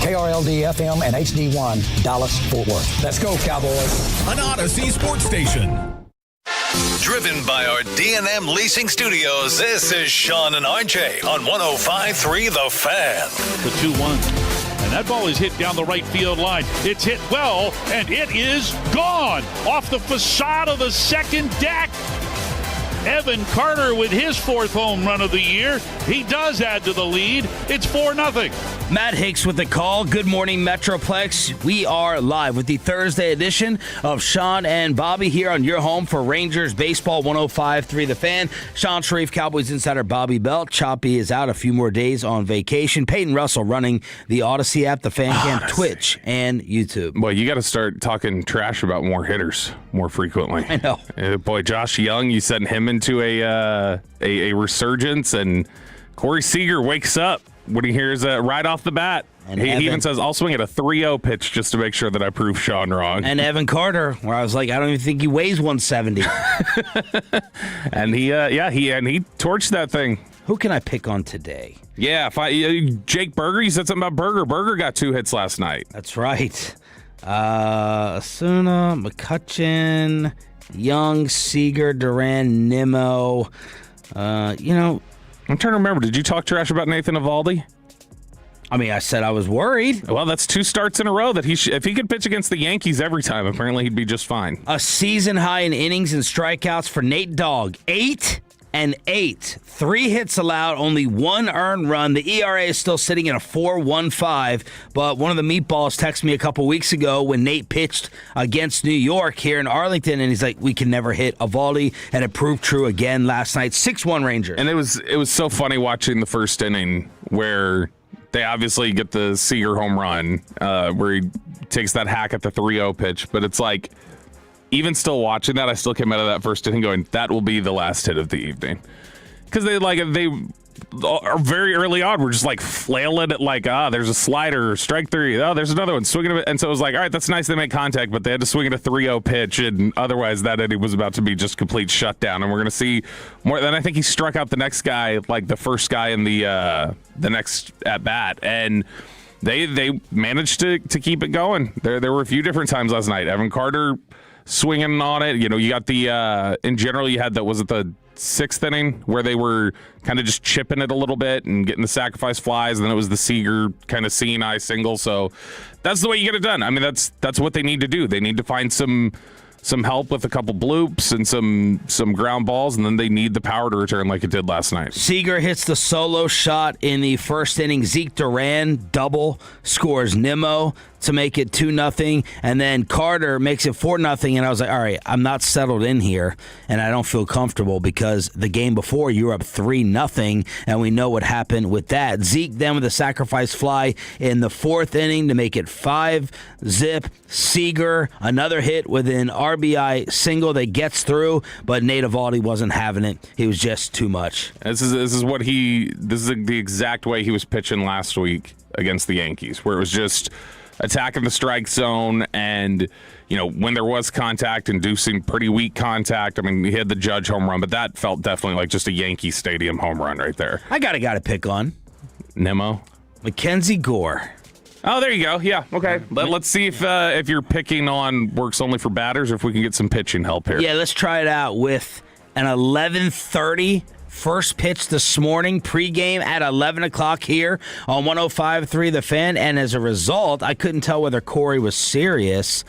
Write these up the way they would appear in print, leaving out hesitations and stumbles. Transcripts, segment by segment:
KRLD-FM and HD1, Dallas-Fort Worth. Let's go, Cowboys. An Odyssey sports station. Driven by our D&M Leasing Studios, this is Sean and RJ on 105.3 The Fan. The 2-1. And that ball is hit down the right field line. It's hit well, and it is gone off the facade of the second deck. Evan Carter with his fourth home run of the year. He does add to the lead. It's 4-0. Matt Hicks with the call. Good morning, Metroplex. We are live with the Thursday edition of Sean and Bobby here on your home for Rangers Baseball 105.3 The Fan. Sean Sharif, Cowboys insider Bobby Belt. Choppy is out a few more days on vacation. Peyton Russell running the Odyssey app, the Fan Camp, Twitch, and YouTube. Well, you got to start talking trash about more hitters more frequently. I know. Boy, Josh Young, you sent him into a resurgence, and Corey Seager wakes up when he hears right off the bat. And he even says, I'll swing at a 3-0 pitch just to make sure that I prove Sean wrong. And Evan Carter, where I was like, I don't even think he weighs 170. And he torched that thing. Who can I pick on today? Yeah, Jake Berger. You said something about Berger. Berger got 2 hits last night. That's right. Asuna, McCutchen, Young, Seager, Duran, Nimmo. I'm trying to remember. Did you talk trash about Nathan Eovaldi? I mean, I said I was worried. Well, that's 2 starts in a row that if he could pitch against the Yankees every time, apparently he'd be just fine. A season high in innings and strikeouts for Nate Dogg. 8 and 8. 3 hits allowed, only 1 earned run. The ERA is still sitting at a 4.15, but one of the meatballs texted me a couple weeks ago when Nate pitched against New York here in Arlington, and he's like, we can never hit Eovaldi, and it proved true again last night. 6-1 Rangers. And it was so funny watching the first inning where they obviously get the Seager home run where he takes that hack at the 3-0 pitch, but it's like, even still watching that, I still came out of that first inning going, that will be the last hit of the evening. Because they are very early on, we're just like flailing it like, there's a slider, strike 3, there's another one, swinging it. And so it was like, all right, that's nice they make contact, but they had to swing at a 3-0 pitch, and otherwise that inning was about to be just complete shutdown. And we're going to see more. Then I think he struck out the next guy, like the first guy in the next at bat, and they managed to keep it going. There were a few different times last night. Evan Carter swinging on it. You got the in general, you had that, was it the 6th inning where they were kind of just chipping it a little bit and getting the sacrifice flies, and then it was the Seager kind of seeing eye single. So that's the way you get it done. I mean, that's what they need to do. They need to find some help with a couple bloops and some ground balls, and then they need the power to return like it did last night. Seager hits the solo shot in the first inning. Zeke Duran double scores Nimmo to make it 2-0, and then Carter makes it 4-0, and I was like, all right, I'm not settled in here, and I don't feel comfortable because the game before you were up 3-0, and we know what happened with that. Zeke then with a sacrifice fly in the 4th inning to make it 5-zip. Seager, another hit with an RBI single that gets through, but Nate Eovaldi wasn't having it. He was just too much. This is the exact way he was pitching last week against the Yankees, where it was just attacking the strike zone, and when there was contact, inducing pretty weak contact. I mean, he had the Judge home run, but that felt definitely like just a Yankee Stadium home run right there. I got a guy to pick on. Nimmo? Mackenzie Gore. Oh, there you go. Yeah, okay. Let's see if you're picking on works only for batters, or if we can get some pitching help here. Yeah, let's try it out with an 11:30 first pitch this morning, pregame at 11 o'clock here on 105.3 The Fan. And as a result, I couldn't tell whether Corey was serious.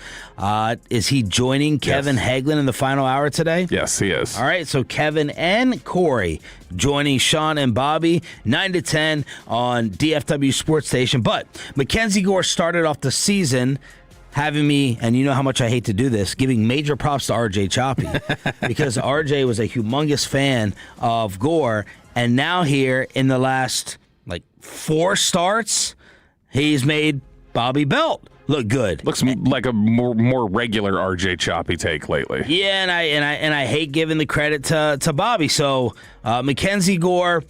Is he joining Kevin Hagelin in the final hour today? Yes, he is. All right, so Kevin and Corey joining Sean and Bobby, 9 to 10 on DFW Sports Station. But Mackenzie Gore started off the season having me, and you know how much I hate to do this, giving major props to RJ Choppy because RJ was a humongous fan of Gore, and now here in the last 4 starts, he's made Bobby Belt look good. Looks like a more regular RJ Choppy take lately. Yeah, and I hate giving the credit to Bobby. So Mackenzie Gore,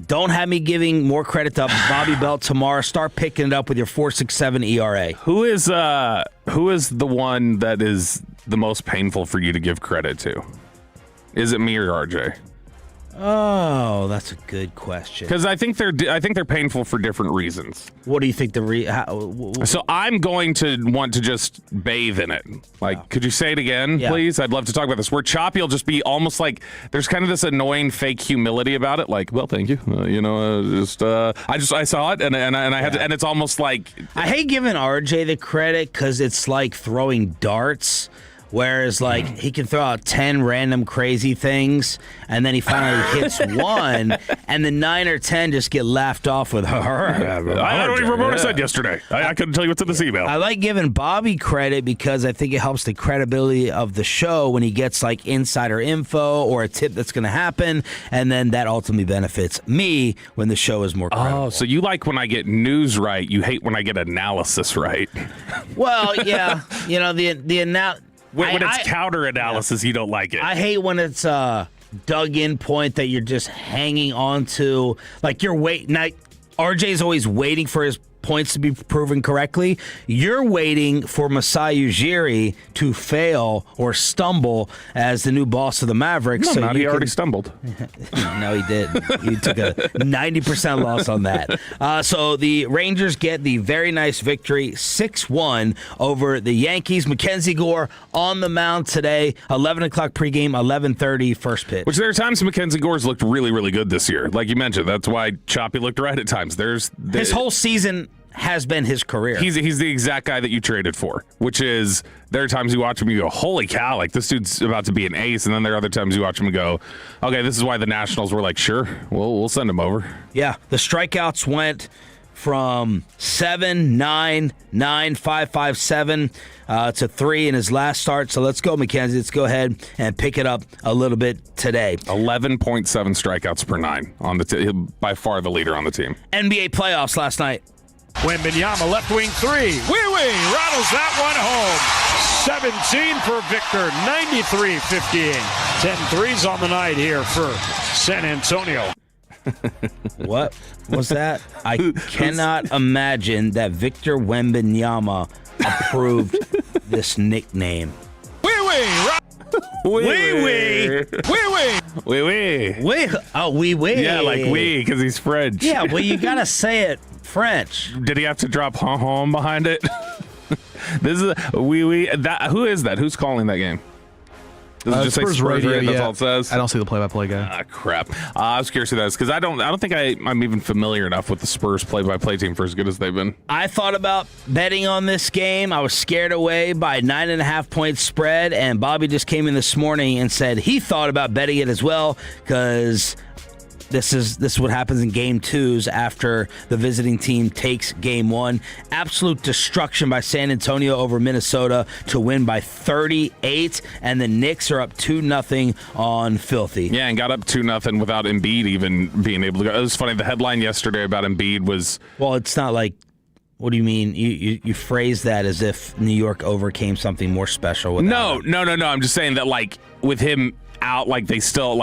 don't have me giving more credit to Bobby Belt tomorrow. Start picking it up with your 4.67 ERA. Who is the one that is the most painful for you to give credit to? Is it me or RJ? Oh, that's a good question. Because I think they're painful for different reasons. What do you think So I'm going to want to just bathe in it. Could you say it again, please? I'd love to talk about this. Where choppy will just be almost like there's kind of this annoying fake humility about it. Like, well, thank you. I saw it and I had to, and it's almost like I hate giving RJ the credit because it's like throwing darts. Whereas, he can throw out 10 random crazy things, and then he finally hits one, and the 9 or 10 just get laughed off with, I don't even remember what I said yesterday. I couldn't tell you what's in this email. I like giving Bobby credit because I think it helps the credibility of the show when he gets, insider info or a tip that's going to happen, and then that ultimately benefits me when the show is more credible. Oh, so you like when I get news right, you hate when I get analysis right. Well, yeah. When it's counter analysis, you don't like it. I hate when it's dug in point that you're just hanging on to. You're waiting. Now, RJ's always waiting for his points to be proven correctly. You're waiting for Masai Ujiri to fail or stumble as the new boss of the Mavericks. No, he already stumbled. No, he did. He took a 90% loss on that. So the Rangers get the very nice victory, 6-1 over the Yankees. Mackenzie Gore on the mound today, 11 o'clock pregame, 11:30 first pitch. Which there are times Mackenzie Gore's looked really, really good this year. Like you mentioned, that's why Choppy looked right at times. His whole season has been his career. He's the exact guy that you traded for, which is there are times you watch him and you go, holy cow, this dude's about to be an ace. And then there are other times you watch him and go, okay, this is why the Nationals were like, sure, we'll send him over. Yeah, the strikeouts went from 7, 9, 9, 5, 5, 7 to 3 in his last start. So let's go, Mackenzie. Let's go ahead and pick it up a little bit today. 11.7 strikeouts per 9 on the by far the leader on the team. NBA playoffs last night. Wembanyama, left wing 3. Wee-wee rattles that one home. 17 for Victor, 93-58. 10 threes on the night here for San Antonio. What was that? I cannot imagine that Victor Wembanyama approved this nickname. Wee-wee. Oh, wee-wee. Yeah, like wee, because he's French. Yeah, well, you got to say it French. Did he have to drop home behind it? This is wee-wee. Who is that? Who's calling that game? Does it just say Spurs Radio? That's all it says? I don't see the play-by-play guy. Crap. I was curious who that is because I don't think I'm even familiar enough with the Spurs play-by-play team for as good as they've been. I thought about betting on this game. I was scared away by 9.5 point spread, and Bobby just came in this morning and said he thought about betting it as well because this is what happens in game 2s after the visiting team takes game 1. Absolute destruction by San Antonio over Minnesota to win by 38, and the Knicks are up 2-0 on Filthy. Yeah, and got up 2-0 without Embiid even being able to go. It was funny. The headline yesterday about Embiid was... Well, it's not like... What do you mean? You phrase that as if New York overcame something more special without him. No. I'm just saying that, with him out, they still,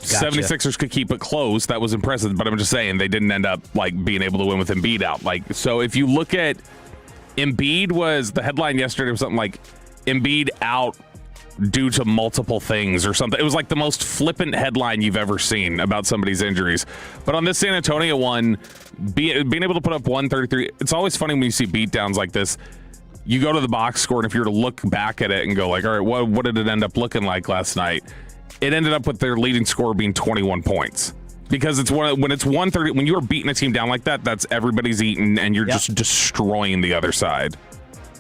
Gotcha. 76ers could keep it close. That was impressive, but I'm just saying they didn't end up being able to win with Embiid out. So if you look at Embiid, the headline yesterday was something like Embiid out due to multiple things or something. It was the most flippant headline you've ever seen about somebody's injuries. But on this San Antonio one, being able to put up 133, it's always funny when you see beatdowns like this. You go to the box score, and if you were to look back at it and go all right, what did it end up looking like last night? It ended up with their leading score being 21 points because when it's 130, when you are beating a team down like that, that's everybody's eating and you're just destroying the other side.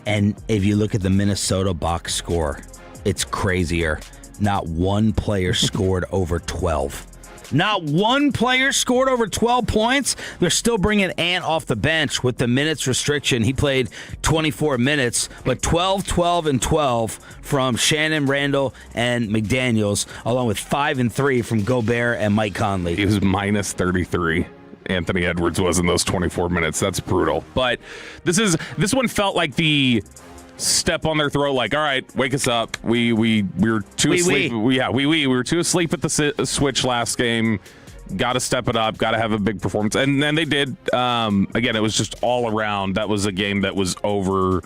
And if you look at the Minnesota box score, it's crazier. Not one player scored over 12. Not one player scored over 12 points. They're still bringing Ant off the bench with the minutes restriction. He played 24 minutes, but 12, 12, and 12 from Shannon, Randall, and McDaniels, along with 5 and 3 from Gobert and Mike Conley. He was minus 33. Anthony Edwards was in those 24 minutes. That's brutal. But this one felt like the step on their throat, all right, wake us up. We were too asleep. We were too asleep at the switch last game. Got to step it up. Got to have a big performance, and then they did. Again, it was just all around. That was a game that was over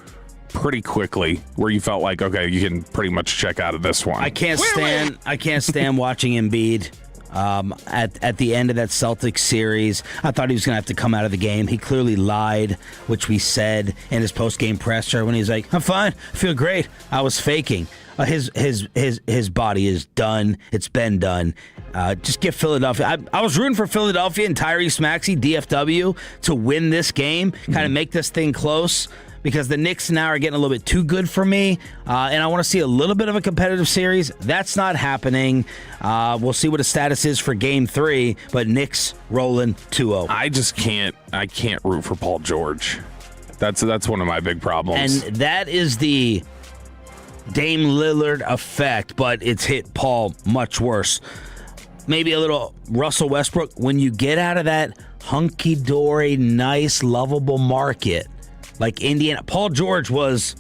pretty quickly, where you felt like, okay, you can pretty much check out of this one. I can't stand watching Embiid. at the end of that Celtics series. I thought he was going to have to come out of the game. He clearly lied, which we said in his post-game presser when he was like, I'm fine, I feel great. I was faking. His body is done. It's been done. Just get Philadelphia. I was rooting for Philadelphia and Tyrese Maxey, DFW, to win this game, kind of make this thing close, because the Knicks now are getting a little bit too good for me, and I want to see a little bit of a competitive series. That's not happening. We'll see what the status is for Game 3, but Knicks rolling 2-0. I can't root for Paul George. That's one of my big problems. And that is the Dame Lillard effect, but it's hit Paul much worse. Maybe a little Russell Westbrook. When you get out of that hunky-dory, nice, lovable market like Indiana, Paul George was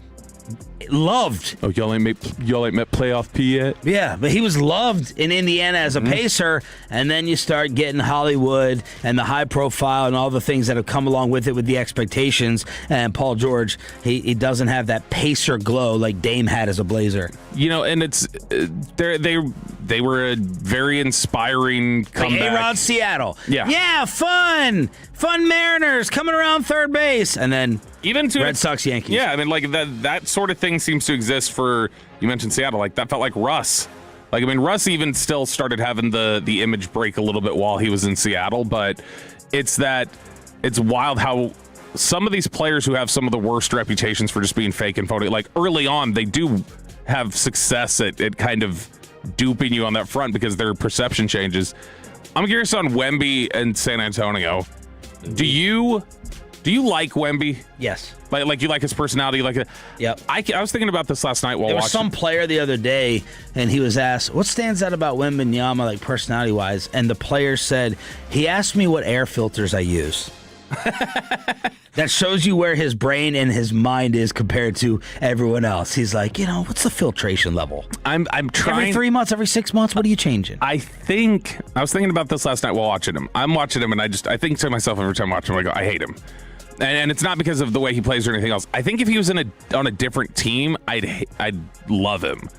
loved. Oh, y'all ain't met playoff P yet? Yeah, but he was loved in Indiana as a Pacer, and then you start getting Hollywood and the high profile and all the things that have come along with it, with the expectations, and Paul George, he doesn't have that Pacer glow like Dame had as a Blazer. You know, and it's they were a very inspiring comeback. Like A-Rod Seattle. Yeah, fun Mariners coming around third base, and then even to Red Sox, Yankees. Yeah, I mean, like that sort of thing seems to exist for, you mentioned Seattle, like that felt like Russ. Like, I mean, Russ even still started having the image break a little bit while he was in Seattle, but it's wild how some of these players who have some of the worst reputations for just being fake and phony, like early on, they do have success at kind of duping you on that front because their perception changes. I'm curious on Wemby and San Antonio. Do you like Wemby? Yes. Like you like his personality? Like it? Yep. I was thinking about this last night while there watching. was some player the other day, and he was asked, what stands out about Wembanyama, like personality-wise? And the player said, he asked me what air filters I use. That shows you where his brain and his mind is compared to everyone else. He's like, what's the filtration level? I'm trying. Every 3 months, every 6 months, what are you changing? I was thinking about this last night while watching him. I'm watching him, and I think to myself every time I watch him, I go, I hate him. And it's not because of the way he plays or anything else. I think if he was on a different team, I'd love him.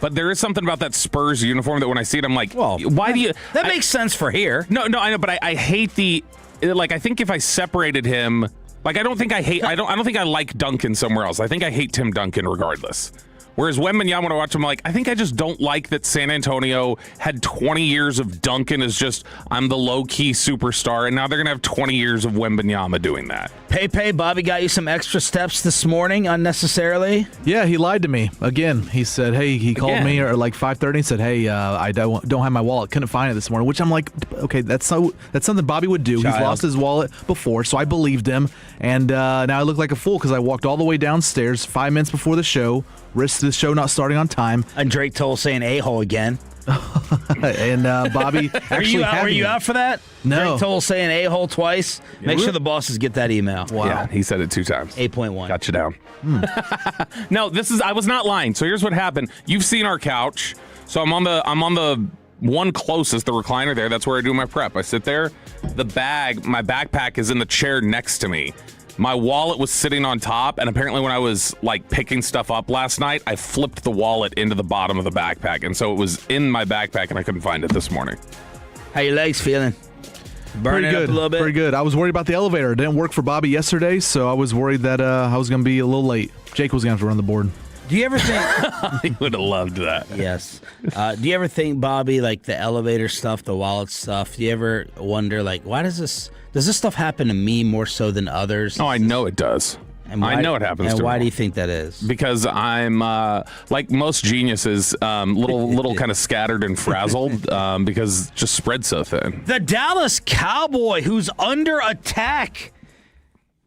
But there is something about that Spurs uniform that when I see it, I'm like, well, why do you? That makes sense for here. No, I know, but I hate I think if I separated him, like I don't think I like Duncan somewhere else. I think I hate Tim Duncan regardless. Whereas Wembanyama, when I watch him, I think I just don't like that San Antonio had 20 years of Duncan as just, I'm the low-key superstar, and now they're going to have 20 years of Wembanyama doing that. Pepe, Bobby got you some extra steps this morning unnecessarily? Yeah, he lied to me. Again, he said, hey, he called me at like 5:30 and said, hey, I don't have my wallet. Couldn't find it this morning, which I'm like, okay, that's something Bobby would do. Child. He's lost his wallet before, so I believed him. And now I look like a fool because I walked all the way downstairs 5 minutes before the show, risked the show not starting on time. And Drake Toll saying a-hole again. And Bobby actually were you out for that? No. Drake Toll saying a-hole twice. Make sure the bosses get that email. Wow. Yeah, he said it 2 times. 8.1. Got you down. No, I was not lying. So here's what happened. You've seen our couch. So I'm on the one closest, the recliner there. That's where I do my prep. I sit there. My backpack is in the chair next to me. My wallet was sitting on top, and apparently when I was picking stuff up last night, I flipped the wallet into the bottom of the backpack, and so it was in my backpack, and I couldn't find it this morning. How your legs feeling? Burning Pretty good. up a little bit? Pretty good. I was worried about the elevator. It didn't work for Bobby yesterday, so I was worried that I was going to be a little late. Jake was going to have to run the board. Do you ever think... He would have loved that. Yes. Do you ever think, Bobby, the elevator stuff, the wallet stuff, do you ever wonder, why does this stuff happen to me more so than others? Oh, I know it does. I know it happens to me. And why do you think that is? Because I'm, like most geniuses, little kind of scattered and frazzled because just spread so thin. The Dallas Cowboy, who's under attack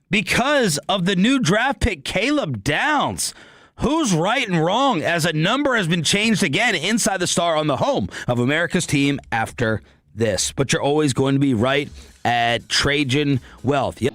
because of the new draft pick, Caleb Downs. Who's right and wrong as a number has been changed again inside the Star on the home of America's team after this. But you're always going to be right at Trajan Wealth. Yep.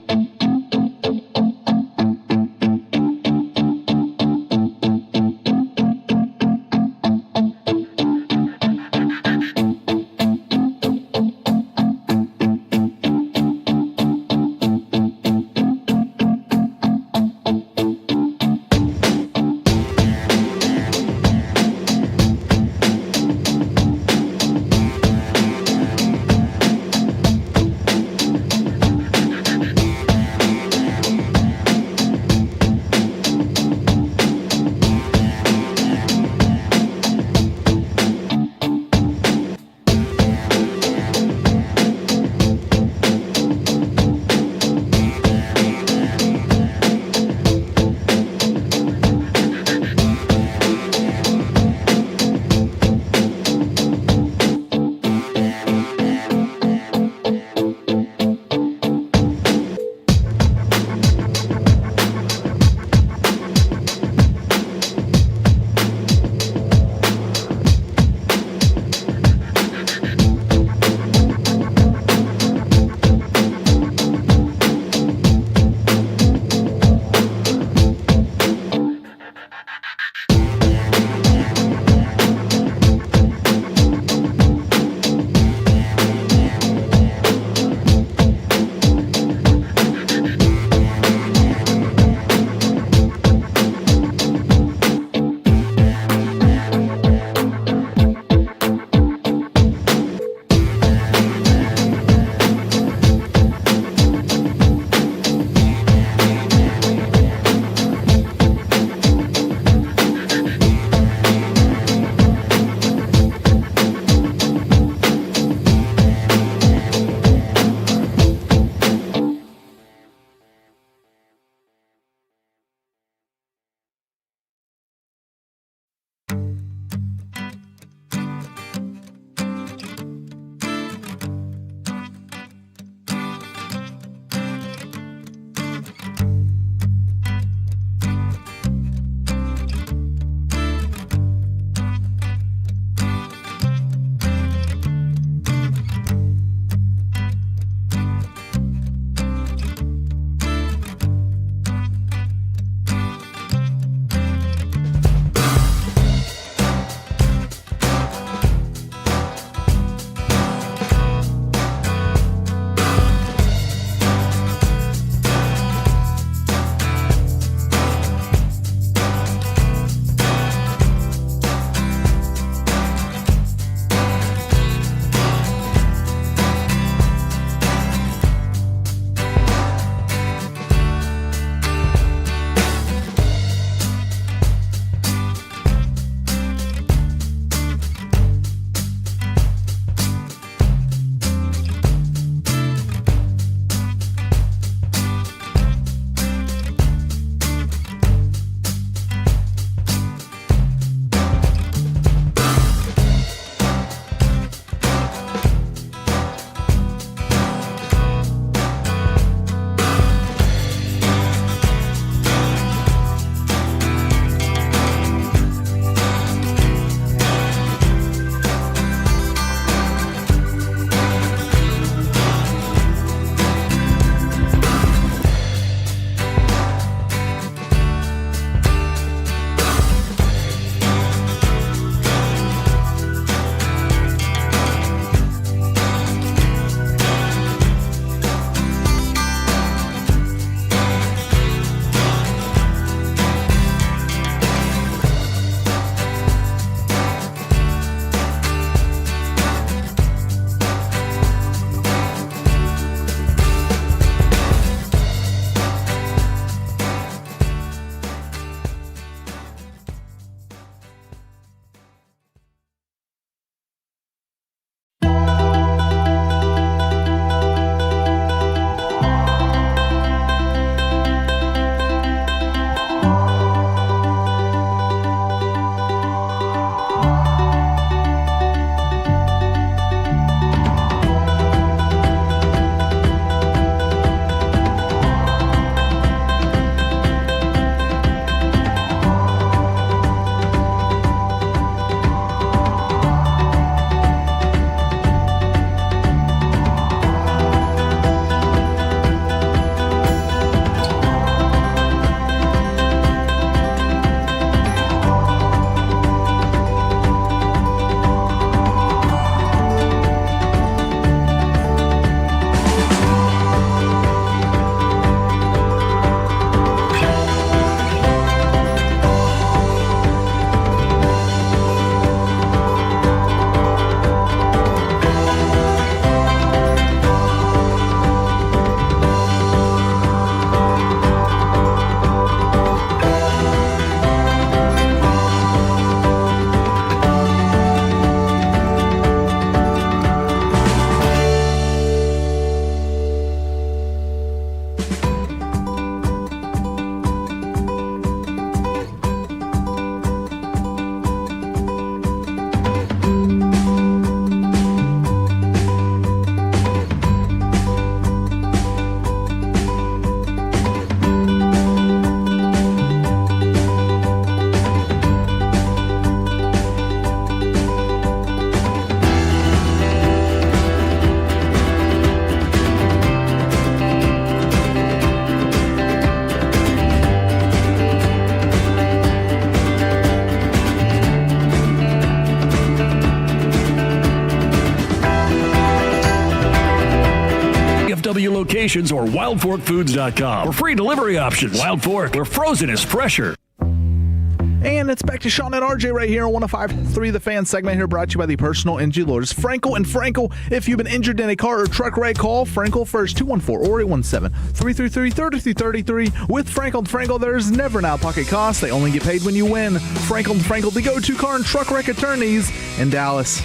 Vacations or wildforkfoods.com for free delivery options. Wild Fork, where frozen is fresher. And it's back to Sean and RJ right here on 105.3 The Fan segment here, brought to you by the personal injury lawyers Frankel and Frankel. If you've been injured in a car or truck wreck, call Frankel first, 214-817-333-3333. With Frankel and Frankel, there's never an out-of-pocket cost. They only get paid when you win. Frankel and Frankel, the go-to car and truck wreck attorneys in Dallas.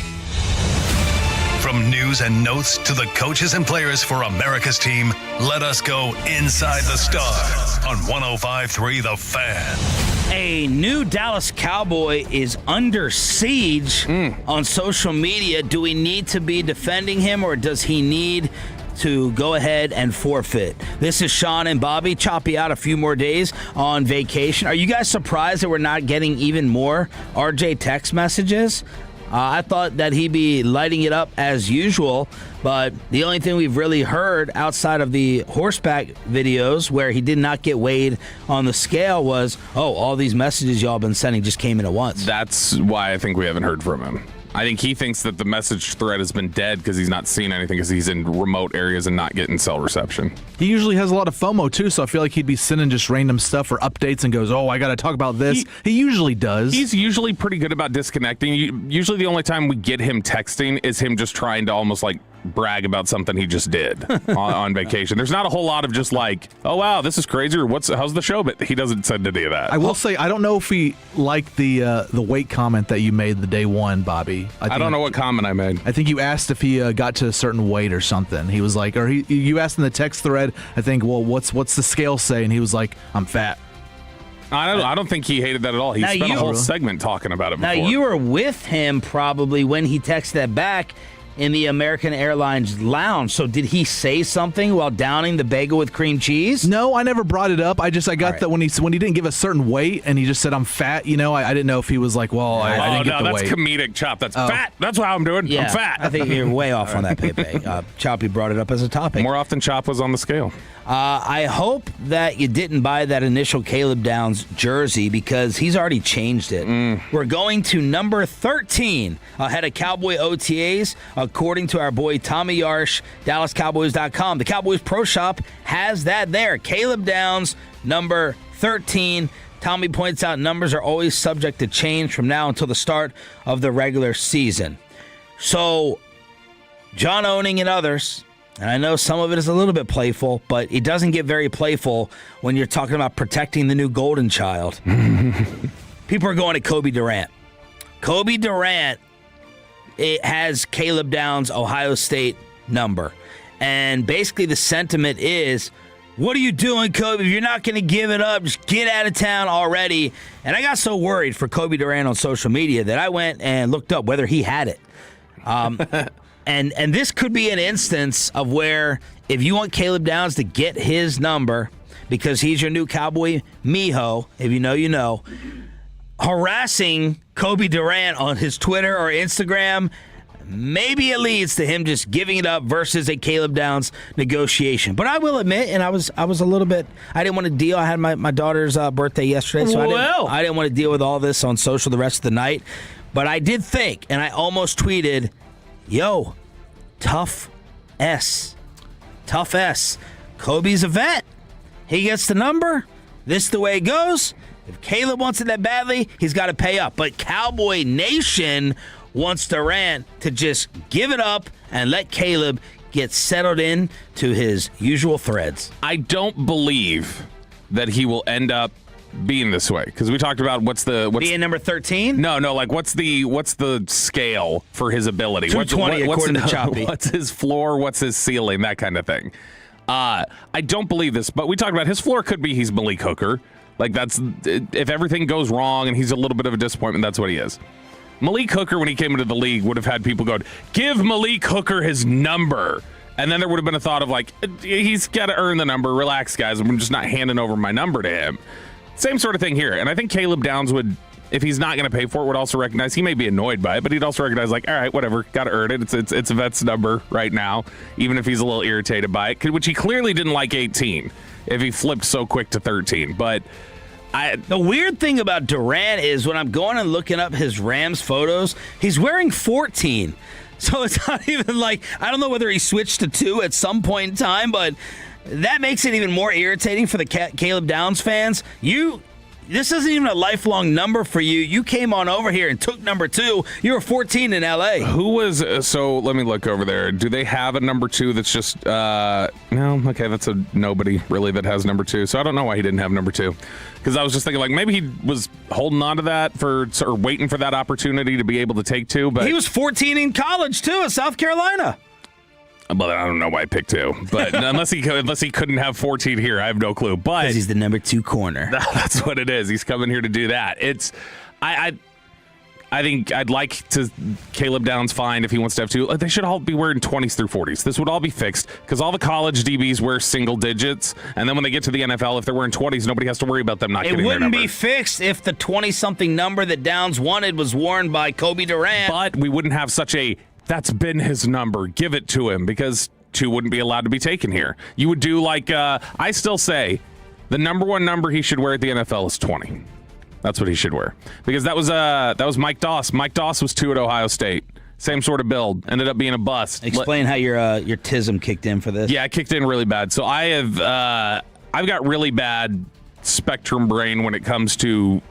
From news and notes to the coaches and players for America's team, let us go inside the stars on 105.3 The Fan. A new Dallas Cowboy is under siege on social media. Do we need to be defending him, or does he need to go ahead and forfeit? This is Sean and Bobby. Choppy out a few more days on vacation. Are you guys surprised that we're not getting even more RJ text messages? I thought that he'd be lighting it up as usual, but the only thing we've really heard outside of the horseback videos where he did not get weighed on the scale was, all these messages y'all been sending just came in at once. That's why I think we haven't heard from him. I think he thinks that the message thread has been dead because he's not seeing anything because he's in remote areas and not getting cell reception. He usually has a lot of FOMO, too, so I feel like he'd be sending just random stuff or updates and goes, I got to talk about this. He usually does. He's usually pretty good about disconnecting. Usually the only time we get him texting is him just trying to almost like brag about something he just did on vacation. There's not a whole lot of just like, oh, wow, this is crazy, or how's the show? But he doesn't send any of that. I will say, I don't know if he liked the weight comment that you made the day one, Bobby. I don't know what comment I made. I think you asked if he got to a certain weight or something. He was like, you asked in the text thread, I think, well, what's the scale say? And he was like, I'm fat. I don't think he hated that at all. He spent a whole segment talking about it before. Now, you were with him probably when he texted that back in the American Airlines lounge. So did he say something while downing the bagel with cream cheese? No, I never brought it up. I got that when he didn't give a certain weight and he just said I'm fat, I didn't know if he was like, well, I didn't get the weight. That's comedic, Chop. That's fat. That's how I'm doing. Yeah, I'm fat. I think you're way off on that, Pepe. Choppy brought it up as a topic. More often Chop was on the scale. I hope that you didn't buy that initial Caleb Downs jersey because he's already changed it. We're going to number 13 ahead of Cowboy OTAs, according to our boy Tommy Yarsh, DallasCowboys.com. The Cowboys Pro Shop has that there. Caleb Downs, number 13. Tommy points out numbers are always subject to change from now until the start of the regular season. So, John Owning and others, and I know some of it is a little bit playful, but it doesn't get very playful when you're talking about protecting the new golden child. People are going to Kobe Durant. Kobe Durant, it has Caleb Downs' Ohio State number. And basically the sentiment is, what are you doing, Kobe? If you're not going to give it up, just get out of town already. And I got so worried for Kobe Durant on social media that I went and looked up whether he had it. And this could be an instance of where if you want Caleb Downs to get his number because he's your new Cowboy Miho, if you know, you know, harassing Kobe Durant on his Twitter or Instagram, maybe it leads to him just giving it up versus a Caleb Downs negotiation. But I will admit, and I was a little bit, I didn't want to deal. I had my daughter's birthday yesterday, so I didn't want to deal with all this on social the rest of the night. But I did think, and I almost tweeted, yo, tough S. Kobe's a vet. He gets the number. This is the way it goes. If Caleb wants it that badly, he's got to pay up. But Cowboy Nation wants Durant to just give it up and let Caleb get settled in to his usual threads. I don't believe that he will end up being this way because we talked about what's being number 13. No, like what's the scale for his ability? 220 according to Choppy. What's his floor? What's his ceiling? That kind of thing. I don't believe this, but we talked about his floor could be he's Malik Hooker. Like that's if everything goes wrong and he's a little bit of a disappointment, that's what he is. Malik Hooker, when he came into the league, would have had people go, give Malik Hooker his number. And then there would have been a thought of like, he's got to earn the number. Relax, guys. I'm just not handing over my number to him. Same sort of thing here. And I think Caleb Downs would, if he's not going to pay for it, would also recognize, he may be annoyed by it, but he'd also recognize like, all right, whatever, got to earn it. It's a vet's number right now, even if he's a little irritated by it, which he clearly didn't like 18 if he flipped so quick to 13. But the weird thing about Durant is when I'm going and looking up his Rams photos, he's wearing 14. So it's not even like, I don't know whether he switched to 2 at some point in time, but that makes it even more irritating for the Caleb Downs fans. This isn't even a lifelong number for you. You came on over here and took number 2. You were 14 in L.A. Who was so? Let me look over there. Do they have a number 2 that's just no? Okay, that's a nobody really that has number 2. So I don't know why he didn't have number 2. Because I was just thinking like maybe he was holding on to that or waiting for that opportunity to be able to take 2. But he was 14 in college too at South Carolina. But I don't know why I picked 2. But unless he couldn't have 14 here, I have no clue. But because he's the number 2 corner. That's what it is. He's coming here to do that. I think I'd like to Caleb Downs fine if he wants to have 2. They should all be wearing 20s through 40s. This would all be fixed because all the college DBs wear single digits, and then when they get to the NFL, if they're wearing 20s, nobody has to worry about them not getting their number. It wouldn't be fixed if the 20-something number that Downs wanted was worn by Kobe Durant. But we wouldn't have such a that's been his number. Give it to him because 2 wouldn't be allowed to be taken here. You would do like I still say the number 1 number he should wear at the NFL is 20. That's what he should wear because that was Mike Doss. Mike Doss was 2 at Ohio State. Same sort of build. Ended up being a bust. Explain how your tism kicked in for this. Yeah, it kicked in really bad. So I've got really bad spectrum brain when it comes to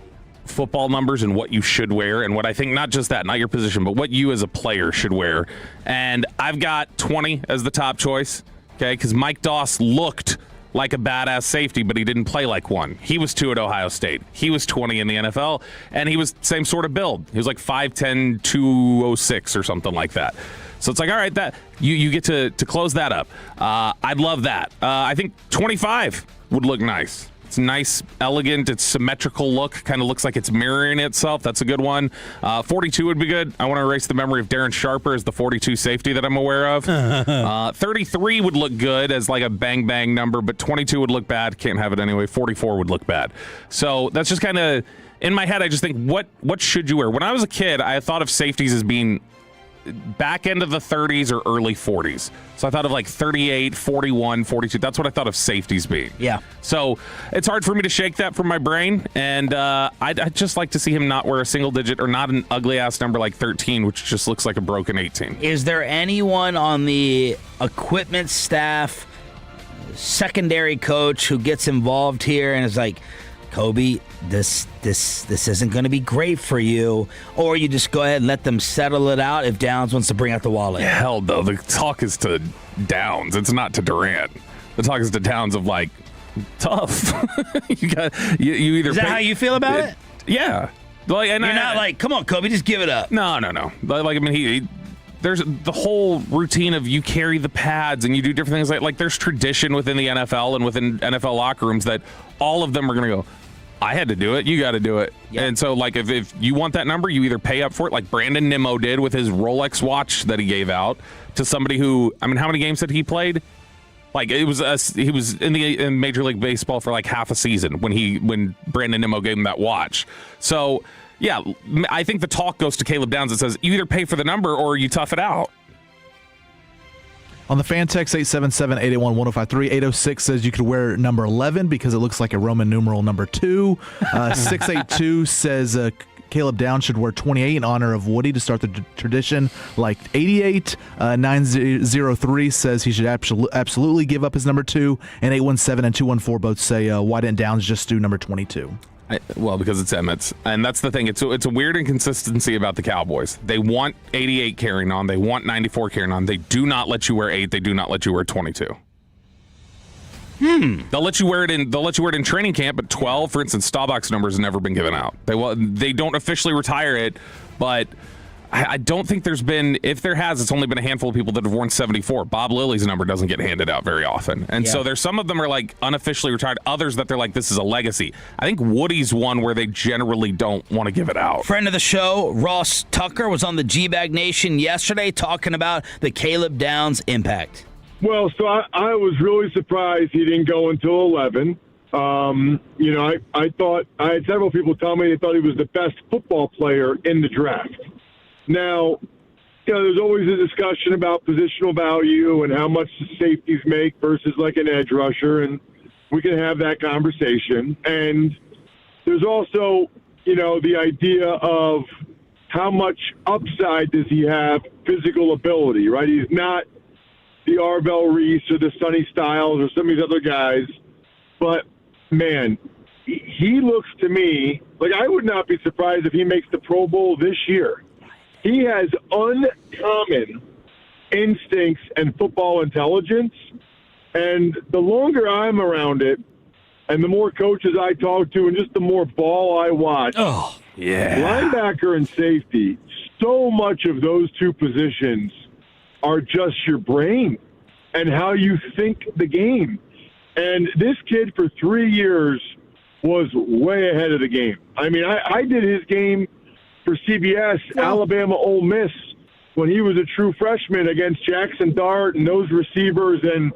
football numbers and what you should wear and what I think, not just that, not your position, but what you as a player should wear. And I've got 20 as the top choice, okay, because Mike Doss looked like a badass safety, but he didn't play like one. He was 2 at Ohio State. He was 20 in the NFL, and he was same sort of build. He was like 5'10", 206 or something like that. So it's like, all right, that you get to close that up. I'd love that. I think 25 would look nice. It's nice, elegant, it's symmetrical look. Kind of looks like it's mirroring itself. That's a good one. 42 would be good. I want to erase the memory of Darren Sharper as the 42 safety that I'm aware of. 33 would look good as like a bang-bang number, but 22 would look bad. Can't have it anyway. 44 would look bad. So that's just kind of, in my head, I just think, what should you wear? When I was a kid, I thought of safeties as being back end of the 30s or early 40s. So I thought of like 38, 41, 42. That's what I thought of safeties being. Yeah. So it's hard for me to shake that from my brain. And I'd just like to see him not wear a single digit or not an ugly ass number like 13, which just looks like a broken 18. Is there anyone on the equipment staff, secondary coach who gets involved here and is like, Kobe, this isn't going to be great for you, or you just go ahead and let them settle it out if Downs wants to bring out the wallet? Hell no, the talk is to Downs. It's not to Durant. The talk is to Downs of like, tough. you either. Is that how you feel about it? Yeah. Like, and you're not like, come on, Kobe, just give it up. No. Like I mean, he there's the whole routine of you carry the pads and you do different things. Like there's tradition within the NFL and within NFL locker rooms that all of them are going to go, I had to do it. You got to do it. Yep. And so, like, if you want that number, you either pay up for it, like Brandon Nimmo did with his Rolex watch that he gave out to somebody who, I mean, how many games had he played? Like, he was in Major League Baseball for like half a season when Brandon Nimmo gave him that watch. So, yeah, I think the talk goes to Caleb Downs that says you either pay for the number or you tough it out. On the fan text, 877-881-1053, 806 says you could wear number 11 because it looks like a Roman numeral number 2. 682 says Caleb Downs should wear 28 in honor of Woody to start the tradition like 88. 903 says he should absolutely give up his number 2. And 817 and 214 both say, why didn't Downs just do number 22? Well, because it's Emmett's. And that's the thing. It's a weird inconsistency about the Cowboys. They want 88 carrying on. They want 94 carrying on. They do not let you wear 8. They do not let you wear 22. They'll let you wear it in training camp, but 12, for instance, Staubach's number has never been given out. They don't officially retire it, but I don't think there's been, if there has, it's only been a handful of people that have worn 74. Bob Lilly's number doesn't get handed out very often. And so there's some of them are like unofficially retired, others that they're like, this is a legacy. I think Woody's one where they generally don't want to give it out. Friend of the show, Ross Tucker, was on the G-Bag Nation yesterday talking about the Caleb Downs impact. Well, so I was really surprised he didn't go until 11. I thought, I had several people tell me they thought he was the best football player in the draft. Now, there's always a discussion about positional value and how much the safeties make versus like an edge rusher, and we can have that conversation. And there's also, the idea of how much upside does he have physical ability, right? He's not the Arvell Reese or the Sonny Styles or some of these other guys. But, man, he looks to me like I would not be surprised if he makes the Pro Bowl this year. He has uncommon instincts and football intelligence. And the longer I'm around it and the more coaches I talk to and just the more ball I watch, linebacker and safety, so much of those two positions are just your brain and how you think the game. And this kid for 3 years was way ahead of the game. I mean, I did his game for CBS, Alabama Ole Miss, when he was a true freshman against Jackson Dart and those receivers, and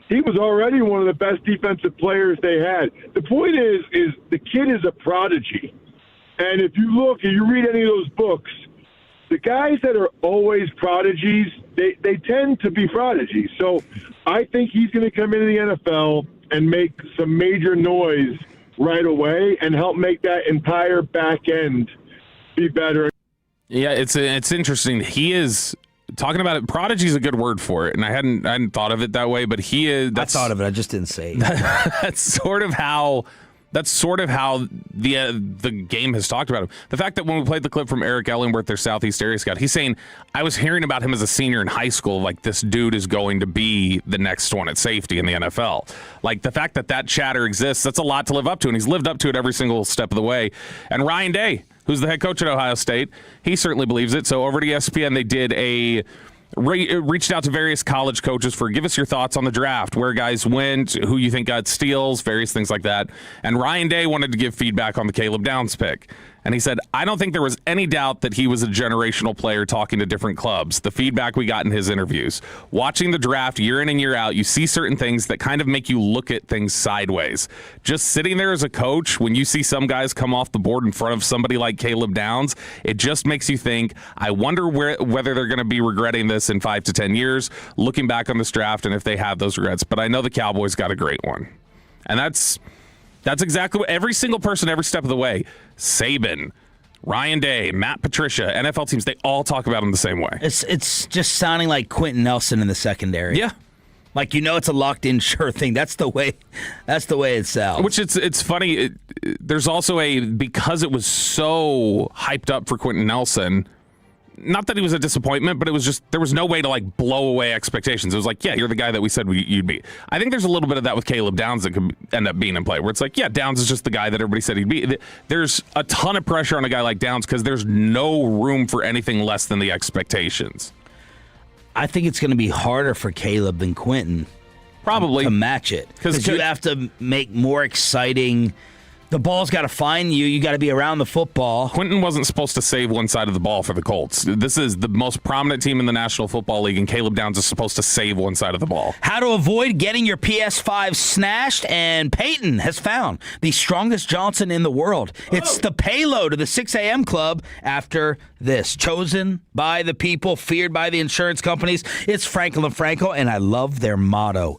he was already one of the best defensive players they had. The point is the kid is a prodigy. And if you look, if you read any of those books, the guys that are always prodigies, they tend to be prodigies. So I think he's going to come into the NFL and make some major noise right away and help make that entire back end be better. Yeah, it's interesting. He is talking about it. Prodigy is a good word for it, and I hadn't thought of it that way. But he is. I thought of it. I just didn't say it. That's sort of how the game has talked about him. The fact that when we played the clip from Eric Ellingworth, their Southeast area scout, he's saying, I was hearing about him as a senior in high school, like this dude is going to be the next one at safety in the NFL. Like the fact that chatter exists, that's a lot to live up to, and he's lived up to it every single step of the way. And Ryan Day, who's the head coach at Ohio State, he certainly believes it. So over to ESPN, they did reached out to various college coaches for give us your thoughts on the draft, where guys went, who you think got steals, various things like that. And Ryan Day wanted to give feedback on the Caleb Downs pick. And he said, I don't think there was any doubt that he was a generational player talking to different clubs. The feedback we got in his interviews. Watching the draft year in and year out, you see certain things that kind of make you look at things sideways. Just sitting there as a coach, when you see some guys come off the board in front of somebody like Caleb Downs, it just makes you think, I wonder whether they're going to be regretting this in 5 to 10 years, looking back on this draft and if they have those regrets. But I know the Cowboys got a great one. And that's exactly what every single person, every step of the way, Saban, Ryan Day, Matt Patricia, NFL teams, they all talk about him the same way. It's just sounding like Quentin Nelson in the secondary. Yeah. Like, it's a locked-in sure thing. That's the way it sounds. Which it's funny. There's also because it was so hyped up for Quentin Nelson, not that he was a disappointment, but it was just there was no way to blow away expectations. It was like, yeah, you're the guy that we said you'd be. I think there's a little bit of that with Caleb Downs that could end up being in play, where it's like, yeah, Downs is just the guy that everybody said he'd be. There's a ton of pressure on a guy like Downs because there's no room for anything less than the expectations. I think it's going to be harder for Caleb than Quentin. Probably. To match it. Because you have to make more exciting. The ball's got to find you. You got to be around the football. Quentin wasn't supposed to save one side of the ball for the Colts. This is the most prominent team in the National Football League, and Caleb Downs is supposed to save one side of the ball. How to avoid getting your PS5 snatched, and Peyton has found the strongest Johnson in the world. It's the payload of the 6 a.m. club after this. Chosen by the people, feared by the insurance companies. It's Frankel & Frankel, and I love their motto.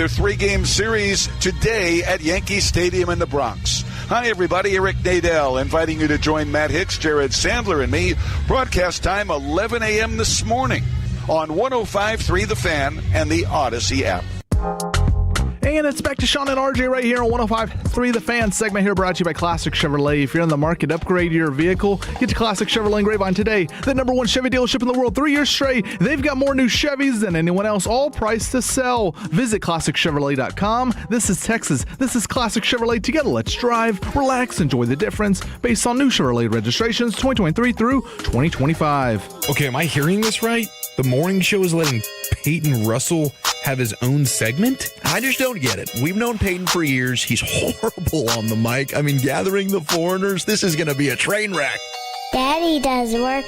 their 3-game series today at Yankee Stadium in the Bronx. Hi, everybody. Eric Nadel inviting you to join Matt Hicks, Jared Sandler, and me. Broadcast time 11 a.m. this morning on 105.3 The Fan and the Odyssey app. And it's back to Sean and RJ right here on 105.3 The Fan segment here, brought to you by Classic Chevrolet. If you're in the market, upgrade your vehicle. Get to Classic Chevrolet in Grapevine today. The #1 Chevy dealership in the world, 3 years straight. They've got more new Chevys than anyone else, all priced to sell. Visit ClassicChevrolet.com. This is Texas. This is Classic Chevrolet. Together, let's drive, relax, enjoy the difference based on new Chevrolet registrations 2023 through 2025. Okay, am I hearing this right? The morning show is letting Peyton Russell have his own segment? I just don't get it. We've known Peyton for years. He's horrible on the mic. I mean, gathering the foreigners, this is going to be a train wreck. Daddy does work,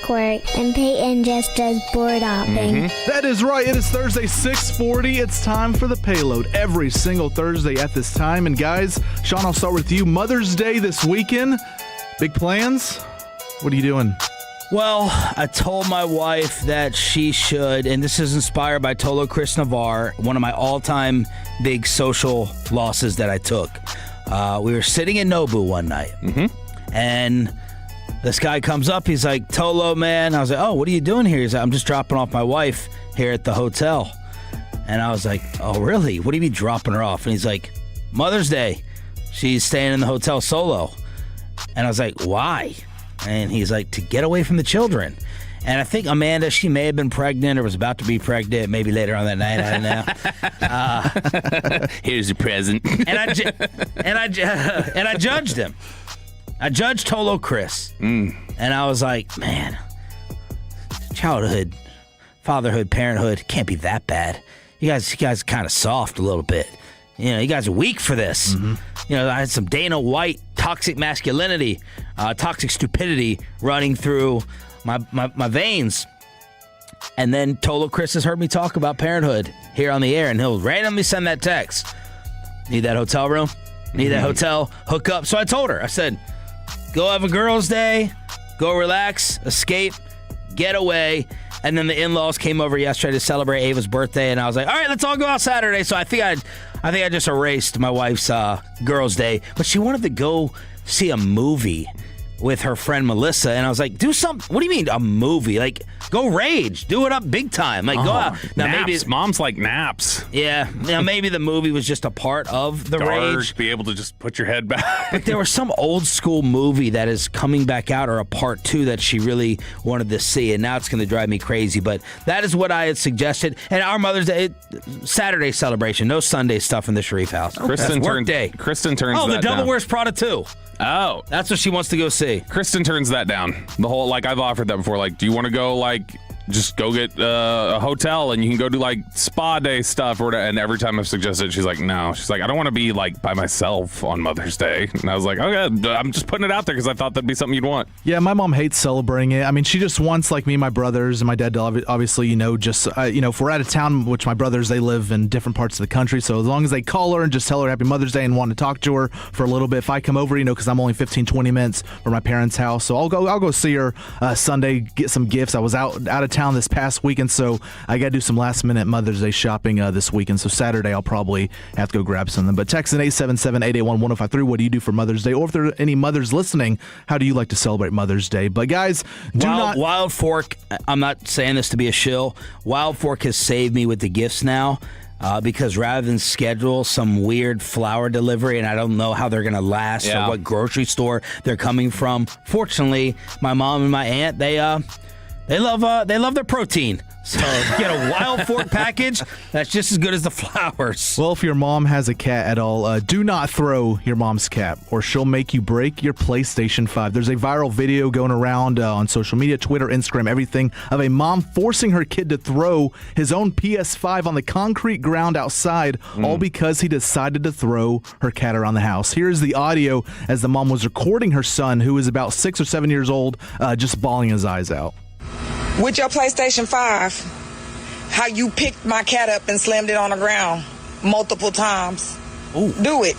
and Peyton just does board hopping. That is right. It is Thursday, 6:40. It's time for the payload every single Thursday at this time. And guys, Sean, I'll start with you. Mother's Day this weekend. Big plans? What are you doing? Well, I told my wife that she should, and this is inspired by Tolo Chris Navarre, one of my all-time big social losses that I took. We were sitting in Nobu one night, and this guy comes up. He's like, Tolo, man. I was like, oh, what are you doing here? He's like, I'm just dropping off my wife here at the hotel. And I was like, oh, really? What do you mean dropping her off? And he's like, Mother's Day. She's staying in the hotel solo. And I was like, why? And he's like, to get away from the children. And I think Amanda, she may have been pregnant or was about to be pregnant, maybe later on that night. I don't know. Here's your present. And I judged him. I judged Tolo Chris. And I was like, man, childhood, fatherhood, parenthood can't be that bad. You guys are kind of soft a little bit. You know, you guys are weak for this. You know, I had some Dana White toxic masculinity, toxic stupidity running through my veins. And then Tolo Chris has heard me talk about parenthood here on the air, and he'll randomly send that text. Need that hotel room? Need that hotel hookup? So I told her, I said, go have a girls' day, go relax, escape, get away. And then the in-laws came over yesterday to celebrate Ava's birthday, and I was like, all right, let's all go out Saturday. So I think I just erased my wife's girls' day, but she wanted to go see a movie with her friend Melissa, and I was like, do something. What do you mean a movie? Like, go rage, do it up big time. Like, go out. Now Naps. maybe Moms like naps. Yeah. Now maybe the movie was just a part of the rage. Be able to just put your head back. But there was some old school movie that is coming back out, or a part 2 that she really wanted to see, and now it's going to drive me crazy. But that is what I had suggested. And our Mother's Day Saturday celebration, no Sunday stuff in the Sharif house. Kristen work day. Kristen turns. Oh, that the Double down. Wears Prada 2. Oh, that's what she wants to go see. Kristen turns that down. The whole, like, I've offered that before. Like, do you want to go, like, just go get a hotel and you can go do like spa day stuff or whatever? And every time I've suggested, she's like, no. She's like, I don't want to be like by myself on Mother's Day. And I was like, okay, I'm just putting it out there because I thought that'd be something you'd want. Yeah, my mom hates celebrating it. I mean, she just wants, like me, my brothers and my dad, to obviously, just, if we're out of town, which my brothers, they live in different parts of the country. So as long as they call her and just tell her Happy Mother's Day and want to talk to her for a little bit, if I come over, because I'm only 15, 20 minutes from my parents' house. So I'll go see her Sunday, get some gifts. I was out of town this past weekend, so I got to do some last minute Mother's Day shopping this weekend. So Saturday I'll probably have to go grab something. But text in 877-881-1053. What do you do for Mother's Day? Or if there are any mothers listening, how do you like to celebrate Mother's Day? But guys, Wild Fork, I'm not saying this to be a shill. Wild Fork has saved me with the gifts now. Because rather than schedule some weird flower delivery, and I don't know how they're going to last or what grocery store they're coming from. Fortunately, my mom and my aunt, they love their protein. So get a Wild Fork package that's just as good as the flowers. Well, if your mom has a cat at all, do not throw your mom's cat, or she'll make you break your PlayStation 5. There's a viral video going around on social media, Twitter, Instagram, everything, of a mom forcing her kid to throw his own PS5 on the concrete ground outside, all because he decided to throw her cat around the house. Here's the audio as the mom was recording her son, who is about 6 or 7 years old, just bawling his eyes out. With your PlayStation 5, how you picked my cat up and slammed it on the ground multiple times. Ooh. Do it.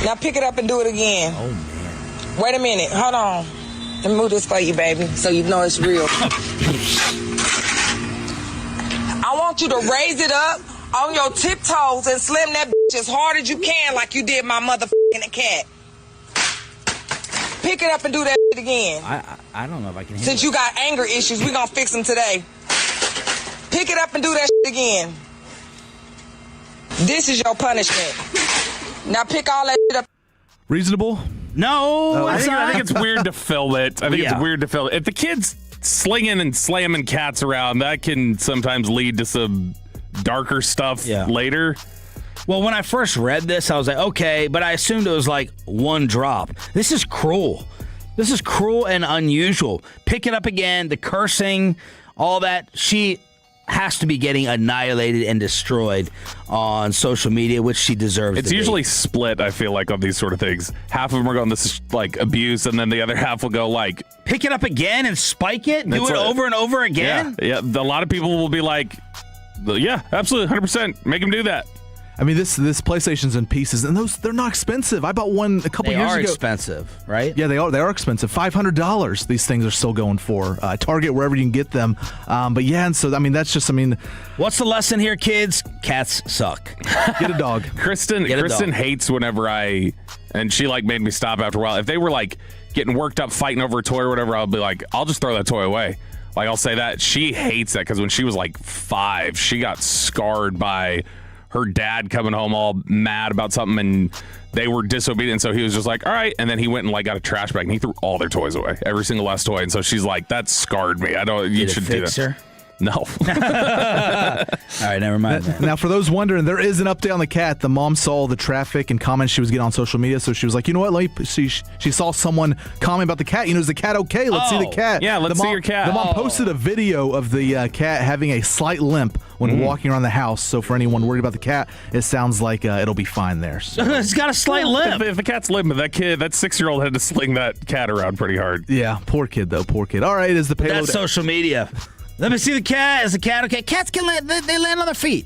Now pick it up and do it again. Oh, man. Wait a minute. Hold on. Let me move this for you, baby, so you know it's real. I I want you to raise it up on your tiptoes and slam that bitch as hard as you can like you did my motherfucking cat. Pick it up and do that shit again. I don't know if I can handle Since it. you got anger issues, we gonna fix them today. Pick it up and do that shit again. This is your punishment. Now pick all that shit up. Reasonable? No, I think it's weird to film it. I think it's weird to film it. If the kid's slinging and slamming cats around, that can sometimes lead to some darker stuff later. Well, when I first read this, I was like, okay, but I assumed it was like one drop. This is cruel. This is cruel and unusual. Pick it up again, the cursing, all that. She has to be getting annihilated and destroyed on social media, which she deserves. It's usually split, I feel like, on these sort of things. Half of them are going, this is like abuse, and then the other half will go like, pick it up again and spike it? Do it over and over again? Yeah. A lot of people will be like, yeah, absolutely, 100%. Make him do that. I mean, this PlayStation's in pieces, and they're not expensive. I bought one a couple years ago. They are expensive, right? Yeah, they are expensive. $500 these things are still going for. Target, wherever you can get them. But yeah, and so, I mean, that's just, I mean. What's the lesson here, kids? Cats suck. Get a dog. Kristen hates whenever and she like made me stop after a while. If they were like getting worked up, fighting over a toy or whatever, I'll be like, I'll just throw that toy away. Like, I'll say that. She hates that because when she was like 5, she got scarred by her dad coming home all mad about something, and they were disobedient. So he was just like, all right. And then he went and like got a trash bag and he threw all their toys away, every single last toy. And so she's like, that scarred me. You should do that. Her? No. All right, never mind. Now, for those wondering, there is an update on the cat. The mom saw the traffic and comments she was getting on social media, so she was like, you know what? Let me see. She saw someone comment about the cat. Is the cat okay? Let's see the cat. Yeah, let's see your cat. The mom posted a video of the cat having a slight limp when walking around the house. So for anyone worried about the cat, it sounds like it'll be fine there. So. It's got a slight limp. If the cat's limping, that 6-year-old had to sling that cat around pretty hard. Yeah, poor kid though. Poor kid. All right, is the payload? That's social media. Let me see the cat. Is the cat okay? Cats can land. They land on their feet.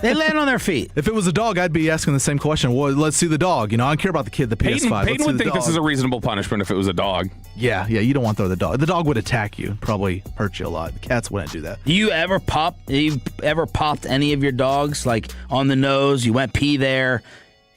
They land on their feet. If it was a dog, I'd be asking the same question. Well, let's see the dog. I don't care about the kid, the PS5. Peyton would think this is a reasonable punishment if it was a dog. Yeah, you don't want to throw the dog. The dog would attack you, probably hurt you a lot. The cats wouldn't do that. You ever popped any of your dogs like on the nose? You went pee there.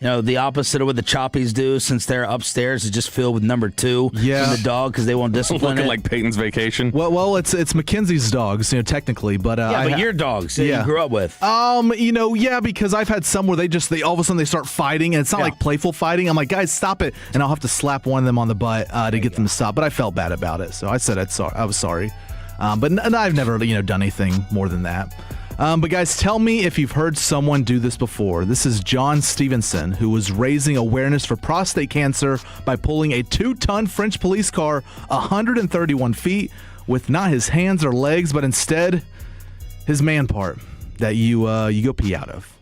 The opposite of what the Choppies do, since they're upstairs, is just filled with number 2 from the dog because they won't discipline Looking it. like Peyton's vacation. Well, it's Mackenzie's dogs, technically, but but your dogs that you grew up with. Because I've had some where they all of a sudden they start fighting, and it's not like playful fighting. I'm like, guys, stop it, and I'll have to slap one of them on the butt to get them to stop. But I felt bad about it, so I said I was sorry. But I've never done anything more than that. But guys, tell me if you've heard someone do this before. This is John Stevenson, who was raising awareness for prostate cancer by pulling a 2-ton French police car 131 feet with not his hands or legs, but instead his man part that you go pee out of.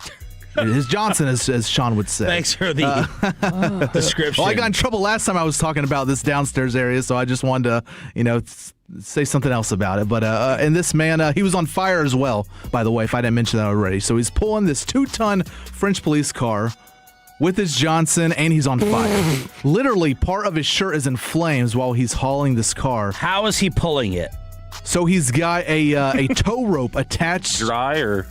His Johnson, as Sean would say. Thanks for the description. Well, I got in trouble last time I was talking about this downstairs area, so I just wanted to, say something else about it. But and this man, he was on fire as well, by the way, if I didn't mention that already. So he's pulling this 2-ton French police car with his Johnson, and he's on fire. Literally, part of his shirt is in flames while he's hauling this car. How is he pulling it? So he's got a tow rope attached. Dry or?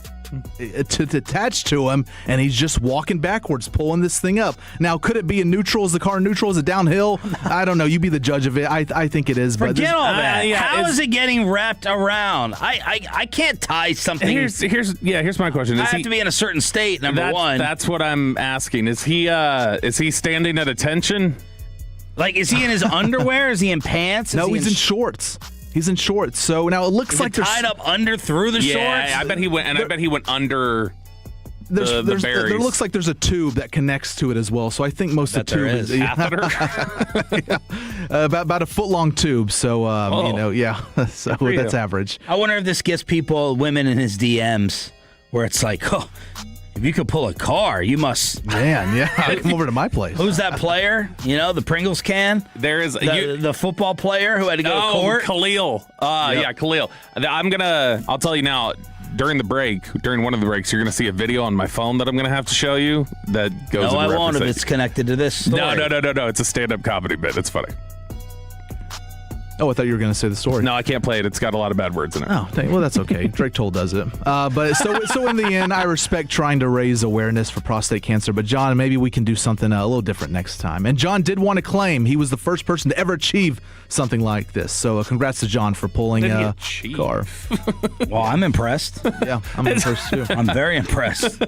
Attached to him, and he's just walking backwards, pulling this thing up. Now, could it be a neutral? Is the car neutral? Is it downhill? I don't know. You be the judge of it. I think it is. Forget all that. How is it getting wrapped around? I can't tie something. Here's my question. I have to be in a certain state. Number one. That's what I'm asking. Is he standing at attention? Like, is he in his underwear? Is he in pants? No, he's in shorts. He's in shorts. So now it looks like they're tied up through the shorts. Yeah, I bet he went under the berries. There looks like there's a tube that connects to it as well. So I think most of the tube is about a foot-long tube. So so that's average. I wonder if this gets women in his DMs, where it's like, if you could pull a car, you must. Man, yeah. Come over to my place. Who's that player? The Pringles can? There is the football player who had to go to court? Khalil. Yeah, Khalil. I'll tell you now, during one of the breaks, you're going to see a video on my phone that I'm going to have to show you that goes No, I won't if it's connected to this story. No. It's a stand-up comedy bit. It's funny. Oh, I thought you were going to say the story. No, I can't play it. It's got a lot of bad words in it. Oh, well, that's okay. Drake Toll does it. But so in the end, I respect trying to raise awareness for prostate cancer. But John, maybe we can do something a little different next time. And John did want to claim he was the first person to ever achieve something like this. So congrats to John for pulling a car. Well, I'm impressed. Yeah, I'm impressed too. I'm very impressed.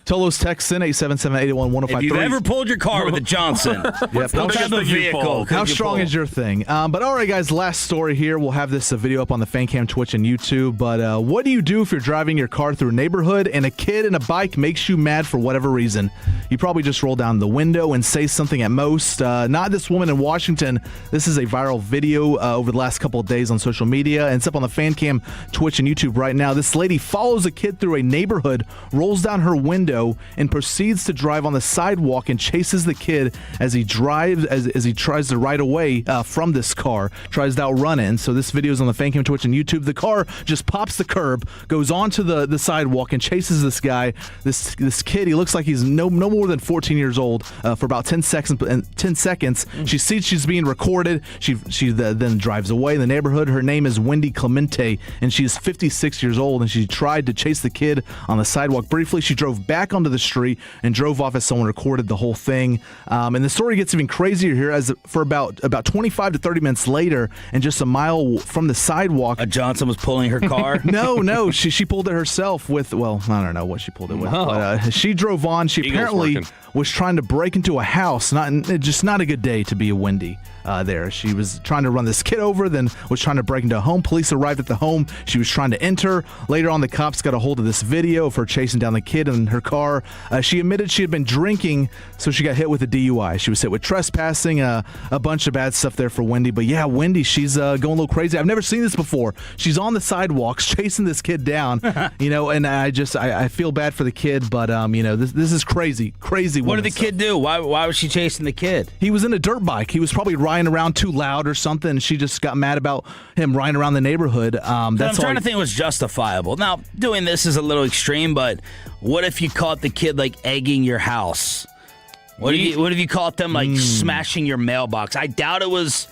Tolo's text in 877-881-1053. If you've ever pulled your car with a Johnson, yep. what type of vehicle? How strong is your thing? But all right, guys, last story here. We'll have this video up on the FanCam, Twitch, and YouTube. But what do you do if you're driving your car through a neighborhood and a kid in a bike makes you mad for whatever reason? You probably just roll down the window and say something at most. Not this woman in Washington. This is a viral video over the last couple of days on social media, and it's up on the FanCam, Twitch, and YouTube right now. This lady follows a kid through a neighborhood, rolls down her window, and proceeds to drive on the sidewalk and chases the kid as he drives, as he tries to ride away from this car, tries to outrun it. And so this video is on the FanCam, Twitch, and YouTube. The car just pops the curb, goes onto the sidewalk, and chases this guy. This kid, he looks like he's no more than 14 years old for about 10 seconds. She sees she's being recorded. She then drives away in the neighborhood. Her name is Wendy Clemente, and she's 56 years old, and she tried to chase the kid on the sidewalk briefly. She drove back onto the street and drove off as someone recorded the whole thing. And the story gets even crazier here as for about 25 to 30 minutes later, and just a mile from the sidewalk, a Johnson was pulling her car. No, she pulled it herself with, well, I don't know what she pulled it with. But, she drove on. She apparently was trying to break into a house. Just not a good day to be a Wendy. There. She was trying to run this kid over, then was trying to break into a home. Police arrived at the home. She was trying to enter. Later on, the cops got a hold of this video of her chasing down the kid in her car. She admitted she had been drinking, so she got hit with a DUI. She was hit with trespassing, a bunch of bad stuff there for Wendy. But yeah, Wendy, she's going a little crazy. I've never seen this before. She's on the sidewalks chasing this kid down, and I feel bad for the kid, but this is crazy. What did the kid do? Why was she chasing the kid? He was in a dirt bike. He was probably riding around too loud or something, and she just got mad about him riding around the neighborhood. I'm trying to think it was justifiable. Now, doing this is a little extreme, but what if you caught the kid like egging your house? What if you caught them like smashing your mailbox? I doubt it was.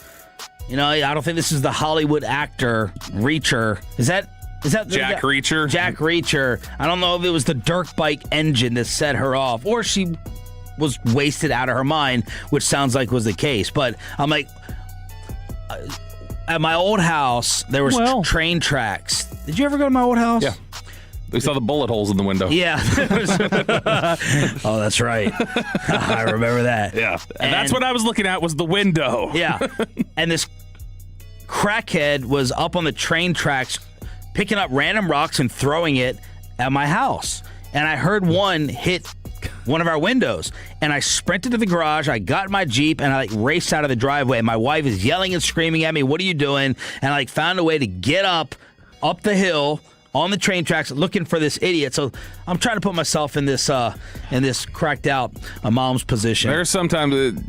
I don't think this is the Hollywood actor Reacher. Is that Jack Reacher? Jack Reacher. I don't know if it was the dirt bike engine that set her off, or she was wasted out of her mind, which sounds like was the case. But I'm like, at my old house, there was train tracks. Did you ever go to my old house? Yeah. We saw the bullet holes in the window. Yeah. Oh, that's right. I remember that. Yeah. And that's what I was looking at was the window. Yeah. And this crackhead was up on the train tracks picking up random rocks and throwing it at my house. And I heard one hit one of our windows, and I sprinted to the garage. I got in my Jeep, and I raced out of the driveway. And my wife is yelling and screaming at me, "What are you doing?" And I found a way to get up the hill on the train tracks looking for this idiot. So I'm trying to put myself in this cracked out mom's position. There's sometimes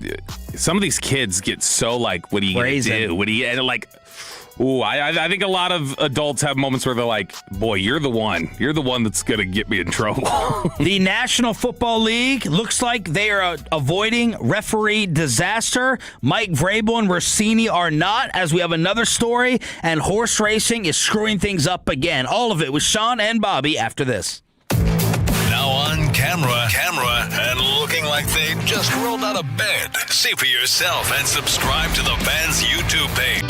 some of these kids get so like, what are you going to do? What do you like? Ooh, I think a lot of adults have moments where they're like, boy, you're the one that's going to get me in trouble. The National Football League looks like they are avoiding referee disaster. Mike Vrabel and Rossini are not, as we have another story, and horse racing is screwing things up again. All of it with Sean and Bobby after this. Now on camera, and looking like they just rolled out of bed. See for yourself and subscribe to the Fans YouTube page.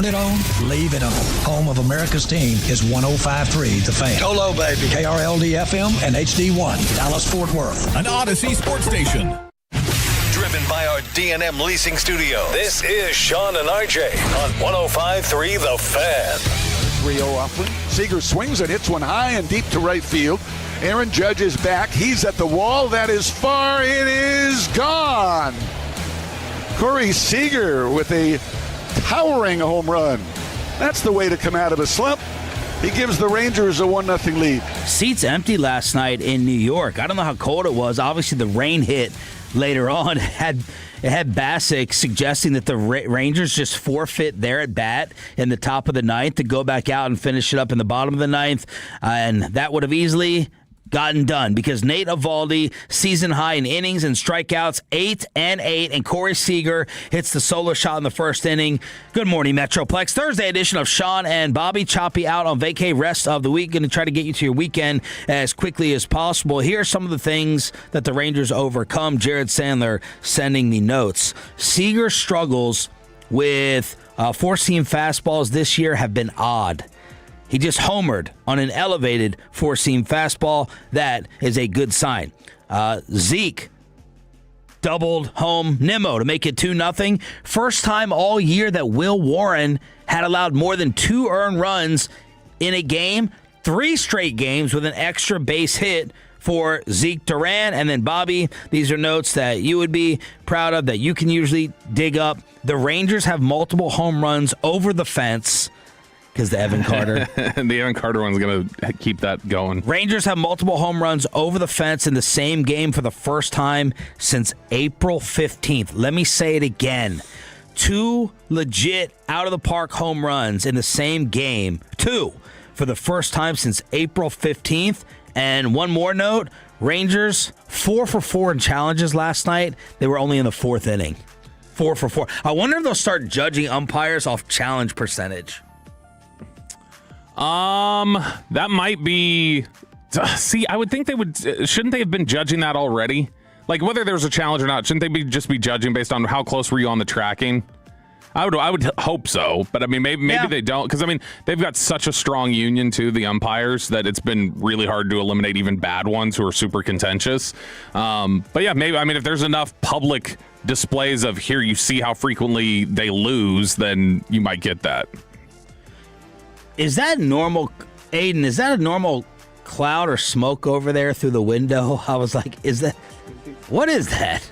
Turn it on, leave it on. Home of America's team is 105.3 The Fan. Go low, baby. KRLD-FM and HD1, Dallas-Fort Worth. An Odyssey sports station. Driven by our D&M Leasing Studio. This is Sean and RJ on 105.3 The Fan. 3-0 upland. Seager swings and hits one high and deep to right field. Aaron Judge is back. He's at the wall. That is far. It is gone. Corey Seager with a towering home run. That's the way to come out of a slump. He gives the Rangers a 1-0 lead. Seats empty last night in New York. I don't know how cold it was. Obviously, the rain hit later on. It had Bassick suggesting that the Rangers just forfeit their at bat in the top of the ninth to go back out and finish it up in the bottom of the ninth, and that would have easily gotten done because Nate Eovaldi, season high in innings and strikeouts, 8 and 8, and Corey Seager hits the solo shot in the first inning. Good morning, Metroplex. Thursday edition of Sean and Bobby. Choppy out on vacay rest of the week. Going to try to get you to your weekend as quickly as possible. Here are some of the things that the Rangers overcome. Jared Sandler sending me notes. Seager's struggles with four-seam fastballs this year have been odd. He just homered on an elevated four-seam fastball. That is a good sign. Zeke doubled home Nimmo to make it 2-0. First time all year that Will Warren had allowed more than 2 earned runs in a game. 3 straight games with an extra base hit for Zeke Duran. And then, Bobby, these are notes that you would be proud of, that you can usually dig up. The Rangers have multiple home runs over the fence. Because the Evan Carter. The Evan Carter one's going to keep that going. Rangers have multiple home runs over the fence in the same game for the first time since April 15th. Let me say it again. 2 legit out-of-the-park home runs in the same game. 2 for the first time since April 15th. And one more note, Rangers 4 for 4 in challenges last night. They were only in the 4th inning. 4 for 4. I wonder if they'll start judging umpires off challenge percentage. That might be. See, I would think they would. Shouldn't they have been judging that already? Like whether there's a challenge or not, shouldn't they just be judging based on how close were you on the tracking? I would hope so, but I mean maybe they don't, because I mean they've got such a strong union too, the umpires, that it's been really hard to eliminate even bad ones who are super contentious. But yeah, maybe, I mean, if there's enough public displays of here you see how frequently they lose, then you might get that. Is that normal, Aiden? Is that a normal cloud or smoke over there through the window? I was like, what is that?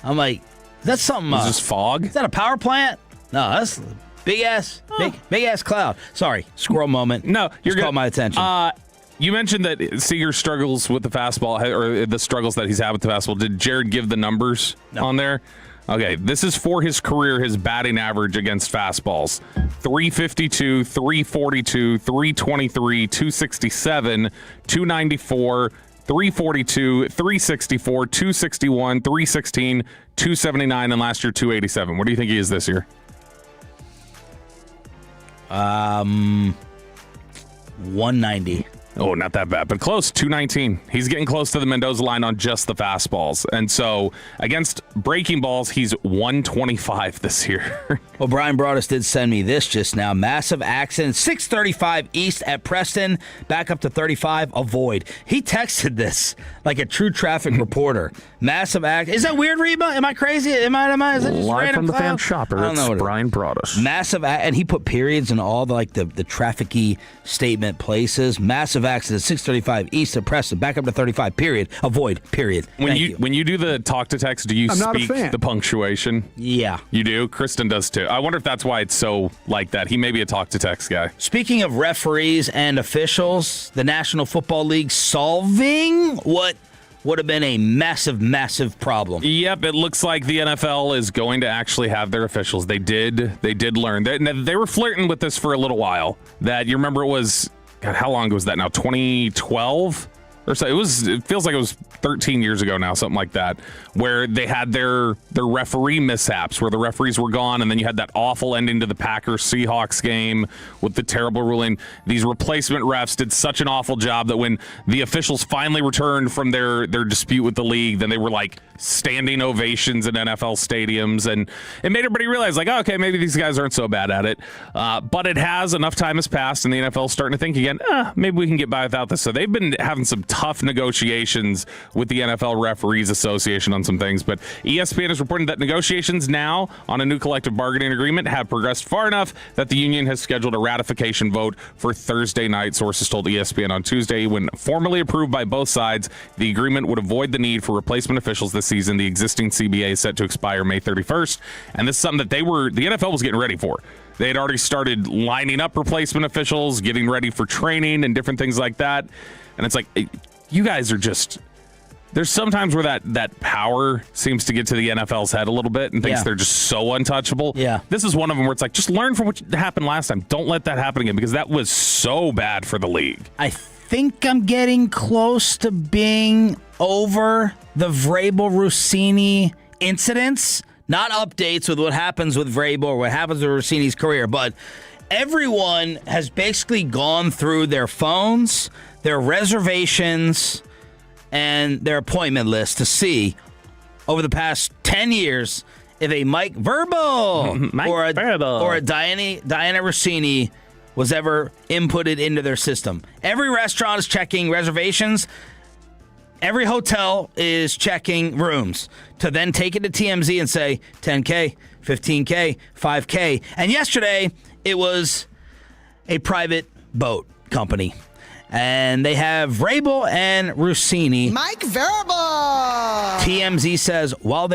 I'm like, that's something. Is this fog? Is that a power plant? No, that's big ass cloud. Sorry, squirrel moment. No, you're caught my attention. You mentioned that Seager struggles with the fastball, or the struggles that he's had with the fastball. Did Jared give the numbers on there? Okay, this is for his career, his batting average against fastballs. 352, 342, 323, 267, 294, 342, 364, 261, 316, 279, and last year 287. What do you think he is this year? 190. Oh, not that bad, but close. 219. He's getting close to the Mendoza line on just the fastballs. And so against breaking balls, he's 125 this year. Well, Brian Broadus did send me this just now. Massive accident. 635 East at Preston. Back up to 35. Avoid. He texted this like a true traffic reporter. Massive accident. Is that weird, Reba? Am I crazy? Is that just live from the cloud? fan shopper? It's Brian Broadus. Massive, and he put periods in all the traffic-y statement places. Massive accident, 635 East of Preston, back up to 35, period. Avoid, period. When you do the talk to text, do you speak the punctuation? Yeah. You do? Kristen does too. I wonder if that's why it's so like that. He may be a talk to text guy. Speaking of referees and officials, the National Football League solving what would have been a massive, massive problem. Yep, it looks like the NFL is going to actually have their officials. They did learn. They were flirting with this for a little while. That, you remember, it was, God, how long was that now? 2012 or so? It feels like it was 13 years ago now, something like that, where they had their referee mishaps, where the referees were gone, and then you had that awful ending to the Packers-Seahawks game with the terrible ruling. These replacement refs did such an awful job that when the officials finally returned from their dispute with the league, then they were like standing ovations in NFL stadiums, and it made everybody realize, like, oh, okay, maybe these guys aren't so bad at it. But enough time has passed, and the NFL is starting to think again, maybe we can get by without this. So they've been having some tough negotiations with the NFL Referees Association on some things, but ESPN is reporting that negotiations now on a new collective bargaining agreement have progressed far enough that the union has scheduled a ratification vote for Thursday night. Sources told ESPN on Tuesday, when formally approved by both sides, the agreement would avoid the need for replacement officials this season. The existing CBA is set to expire May 31st, and this is something that the NFL was getting ready for. They had already started lining up replacement officials, getting ready for training and different things like that. And it's like, you guys are just... There's sometimes where that power seems to get to the NFL's head a little bit and thinks they're just so untouchable. Yeah. This is one of them where it's like, just learn from what happened last time. Don't let that happen again, because that was so bad for the league. I think I'm getting close to being over the Vrabel-Rossini incidents. Not updates with what happens with Vrabel or what happens with Rossini's career, but everyone has basically gone through their phones, their reservations, and their appointment list to see over the past 10 years if a Mike Vrabel or a Diana Rossini was ever inputted into their system. Every restaurant is checking reservations. Every hotel is checking rooms to then take it to TMZ and say 10K, 15K, 5K. And yesterday, it was a private boat company. And they have Vrabel and Rossini. Mike Vrabel! TMZ says while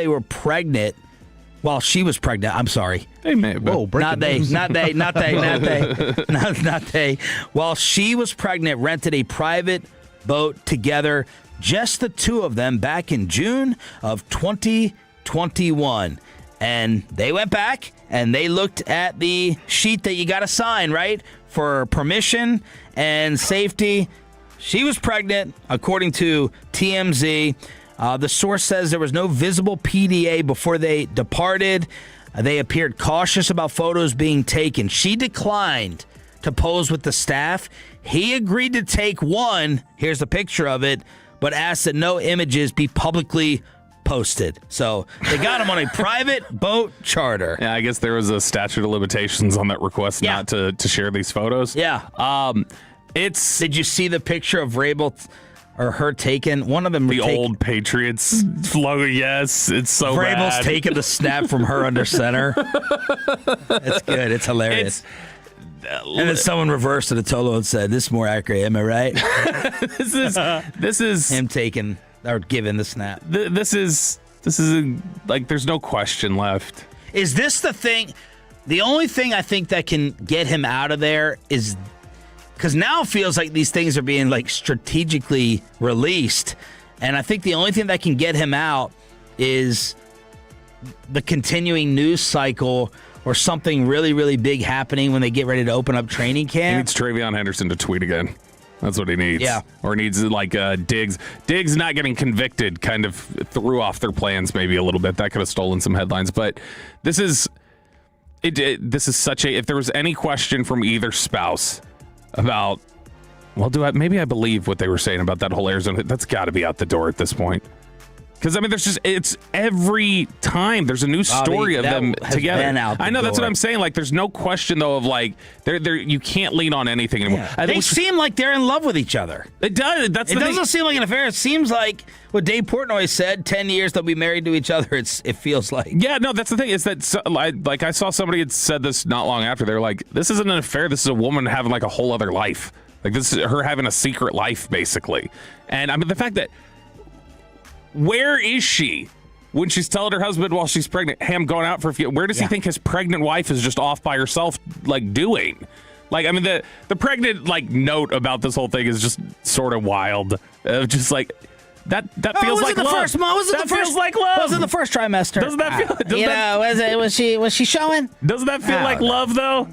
she was pregnant, I'm sorry. They may have been. Not they. While she was pregnant, rented a private boat together, just the two of them, back in June of 2021. And they went back and they looked at the sheet that you got to sign, right, for permission and safety. She was pregnant, according to TMZ. The source says there was no visible PDA before they departed. They appeared cautious about photos being taken. She declined to pose with the staff. He agreed to take one. Here's a picture of it, but asked that no images be publicly posted. So they got him on a private boat charter. Yeah, I guess there was a statute of limitations on that request not to share these photos. Yeah. Did you see the picture of Vrabel or her taken? One of them. The old Patriots logo. Yes, it's so Vrabel's bad. taking the snap from her under center. That's good. It's hilarious. And then someone reversed it to Tolo and said, "This is more accurate, am I right?" This is him taking or giving the snap. This is like there's no question left. Is this the thing? The only thing I think that can get him out of there is because now it feels like these things are being like strategically released, and I think the only thing that can get him out is the continuing news cycle or something really, really big happening when they get ready to open up training camp. He needs Travion Henderson to tweet again. That's what he needs. Yeah. Or needs like Diggs. Diggs not getting convicted kind of threw off their plans maybe a little bit. That could have stolen some headlines. But this is such a, if there was any question from either spouse about, well, maybe I believe what they were saying about that whole Arizona, that's got to be out the door at this point. Because, I mean, it's every time there's a new story of them together. I know, that's what I'm saying. Like, there's no question, though, of, like, you can't lean on anything anymore. Yeah. They seem like they're in love with each other. It does. It doesn't seem like an affair. It seems like what Dave Portnoy said, 10 years they'll be married to each other, it feels like. Yeah, no, that's the thing. Is that, like, I saw somebody had said this not long after. They're like, this isn't an affair. This is a woman having, like, a whole other life. Like, this is her having a secret life, basically. And, I mean, the fact that, where is she when she's telling her husband while she's pregnant, hey, I'm going out for a few? Where does he think his pregnant wife is just off by herself, like, doing? Like, I mean, the pregnant, like, note about this whole thing is just sort of wild. Just like, that feels like love. That feels like love. Was it the first trimester? Doesn't that feel? Was she showing? Doesn't that feel like love, though?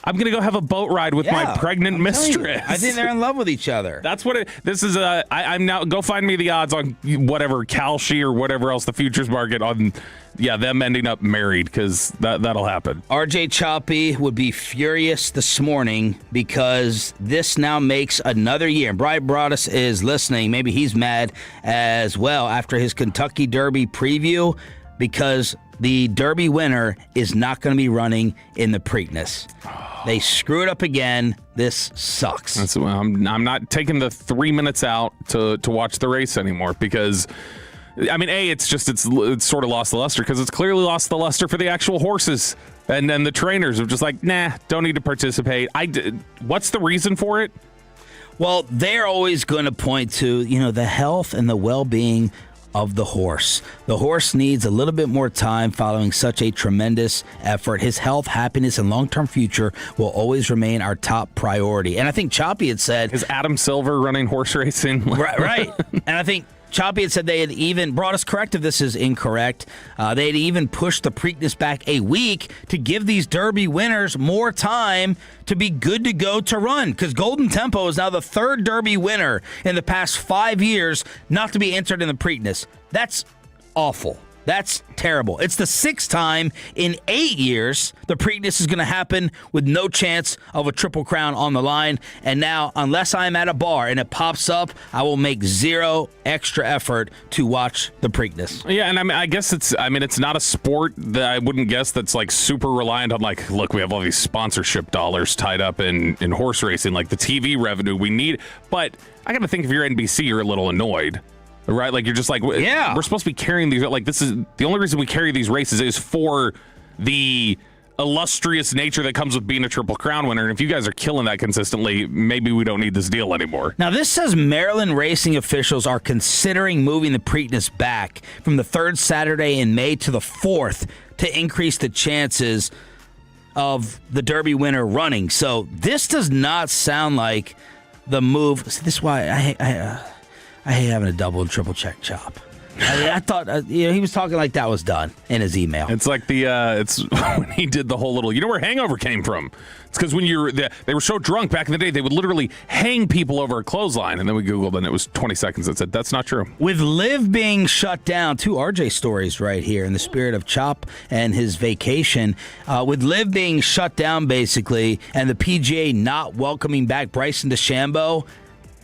I'm going to go have a boat ride with my pregnant mistress. I think they're in love with each other. That's what this is. I'm now, go find me the odds on whatever Kalshi or whatever else the futures market on, them ending up married, because that'll happen. RJ Choppy would be furious this morning because this now makes another year. And Brian Broaddus is listening. Maybe he's mad as well after his Kentucky Derby preview because the Derby winner is not going to be running in the Preakness. They screwed up again. This sucks. I'm not taking the 3 minutes out to watch the race anymore because, I mean, it's sort of lost the luster because it's clearly lost the luster for the actual horses. And then the trainers are just like, nah, don't need to participate. What's the reason for it? Well, they're always going to point to, the health and the well-being of the horse. The horse needs a little bit more time following such a tremendous effort. His health, happiness, and long-term future will always remain our top priority. And I think Choppy had said... Is Adam Silver running horse racing? Right. And I think Choppy had said they had even brought us correct if this is incorrect. They had even pushed the Preakness back a week to give these Derby winners more time to be good to go to run. Because Golden Tempo is now the third Derby winner in the past 5 years not to be entered in the Preakness. That's awful. That's terrible. It's the 6th time in 8 years the Preakness is going to happen with no chance of a Triple Crown on the line. And now, unless I'm at a bar and it pops up, I will make zero extra effort to watch the Preakness. Yeah, and I guess it's not a sport that I wouldn't guess that's like super reliant on like, look, we have all these sponsorship dollars tied up in horse racing, like the TV revenue we need. But I got to think if you're NBC, you're a little annoyed. Right, like you're just like, yeah, we're supposed to be carrying these. Like, this is the only reason we carry these races is for the illustrious nature that comes with being a Triple Crown winner. And if you guys are killing that consistently, maybe we don't need this deal anymore. Now, this says Maryland racing officials are considering moving the Preakness back from the 3rd Saturday in May to the 4th to increase the chances of the Derby winner running. So this does not sound like the move. See, this is why I hate having a double and triple check Chop. I thought he was talking like that was done in his email. It's like it's when he did the whole little. You know where hangover came from? It's because when they were so drunk back in the day, they would literally hang people over a clothesline, and then we Googled, and it was 20 seconds. That said that's not true. With Liv being shut down, 2 RJ stories right here in the spirit of Chop and his vacation. With Liv being shut down basically, and the PGA not welcoming back Bryson DeChambeau,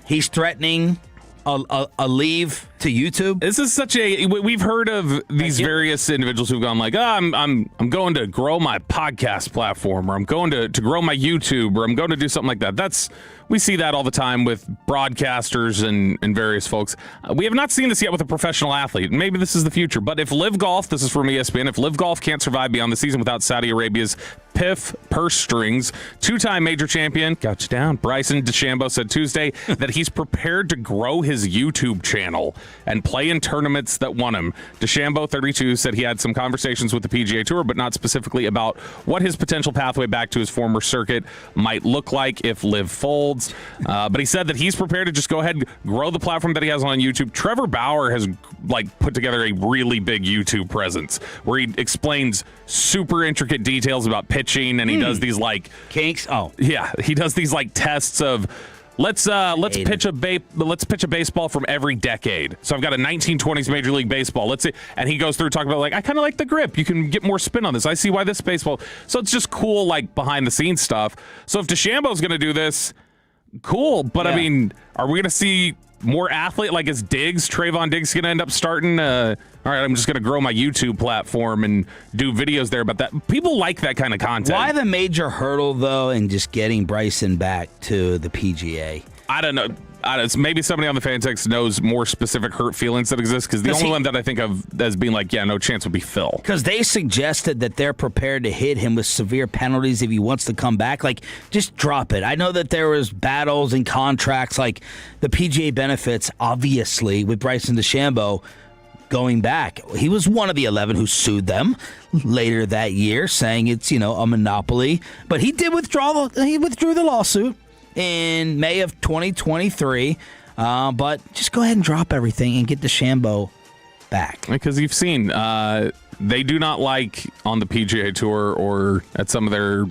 he's threatening a leave to YouTube. This is such a. We've heard of these various individuals who've gone like, I'm going to grow my podcast platform, or I'm going to grow my YouTube, or I'm going to do something like that. We see that all the time with broadcasters and various folks. We have not seen this yet with a professional athlete. Maybe this is the future. But if Liv Golf, this is from ESPN, if Liv Golf can't survive beyond the season without Saudi Arabia's PIF purse strings, 2-time major champion, got you down, Bryson DeChambeau said Tuesday that he's prepared to grow his YouTube channel and play in tournaments that won him. DeChambeau, 32, said he had some conversations with the PGA Tour, but not specifically about what his potential pathway back to his former circuit might look like if Liv folds. But he said that he's prepared to just go ahead and grow the platform that he has on YouTube. Trevor Bauer has put together a really big YouTube presence where he explains super intricate details about pitching, and he does these kinks. Oh, yeah, he does these tests of. Let's pitch a baseball from every decade. So I've got a 1920s Major League Baseball. Let's see, and he goes through talking about I kind of like the grip. You can get more spin on this. I see why this baseball. So it's just cool behind the scenes stuff. So if DeChambeau's going to do this, cool. But yeah. I mean, are we going to see more athlete? Is Trayvon Diggs going to end up starting? All right, I'm just going to grow my YouTube platform and do videos there about that. People like that kind of content. Why the major hurdle, though, in just getting Bryson back to the PGA? I don't know. Maybe somebody on the fan text knows more specific hurt feelings that exist, because the only one that I think of as being no chance would be Phil. Because they suggested that they're prepared to hit him with severe penalties if he wants to come back. Just drop it. I know that there was battles and contracts, the PGA benefits, obviously, with Bryson DeChambeau going back. He was one of the 11 who sued them later that year, saying it's, a monopoly. But he did withdrew the lawsuit in May of 2023. But just go ahead and drop everything and get DeChambeau back. Because you've seen, they do not on the PGA Tour or at some of their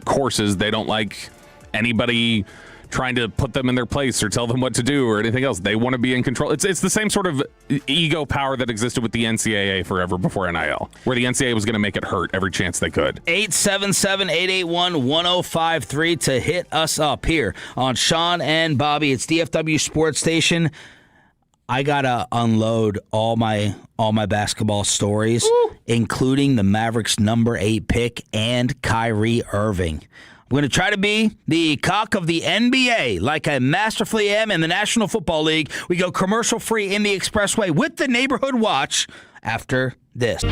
courses, they don't like anybody trying to put them in their place or tell them what to do or anything else. They want to be in control. It's the same sort of ego power that existed with the NCAA forever before NIL, where the NCAA was going to make it hurt every chance they could. 877-881-1053 to hit us up here on Sean and Bobby. It's DFW Sports Station. I gotta unload all my basketball stories, including the Mavericks number 8 pick and Kyrie Irving. I'm going to try to be the cock of the NBA like I masterfully am in the National Football League. We go commercial-free in the Expressway with the Neighborhood Watch after this.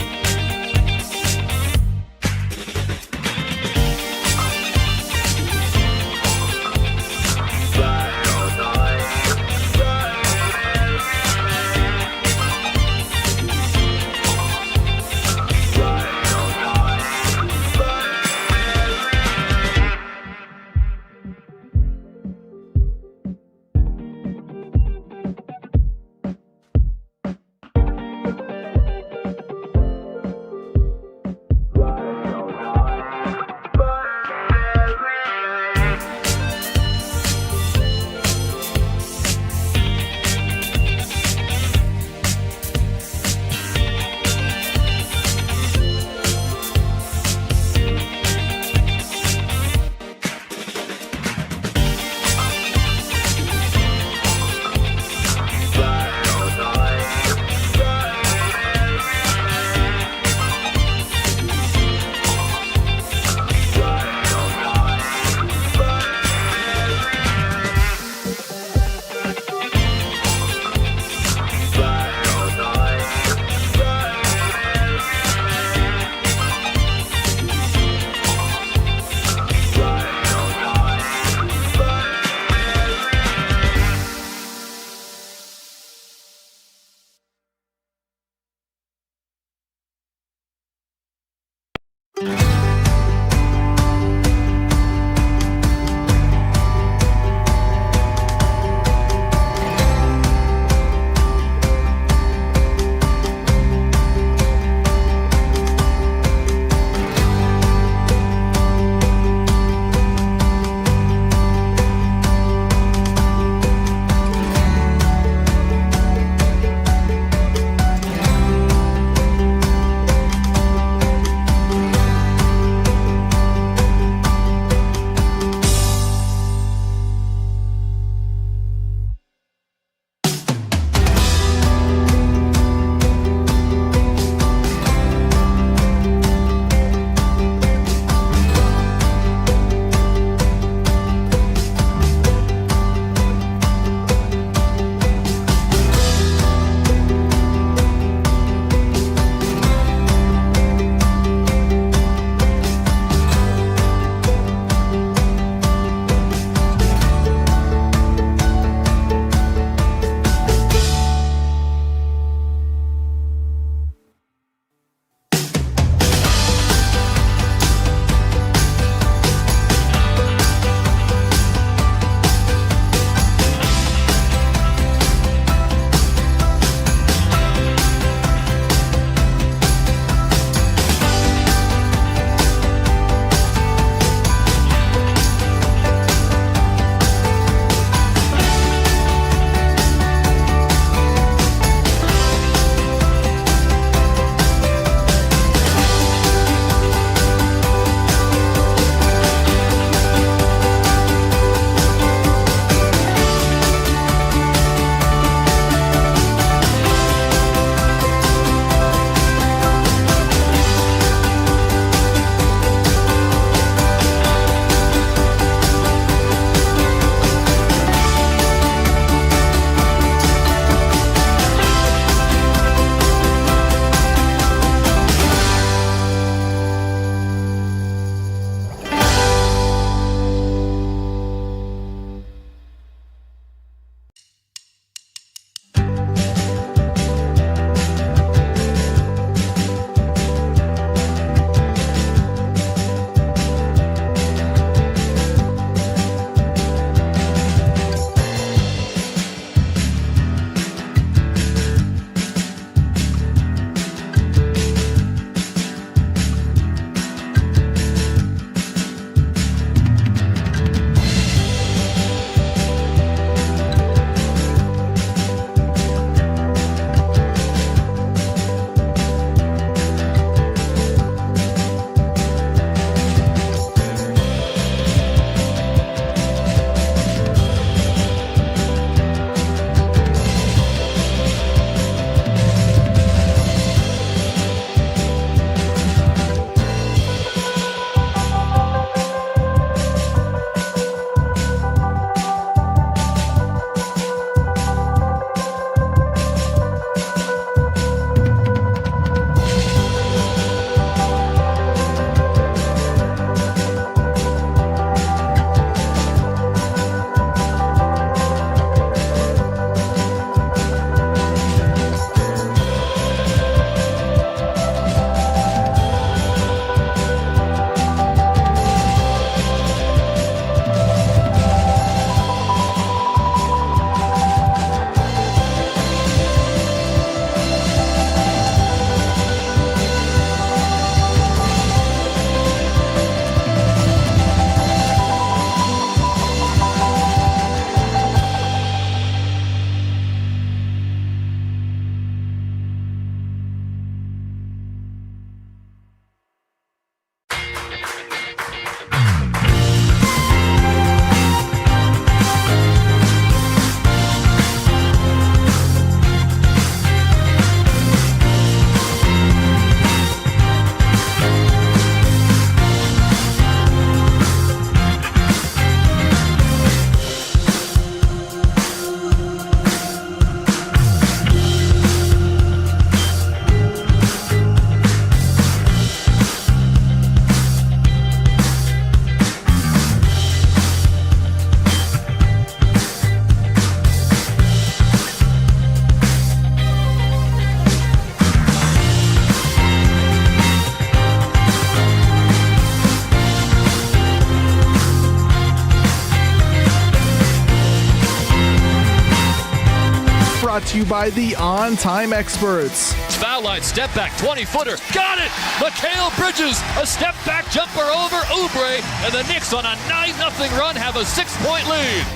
to you by the On Time Experts. Foul line, step back, 20-footer. Got it! Mikal Bridges, a step back jumper over Oubre, and the Knicks on a 9-0 run have a 6-point lead.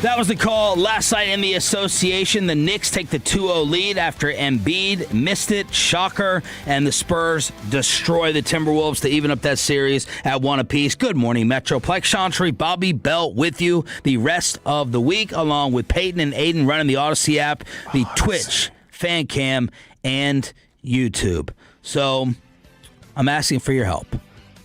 That was the call last night in the association. The Knicks take the 2-0 lead after Embiid missed it. Shocker. And the Spurs destroy the Timberwolves to even up that series at 1 apiece. Good morning, Metroplex. Chantry, Bobby Belt with you the rest of the week, along with Peyton and Aiden running the Odyssey app, the Twitch, Fan Cam, and YouTube. So I'm asking for your help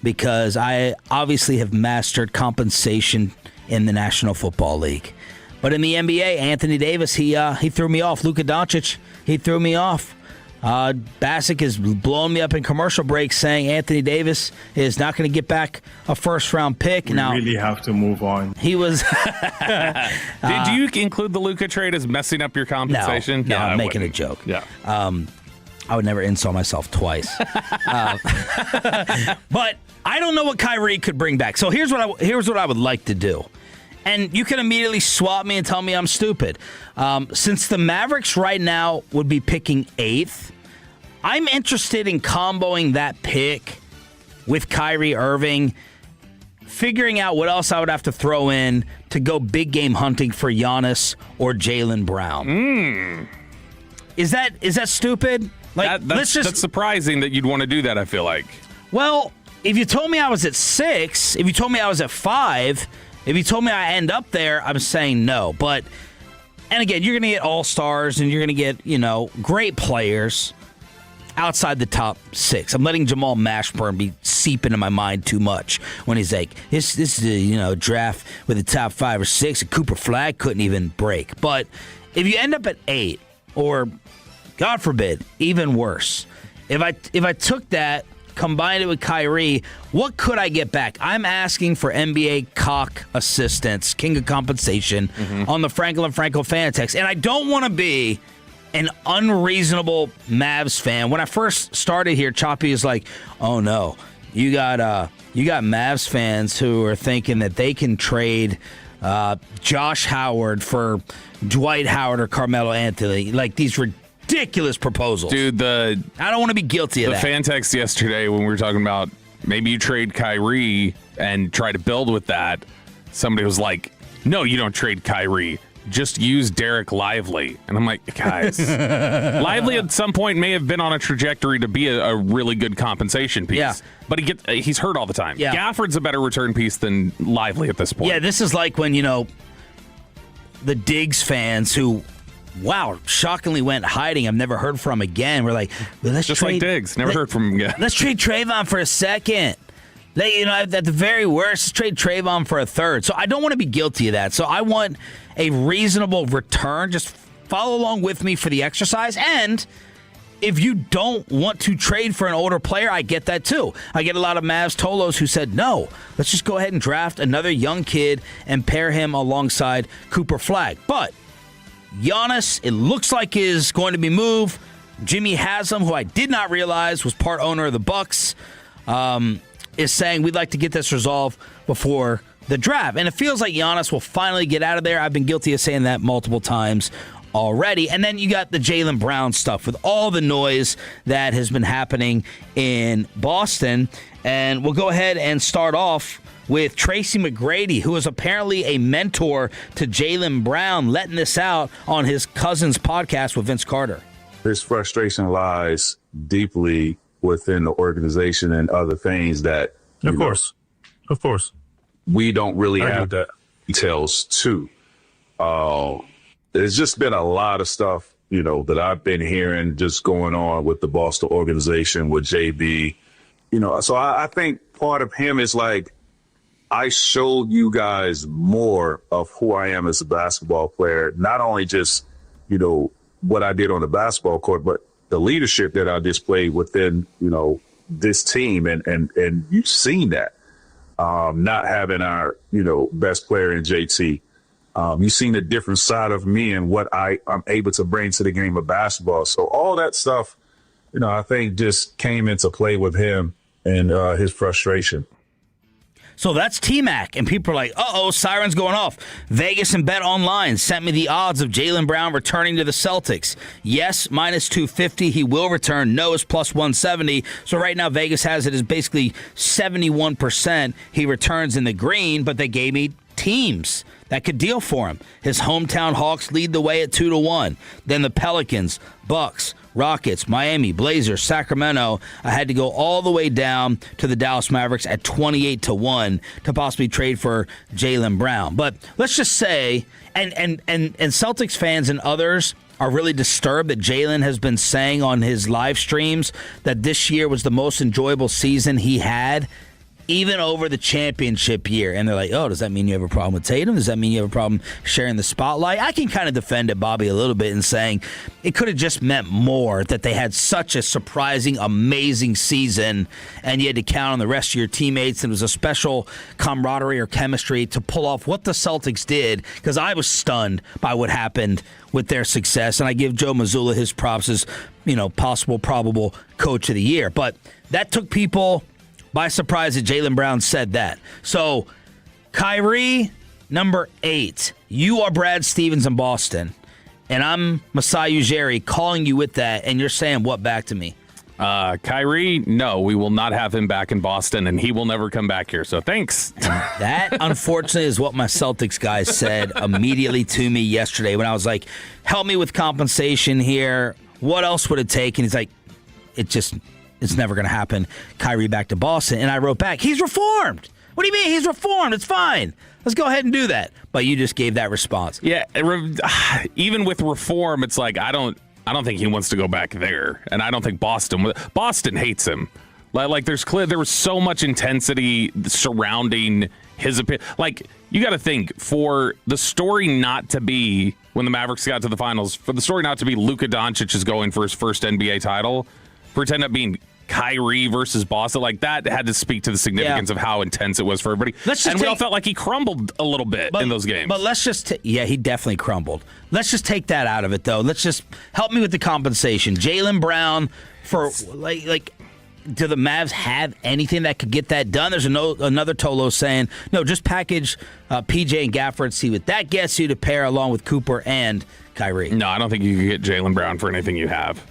because I obviously have mastered compensation in the National Football League. But in the NBA, Anthony Davis, he threw me off. Luka Doncic, he threw me off. Bassick is blowing me up in commercial breaks saying Anthony Davis is not going to get back a first-round pick. We really have to move on. He was... Did you include the Luka trade as messing up your compensation? No, I'm making a joke. Yeah. I would never insult myself twice. But I don't know what Kyrie could bring back. So here's what I would like to do. And you can immediately swap me and tell me I'm stupid. Since the Mavericks right now would be picking 8th, I'm interested in comboing that pick with Kyrie Irving, figuring out what else I would have to throw in to go big game hunting for Giannis or Jaylen Brown. Is that stupid? Like, that's surprising that you'd want to do that, I feel like. Well, if you told me I was at 6, if you told me I was at 5, if you told me I end up there, I'm saying no. But, and again, you're going to get all-stars and you're going to get, great players outside the top 6. I'm letting Jamal Mashburn be seep into my mind too much when he's like, this is a, draft with the top 5 or 6. And Cooper Flagg couldn't even break. But if you end up at 8, or, God forbid, even worse, if I took that, combined it with Kyrie, what could I get back? I'm asking for NBA cock assistance, king of compensation, on the Franklin Franco fan text. And I don't want to be an unreasonable Mavs fan. When I first started here, Choppy is like, oh no, you got Mavs fans who are thinking that they can trade Josh Howard for Dwight Howard or Carmelo Anthony. Like these ridiculous proposals. Dude, I don't want to be guilty of that. The fan text yesterday when we were talking about maybe you trade Kyrie and try to build with that, somebody was like, no, you don't trade Kyrie. Just use Derek Lively. And I'm like, guys, Lively at some point may have been on a trajectory to be a really good compensation piece. Yeah. But he's hurt all the time. Yeah. Gafford's a better return piece than Lively at this point. Yeah, this is like when, the Diggs fans who, wow, shockingly went hiding. I've never heard from again. We're like, well, let's just trade, like Diggs. Never heard from him again. Let's trade Trayvon for a second. At the very worst, let's trade Trayvon for a third. So I don't want to be guilty of that. So I want a reasonable return. Just follow along with me for the exercise. And if you don't want to trade for an older player, I get that too. I get a lot of Mavs Tolos who said, no, let's just go ahead and draft another young kid and pair him alongside Cooper Flagg. But Giannis, it looks like, is going to be moved. Jimmy Haslam, who I did not realize was part owner of the Bucks, is saying we'd like to get this resolved before the draft. And it feels like Giannis will finally get out of there. I've been guilty of saying that multiple times already. And then you got the Jaylen Brown stuff with all the noise that has been happening in Boston. And we'll go ahead and start off with Tracy McGrady, who is apparently a mentor to Jaylen Brown, letting this out on his cousin's podcast with Vince Carter. His frustration lies deeply within the organization and other things that, of course, we don't really have the details to. There's just been a lot of stuff, that I've been hearing just going on with the Boston organization, with JB, so I think part of him is like, I showed you guys more of who I am as a basketball player, not only just, what I did on the basketball court, but the leadership that I displayed within, this team. And you've seen that, not having our, best player in JT. You've seen a different side of me and what I'm able to bring to the game of basketball. So all that stuff, I think just came into play with him and his frustration. So that's T-Mac, and people are like, uh-oh, sirens going off. Vegas and Bet Online sent me the odds of Jaylen Brown returning to the Celtics. Yes, minus 250, he will return. No is plus 170. So right now Vegas has it as basically 71% he returns in the green, but they gave me teams that could deal for him. His hometown Hawks lead the way at 2-1. Then the Pelicans, Bucks, Rockets, Miami, Blazers, Sacramento. I had to go all the way down to the Dallas Mavericks at 28-1 to possibly trade for Jaylen Brown. But let's just say, and Celtics fans and others are really disturbed that Jaylen has been saying on his live streams that this year was the most enjoyable season he had, even over the championship year. And they're like, oh, does that mean you have a problem with Tatum? Does that mean you have a problem sharing the spotlight? I can kind of defend it, Bobby, a little bit in saying it could have just meant more that they had such a surprising, amazing season, and you had to count on the rest of your teammates. And it was a special camaraderie or chemistry to pull off what the Celtics did, because I was stunned by what happened with their success. And I give Joe Mazzulla his props as, possible, probable coach of the year. But that took people by surprise that Jaylen Brown said that. So, Kyrie, number 8. You are Brad Stevens in Boston, and I'm Masai Ujiri calling you with that, and you're saying what back to me? Kyrie, no, we will not have him back in Boston, and he will never come back here, so thanks. That, unfortunately, is what my Celtics guys said immediately to me yesterday when I was like, help me with compensation here. What else would it take? And he's like, it's never going to happen. Kyrie back to Boston. And I wrote back, he's reformed. What do you mean? He's reformed. It's fine. Let's go ahead and do that. But you just gave that response. Yeah, even with reform, it's like I don't think he wants to go back there. And I don't think Boston hates him. Like there was so much intensity surrounding his opinion. Like, you got to think, for the story not to be, when the Mavericks got to the finals, for the story not to be Luka Doncic is going for his first NBA title, for it to end up being Kyrie versus Boston, like that had to speak to the significance of how intense it was for everybody. We all felt like he crumbled a little bit in those games. But let's just, he definitely crumbled. Let's just take that out of it, though. Let's just help me with the compensation. Jaylen Brown, for like, do the Mavs have anything that could get that done? There's another Tolo saying, no, just package PJ and Gafford, see what that gets you to pair along with Cooper and Kyrie. No, I don't think you can get Jaylen Brown for anything you have.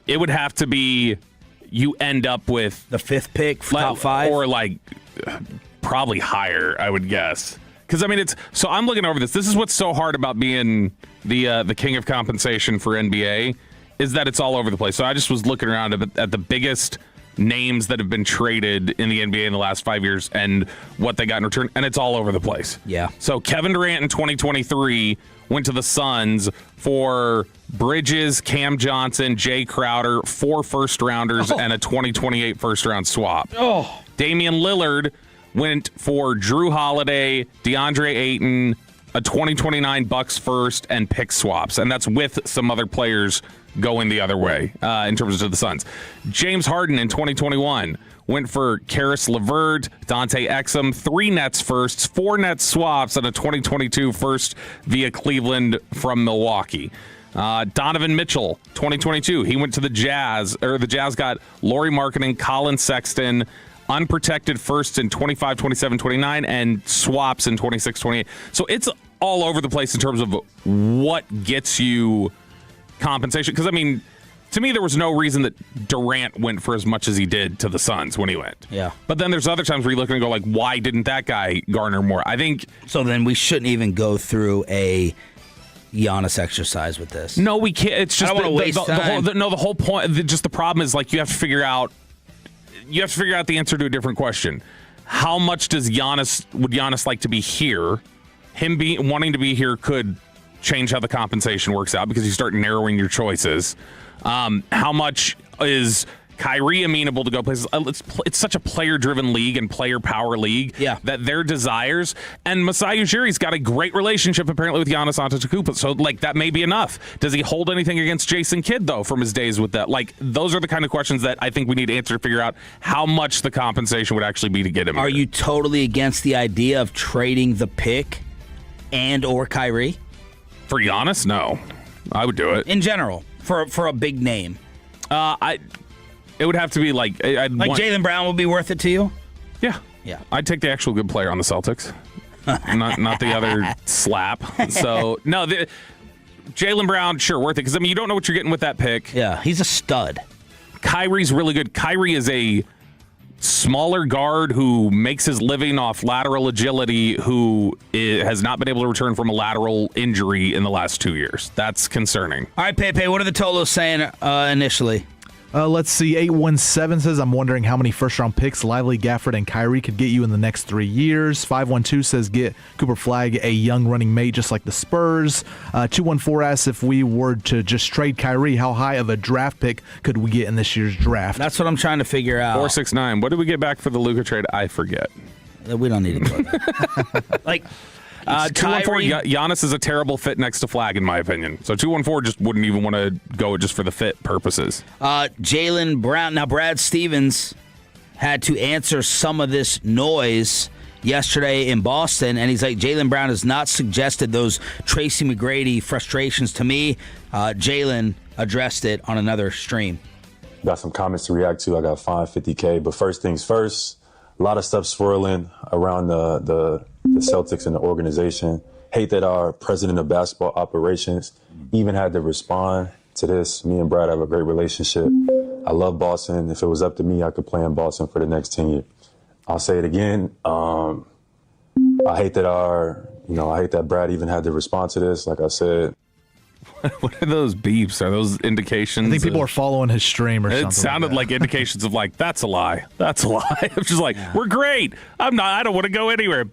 It would have to be you end up with the 5th pick, top 5, or probably higher, I would guess. Because so I'm looking over this. This is what's so hard about being the king of compensation for NBA, is that it's all over the place. So I just was looking around at the biggest names that have been traded in the NBA in the last 5 years and what they got in return, and it's all over the place. Yeah. So Kevin Durant in 2023 went to the Suns for Bridges, Cam Johnson, Jay Crowder, 4 first-rounders, and a 2028 first-round swap. Oh. Damian Lillard went for Drew Holiday, DeAndre Ayton, a 2029 Bucks first, and pick swaps. And that's with some other players going the other way in terms of the Suns. James Harden in 2021 went for Karis LeVert, Dante Exum, 3 Nets firsts, 4 Nets swaps, and a 2022 first via Cleveland from Milwaukee. Donovan Mitchell, 2022, he went to the Jazz, or the Jazz got Lauri Markkanen, Colin Sexton, unprotected firsts in 25, 27, 29, and swaps in 26, 28. So it's all over the place in terms of what gets you compensation. Because, to me, there was no reason that Durant went for as much as he did to the Suns when he went. Yeah. But then there's other times where you look and go, why didn't that guy garner more? I think. So then we shouldn't even go through a Giannis exercise with this. No, we can't. It's just I don't want to waste time. The whole point. Just the problem is you have to figure out. You have to figure out the answer to a different question. How much would Giannis like to be here? Him wanting to be here could change how the compensation works out because you start narrowing your choices. How much is Kyrie amenable to go places? It's such a player-driven league and player power league that their desires. And Masai Ujiri's got a great relationship apparently with Giannis Antetokounmpo, so that may be enough. Does he hold anything against Jason Kidd though from his days with that? Those are the kind of questions that I think we need to answer to figure out how much the compensation would actually be to get him. Are here. You totally against the idea of trading the pick and or Kyrie? For Giannis, no. I would do it. In general, for a big name. It would have to be Jaylen Brown would be worth it to you? Yeah. I'd take the actual good player on the Celtics, not the other slap. So, no, Jaylen Brown, sure, worth it. Because, I mean, you don't know what you're getting with that pick. Yeah, he's a stud. Kyrie's really good. Kyrie is a smaller guard who makes his living off lateral agility, who has not been able to return from a lateral injury in the last 2 years. That's concerning. All right, Pepe, what are the Tolos saying initially? Let's see. 817 says, I'm wondering how many first-round picks Lively, Gafford, and Kyrie could get you in the next 3 years. 512 says, get Cooper Flagg a young running mate just like the Spurs. 214 asks, if we were to just trade Kyrie, how high of a draft pick could we get in this year's draft? That's what I'm trying to figure out. 469. What did we get back for the Luka trade? I forget. We don't need to go there. Like... 214, Giannis is a terrible fit next to Flagg, in my opinion. So 214 just wouldn't even want to go just for the fit purposes. Jaylen Brown. Now, Brad Stevens had to answer some of this noise yesterday in Boston, and he's like, Jaylen Brown has not suggested those Tracy McGrady frustrations to me. Jaylen addressed it on another stream. Got some comments to react to. I got fined $50K, but first things first, a lot of stuff swirling around the Celtics and the organization. Hate that our president of basketball operations even had to respond to this. Me and Brad have a great relationship. I love Boston. If it was up to me, I could play in Boston for the next 10 years. I'll say it again. I hate that Brad even had to respond to this. Like I said. What are those beeps? Are those indications? I think people are following his stream or something. It sounded like indications of like, that's a lie. That's a lie. I'm just like, we're great. I don't want to go anywhere.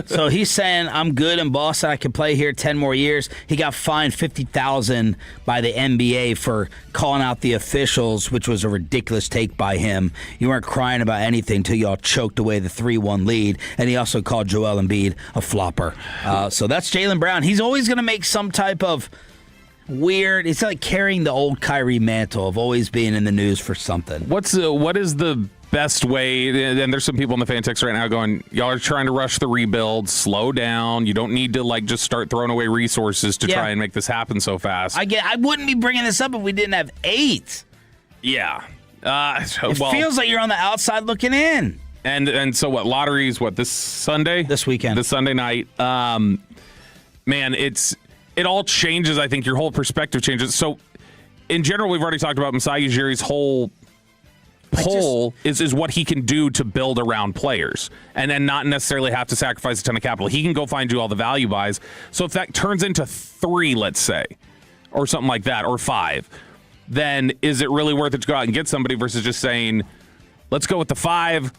So he's saying, I'm good in Boston. I can play here 10 more years. He got fined $50,000 by the NBA for calling out the officials, which was a ridiculous take by him. You weren't crying about anything until y'all choked away the 3-1 lead. And he also called Joel Embiid a flopper. So that's Jaylen Brown. He's always going to make some type of weird. It's like carrying the old Kyrie mantle of always being in the news for something. What is the best way? And there's some people in the fan text right now going, y'all are trying to rush the rebuild. Slow down. You don't need to just start throwing away resources to try and make this happen so fast. I wouldn't be bringing this up if we didn't have 8. Yeah. It feels like you're on the outside looking in. And so what? Lotteries? What, this Sunday? This weekend. This Sunday night. Man, it all changes. I think your whole perspective changes. So, in general, we've already talked about Masai Ujiri's whole pull is what he can do to build around players and then not necessarily have to sacrifice a ton of capital. He can go find you all the value buys. So if that turns into 3, let's say, or something like that, or 5, then is it really worth it to go out and get somebody versus just saying, let's go with the 5.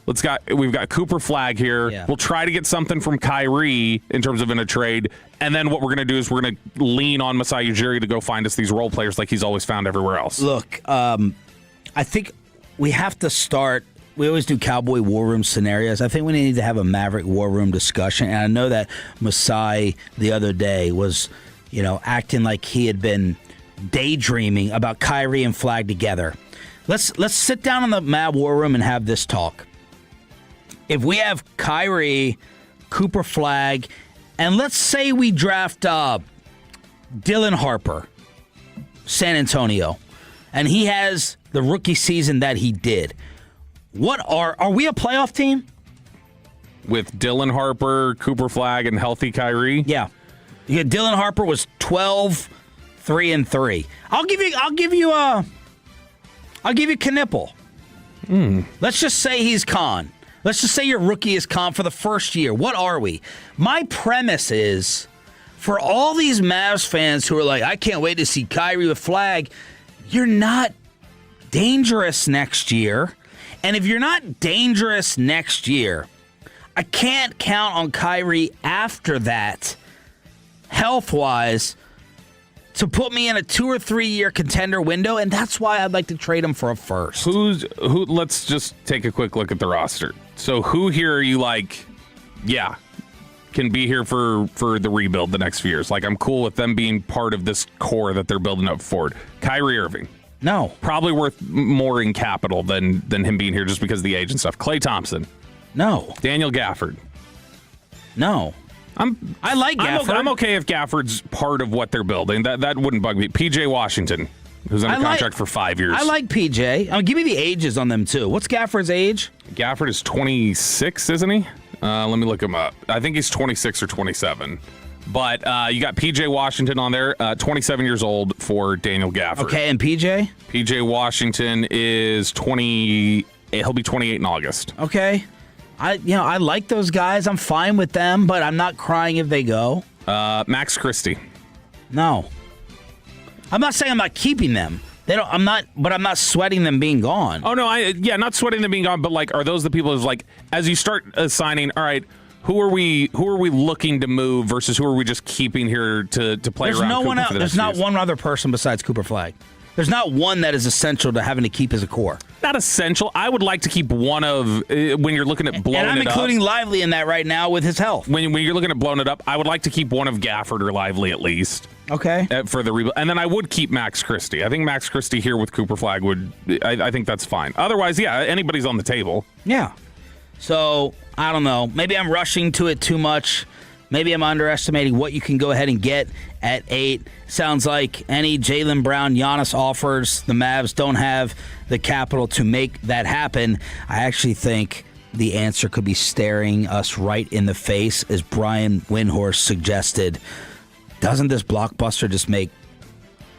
We've got Cooper Flagg here. Yeah. We'll try to get something from Kyrie in terms of in a trade. And then what we're going to do is we're going to lean on Masai Ujiri to go find us these role players like he's always found everywhere else. Look, I think we have to start. We always do Cowboy War Room scenarios. I think we need to have a Maverick War Room discussion. And I know that Masai the other day was, acting like he had been daydreaming about Kyrie and Flagg together. Let's sit down in the Mad War Room and have this talk. If we have Kyrie, Cooper Flagg, and let's say we draft Dylan Harper, San Antonio, and he has the rookie season that he did. What are we a playoff team? With Dylan Harper, Cooper Flagg, and healthy Kyrie? Yeah. Dylan Harper was 12-3-3. I'll give you Knipple. Let's just say he's con. Let's just say your rookie is con for the first year. What are we? My premise is, for all these Mavs fans who are like, I can't wait to see Kyrie with Flagg, you're not dangerous next year. And if you're not dangerous next year, I can't count on Kyrie after that, health-wise, to put me in a 2 or 3 year contender window, and that's why I'd like to trade him for a first. Let's just take a quick look at the roster. So who here are you like, can be here for the rebuild the next few years? Like, I'm cool with them being part of this core that they're building up forward. Kyrie Irving. No. Probably worth more in capital than him being here just because of the age and stuff. Klay Thompson. No. Daniel Gafford. No. I like Gafford. I'm okay if Gafford's part of what they're building. That wouldn't bug me. PJ Washington. who's under contract for 5 years. I like PJ. Give me the ages on them, too. What's Gafford's age? Gafford is 26, isn't he? Let me look him up. I think he's 26 or 27. But you got PJ Washington on there, 27 years old for Daniel Gafford. Okay, and PJ? PJ Washington is 20. He'll be 28 in August. Okay. I like those guys. I'm fine with them, but I'm not crying if they go. Max Christie. No. I'm not saying I'm not keeping them. I'm not sweating them being gone. Oh no, not sweating them being gone, but like, are those the people who's like, as you start assigning, all right, who are we looking to move versus who are we just keeping here to play There's around? No Cooper one else. There's not years? one other person besides Cooper Flagg. There's not one that is essential to having to keep as a core. Not essential. I would like to keep one of when you're looking at blowing it up. And I'm including Lively in that right now with his health. When you're looking at blowing it up, I would like to keep one of Gafford or Lively at least. Okay. For the rebuild, and then I would keep Max Christie. I think Max Christie here with Cooper Flagg would. I think that's fine. Otherwise, yeah, anybody's on the table. Yeah. So I don't know. Maybe I'm rushing to it too much. Maybe I'm underestimating what you can go ahead and get at 8. Sounds like any Jaylen Brown, Giannis offers, the Mavs don't have the capital to make that happen. I actually think the answer could be staring us right in the face, as Brian Windhorst suggested. Doesn't this blockbuster just make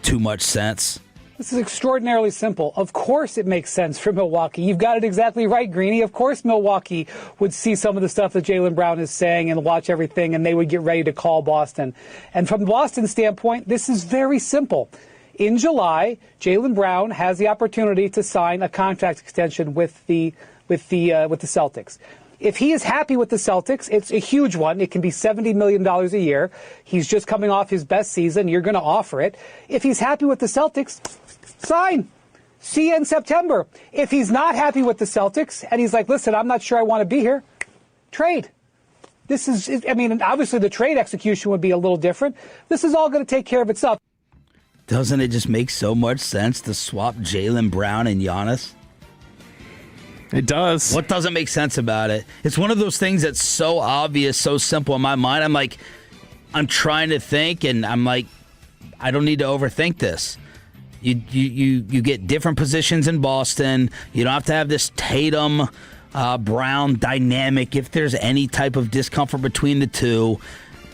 too much sense? This is extraordinarily simple. Of course it makes sense for Milwaukee. You've got it exactly right, Greeny. Of course Milwaukee would see some of the stuff that Jaylen Brown is saying and watch everything, and they would get ready to call Boston. And from Boston's standpoint, this is very simple. In July, Jaylen Brown has the opportunity to sign a contract extension with the Celtics. If he is happy with the Celtics, it's a huge one. It can be $70 million a year. He's just coming off his best season. You're going to offer it. If he's happy with the Celtics, sign. See you in September. If he's not happy with the Celtics and he's like, listen, I'm not sure I want to be here, trade. Obviously the trade execution would be a little different. This is all going to take care of itself. Doesn't it just make so much sense to swap Jaylen Brown and Giannis? It does. What doesn't make sense about it? It's one of those things that's so obvious, so simple in my mind. I'm trying to think, and I'm like, I don't need to overthink this. You get different positions in Boston. You don't have to have this Tatum Brown dynamic if there's any type of discomfort between the two.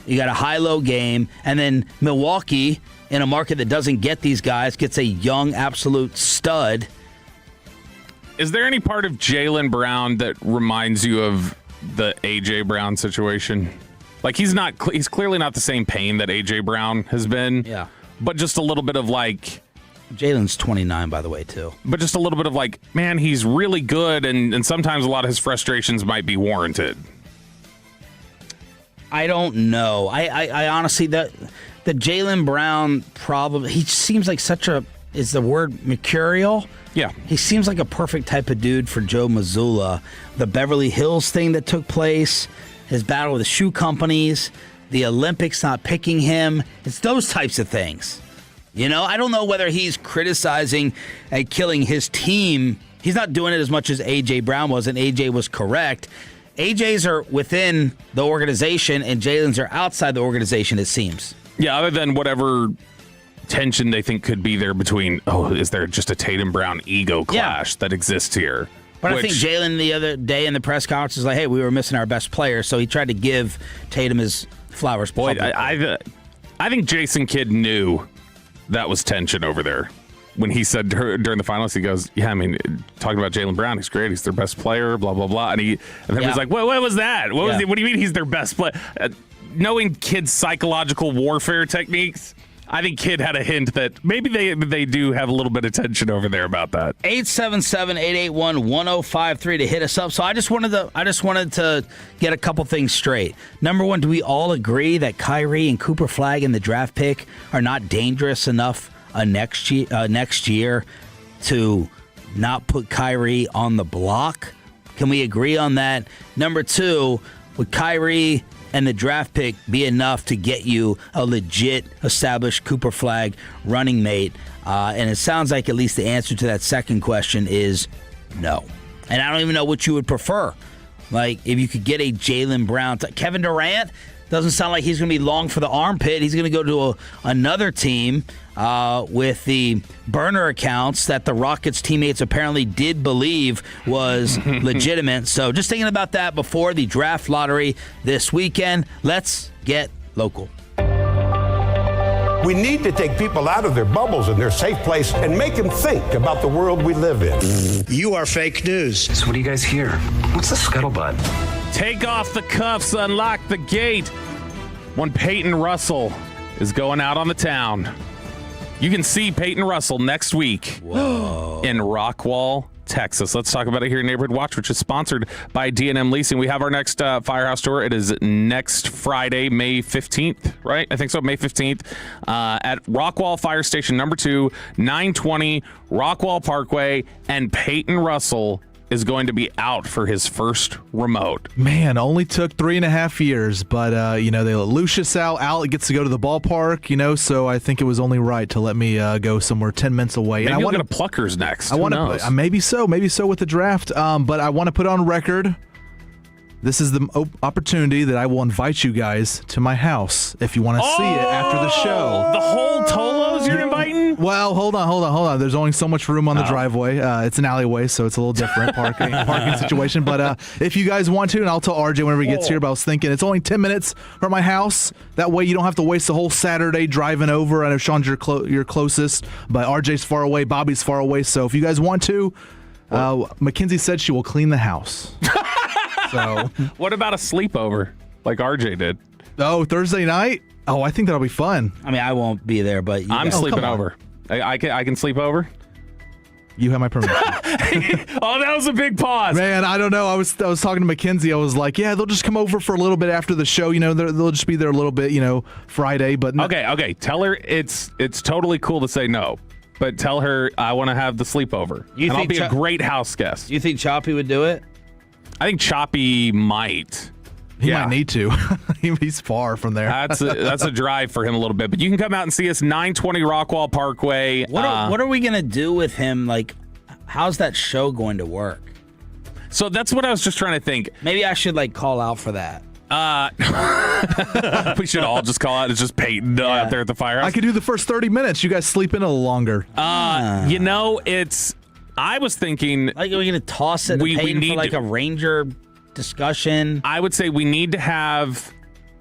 You got a high-low game, and then Milwaukee, in a market that doesn't get these guys, gets a young absolute stud. Is there any part of Jaylen Brown that reminds you of the A.J. Brown situation? Like, he's clearly not the same pain that A.J. Brown has been. Yeah. But just a little bit of like... Jalen's 29, by the way, too. But just a little bit of like, man, he's really good, and sometimes a lot of his frustrations might be warranted. I don't know. I honestly, the Jaylen Brown problem, he seems like is the word mercurial? Yeah. He seems like a perfect type of dude for Joe Mazzulla. The Beverly Hills thing that took place, his battle with the shoe companies, the Olympics not picking him, it's those types of things. I don't know whether he's criticizing and killing his team. He's not doing it as much as A.J. Brown was, and A.J. was correct. A.J.'s are within the organization, and Jalen's are outside the organization, it seems. Yeah, other than whatever tension they think could be there between, is there just a Tatum Brown ego clash that exists here? But I think Jaylen the other day in the press conference was like, hey, we were missing our best player, so he tried to give Tatum his flowers. Boy, I think Jason Kidd knew that was tension over there. When he said during the finals, he goes, talking about Jaylen Brown, he's great, he's their best player, blah, blah, blah. And then he's like, what was that? What do you mean he's their best player? Knowing Kidd's psychological warfare techniques, I think Kidd had a hint that maybe they do have a little bit of tension over there about that. 877-881-1053 to hit us up. So I just wanted to get a couple things straight. Number one, do we all agree that Kyrie and Cooper Flagg in the draft pick are not dangerous enough next year to not put Kyrie on the block? Can we agree on that? Number two, would Kyrie and the draft pick be enough to get you a legit established Cooper Flagg running mate? And it sounds like at least the answer to that second question is no. And I don't even know what you would prefer. Like, if you could get a Jaylen Brown. Kevin Durant doesn't sound like he's going to be long for the armpit. He's going to go to another team. with the burner accounts that the Rockets teammates apparently did believe was legitimate. So just thinking about that before the draft lottery this weekend. Let's get local. We need to take people out of their bubbles and their safe place and make them think about the world we live in. You are fake news. So what do you guys hear? What's the scuttlebutt? Take off the cuffs, unlock the gate. When Peyton Russell is going out on the town. You can see Peyton Russell next week in Rockwall, Texas. Let's talk about it here in Neighborhood Watch, which is sponsored by D&M Leasing. We have our next Firehouse tour. It is next Friday, May 15th, right? I think so, May 15th, at Rockwall Fire Station number 2, 920 Rockwall Parkway, and Peyton Russell is going to be out for his first remote. Man, only took 3.5 years, but they let Lucius out. Al gets to go to the ballpark, so I think it was only right to let me go somewhere 10 minutes away. Maybe you'll get a Pluckers next. I want to, maybe so with the draft. But I want to put on record. This is the opportunity that I will invite you guys to my house if you want to see it after the show. The whole Tolos you're inviting? Well, hold on. There's only so much room on the driveway. It's an alleyway, so it's a little different parking situation. But if you guys want to, and I'll tell RJ whenever he gets here, but I was thinking it's only 10 minutes from my house. That way you don't have to waste the whole Saturday driving over. I know Sean's your closest, but RJ's far away, Bobby's far away. So if you guys want to, Mackenzie said she will clean the house. So, what about a sleepover like RJ did? Oh, Thursday night? Oh, I think that'll be fun. I mean, I won't be there, but I'm sleeping over. I can sleep over. You have my permission. Oh, that was a big pause. Man, I don't know. I was talking to Mackenzie. I was like, yeah, they'll just come over for a little bit after the show. They'll just be there a little bit, Friday. But okay. Tell her it's totally cool to say no. But tell her I want to have the sleepover. I'll be a great house guest. You think Choppy would do it? I think Choppy might. He might need to. He's far from there. That's a drive for him a little bit. But you can come out and see us 920 Rockwall Parkway. What are we going to do with him? Like, how's that show going to work? So that's what I was just trying to think. Maybe I should call out for that. We should all just call out. It's just Peyton out there at the firehouse. I could do the first 30 minutes. You guys sleep in a little longer. I was thinking, are we going to toss it? We need for a Ranger discussion. I would say we need to have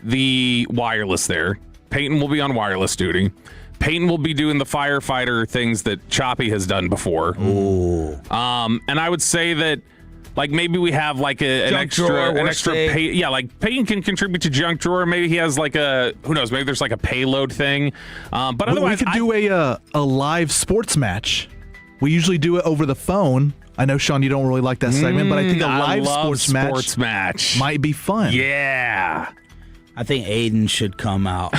the wireless there. Peyton will be on wireless duty. Peyton will be doing the firefighter things that Choppy has done before. Ooh. And I would say that maybe we have an extra Peyton can contribute to junk drawer. Maybe he has who knows, maybe there's a payload thing. But otherwise we could do a live sports match. We usually do it over the phone. I know, Sean, you don't really like that segment, but I think a live sports match might be fun. Yeah. I think Aiden should come out.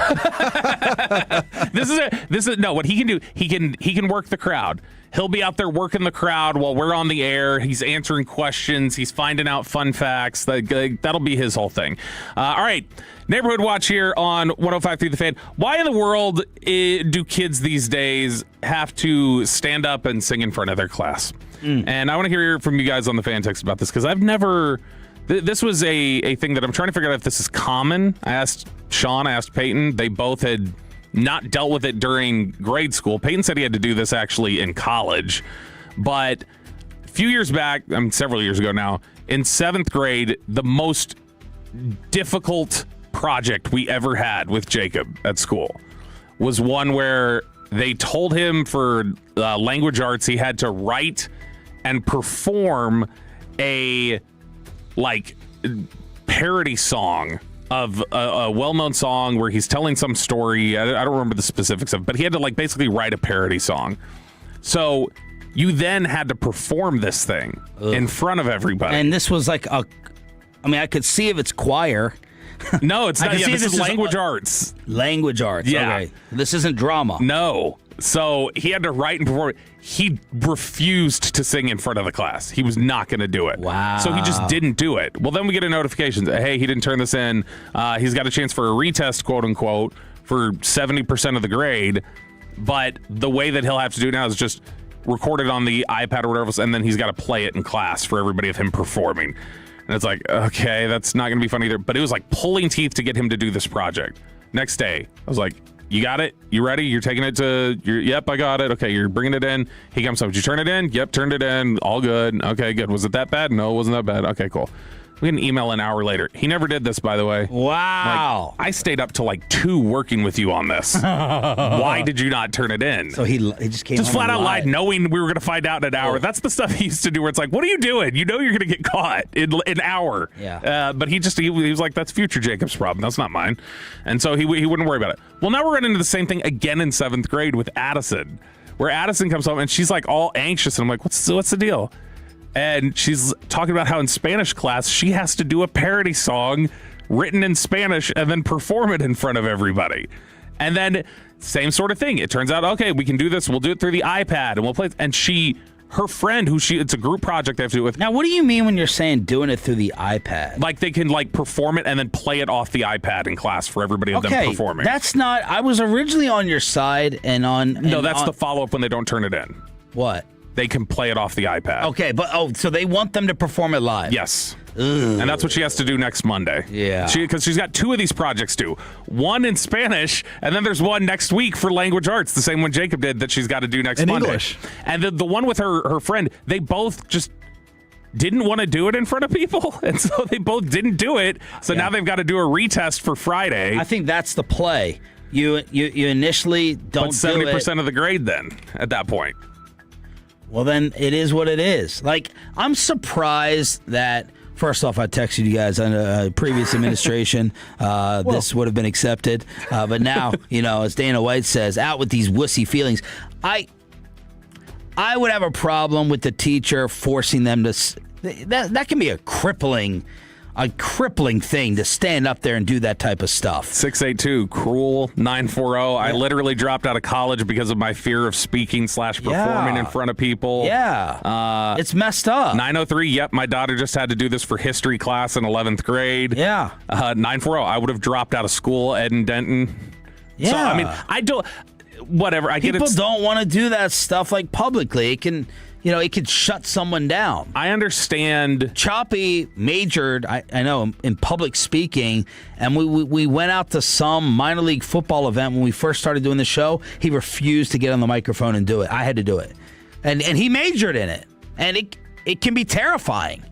What he can do, he can work the crowd. He'll be out there working the crowd while we're on the air. He's answering questions. He's finding out fun facts. That'll be his whole thing. All right. Neighborhood Watch here on 105.3 The Fan. Why in the world do kids these days have to stand up and sing in front of their class? And I want to hear from you guys on the fan text about this, because I've never... This was a thing that I'm trying to figure out if this is common. I asked Sean, I asked Peyton. They both had not dealt with it during grade school. Peyton said he had to do this actually in college. But a few years back, several years ago now, in 7th grade, the most difficult project we ever had with Jacob at school was one where they told him for language arts he had to write and perform a parody song of a well-known song where he's telling some story. I don't remember the specifics of it, but he had to basically write a parody song. So you then had to perform this thing in front of everybody. And this was I could see if it's choir. No, it's not. This is language arts. Language arts. Yeah. Okay. This isn't drama. No. So he had to write and perform. He refused to sing in front of the class. He was not going to do it. Wow. So he just didn't do it. Well, then we get a notification that, hey, he didn't turn this in. He's got a chance for a retest, quote unquote, for 70% of the grade. But the way that he'll have to do it now is just record it on the iPad or whatever else, and then he's got to play it in class for everybody of him performing. And it's okay, that's not going to be fun either. But it was pulling teeth to get him to do this project. Next day, I was like, you got it? You ready? You're taking it to yep, I got it. Okay, you're bringing it in. He comes up. Did you turn it in? Yep, turned it in. All good. Okay, good. Was it that bad? No, it wasn't that bad. Okay, cool. We get an email an hour later. He never did this, by the way. Wow. I stayed up till 2 working with you on this. Why did you not turn it in? So he just came just home flat out lied. lied, knowing we were going to find out in an hour. That's the stuff he used to do where it's like, what are you doing? You know you're going to get caught in an hour. Yeah. But he was like, that's future Jacob's problem. That's not mine. And so he wouldn't worry about it. Well, now we're running into the same thing again in 7th grade with Addison, where Addison comes home and she's all anxious. And I'm like, what's the deal? And she's talking about how in Spanish class, she has to do a parody song written in Spanish and then perform it in front of everybody. And then same sort of thing. It turns out, okay, we can do this. We'll do it through the iPad and we'll play it. And her friend, it's a group project they have to do it with. Now, what do you mean when you're saying doing it through the iPad? Like they can perform it and then play it off the iPad in class for everybody of them performing. That's not, I was originally on your side and on. No, that's the follow-up when they don't turn it in. What? They can play it off the iPad. Okay, but so they want them to perform it live. Yes. Ugh. And that's what she has to do next Monday. Yeah. Because she's got 2 of these projects due. One in Spanish, and then there's one next week for language arts, the same one Jacob did that she's got to do next Monday. English. And the one with her friend, they both just didn't want to do it in front of people, and so they both didn't do it. So now they've got to do a retest for Friday. I think that's the play. You initially don't do it. 70% of the grade then at that point. Well, then it is what it is. I'm surprised that, first off, I texted you guys on a previous administration. This would have been accepted. But now, as Dana White says, out with these wussy feelings. I would have a problem with the teacher forcing them to. That can be a crippling thing to stand up there and do that type of stuff. 682 Cruel 940. I literally dropped out of college because of my fear of speaking / performing in front of people. Yeah. It's messed up. 903. Yep, my daughter just had to do this for history class in 11th grade. Yeah. 940. I would have dropped out of school, Ed and Denton. Yeah. So, I mean, I don't. Whatever. I get it. People don't want to do that stuff publicly. It can. It could shut someone down. I understand. Choppy majored, I know, in public speaking, and we went out to some minor league football event when we first started doing the show. He refused to get on the microphone and do it. I had to do it. And he majored in it. And it can be terrifying.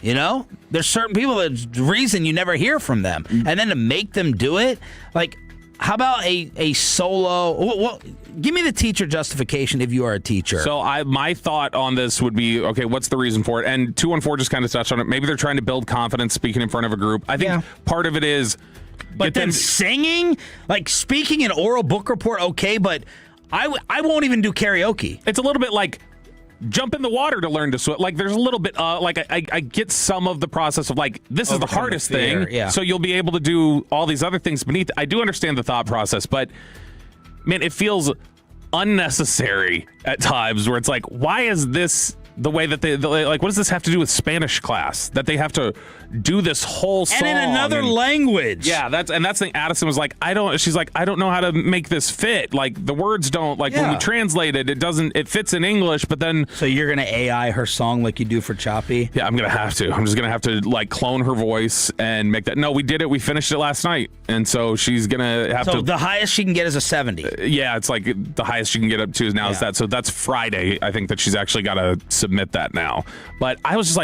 There's certain people that's the reason you never hear from them. And then to make them do it, how about a solo? Well, give me the teacher justification if you are a teacher. So my thought on this would be, okay, what's the reason for it? And 214 just kind of touched on it. Maybe they're trying to build confidence speaking in front of a group. I think part of it is. But then singing, speaking an oral book report, okay, but I won't even do karaoke. It's a little bit like jump in the water to learn to swim. There's a little bit, I get some of the process of this is the hardest thing. Yeah. So you'll be able to do all these other things beneath. I do understand the thought process, but man, it feels unnecessary at times where it's why is this the way that they what does this have to do with Spanish class that they have to do this whole song and in another language? Yeah, that's the thing. Addison was I don't know how to make this fit. The words don't when we translate it, it fits in English, but then so you're gonna AI her song like you do for Choppy? Yeah, I'm gonna have to. I'm just gonna have to clone her voice and make that. No, we did it. We finished it last night, and so she's gonna have to. So the highest she can get is a 70. Yeah, it's the highest she can get up to is now is that. So that's Friday. I think that she's actually got to submit that now. But I was just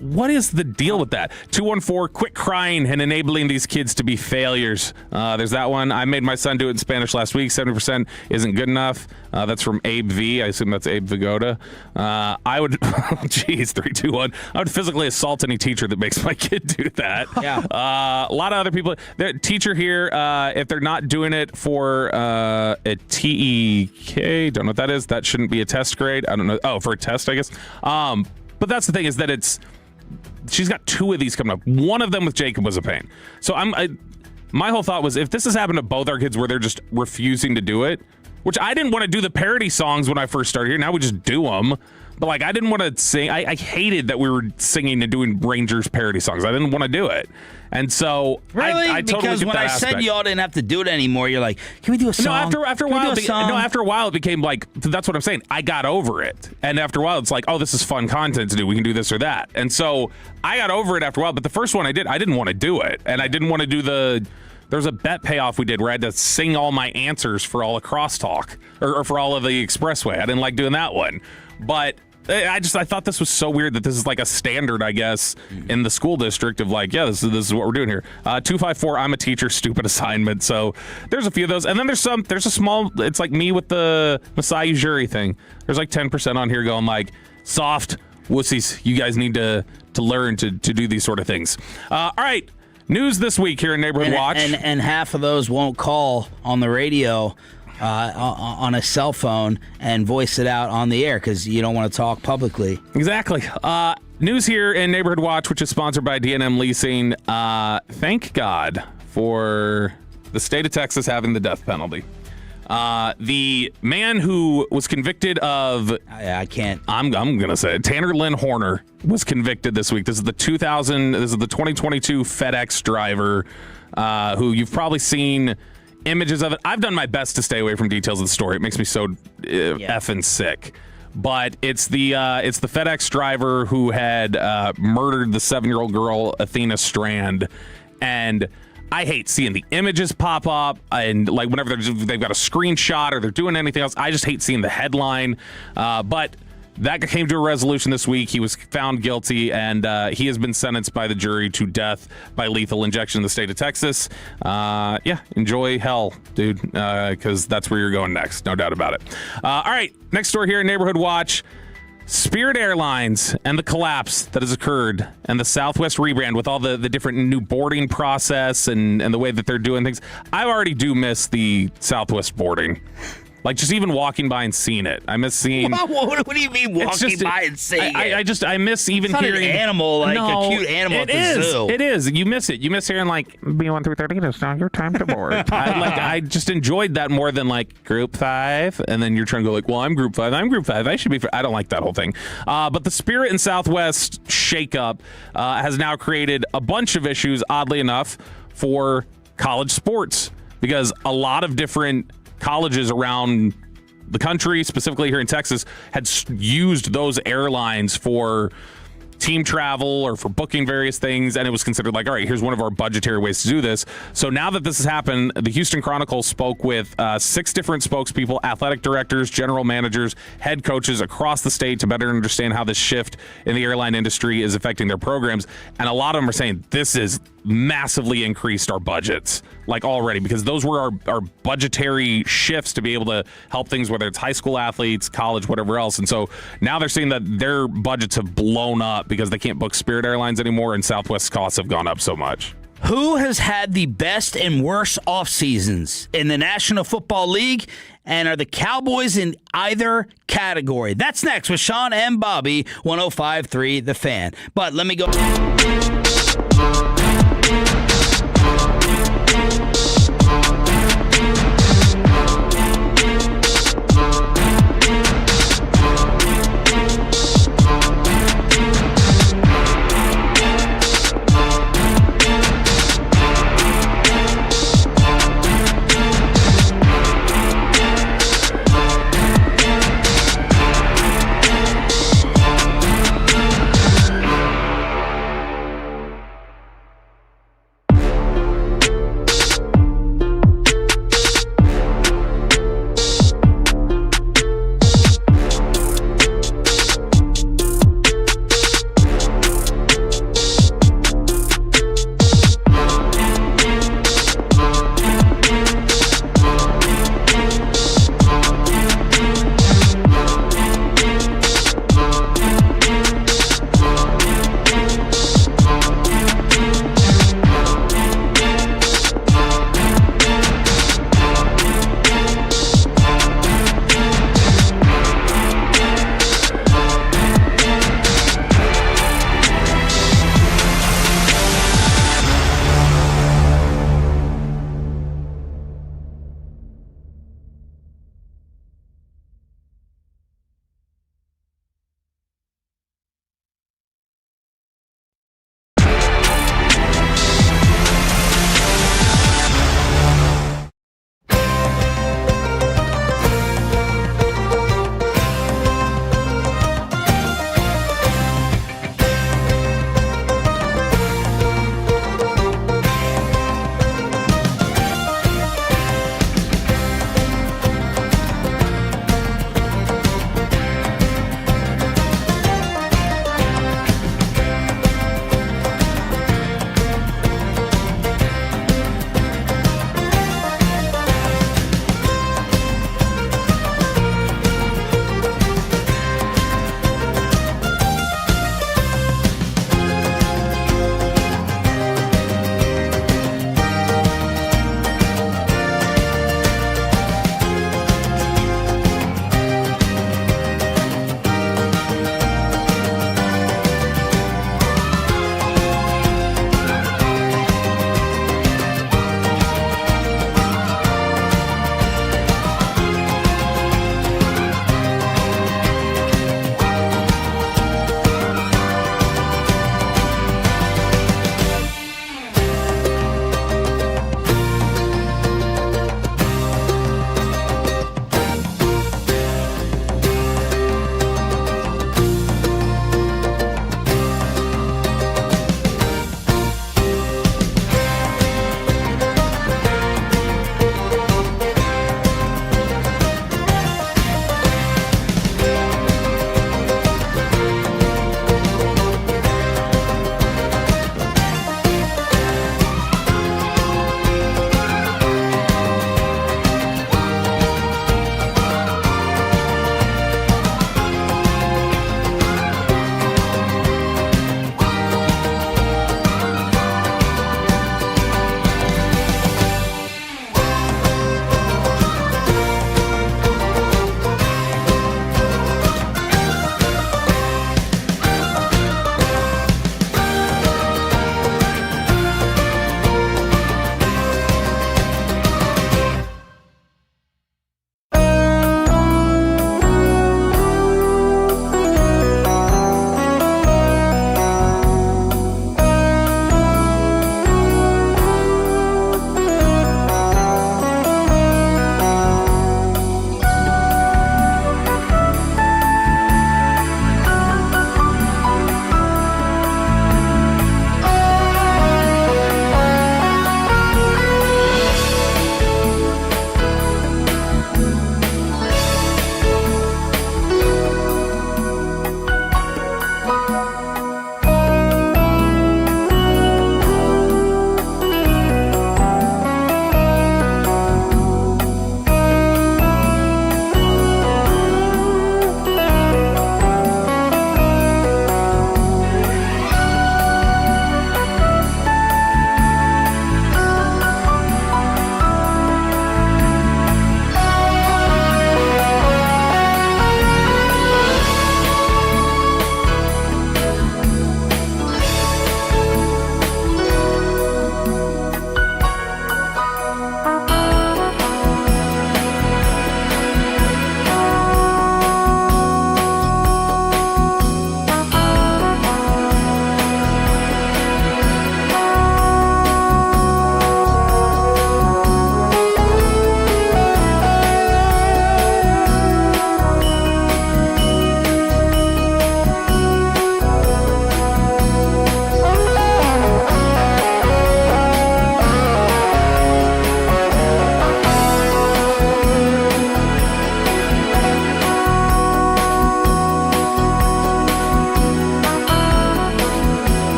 what is the deal with that? 214, quit crying and enabling these kids to be failures. There's that one. I made my son do it in Spanish last week. 70% isn't good enough. That's from Abe V. I assume that's Abe Vigoda. I would, 321. I would physically assault any teacher that makes my kid do that. Yeah. A lot of other people. The teacher here, if they're not doing it for a TEK, don't know what that is. That shouldn't be a test grade. I don't know. Oh, for a test, I guess. But that's the thing is that she's got 2 of these coming up. One of them with Jacob was a pain. So my whole thought was if this has happened to both our kids where they're just refusing to do it, which I didn't want to do the parody songs when I first started here. Now we just do them. But I didn't want to sing. I hated that we were singing and doing Rangers parody songs. I didn't want to do it. And so really? I totally because get when that I aspect. said y'all didn't have to do it anymore, you're like, can we do a song? No, after a while it became that's what I'm saying. I got over it. And after a while it's oh, this is fun content to do. We can do this or that. And so I got over it after a while, but the first one I didn't want to do it. And I didn't want to do the There's a bet payoff we did where I had to sing all my answers for all the crosstalk or for all of the expressway. I didn't like doing that one. But I thought this was so weird that this is like a standard, I guess, in the school district of like, yeah, this is what we're doing here. 254, I'm a teacher, stupid assignment. So there's a few of those. And then there's a small, it's like me with the Masai Ujiri thing. There's like 10% on here going like, soft wussies, you guys need to learn to do these sort of things. All right, news this week here in Neighborhood Watch. And half of those won't call on the radio on a cell phone and voice it out on the air because you don't want to talk publicly. Exactly. News here in Neighborhood Watch, which is sponsored by D&M Leasing. Thank God for the state of Texas having the death penalty. The man who was convicted of... I'm going to say it. Tanner Lynn Horner was convicted this week. This is the 2022 FedEx driver who you've probably seen images of it. I've done my best to stay away from details of the story. It makes me so effing sick. But it's the FedEx driver who had murdered the 7-year-old girl Athena Strand, and I hate seeing the images pop up and like whenever they've got a screenshot or they're doing anything else. I just hate seeing the headline. But that came to a resolution this week. He was found guilty, and he has been sentenced by the jury to death by lethal injection in the state of Texas. Enjoy hell, dude, because that's where you're going next. No doubt about it. All right, next story here in Neighborhood Watch. Spirit Airlines and the collapse that has occurred and the Southwest rebrand with all the different new boarding process and the way that they're doing things. I already do miss the Southwest boarding. Like, just even walking by and seeing it. I miss seeing... What do you mean walking by and seeing it? I miss even hearing... It's not an animal, like a cute animal at the zoo. It is. You miss it. You miss hearing, like, B1 through 13 is now your time to board. I just enjoyed that more than, like, Group 5. And then you're trying to go, like, well, I'm Group 5. I'm Group 5. I should be... I don't like that whole thing. But the Spirit and Southwest shakeup has now created a bunch of issues, oddly enough, for college sports. Because a lot of different colleges around the country, specifically here in Texas, had used those airlines for team travel or for booking various things, and it was considered like, all right, here's one of our budgetary ways to do this. So now that this has happened, the Houston Chronicle spoke with 6 different spokespeople, athletic directors, general managers, head coaches across the state to better understand how this shift in the airline industry is affecting their programs. And a lot of them are saying this has massively increased our budgets, like already, because those were our budgetary shifts to be able to help things, whether it's high school athletes, college, whatever else. And so now they're seeing that their budgets have blown up because they can't book Spirit Airlines anymore, and Southwest costs have gone up so much. Who has had the best and worst off seasons in the National Football League, and are the Cowboys in either category? That's next with Sean and Bobby, 105.3 The Fan. But let me go.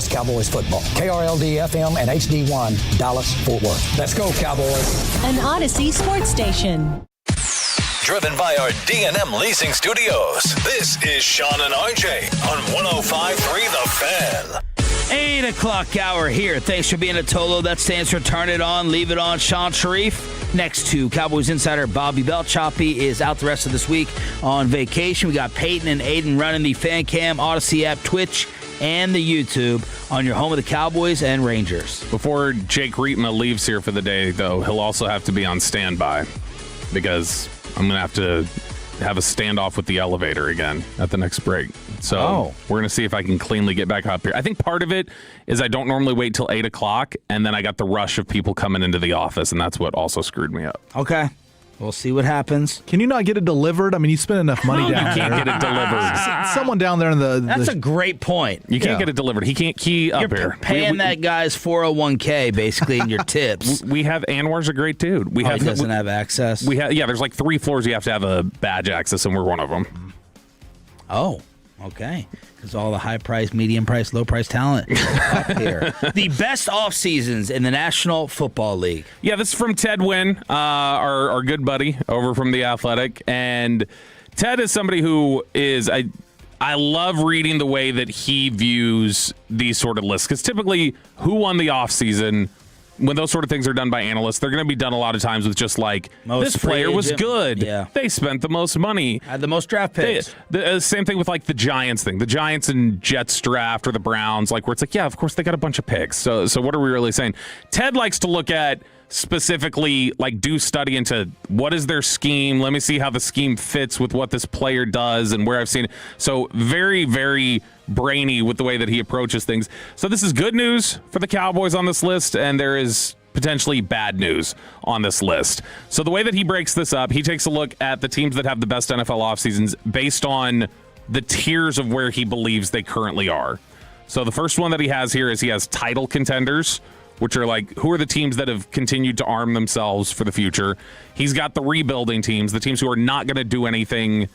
Dallas Cowboys football. KRLD-FM and HD1, Dallas, Fort Worth. Let's go, Cowboys. An Odyssey sports station. Driven by our D&M Leasing Studios, this is Sean and RJ on 105.3 The Fan. 8 o'clock hour here. Thanks for being a Tolo. That stands for Turn It On, Leave It On. Sean Sharif next to Cowboys insider Bobby Bell. Choppy is out the rest of this week on vacation. We got Peyton and Aiden running the Fan Cam, Odyssey app, Twitch, and the YouTube on your home of the Cowboys and Rangers. Before Jake Rietma leaves here for the day, though, he'll also have to be on standby because I'm going to have a standoff with the elevator again at the next break. So we're going to see if I can cleanly get back up here. I think part of it is I don't normally wait till 8 o'clock, and then I got the rush of people coming into the office, and that's what also screwed me up. Okay. We'll see what happens. Can you not get it delivered? I mean, you spend enough money down there. You can't get it delivered. Someone down there in the... That's a great point. You can't get it delivered. He can't key up here. You're paying that guy's 401k, basically, in your tips. We have... Anwar's a great dude. He doesn't have access? There's like 3 floors you have to have a badge access, and we're one of them. Oh, okay. Because all the high price, medium price, low price talent up here. The best off seasons in the National Football League. Yeah, this is from Ted Wynn, our good buddy over from The Athletic. And Ted is somebody who is, I love reading the way that he views these sort of lists. Because typically, who won the offseason, when those sort of things are done by analysts, they're going to be done a lot of times with just like, this player was good. Yeah. They spent the most money. Had the most draft picks. Same thing with like the Giants thing. The Giants and Jets draft or the Browns, like where it's like, yeah, of course they got a bunch of picks. So what are we really saying? Ted likes to look at specifically, like do study into what is their scheme. Let me see how the scheme fits with what this player does and where I've seen it. So very, very brainy with the way that he approaches things. So this is good news for the Cowboys on this list, and there is potentially bad news on this list. So the way that he breaks this up, he takes a look at the teams that have the best NFL off seasons based on the tiers of where he believes they currently are. So the first one that he has here is he has title contenders, which are like, who are the teams that have continued to arm themselves for the future? He's got the rebuilding teams, the teams who are not going to do anything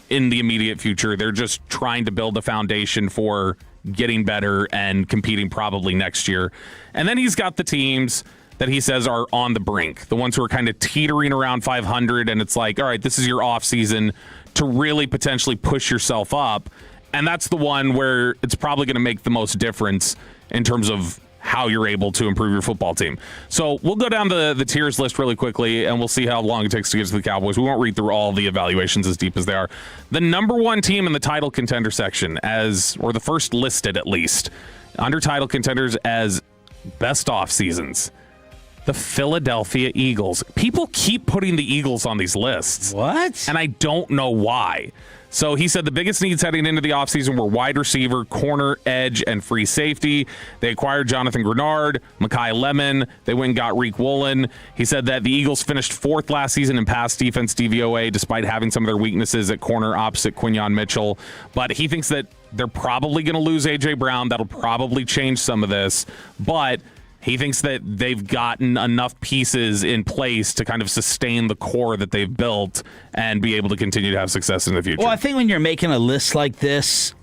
in the immediate future. They're just trying to build a foundation for getting better and competing probably next year. And then he's got the teams that he says are on the brink, the ones who are kind of teetering around 500, and it's like, all right, this is your off season to really potentially push yourself up. And that's the one where it's probably going to make the most difference in terms of how you're able to improve your football team. So we'll go down the tiers list really quickly, and we'll see how long it takes to get to the Cowboys. We won't read through all the evaluations as deep as they are. The number one team in the title contender section, or the first listed at least, under title contenders as best off seasons, the Philadelphia Eagles. People keep putting the Eagles on these lists. What? And I don't know why. So he said the biggest needs heading into the offseason were wide receiver, corner, edge, and free safety. They acquired Jonathan Grenard, Mekhi Lemon. They went and got Reek Woolen. He said that the Eagles finished 4th last season in pass defense DVOA, despite having some of their weaknesses at corner opposite Quinyon Mitchell. But he thinks that they're probably going to lose A.J. Brown. That'll probably change some of this. But he thinks that they've gotten enough pieces in place to kind of sustain the core that they've built and be able to continue to have success in the future. Well, I think when you're making a list like this,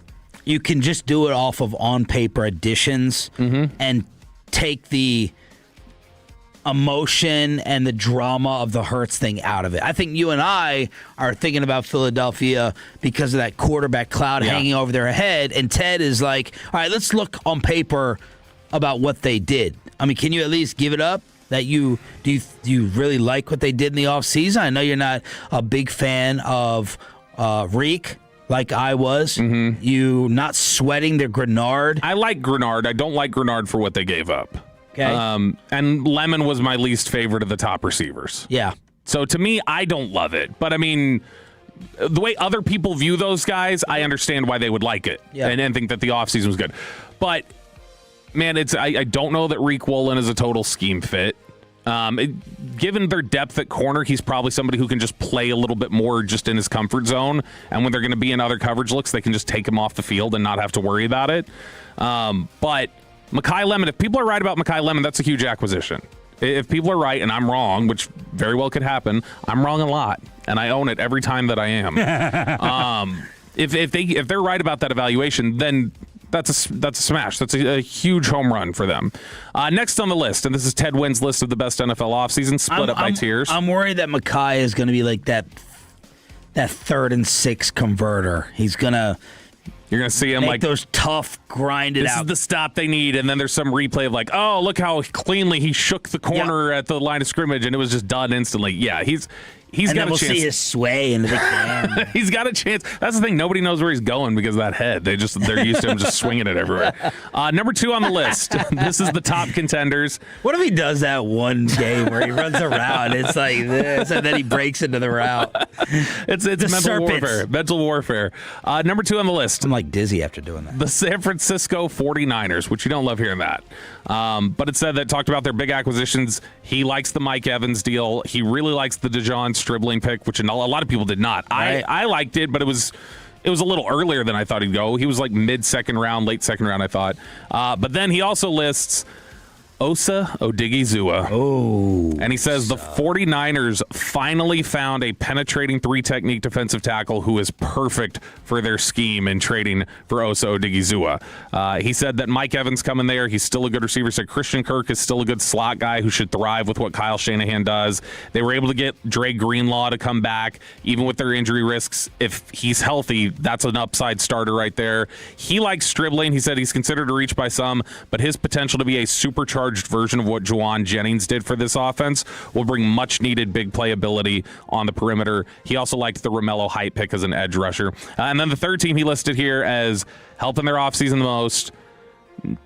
you can just do it off of on-paper additions and take the emotion and the drama of the Hurts thing out of it. I think you and I are thinking about Philadelphia because of that quarterback cloud hanging over their head, and Ted is like, all right, let's look on paper about what they did. I mean, can you at least give it up that do you really like what they did in the offseason? I know you're not a big fan of Reek like I was. You not sweating their Grenard. I like Grenard. I don't like Grenard for what they gave up. Okay. And Lemon was my least favorite of the top receivers. Yeah. So to me, I don't love it. But I mean, the way other people view those guys, I understand why they would like it and think that the offseason was good. But man, I don't know that Reek Woolen is a total scheme fit. Given their depth at corner, he's probably somebody who can just play a little bit more just in his comfort zone. And when they're going to be in other coverage looks, they can just take him off the field and not have to worry about it. But Mekhi Lemon, if people are right about Mekhi Lemon, that's a huge acquisition. If people are right and I'm wrong, which very well could happen, I'm wrong a lot. And I own it every time that I am. If they're right about that evaluation, then that's a smash. That's a huge home run for them. Next on the list, and this is Ted Wynn's list of the best NFL offseason, split up by tiers. I'm worried that Mekhi is going to be like that 3rd and 6 converter. He's going to... You're going to see him make like those tough, grinded out. This is the stop they need, and then there's some replay of like, oh, look how cleanly he shook the corner at the line of scrimmage, and it was just done instantly. Yeah, he's got then a we'll chance. See his sway into the can. He's got a chance. That's the thing. Nobody knows where he's going because of that head. They're used to him just swinging it everywhere. Number 2 on the list. This is the top contenders. What if he does that one game where he runs around? It's like this, and then he breaks into the route. It's mental warfare. Mental warfare. Number 2 on the list. I'm like dizzy after doing that. The San Francisco 49ers, which you don't love hearing that. But it said that talked about their big acquisitions. He likes the Mike Evans deal. He really likes the Dejon Stribling pick, which a lot of people did not. Right. I liked it, but it was a little earlier than I thought he'd go. He was like mid-second round, late second round, I thought. But then he also lists Osa Odigizua. Oh. And he says the 49ers finally found a penetrating 3-technique defensive tackle who is perfect for their scheme in trading for Osa Odigizua. He said that Mike Evans coming there, he's still a good receiver. Said Christian Kirk is still a good slot guy who should thrive with what Kyle Shanahan does. They were able to get Dre Greenlaw to come back, even with their injury risks. If he's healthy, that's an upside starter right there. He likes Stribling. He said he's considered a reach by some, but his potential to be a supercharged version of what Juwan Jennings did for this offense will bring much needed big playability on the perimeter. He also liked the Romello Height pick as an edge rusher. And then the third team he listed here as helping their offseason the most,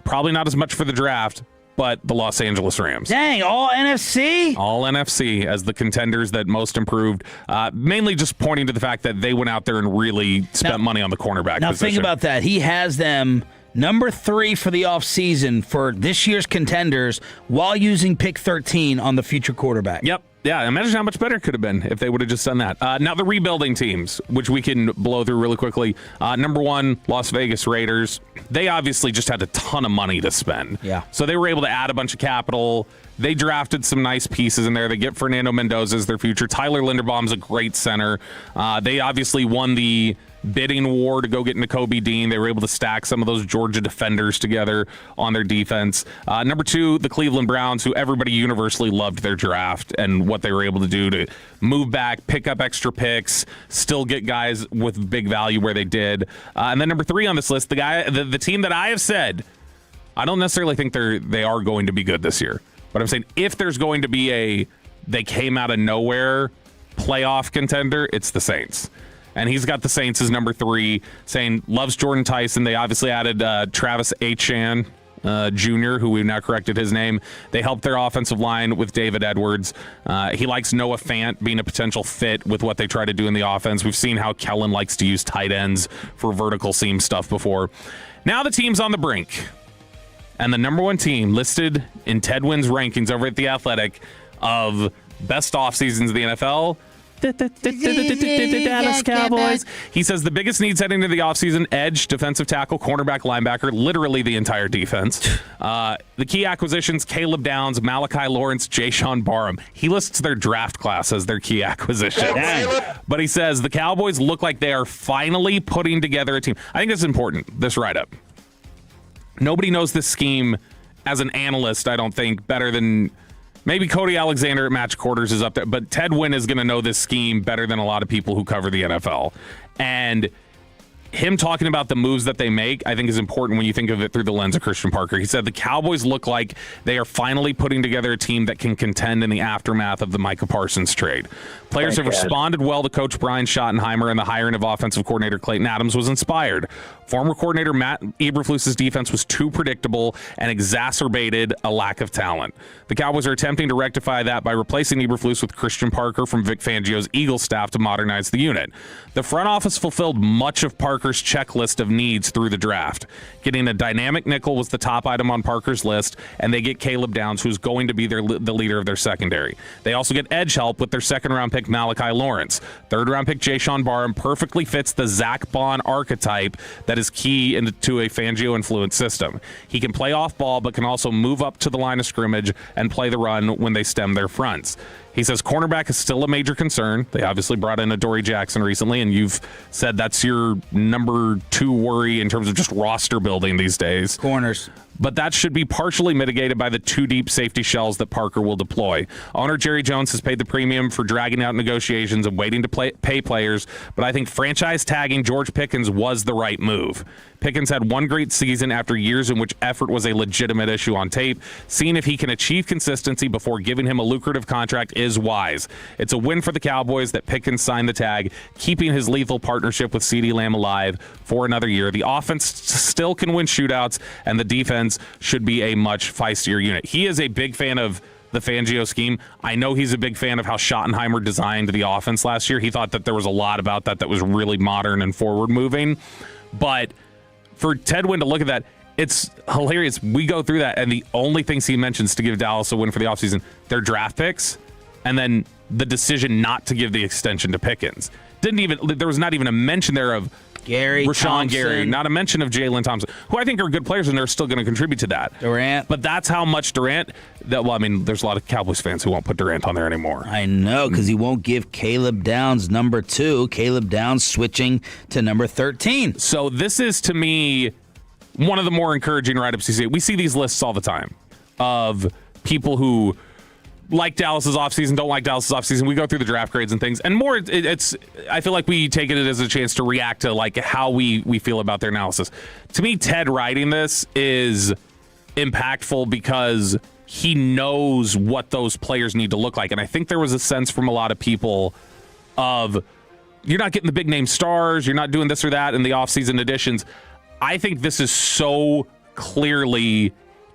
probably not as much for the draft, but the Los Angeles Rams. Dang, all NFC? All NFC as the contenders that most improved, mainly just pointing to the fact that they went out there and really spent money on the cornerback position. Now think about that. He has them number 3 for the offseason for this year's contenders while using pick 13 on the future quarterback. Yep. Yeah, imagine how much better it could have been if they would have just done that. Now the rebuilding teams, which we can blow through really quickly. Number 1, Las Vegas Raiders. They obviously just had a ton of money to spend. Yeah. So they were able to add a bunch of capital. They drafted some nice pieces in there. They get Fernando Mendoza as their future. Tyler Linderbaum's a great center. They obviously won the bidding war to go get Nakobe Dean. They were able to stack some of those Georgia defenders together on their defense. Number 2, the Cleveland Browns, who everybody universally loved their draft and what they were able to do to move back, pick up extra picks, still get guys with big value where they did. And then number 3 on this list, the team that I have said, I don't necessarily think they are going to be good this year. But I'm saying if there's going to be they came out of nowhere playoff contender, it's the Saints. And he's got the Saints as number 3, saying loves Jordan Tyson. They obviously added Travis Etienne Jr., who we've now corrected his name. They helped their offensive line with David Edwards. He likes Noah Fant being a potential fit with what they try to do in the offense. We've seen how Kellen likes to use tight ends for vertical seam stuff before. Now the team's on the brink. And the number 1 team listed in Ted Wynn's rankings over at The Athletic of best off seasons of the NFL, Dallas Cowboys. He says the biggest needs heading into the offseason: edge, defensive tackle, cornerback, linebacker, literally the entire defense. The key acquisitions: Caleb Downs, Malachi Lawrence, Jaysean Barham. He lists their draft class as their key acquisitions. But he says the Cowboys look like they are finally putting together a team. I think this is important, this write-up. Nobody knows this scheme as an analyst, I don't think, better than maybe Cody Alexander at Match Quarters is up there, but Ted Wynn is going to know this scheme better than a lot of people who cover the NFL. And him talking about the moves that they make, I think, is important when you think of it through the lens of Christian Parker. He said the Cowboys look like they are finally putting together a team that can contend in the aftermath of the Micah Parsons trade. Players have responded well to Coach Brian Schottenheimer, and the hiring of offensive coordinator Clayton Adams was inspired. Former coordinator Matt Eberflus's defense was too predictable and exacerbated a lack of talent. The Cowboys are attempting to rectify that by replacing Eberflus with Christian Parker from Vic Fangio's Eagles staff to modernize the unit. The front office fulfilled much of Parker's checklist of needs through the draft. Getting a dynamic nickel was the top item on Parker's list, and they get Caleb Downs, who's going to be the leader of their secondary. They also get edge help with their second-round pick Malachi Lawrence. Third-round pick Jaysean Barham perfectly fits the Zach Bond archetype that is key to a Fangio-influenced system. He can play off ball, but can also move up to the line of scrimmage and play the run when they stem their fronts. He says cornerback is still a major concern. They obviously brought in Adoree Jackson recently, and you've said that's your number 2 worry in terms of just roster building these days. Corners. But that should be partially mitigated by the 2 deep safety shells that Parker will deploy. Owner Jerry Jones has paid the premium for dragging out negotiations and waiting to pay players, but I think franchise tagging George Pickens was the right move. Pickens had one great season after years in which effort was a legitimate issue on tape. Seeing if he can achieve consistency before giving him a lucrative contract is wise. It's a win for the Cowboys that Pickens signed the tag, keeping his lethal partnership with CeeDee Lamb alive for another year. The offense still can win shootouts, and the defense should be a much feistier unit. He is a big fan of the Fangio scheme. I know he's a big fan of how Schottenheimer designed the offense last year. He thought that there was a lot about that was really modern and forward moving. But for Ted Wynn to look at that, it's hilarious. We go through that, and the only things he mentions to give Dallas a win for the offseason, their draft picks, and then the decision not to give the extension to Pickens. There was not even a mention there of Rashawn Gary, not a mention of Jalen Thompson, who I think are good players, and they're still going to contribute to that. Durant. But that's how much Durant, there's a lot of Cowboys fans who won't put Durant on there anymore. I know, because he won't give Caleb Downs number 2. Caleb Downs switching to number 13. So this is, to me, one of the more encouraging write-ups you see. We see these lists all the time of people who like Dallas's offseason, don't like Dallas's offseason. We go through the draft grades and things. And more, I feel like we take it as a chance to react to like how we feel about their analysis. To me, Ted writing this is impactful because he knows what those players need to look like. And I think there was a sense from a lot of people of, you're not getting the big name stars, you're not doing this or that in the offseason additions. I think this is so clearly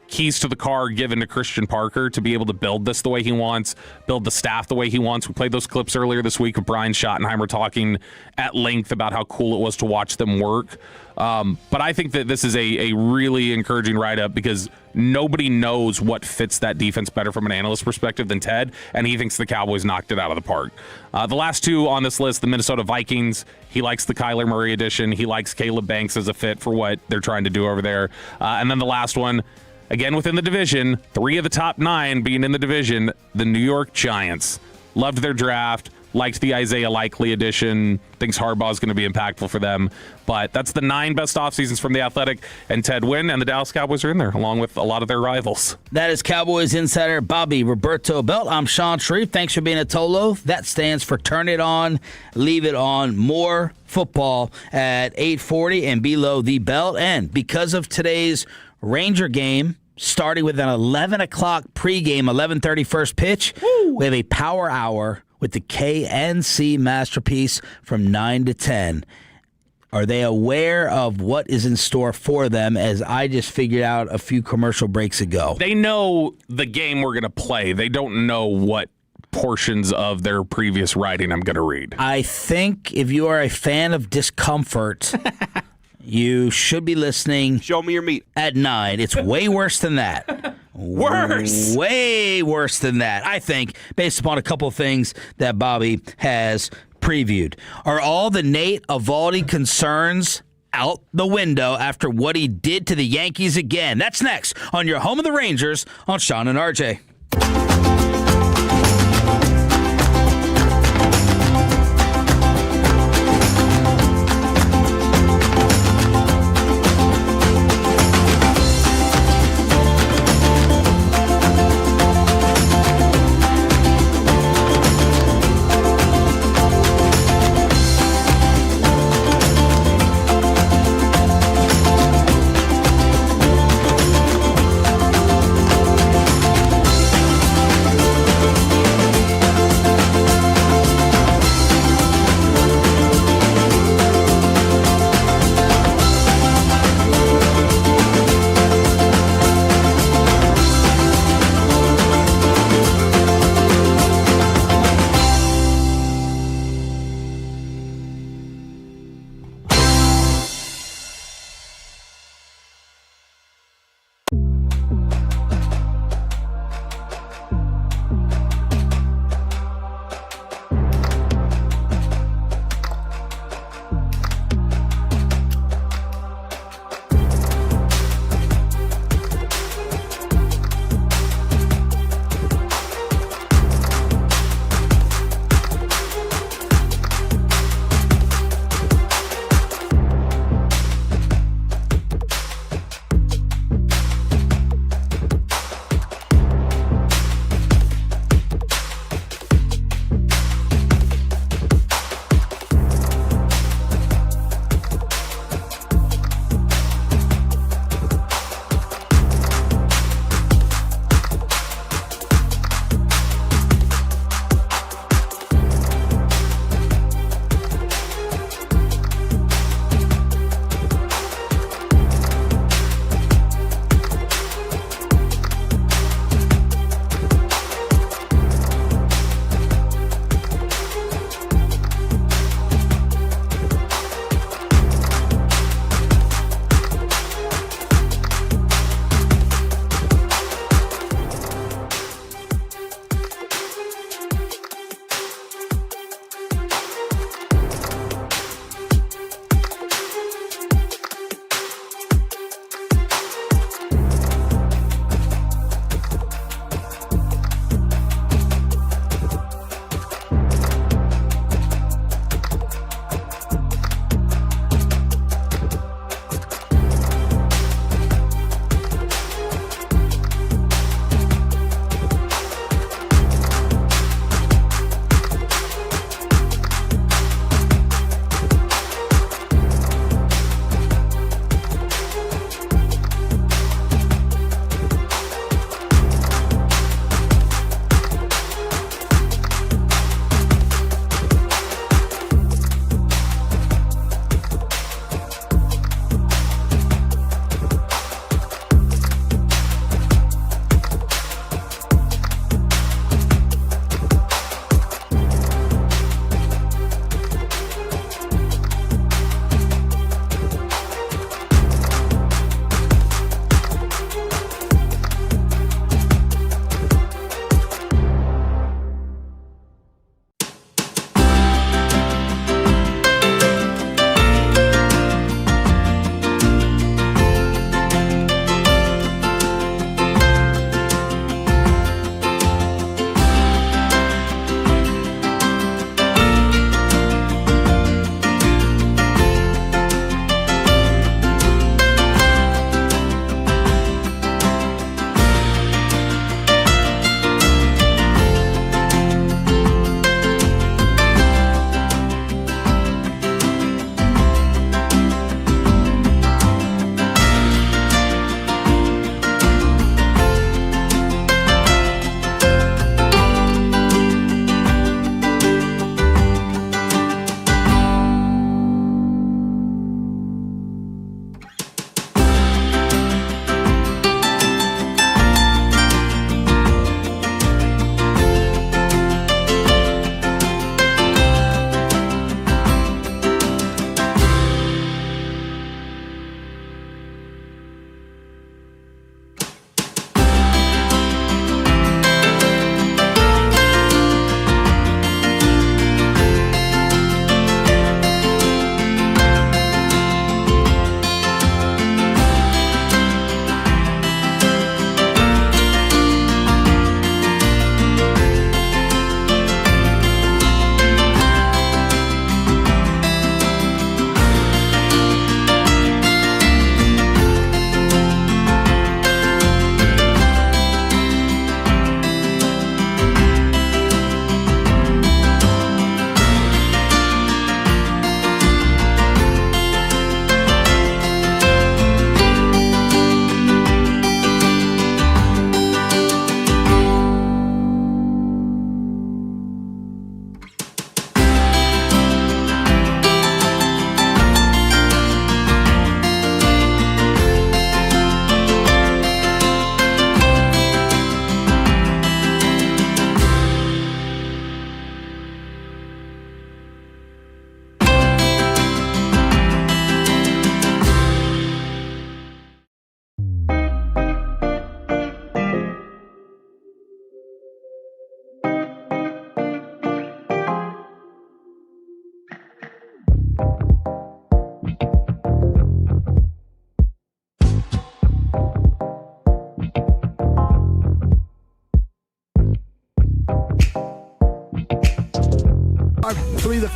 keys to the car given to Christian Parker to be able to build this the way he wants, build the staff the way he wants. We played those clips earlier this week of Brian Schottenheimer talking at length about how cool it was to watch them work. But I think that this is a really encouraging write-up because nobody knows what fits that defense better from an analyst perspective than Ted, and he thinks the Cowboys knocked it out of the park. The last 2 on this list, the Minnesota Vikings, he likes the Kyler Murray addition. He likes Caleb Banks as a fit for what they're trying to do over there. And then the last one, again, within the division, 3 of the top 9 being in the division, the New York Giants. Loved their draft, liked the Isaiah Likely edition, thinks Harbaugh's going to be impactful for them. But that's the 9 best offseasons from The Athletic, and Ted Wynn and the Dallas Cowboys are in there, along with a lot of their rivals. That is Cowboys insider Bobby Roberto Belt. I'm Sean Sharif. Thanks for being a Tolo. That stands for Turn It On, Leave It On. More football at 8:40 and below the belt. And because of today's Ranger game, starting with an 11 o'clock pregame, 11:30 first pitch, we have a power hour with the KNC Masterpiece from 9 to 10. Are they aware of what is in store for them, as I just figured out a few commercial breaks ago? They know the game we're going to play. They don't know what portions of their previous writing I'm going to read. I think if you are a fan of discomfort, you should be listening. Show me your meat. At 9. It's way worse than that. Worse. Way worse than that, I think, based upon a couple things that Bobby has previewed. Are all the Nate Eovaldi concerns out the window after what he did to the Yankees again? That's next on your home of the Rangers on Sean and RJ.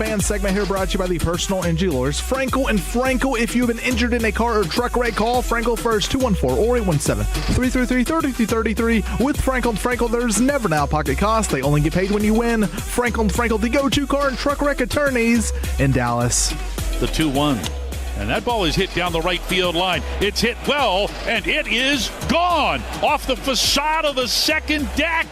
fan segment here brought to you by the personal injury lawyers Frankel and Frankel. If you've been injured in a car or truck wreck, call Frankel first, 214-817-333-3333. With Frankel and Frankel, there's never an out-of-pocket cost. They only get paid when you win. Frankel and Frankel, the go-to car and truck wreck attorneys in Dallas. The 2-1. And that ball is hit down the right field line. It's hit well, and it is gone off the facade of the second deck.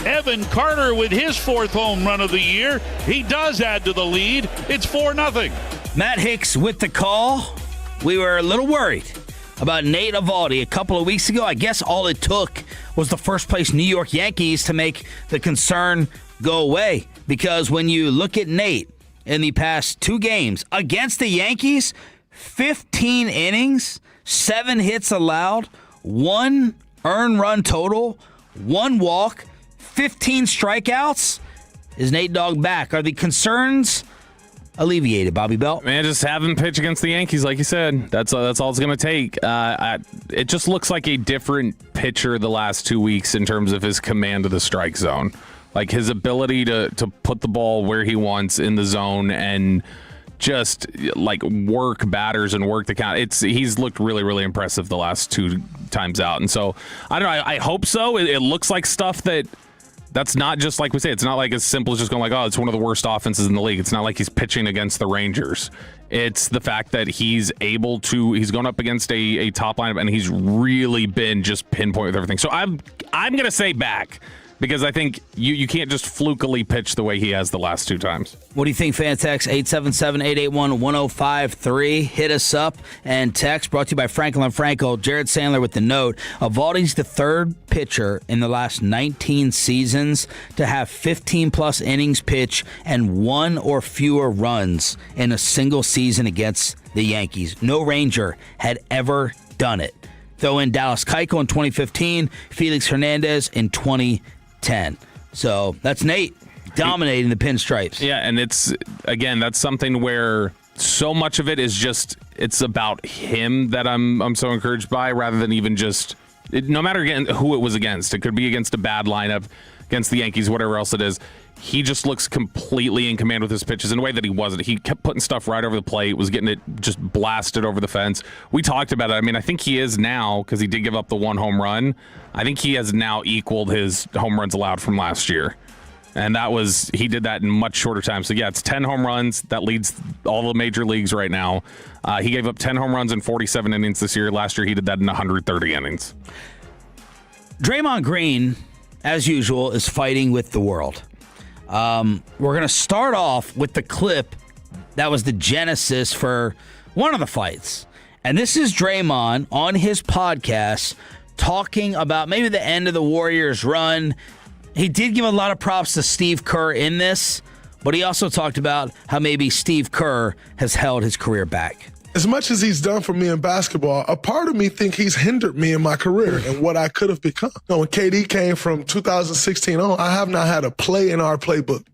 Evan Carter with his 4th home run of the year. He does add to the lead. It's 4-0. Matt Hicks with the call. We were a little worried about Nate Eovaldi a couple of weeks ago. I guess all it took was the first-place New York Yankees to make the concern go away. Because when you look at Nate in the past 2 games against the Yankees, 15 innings, 7 hits allowed, 1 earned run total, 1 walk, 15 strikeouts. Is Nate Dogg back? Are the concerns alleviated, Bobby Belt? Man, just have him pitch against the Yankees, like you said. That's all it's going to take. It just looks like a different pitcher the last 2 weeks in terms of his command of the strike zone. Like his ability to put the ball where he wants in the zone and just like work batters and work the count. He's looked really, really impressive the last 2 times out. And so, I don't know, I hope so. It looks like stuff that's not just like we say. It's not like as simple as just going like, oh, it's one of the worst offenses in the league. It's not like he's pitching against the Rangers. It's the fact that he's going up against a top lineup and he's really been just pinpoint with everything. So I'm going to say back. Because I think you can't just flukily pitch the way he has the last 2 times. What do you think, fan text? 877-881-1053. Hit us up and text. Brought to you by Franklin and Frankel. Jared Sandler with the note. Eovaldi's the 3rd pitcher in the last 19 seasons to have 15-plus innings pitch and 1 or fewer runs in a single season against the Yankees. No Ranger had ever done it. Throw in Dallas Keuchel in 2015, Felix Hernandez in 2010. So that's Nate dominating the pinstripes. Yeah, and that's something where so much of it is just it's about him that I'm so encouraged by, rather than even just no matter again who it was against. It could be against a bad lineup, against the Yankees, whatever else it is. He just looks completely in command with his pitches in a way that he wasn't. He kept putting stuff right over the plate, was getting it just blasted over the fence. We talked about it. I mean, I think he is now, because he did give up the 1 home run, I think he has now equaled his home runs allowed from last year. And he did that in much shorter time. So, yeah, it's 10 home runs. That leads all the major leagues right now. He gave up 10 home runs in 47 innings this year. Last year, he did that in 130 innings. Draymond Green, as usual, is fighting with the world. We're going to start off with the clip that was the genesis for one of the fights. And this is Draymond on his podcast talking about maybe the end of the Warriors' run. He did give a lot of props to Steve Kerr in this, but he also talked about how maybe Steve Kerr has held his career back. As much as he's done for me in basketball, a part of me think he's hindered me in my career and what I could have become. When KD came from 2016 on, I have not had a play in our playbook.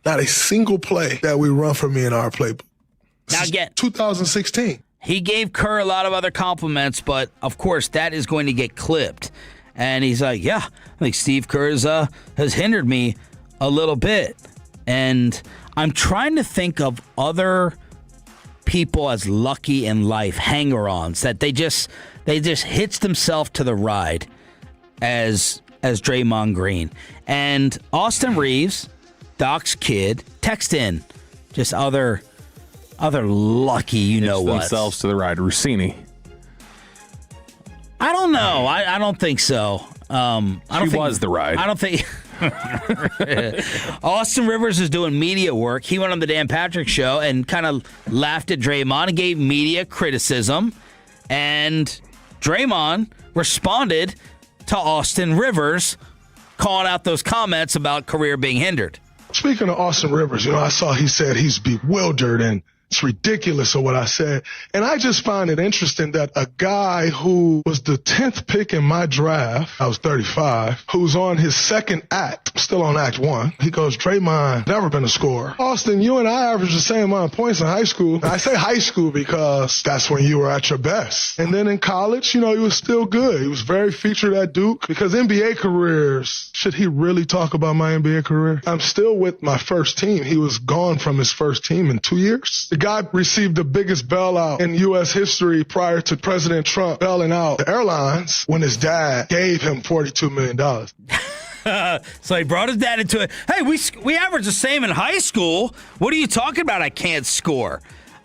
Not a single play that we run for me in our playbook. Now again, 2016. He gave Kerr a lot of other compliments, but of course that is going to get clipped. And he's like, yeah, I think Steve Kerr has hindered me a little bit. And I'm trying to think of other people as lucky in life, hanger-ons, that they just hitch themselves to the ride as Draymond Green. And Austin Reeves, Doc's kid, text in just other lucky what. Themselves to the ride. Rossini. I don't know. I don't think so. She was the ride. I don't think. Austin Rivers is doing media work. He went on the Dan Patrick Show and kind of laughed at Draymond and gave media criticism. And Draymond responded to Austin Rivers, calling out those comments about career being hindered. Speaking of Austin Rivers, I saw he said he's bewildered and It's ridiculous of what I said. And I just find it interesting that a guy who was the 10th pick in my draft, I was 35, who's on his second act, still on act 1, he goes, Draymond, never been a scorer. Austin, you and I averaged the same amount of points in high school. I say high school because that's when you were at your best. And then in college, he was still good. He was very featured at Duke. Because NBA careers, should he really talk about my NBA career? I'm still with my first team. He was gone from his first team in 2 years. The guy received the biggest bailout in U.S. history prior to President Trump bailing out the airlines when his dad gave him $42 million. So he brought his dad into it. Hey, we averaged the same in high school. What are you talking about? I can't score.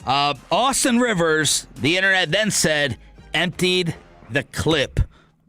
Austin Rivers, the internet then said, emptied the clip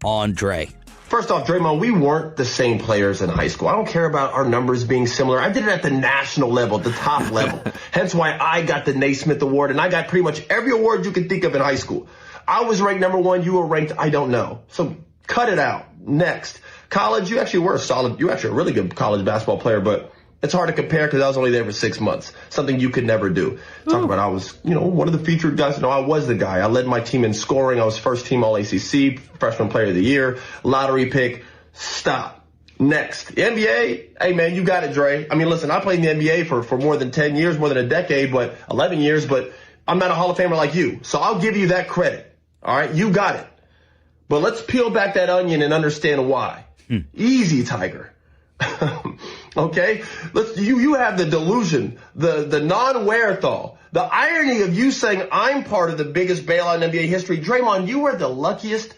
on Dre. First off, Draymond, we weren't the same players in high school. I don't care about our numbers being similar. I did it at the national level, the top level. Hence why I got the Naismith Award, and I got pretty much every award you can think of in high school. I was ranked number 1. You were ranked, I don't know. So cut it out. Next. College, you actually were a really good college basketball player, but it's hard to compare because I was only there for 6 months. Something you could never do. Talk about I was, one of the featured guys. No, I was the guy. I led my team in scoring. I was first team All-ACC, freshman player of the year, lottery pick. Stop. Next. The NBA, hey, man, you got it, Dre. I mean, listen, I played in the NBA for more than 10 years, more than a decade, 11 years, but I'm not a Hall of Famer like you. So I'll give you that credit. All right? You got it. But let's peel back that onion and understand why. Easy, Tiger. Okay? You have the delusion, the non-wherethal, the irony of you saying I'm part of the biggest bailout in NBA history. Draymond, you are the luckiest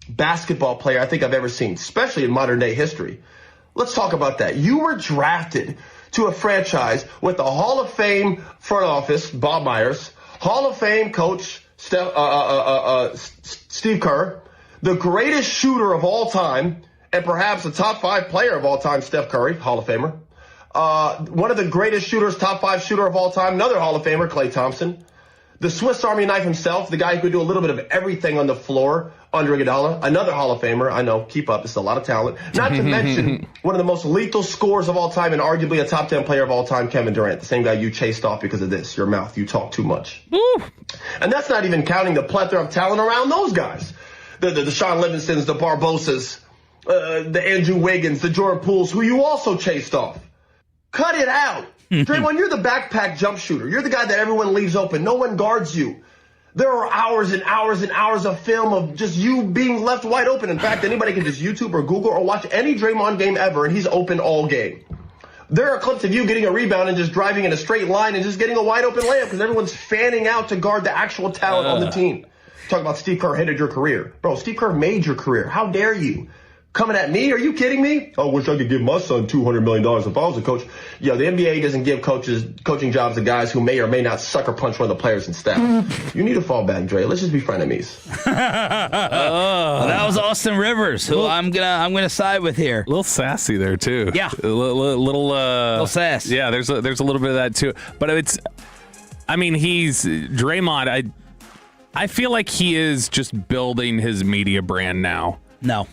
basketball player I think I've ever seen, especially in modern day history. Let's talk about that. You were drafted to a franchise with the Hall of Fame front office, Bob Myers, Hall of Fame coach, Steve Kerr, the greatest shooter of all time, and perhaps the top 5 player of all time, Steph Curry, Hall of Famer. One of the greatest shooters, top 5 shooter of all time, another Hall of Famer, Klay Thompson. The Swiss Army knife himself, the guy who could do a little bit of everything on the floor, Andre Iguodala, another Hall of Famer. I know, keep up, it's a lot of talent. Not to mention one of the most lethal scorers of all time and arguably a top 10 player of all time, Kevin Durant, the same guy you chased off because of this, your mouth, you talk too much. Woo. And that's not even counting the plethora of talent around those guys. The Sean Livingstons, the Barbosas, the Andrew Wiggins, the Jordan Pooles, who you also chased off. Cut it out. Draymond, you're the backpack jump shooter. You're the guy that everyone leaves open. No one guards you. There are hours and hours and hours of film of just you being left wide open. In fact, anybody can just YouTube or Google or watch any Draymond game ever, and he's open all game. There are clips of you getting a rebound and just driving in a straight line and just getting a wide open layup because everyone's fanning out to guard the actual talent on the team. Talk about Steve Kerr hated your career. Bro, Steve Kerr made your career. How dare you? Coming at me? Are you kidding me? I wish I could give my son $200 million if I was a coach. Yo, the NBA doesn't give coaching jobs to guys who may or may not sucker punch one of the players and staff. You need to fall back, Dre. Let's just be frenemies. Well, that was Austin Rivers, who I'm gonna side with here. A little sassy there too. Yeah, a little sass. Yeah, there's a little bit of that too. But he's Draymond. I feel like he is just building his media brand now. No.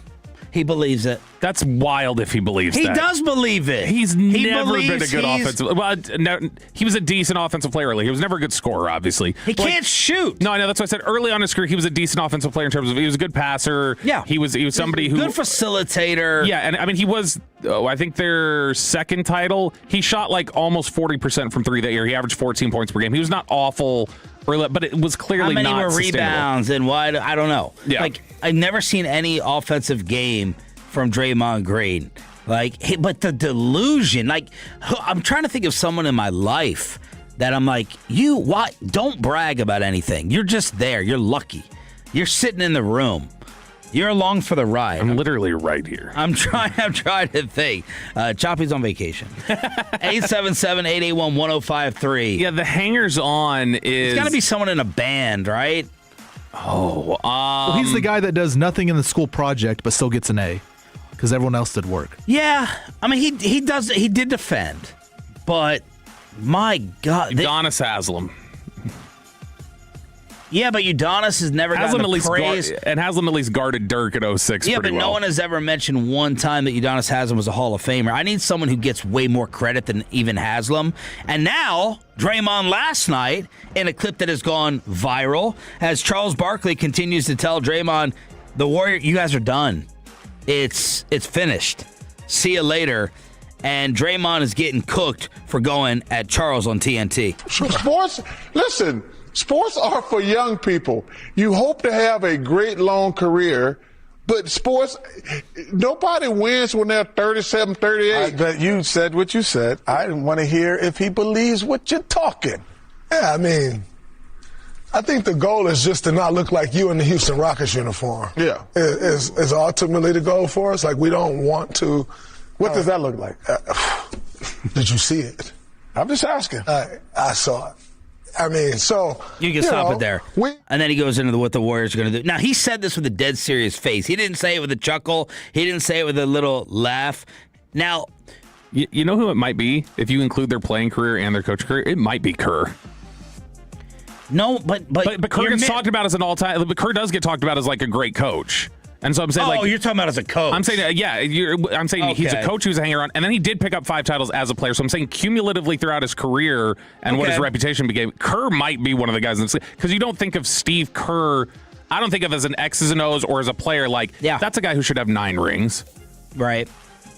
He believes it. That's wild if he believes that. He does believe it. He's never been a good offensive. Well, no, he was a decent offensive player early. He was never a good scorer, obviously. He can't shoot. No, I know. That's what I said early on in his career. He was a decent offensive player in terms of he was a good passer. Yeah, he was somebody who good facilitator. Yeah, and he was. I think their second title. He shot like almost 40% from 3 that year. He averaged 14 points per game. He was not awful. But it was clearly not how many were rebounds and why? I don't know. Yeah. Like, I've never seen any offensive game from Draymond Green. But the delusion. I'm trying to think of someone in my life that I'm like, why? Don't brag about anything. You're just there. You're lucky. You're sitting in the room. You're along for the ride. I'm literally right here. I'm trying to think. Choppy's on vacation. 877-881-1053. Yeah, the hangers-on is... It's got to be someone in a band, right? Well, he's the guy that does nothing in the school project but still gets an A because everyone else did work. Yeah. I mean, he did defend, but my God. Udonis Haslem. Yeah, but Udonis has never gotten the praise. Haslam at least guarded Dirk at 06 Yeah, pretty but well. no one has ever mentioned one time that Udonis Haslam was a Hall of Famer. I need someone who gets way more credit than even Haslam. And now, Draymond last night, in a clip that has gone viral, as Charles Barkley continues to tell Draymond, the Warrior, you guys are done. It's finished. See you later. And Draymond is getting cooked for going at Charles on TNT. Sports are for young people. You hope to have a great long career, but sports, nobody wins when they're 37, 38. But you said what you said. I want to hear if he believes what you're talking. Yeah, I mean, I think the goal is just to not look like you in the Houston Rockets uniform. Yeah. Is ultimately the goal for us. Like, we don't want to. What does that look like? Did you see it? I'm just asking. I saw it. I mean, so you can stop it there. And then he goes into what the Warriors are going to do. Now, he said this with a dead serious face. He didn't say it with a chuckle. He didn't say it with a little laugh. Now, you know who it might be? If you include their playing career and their coach career, it might be Kerr. No, but Kerr gets talked about as an all-time. But Kerr does get talked about as like a great coach. And so I'm saying, you're talking about as a coach. I'm saying, I'm saying he's a coach who's a hanger on, and then he did pick up 5 titles as a player. So I'm saying cumulatively throughout his career and what his reputation became, Kerr might be one of the guys in this league. Because you don't think of Steve Kerr, I don't think of as an X's and O's or as a player like, that's a guy who should have 9 rings. Right.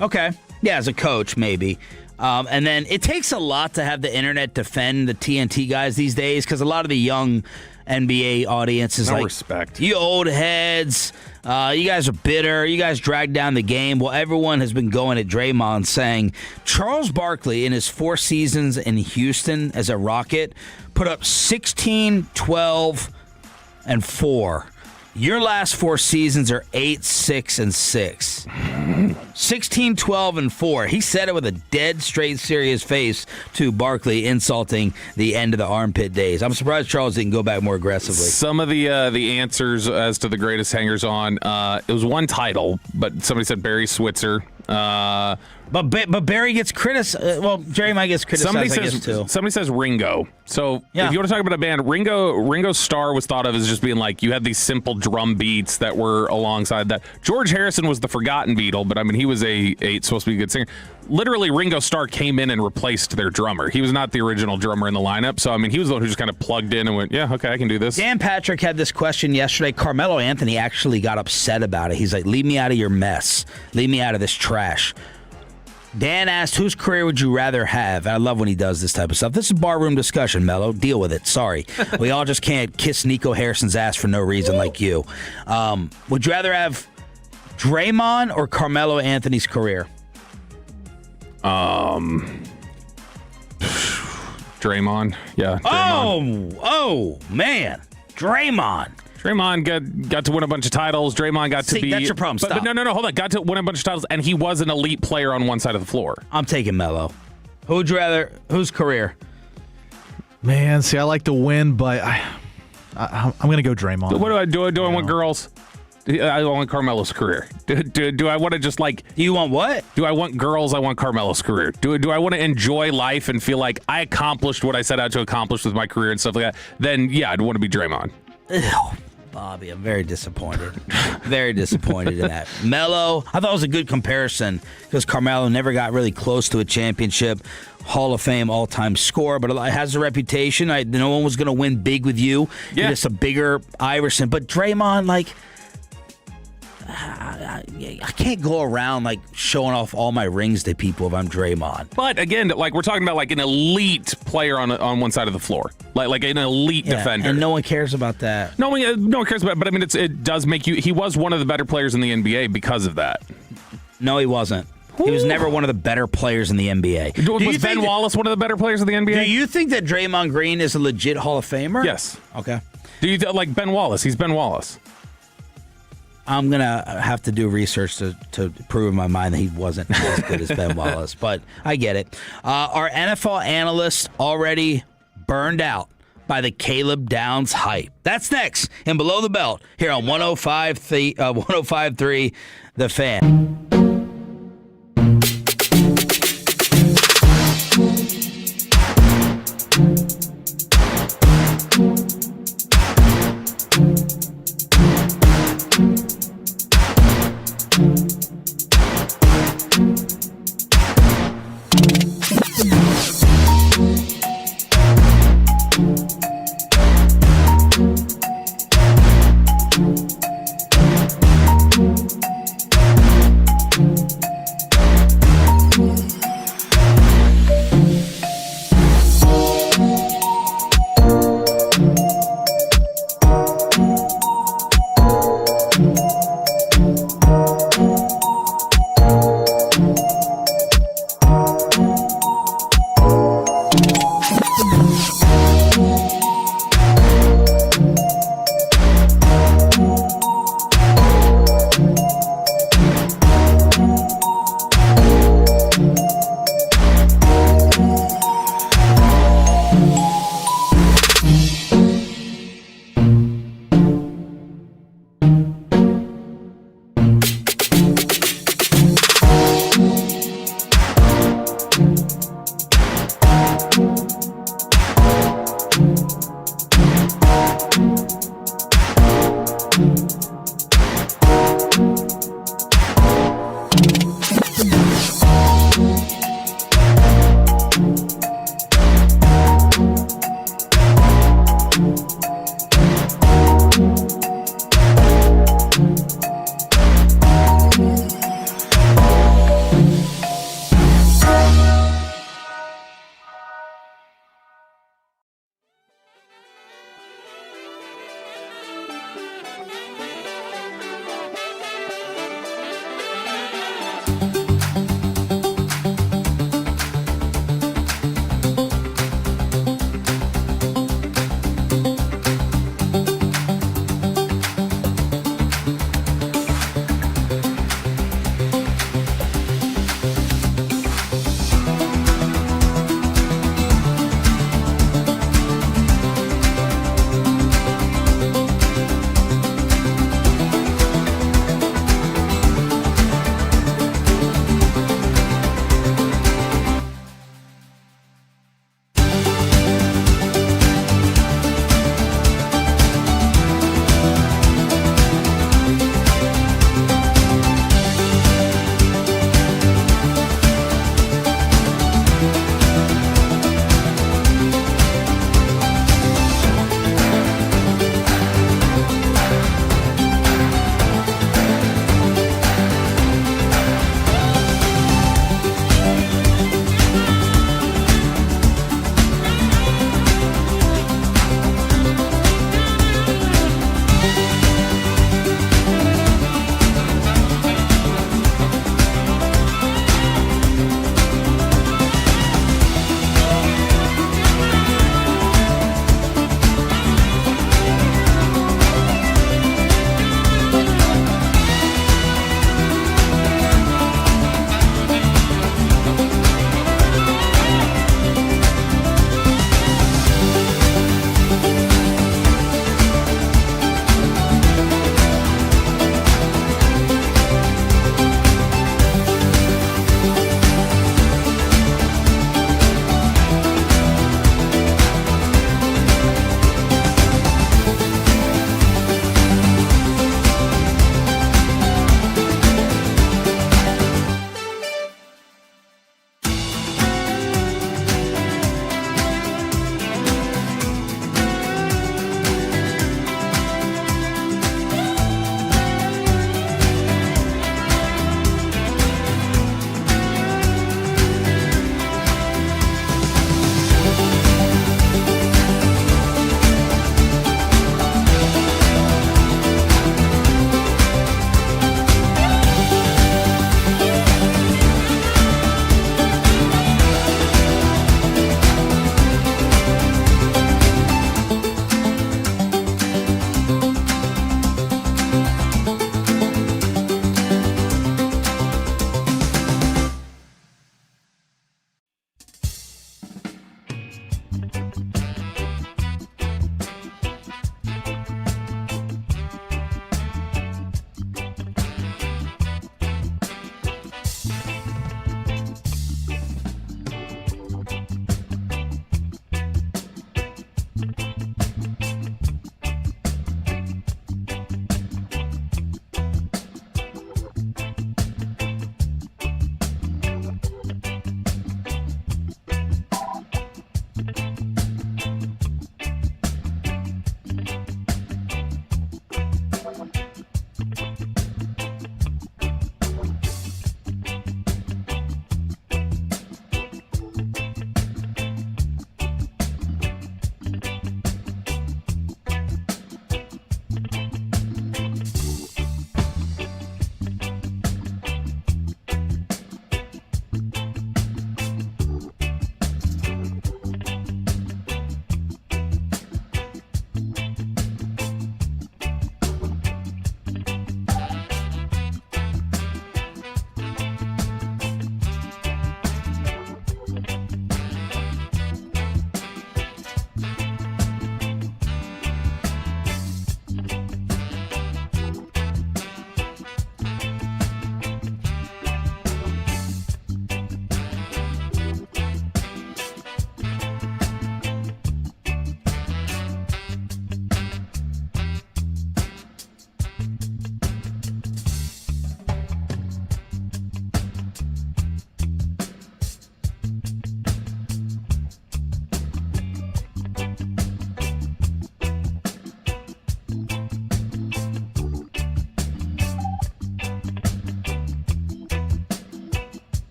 Okay. Yeah, as a coach, maybe. And then it takes a lot to have the internet defend the TNT guys these days, because a lot of the young NBA audience is respect. You old heads, you guys are bitter, you guys dragged down the game. Well, everyone has been going at Draymond saying Charles Barkley in his 4 seasons in Houston as a Rocket put up 16, 12, and 4. Your last 4 seasons are 8, 6, and 6. 16, 12, and 4. He said it with a dead straight serious face to Barkley, insulting the end of the armpit days. I'm surprised Charles didn't go back more aggressively. Some of the answers as to the greatest hangers on, it was one title, but somebody said Barry Switzer. But Barry gets criticized. Well, Jerry might get criticized. Somebody says Ringo. So if you want to talk about a band, Ringo's star was thought of as just being like, you had these simple drum beats that were alongside that. George Harrison was the forgotten Beatle, but I mean, he was supposed to be a good singer. Literally, Ringo Starr came in and replaced their drummer. He was not the original drummer in the lineup. So, I mean, he was the one who just kind of plugged in and went, yeah, okay, I can do this. Dan Patrick had this question yesterday. Carmelo Anthony actually got upset about it. He's like, leave me out of your mess. Leave me out of this trash. Dan asked, whose career would you rather have? And I love when he does this type of stuff. This is barroom discussion, Mello. Deal with it. Sorry. We all just can't kiss Nico Harrison's ass for no reason like you. Would you rather have Draymond or Carmelo Anthony's career? Draymond. Yeah. Draymond. Oh, man. Draymond got to win a bunch of titles. Draymond got to be... that's your problem. Stop. But no, hold on. Got to win a bunch of titles, and he was an elite player on one side of the floor. I'm taking Melo. Who would you rather... Whose career? Man, see, I like to win, but I'm going to go Draymond. What do I do? I want girls? I want Carmelo's career. Do I want to just like... Do you want what? Do I want girls? I want Carmelo's career. Do I want to enjoy life and feel like I accomplished what I set out to accomplish with my career and stuff like that? Then, yeah, I'd want to be Draymond. Ew. Bobby, I'm very disappointed. Very disappointed in that. Melo, I thought it was a good comparison because Carmelo never got really close to a championship. Hall of Fame all-time scorer, but it has a reputation. No one was going to win big with you. Yeah. You're just a bigger Iverson. But Draymond, like... I can't go around like showing off all my rings to people if I'm Draymond. But again, like we're talking about like an elite player on one side of the floor, like an elite defender, and no one cares about that. No one cares about it. But I mean, it does make you. He was one of the better players in the NBA because of that. No, he wasn't. He was never one of the better players in the NBA. Was Ben Wallace one of the better players in the NBA? Do you think that Draymond Green is a legit Hall of Famer? Yes. Okay. Do you like Ben Wallace? He's Ben Wallace. I'm going to have to do research to prove in my mind that he wasn't as good as Ben Wallace, but I get it. Our NFL analysts already burned out by the Caleb Downs hype. That's next in Below the Belt here on 105.3 The Fan.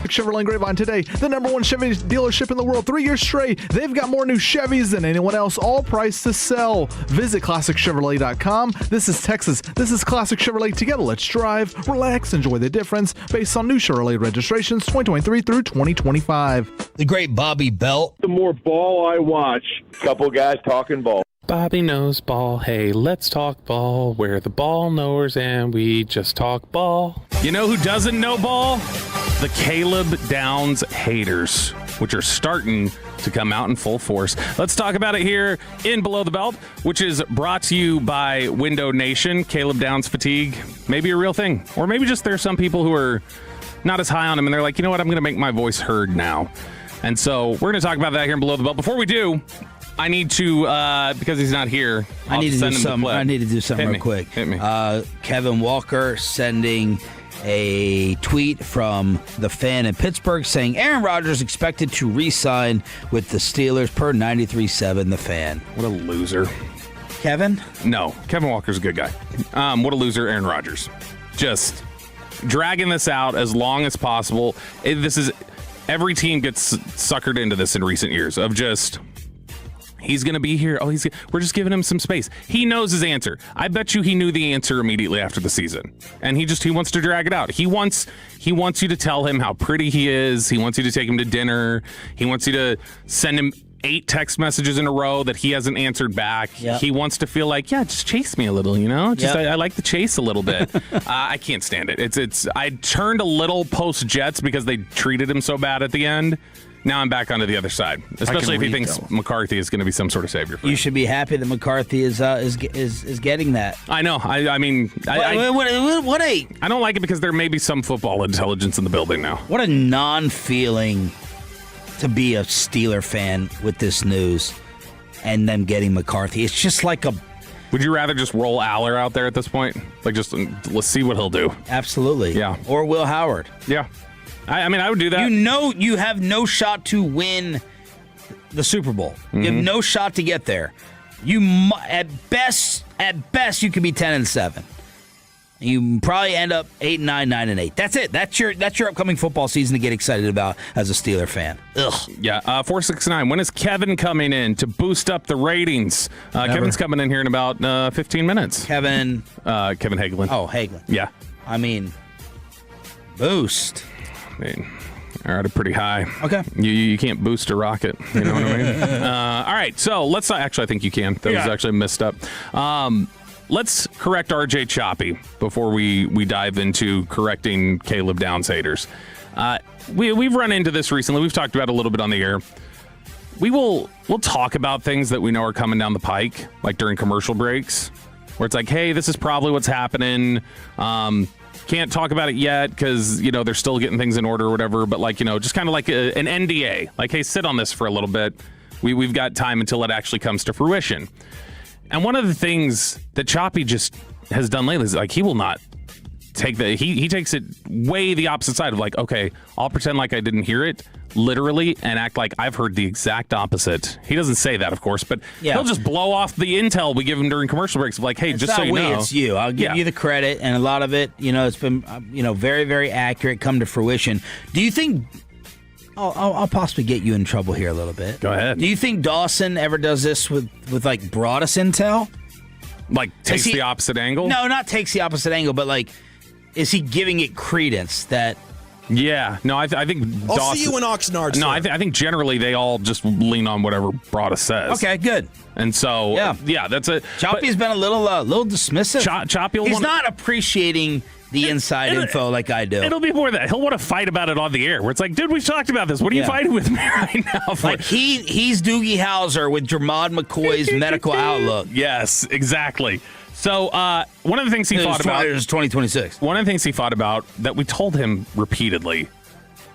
Chevrolet and Grapevine today, the #1 Chevy dealership in the world, 3 years straight. They've got more new Chevys than anyone else, all priced to sell. Visit ClassicChevrolet.com. This is Texas. This is Classic Chevrolet. Together, let's drive, relax, enjoy the difference based on new Chevrolet registrations 2023 through 2025. The great Bobby Belt. The more ball I watch, couple guys talking ball. Bobby knows ball. Hey, let's talk ball. We're the ball knowers and we just talk ball. You know who doesn't know ball? The Caleb Downs haters, which are starting to come out in full force. Let's talk about it here in Below the Belt, which is brought to you by Window Nation. Caleb Downs fatigue, maybe a real thing. Or maybe just there's some people who are not as high on him and they're like, you know what, I'm going to make my voice heard now. And so we're going to talk about that here in Below the Belt. Before we do, I need to, because he's not here, I need to do something real quick. Hit me. Kevin Walker sending a tweet from the fan in Pittsburgh saying Aaron Rodgers expected to re-sign with the Steelers per 93.7 The Fan. What a loser. Kevin? No, Kevin Walker's a good guy. What a loser, Aaron Rodgers. Just dragging this out as long as possible. Every team gets suckered into this in recent years of just... He's going to be here. We're just giving him some space. He knows his answer. I bet you he knew the answer immediately after the season. And he wants to drag it out. He wants you to tell him how pretty he is. He wants you to take him to dinner. He wants you to send him 8 text messages in a row that he hasn't answered back. Yep. He wants to feel like, just chase me a little, you know? I like the chase a little bit. I can't stand it. I turned a little post-Jets because they treated him so bad at the end. Now I'm back onto the other side, especially if he thinks McCarthy is going to be some sort of savior for him. You should be happy that McCarthy is getting that. I know. I don't like it because there may be some football intelligence in the building now. What a non-feeling to be a Steeler fan with this news and them getting McCarthy. It's just like a... Would you rather just roll Aller out there at this point? Let's see what he'll do. Absolutely. Yeah. Or Will Howard. Yeah. I would do that. You know you have no shot to win the Super Bowl. Mm-hmm. You have no shot to get there. At best you could be 10-7. You probably end up 8-9, 9-8. That's it. That's your upcoming football season to get excited about as a Steeler fan. Ugh. Yeah. 469. When is Kevin coming in to boost up the ratings? Kevin's coming in here in about 15 minutes. Kevin Hagelin. Oh, Hagelin. Yeah. I mean, boost. Are at a pretty high. Okay. You can't boost a rocket. You know what I mean? All right. So let's actually, I think you can. That was actually messed up. Let's correct RJ Choppy before we dive into correcting Caleb Downs haters. We've run into this recently. We've talked about it a little bit on the air. We'll talk about things that we know are coming down the pike, like during commercial breaks, where it's like, hey, this is probably what's happening. Can't talk about it yet because, they're still getting things in order or whatever. But just kind of like an NDA. Like, hey, sit on this for a little bit. We've got time until it actually comes to fruition. And one of the things that Choppy just has done lately is like he will not take he takes it way the opposite side of like, okay, I'll pretend like I didn't hear it literally and act like I've heard the exact opposite. He doesn't say that, of course, but he'll just blow off the intel we give him during commercial breaks of like, hey, it's just so you know. It's you. I'll give you the credit, and a lot of it, it's been, very, very accurate, come to fruition. Do you think... I'll possibly get you in trouble here a little bit. Go ahead. Do you think Dawson ever does this with like broadest intel? Like takes the opposite angle? No, not takes the opposite angle, but like, is he giving it credence that... Yeah, no, I think I'll Dawson, see you in Oxnard. No, I think generally they all just lean on whatever Broadus says. Okay, good. And so, yeah, that's it. Choppy's been a little dismissive. Choppy, he's not appreciating the inside info like I do. It'll be more that he'll want to fight about it on the air, where it's like, dude, we've talked about this. What are you fighting with me right now for? Like he's Doogie Howser with Jermod McCoy's medical outlook. Yes, exactly. So one of the things he fought about is 2026. One of the things he fought about that we told him repeatedly,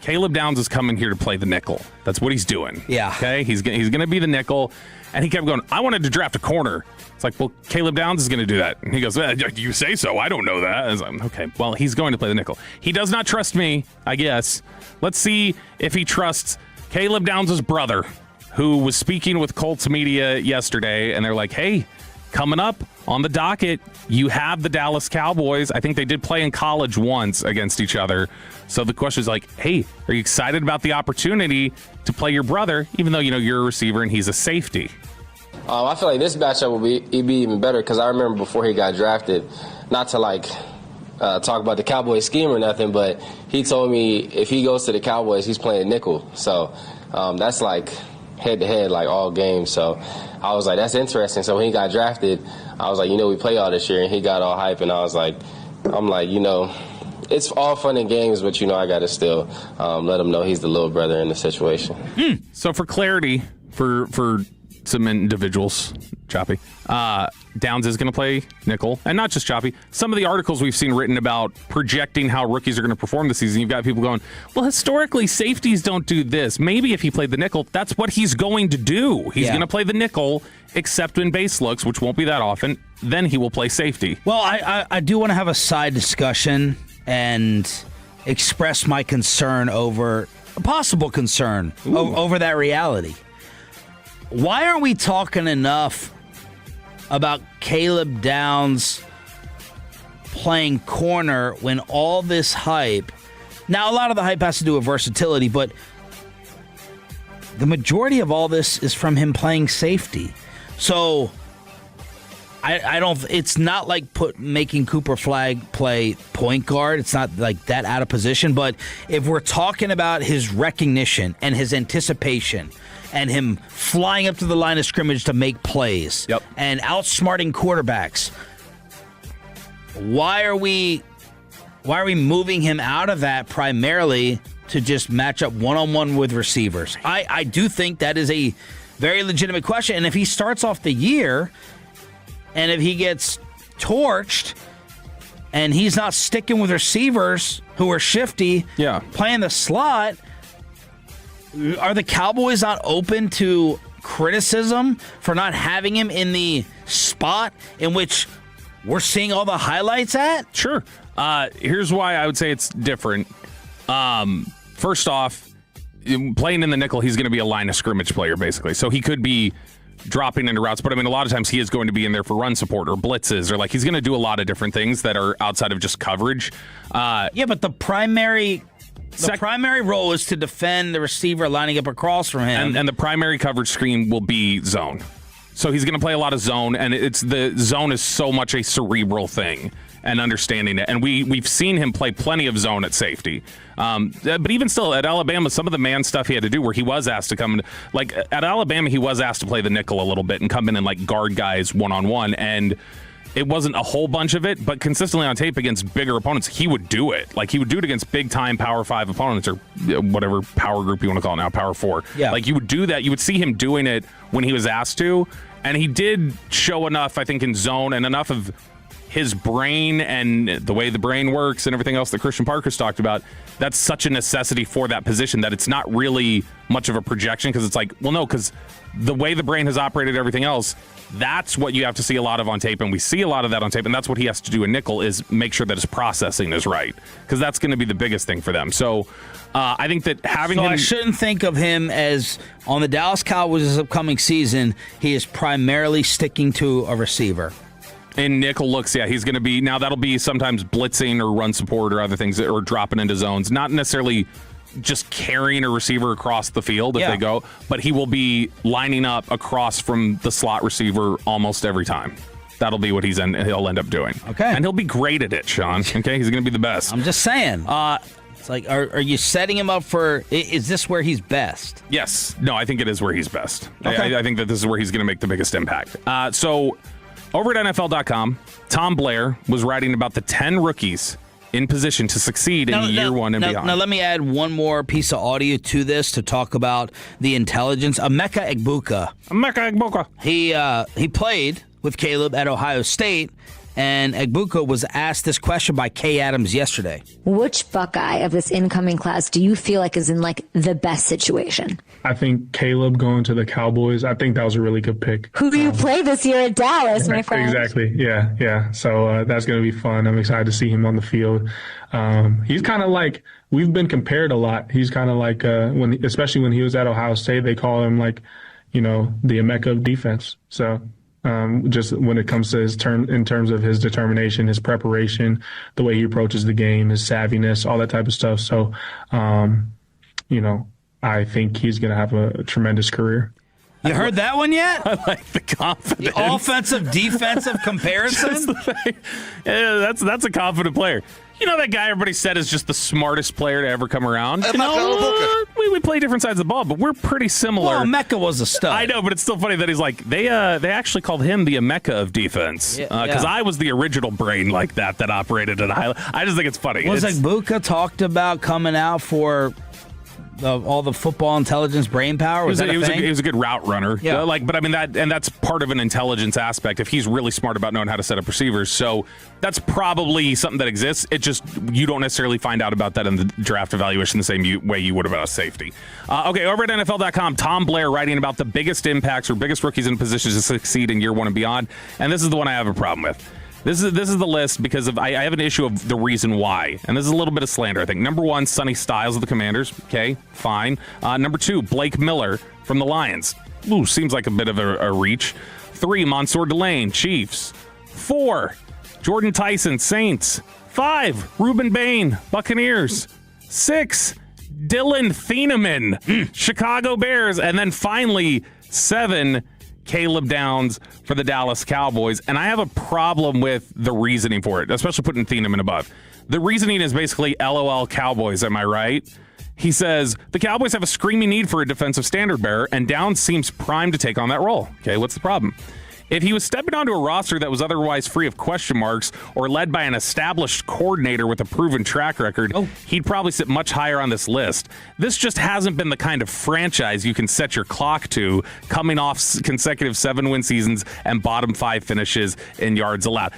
Caleb Downs is coming here to play the nickel. That's what he's doing. Yeah. Okay. He's going to be the nickel, and he kept going. I wanted to draft a corner. It's like, well, Caleb Downs is going to do that. And he goes, you say so. I don't know that. I was like, okay. Well, he's going to play the nickel. He does not trust me, I guess. Let's see if he trusts Caleb Downs' brother, who was speaking with Colts media yesterday, and they're like, hey, coming up on the docket, you have the Dallas Cowboys. I think they did play in college once against each other. So the question is like, hey, are you excited about the opportunity to play your brother, even though, you're a receiver and he's a safety? I feel like this matchup will be even better because I remember before he got drafted, not to talk about the Cowboys scheme or nothing, but he told me if he goes to the Cowboys, he's playing nickel. So that's like head-to-head, like all games. So I was like, that's interesting. So when he got drafted, I was like, we play all this year, and he got all hype, and I was like, it's all fun and games, but, I got to still let him know he's the little brother in the situation. So for clarity, for some individuals, Choppy, Downs is going to play nickel, and not just Choppy. Some of the articles we've seen written about projecting how rookies are going to perform this season, you've got people going, well, historically, safeties don't do this. Maybe if he played the nickel, that's what he's going to do. He's going to play the nickel, except when base looks, which won't be that often. Then he will play safety. Well, I do want to have a side discussion and express my concern over a possible concern over that reality. Why aren't we talking enough about Caleb Downs playing corner when all this hype? Now, a lot of the hype has to do with versatility, but the majority of all this is from him playing safety. So I don't. It's not like making Cooper Flagg play point guard. It's not like that out of position. But if we're talking about his recognition and his anticipation and him flying up to the line of scrimmage to make plays and outsmarting quarterbacks, why are we moving him out of that primarily to just match up one-on-one with receivers? I do think that is a very legitimate question. And if he starts off the year and if he gets torched and he's not sticking with receivers who are shifty, playing the slot, are the Cowboys not open to criticism for not having him in the spot in which we're seeing all the highlights at? Sure. Here's why I would say it's different. First off, playing in the nickel, he's going to be a line of scrimmage player, basically. So he could be dropping into routes, but a lot of times he is going to be in there for run support or blitzes, or he's going to do a lot of different things that are outside of just coverage. But the primary role is to defend the receiver lining up across from him. And the primary coverage screen will be zone. So he's going to play a lot of zone, and the zone is so much a cerebral thing and understanding it. And we've seen him play plenty of zone at safety. But even still, at Alabama, some of the man stuff he had to do where he was asked to come in, at Alabama, he was asked to play the nickel a little bit and come in and guard guys one-on-one. And it wasn't a whole bunch of it, but consistently on tape against bigger opponents, he would do it. He would do it against big-time Power 5 opponents or whatever power group you want to call it now, Power 4. Yeah. You would do that. You would see him doing it when he was asked to, and he did show enough, I think, in zone and enough of his brain and the way the brain works and everything else that Christian Parker's talked about. That's such a necessity for that position that it's not really much of a projection because it's no, because the way the brain has operated everything else, that's what you have to see a lot of on tape, and we see a lot of that on tape, and that's what he has to do in nickel is make sure that his processing is right because that's going to be the biggest thing for them. So I think that having him... I shouldn't think of him as, on the Dallas Cowboys this upcoming season, he is primarily sticking to a receiver. In nickel looks, he's going to be... Now, that'll be sometimes blitzing or run support or other things, or dropping into zones. Not necessarily just carrying a receiver across the field if they go, but he will be lining up across from the slot receiver almost every time. That'll be what he'll end up doing. Okay. And he'll be great at it, Sean. Okay? He's going to be the best. I'm just saying. It's are you setting him up for... Is this where he's best? Yes. No, I think it is where he's best. Okay. I think that this is where he's going to make the biggest impact. So... Over at NFL.com, Tom Blair was writing about the 10 rookies in position to succeed in year one and beyond. Now, let me add one more piece of audio to this to talk about the intelligence. Emeka Egbuka. He played with Caleb at Ohio State, and Egbuka was asked this question by Kay Adams yesterday. Which Buckeye of this incoming class do you feel like is in the best situation? I think Caleb going to the Cowboys, I think that was a really good pick. Who do you play this year at Dallas, my friend? Exactly. Yeah. So that's going to be fun. I'm excited to see him on the field. He's kind of we've been compared a lot. He's kind of especially when he was at Ohio State, they call him the Emeka of defense. So just when it comes to his in terms of his determination, his preparation, the way he approaches the game, his savviness, all that type of stuff. So, I think he's going to have a tremendous career. You heard that one yet? I like the confidence. The offensive-defensive comparison? Yeah, that's a confident player. You know that guy everybody said is just the smartest player to ever come around? We play different sides of the ball, but we're pretty similar. Well, Mecca was a stud. I know, but it's still funny that he's like, they actually called him the Mecca of defense. Because I was the original brain like that operated at a high level. I just think it's funny. Was Buka talked about coming out for all the football intelligence brain power? Was that a thing? He was a good route runner. Yeah. But I mean that's part of an intelligence aspect if he's really smart about knowing how to set up receivers. So that's probably something that exists. It just, you don't necessarily find out about that in the draft evaluation the same way you would about a safety. Okay, over at NFL.com, Tom Blair writing about the biggest impacts or biggest rookies in positions to succeed in year one and beyond. And this is the one I have a problem with. This is the list because I have an issue of the reason why. And this is a little bit of slander, I think. Number 1, Sonny Styles of the Commanders. Okay, fine. Number 2, Blake Miller from the Lions. Ooh, seems like a bit of a reach. 3, Mansour Delane, Chiefs. 4, Jordan Tyson, Saints. 5, Reuben Bain, Buccaneers. 6, Dylan Thieneman, Chicago Bears. And then finally, 7, Caleb Downs for the Dallas Cowboys. And I have a problem with the reasoning for it, especially putting Thieneman above. The reasoning is basically LOL Cowboys, am I right? He says, the Cowboys have a screaming need for a defensive standard bearer, and Downs seems primed to take on that role. Okay, what's the problem? If he was stepping onto a roster that was otherwise free of question marks or led by an established coordinator with a proven track record, he'd probably sit much higher on this list. This just hasn't been the kind of franchise you can set your clock to, coming off consecutive 7-win seasons and bottom 5 finishes in yards allowed.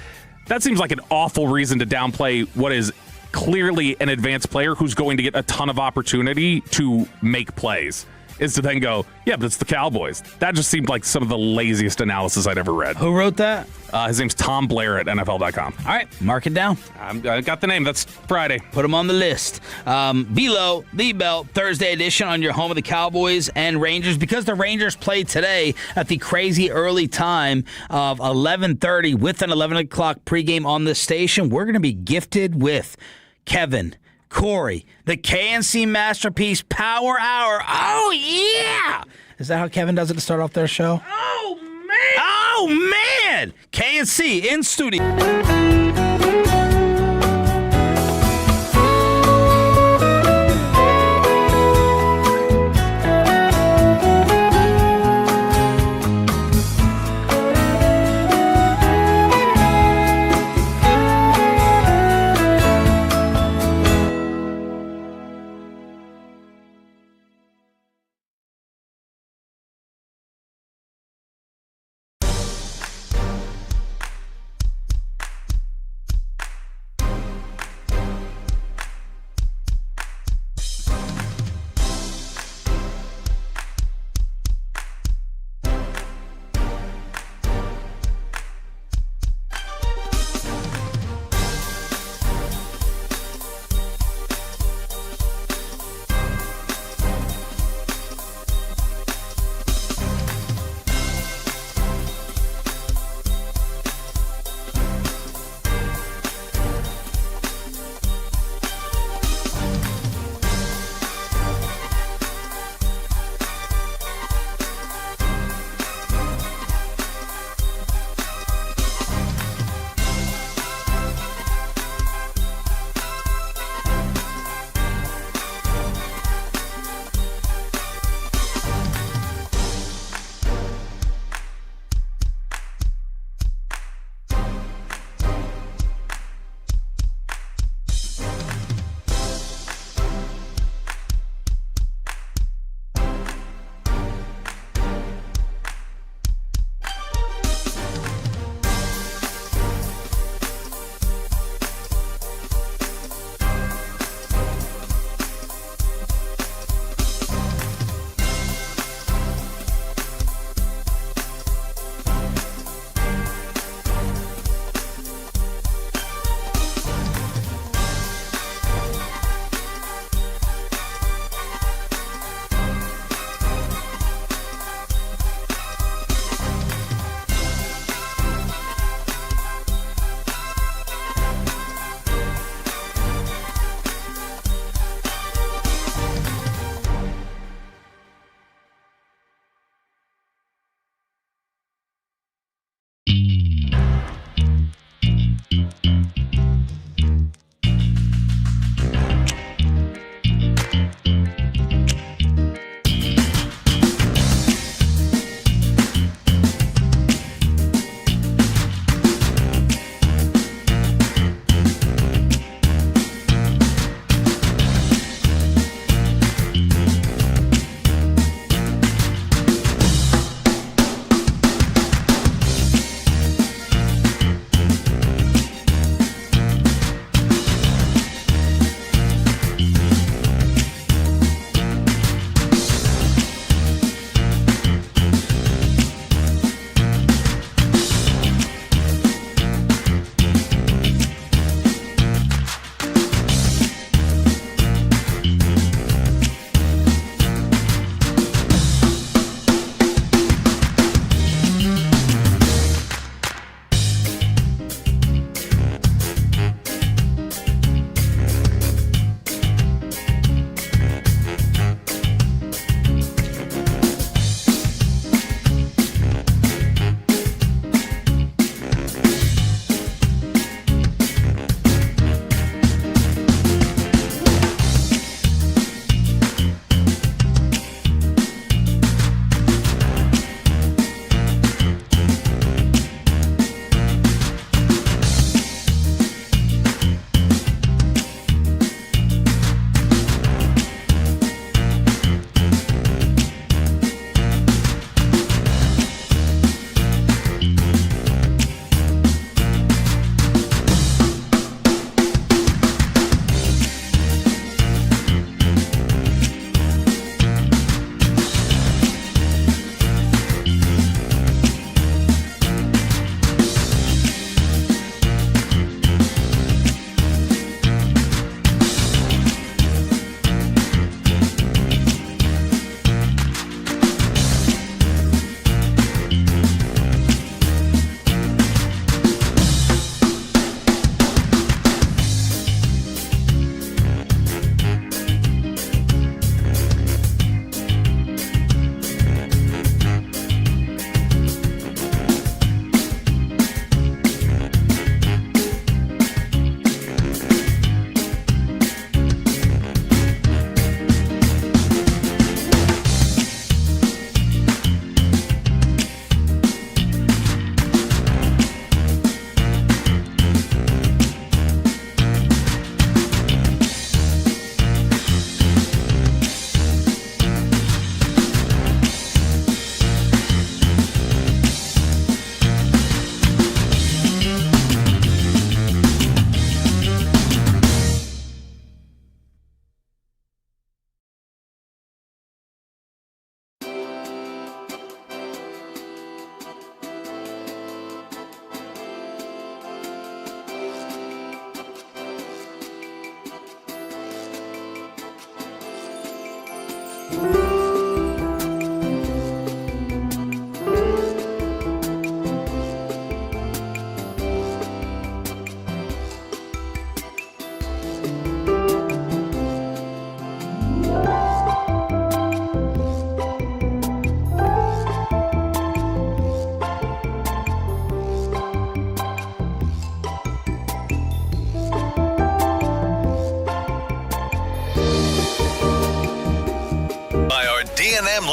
That seems like an awful reason to downplay what is clearly an advanced player who's going to get a ton of opportunity to make plays. Is to then go, yeah, but it's the Cowboys. That just seemed like some of the laziest analysis I'd ever read. Who wrote that? His name's Tom Blair at NFL.com. All right, mark it down. I got the name. That's Friday. Put him on the list. Below the Belt Thursday edition on your home of the Cowboys and Rangers. Because the Rangers play today at the crazy early time of 11:30 with an 11 o'clock pregame on this station, we're going to be gifted with Kevin, Corey, the KNC Masterpiece Power Hour. Oh, yeah! Is that how Kevin does it to start off their show? Oh, man! Oh, man! KNC in studio.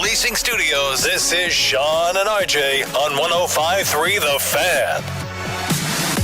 Leasing Studios, this is Sean and RJ on 105.3 The Fan.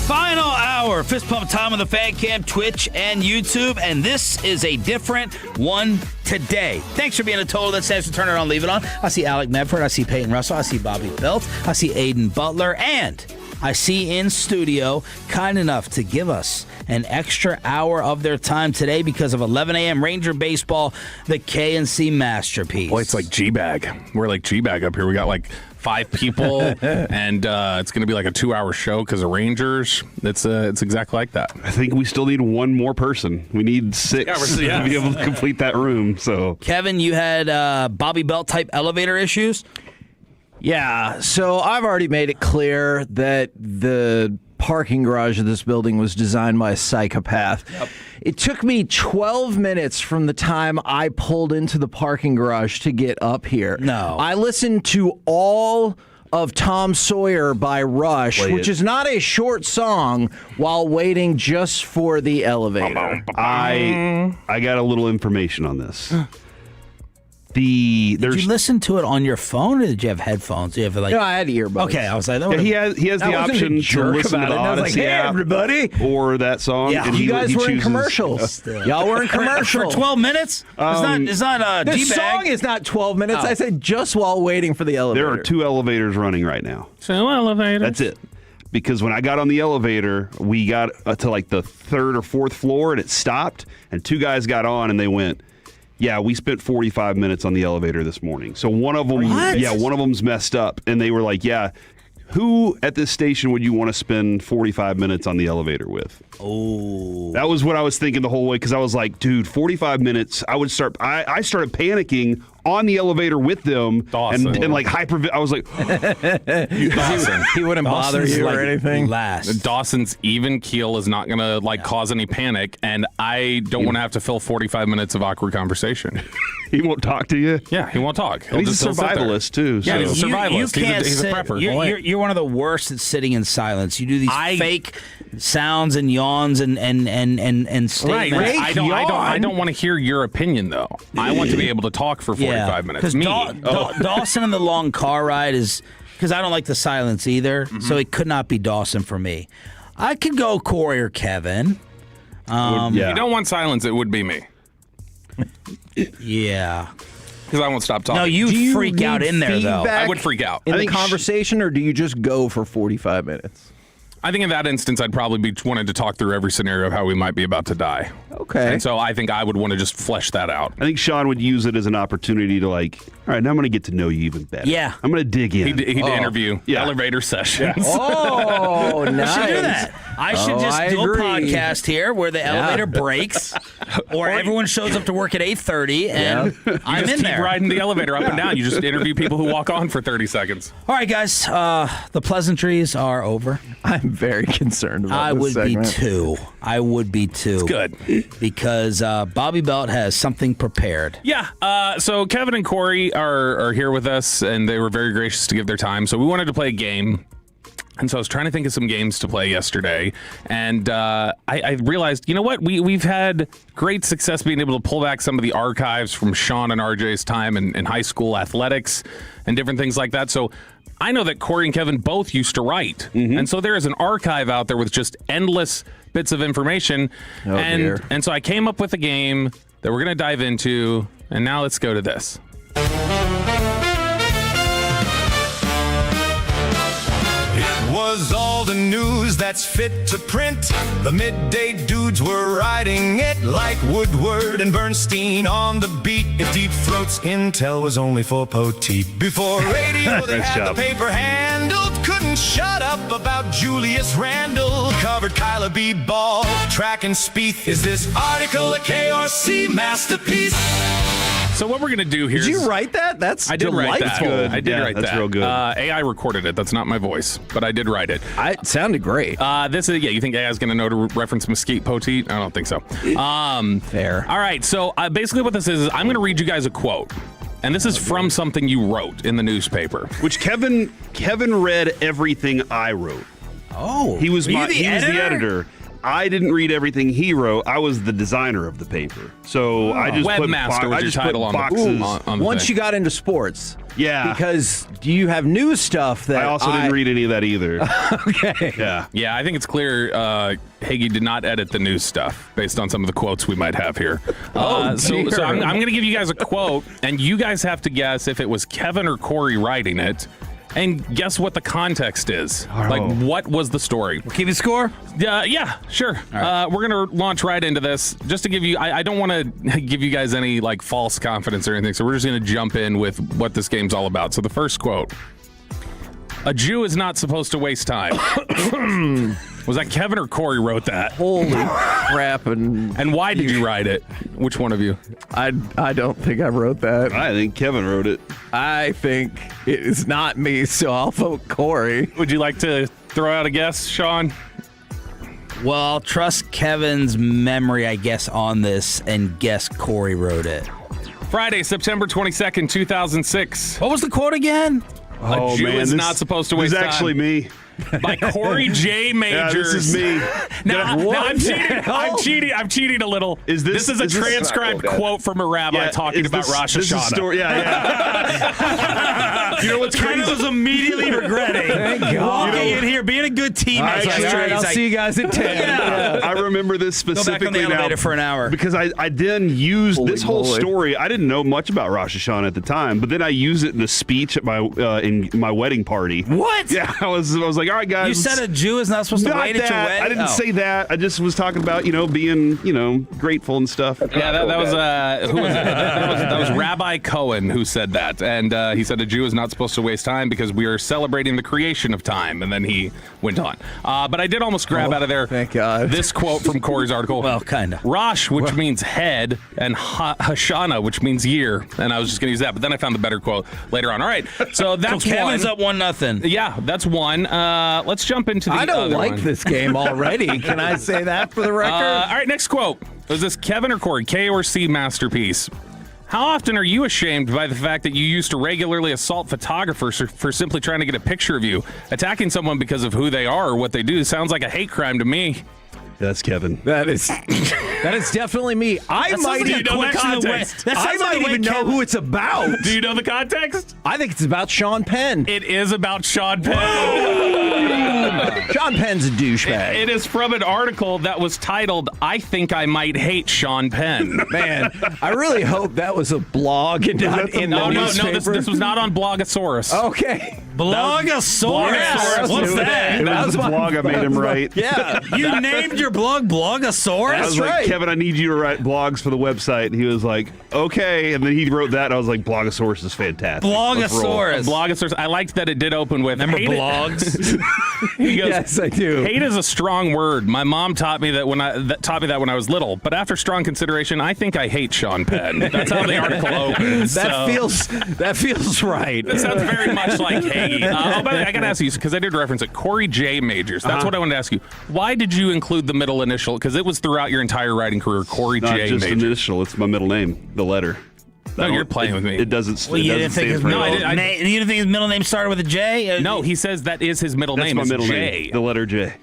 Final hour, fist pump time on the Fan Cam, Twitch, and YouTube, and this is a different one today. Thanks for being a total that says to turn it on, leave it on. I see Alec Medford, I see Peyton Russell, I see Bobby Belt, I see Aiden Butler, and I see in studio, kind enough to give us an extra hour of their time today because of 11 a.m. Ranger baseball, the KNC masterpiece. Boy, it's like G-Bag. We're like G-Bag up here. We got like 5 people, and it's going to be like a 2-hour show because of Rangers. It's exactly like that. I think we still need one more person. We need 6 to be able to complete that room. So, Kevin, you had Bobby Belt type elevator issues? Yeah, so I've already made it clear that the parking garage of this building was designed by a psychopath. Yep. It took me 12 minutes from the time I pulled into the parking garage to get up here. No. I listened to all of Tom Sawyer by Rush, which is not a short song, while waiting just for the elevator. I got a little information on this. Did you listen to it on your phone, or did you have headphones? Did you have No, I had earbuds. Okay, I was like, he has the option to listen to the Odyssey hey, app everybody, or that song. Yeah, and you guys were in commercials. Y'all were in commercials for 12 minutes. It's not this G-Bag. song is not 12 minutes. I said just while waiting for the elevator. There are 2 elevators running right now. 2 elevators. That's it. Because when I got on the elevator, we got to like the 3rd or 4th floor, and it stopped, and 2 guys got on, and they went, yeah, we spent 45 minutes on the elevator this morning. So one of them, one of them's messed up, and they were like, yeah, who at this station would you want to spend 45 minutes on the elevator with? Oh. That was what I was thinking the whole way, because I was like, dude, 45 minutes, I started panicking on the elevator with them and like I was like, he wouldn't bother you or anything. Dawson's even keel is not going to cause any panic, and I don't want to have to fill 45 minutes of awkward conversation. He won't talk to you? Yeah, he won't talk. He's a survivalist, too. Yeah, he's a survivalist. He's a prepper. You're one of the worst at sitting in silence. You do these fake sounds and yawns and statements. Right. I don't want to hear your opinion, though. I want to be able to talk for 45 minutes. Because Dawson in the long car ride is, because I don't like the silence either, so it could not be Dawson for me. I could go Corey or Kevin. If you don't want silence, it would be me. Yeah. Because I won't stop talking. No, you freak out in there, though. I would freak out. In the conversation, or do you just go for 45 minutes? I think in that instance, I'd probably be wanting to talk through every scenario of how we might be about to die. Okay. And so I think I would want to just flesh that out. I think Sean would use it as an opportunity to all right, now I'm going to get to know you even better. Yeah. I'm going to dig in. He'd interview elevator sessions. Oh, nice. I should do that. I should just do a podcast here where the elevator breaks, or everyone shows up to work at 8:30, and I'm in there. Keep riding the elevator up and down. You just interview people who walk on for 30 seconds. All right, guys. The pleasantries are over. I'm very concerned about this segment. I would be too. It's good. Because Bobby Belt has something prepared. Yeah. So Kevin and Corey are here with us, and they were very gracious to give their time. So we wanted to play a game. And so I was trying to think of some games to play yesterday, and I realized, you know what? We've had great success being able to pull back some of the archives from Sean and RJ's time in high school athletics and different things like that. So I know that Corey and Kevin both used to write, and so there is an archive out there with just endless bits of information. And so I came up with a game that we're going to dive into, and now let's go to this. Was all the news that's fit to print. The midday dudes were writing it like Woodward and Bernstein on the beat. If Deep Throat's intel was only for Poteet. Before radio they had the paper handled. Couldn't shut up about Julius Randle. Covered Kyla B. Ball, track and Spieth. Is this article a KRC masterpiece? So what we're going to do here Did you is- write that? That's I did write that. delightful. Good. I did Yeah, write that's that. real good. AI recorded it. That's not my voice, but I did write it. It sounded great. This is you think AI is going to know to reference Mesquite Poteet? I don't think so. Fair. All right. So basically, what this is I'm going to read you guys a quote, and this is from something you wrote in the newspaper. Which Kevin read everything I wrote. Oh, He was were you my the he was the editor? editor. I didn't read everything he wrote. I was the designer of the paper. So I just put Webmaster was I your just title put on the- boxes. on the Once thing. you got into sports. Yeah. Because you have news stuff that I also didn't read any of that either. Okay. Yeah. Yeah, I think it's clear Hagee did not edit the news stuff based on some of the quotes we might have here. So I'm going to give you guys a quote, and you guys have to guess if it was Kevin or Corey writing it. And guess what the context is? Like, what was the story? Keep it score? Yeah, sure. We're going to launch right into this. Just to give you, I don't want to give you guys any, like, false confidence or anything, so we're just going to jump in with what this game's all about. So the first quote, a Jew is not supposed to waste time. Was that Kevin or Corey wrote that? Holy crap. And why did you write it? Which one of you? I don't think I wrote that. I think Kevin wrote it. I think it is not me, so I'll vote Corey. Would you like to throw out a guess, Sean? Well, I'll trust Kevin's memory, I guess, on this and guess Corey wrote it. Friday, September 22nd, 2006. What was the quote again? A Jew is not supposed to waste This time. is actually me. By Corey J. Majors. Yeah, this is me. Now I'm cheating. I'm cheating a little. This is a transcribed quote from a rabbi talking about Rosh This is Hashanah. story, yeah. You know what's Kevin crazy? was immediately regretting walking in here, being a good teammate. I'll see you guys at 10. Yeah. I remember this Go back on specifically the elevator now for an hour. because I then used Holy this whole moly. story. I didn't know much about Rosh Hashanah at the time, but then I used it in a speech at my in my wedding party. What? Yeah, I was like, all right, guys. You said a Jew is not supposed to not wait at your that. wedding? I didn't Oh. say that. I just was talking about being grateful and stuff. Yeah, that was who was it? That was Rabbi Cohen who said that, and he said a Jew is not supposed to waste time because we are celebrating the creation of time, and then he went on. But I did almost grab out of there. Thank God. This quote from Corey's article. Well, kinda. Rosh, which means head, and Hashanah, which means year, and I was just going to use that, but then I found the better quote later on. All right, so that's Kevin's one. up 1-0. Yeah, that's one. Let's jump into the I don't other like one. this game already. Can I say that for the record? All right, next quote. Was this Kevin or Corey? K or C masterpiece? How often are you ashamed by the fact that you used to regularly assault photographers for simply trying to get a picture of you? Attacking someone because of who they are or what they do sounds like a hate crime to me. That's Kevin. That is definitely me. I might even know the context. I might even know who it's about. Do you know the context? I think it's about Sean Penn. It is about Sean Penn. Sean Penn's a douchebag. It is from an article that was titled, I Think I Might Hate Sean Penn. Man, I really hope that was a blog and not in the No, newspaper. this was not on Blogosaurus. Okay. Blogosaurus? What's that? It was the blog I made him write. Yeah. You named your blog Blogosaurus? I was like, right. Kevin, I need you to write blogs for the website. And he was like, okay. And then he wrote that. And I was like, Blogosaurus is fantastic. Let's roll. Blogosaurus. I liked that it did open with Remember hate blogs? He goes, Yes, I do. Hate is a strong word. My mom taught me that when I was little. But after strong consideration, I think I hate Sean Penn. That's how the article opens. That feels right. That sounds very much like Hagee. By the way, I got to ask you, because I did reference it, Corey J. Majors. That's what I wanted to ask you. Why did you include the middle initial? Because it was throughout your entire writing career, Corey Not J. just Majors. an initial. It's my middle name, the letter. No, you're playing with me. It doesn't. Well, you didn't think his middle I name? You didn't think his middle name started with a J? No, he says that is his middle That's name. my It's middle J. name, the letter J.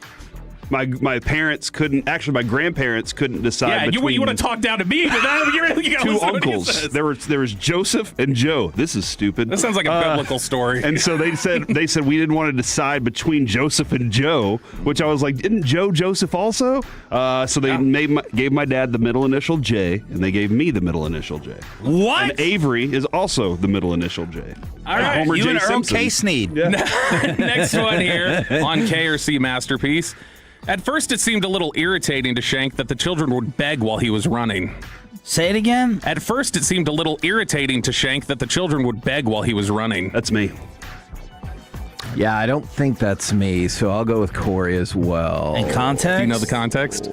My parents couldn't. Actually, my grandparents couldn't decide. Yeah, between you want to talk down to me, but you got two uncles. There was Joseph and Joe. This is stupid. That sounds like a biblical story. And so they said we didn't want to decide between Joseph and Joe, which I was like, isn't Joe Joseph also? So they gave my dad the middle initial J, and they gave me the middle initial J. What? And Avery is also the middle initial J. All right, Homer You J. and Earl Simpson. K. Sneed. Next one here on K or C masterpiece. At first, it seemed a little irritating to Shank that the children would beg while he was running. Say it again. At first, it seemed a little irritating to Shank that the children would beg while he was running. That's me. Yeah, I don't think that's me, so I'll go with Corey as well. In context? Do you know the context?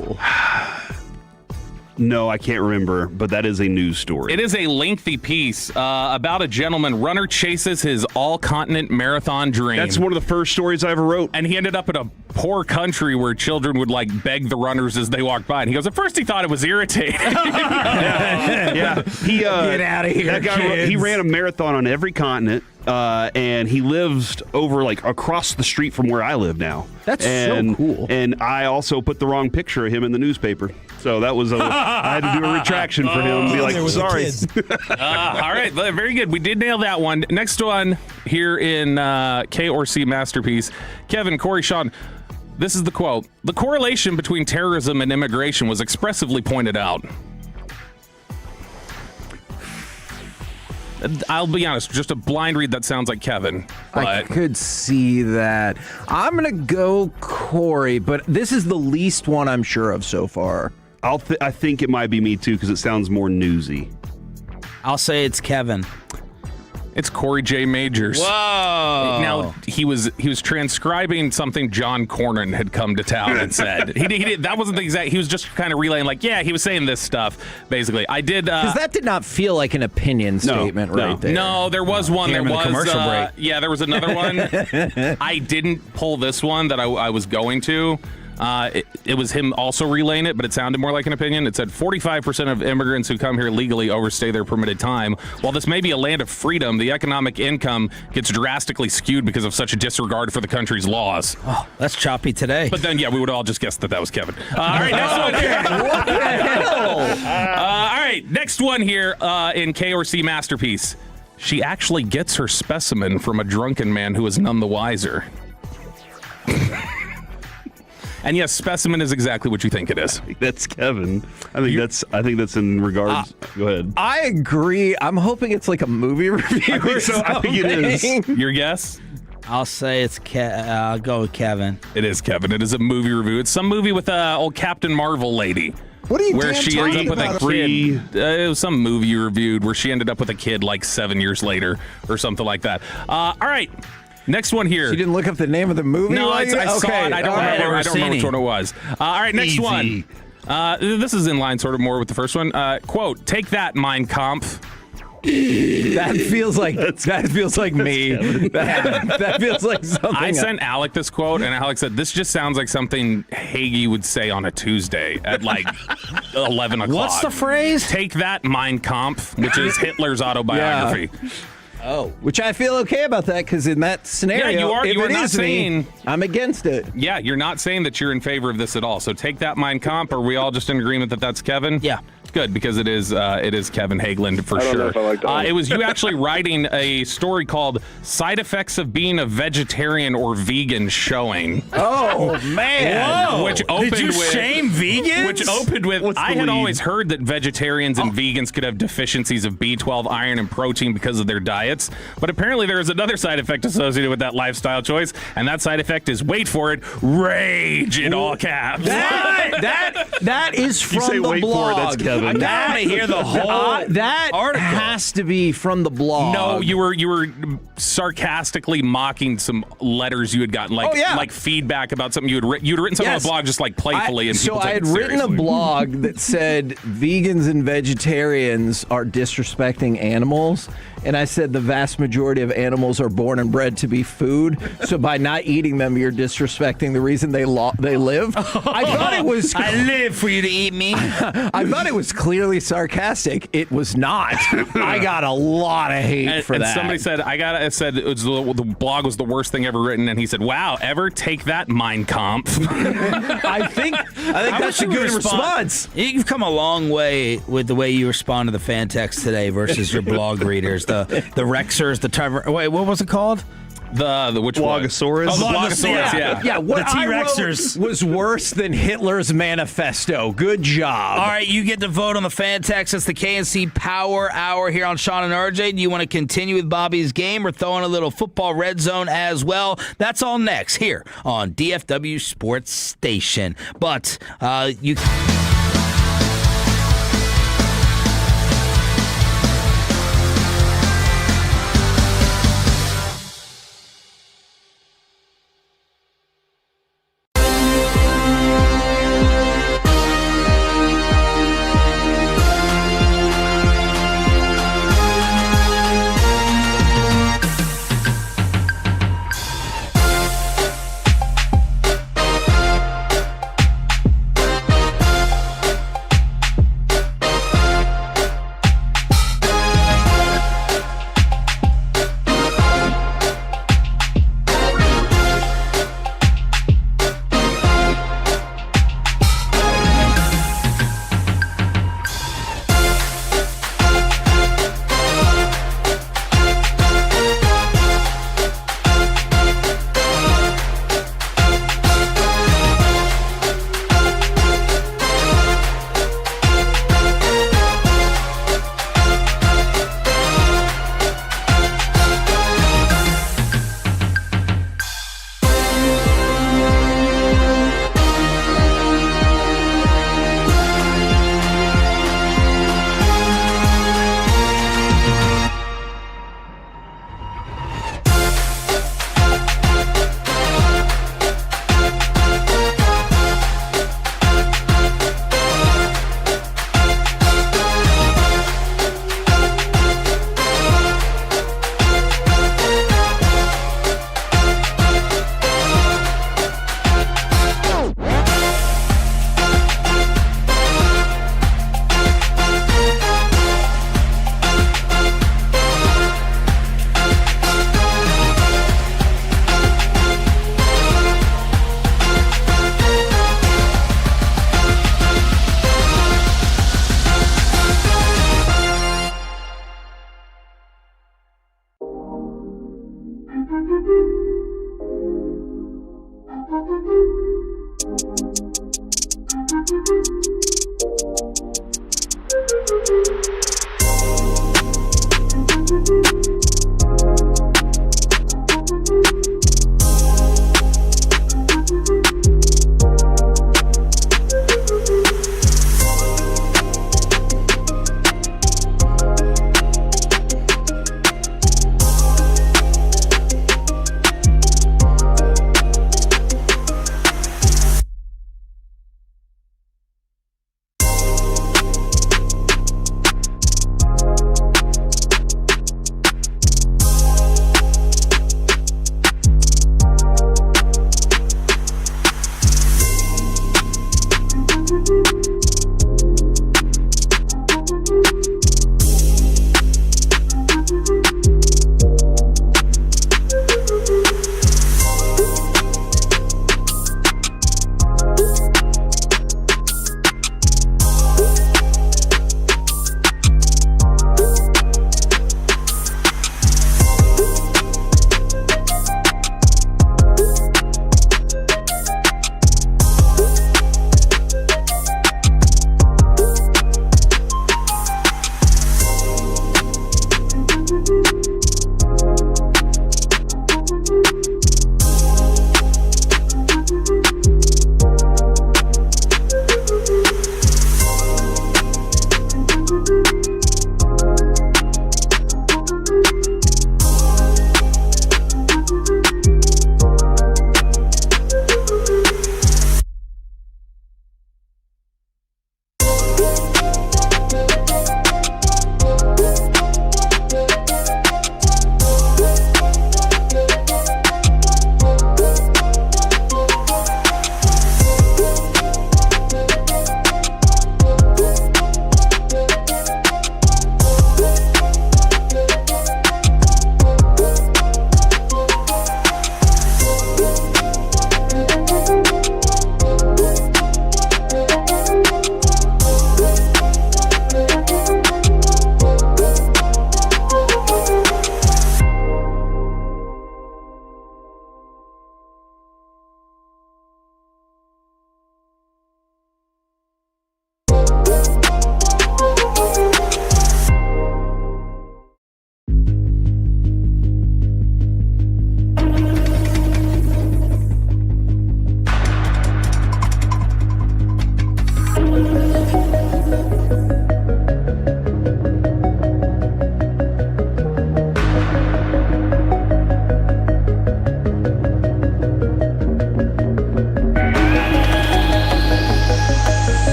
No, I can't remember, but that is a news story. It is a lengthy piece about a gentleman. Runner chases his all-continent marathon dream. That's one of the first stories I ever wrote. And he ended up in a poor country where children would beg the runners as they walked by. And he goes, at first he thought it was irritating. Yeah. He, Get out of here, that guy, kids. he ran a marathon on every continent. And he lives over across the street from where I live now. That's so cool. And I also put the wrong picture of him in the newspaper. So that was I had to do a retraction for him. Be like, sorry. All right, very good. We did nail that one. Next one here in K or C Masterpiece. Kevin, Corey, Sean, this is the quote. The correlation between terrorism and immigration was expressively pointed out. I'll be honest, just a blind read that sounds like Kevin. But I could see that. I'm going to go Corey, but this is the least one I'm sure of so far. I think it might be me too because it sounds more newsy. I'll say it's Kevin. It's Corey J. Majors. Whoa! Now he was transcribing something John Cornyn had come to town and said. He did. That wasn't the exact. He was just kind of relaying, he was saying this stuff. Basically, I did because that did not feel like an opinion statement right there. No, there was one. There was commercial break. Yeah, there was another one. I didn't pull this one that I was going to. It was him also relaying it, but it sounded more like an opinion. It said 45% of immigrants who come here legally overstay their permitted time. While this may be a land of freedom, the economic income gets drastically skewed because of such a disregard for the country's laws. Oh, that's choppy today. But then, we would all just guess that was Kevin. All right, next one here. What the hell? All right, next one here in K or C Masterpiece. She actually gets her specimen from a drunken man who is none the wiser. And yes, specimen is exactly what you think it is. That's Kevin. I think that's in regards. Go ahead. I agree. I'm hoping it's like a movie review. I think it is. Your guess? I'll say it's I'll go with Kevin. It is Kevin. It is a movie review. It's some movie with old Captain Marvel lady. What are you where she ends up with about? a kid. It was some movie you reviewed where she ended up with a kid 7 years later or something like that. All right. Next one here. You didn't look up the name of the movie? No, I saw it. I don't remember which one it was. All right, next one. This is in line sort of more with the first one. Quote, take that, Mein Kampf. That feels like me. That feels like something. I sent Alec this quote, and Alec said, this just sounds like something Hagee would say on a Tuesday at 11 o'clock. What's the phrase? Take that, Mein Kampf, which is Hitler's autobiography. Yeah. Oh, which I feel okay about that because in that scenario, you are not saying I'm against it. Yeah, you're not saying that you're in favor of this at all. So take that, Mein Kampf. Are we all just in agreement that that's Kevin? Yeah. Good, because it is Kevin Hageland for sure. know if I like that one. It was you actually writing a story called "Side Effects of Being a Vegetarian or Vegan Showing." Oh man! Whoa. Which opened Did you with shame vegans? Which opened with I had always heard that vegetarians and vegans could have deficiencies of B12, iron, and protein because of their diets, but apparently there is another side effect associated with that lifestyle choice, and that side effect is, wait for it, rage in all caps. That is from you say the wait blog. For it, that's Kevin. I want to hear the whole that article. has to be from the blog. No, you were sarcastically mocking some letters you had gotten, like feedback about something you'd written something on the blog just playfully. And so people I took had it written a seriously. blog that said vegans and vegetarians are disrespecting animals, and I said the vast majority of animals are born and bred to be food. So by not eating them, you're disrespecting the reason they live. I thought it was. I live for you to eat me. I thought it was clearly sarcastic. It was not. I got a lot of hate for and that. somebody said it was the blog was the worst thing ever written, and he said, "Wow, ever take that, Mein Kampf." I think that's a good response. You've come a long way with the way you respond to the fan text today versus your blog readers, the Rexers, the Trevor. Wait, what was it called? The which Blogosaurus? one? Oh, the Blogosaurus, yeah. Yeah, what The I T-Rexers. wrote was worse than Hitler's manifesto. Good job. All right, you get to vote on the fan text. It's the KNC Power Hour here on Sean and RJ. Do you want to continue with Bobby's game or throw in a little football red zone as well? That's all next here on DFW Sports Station. But you...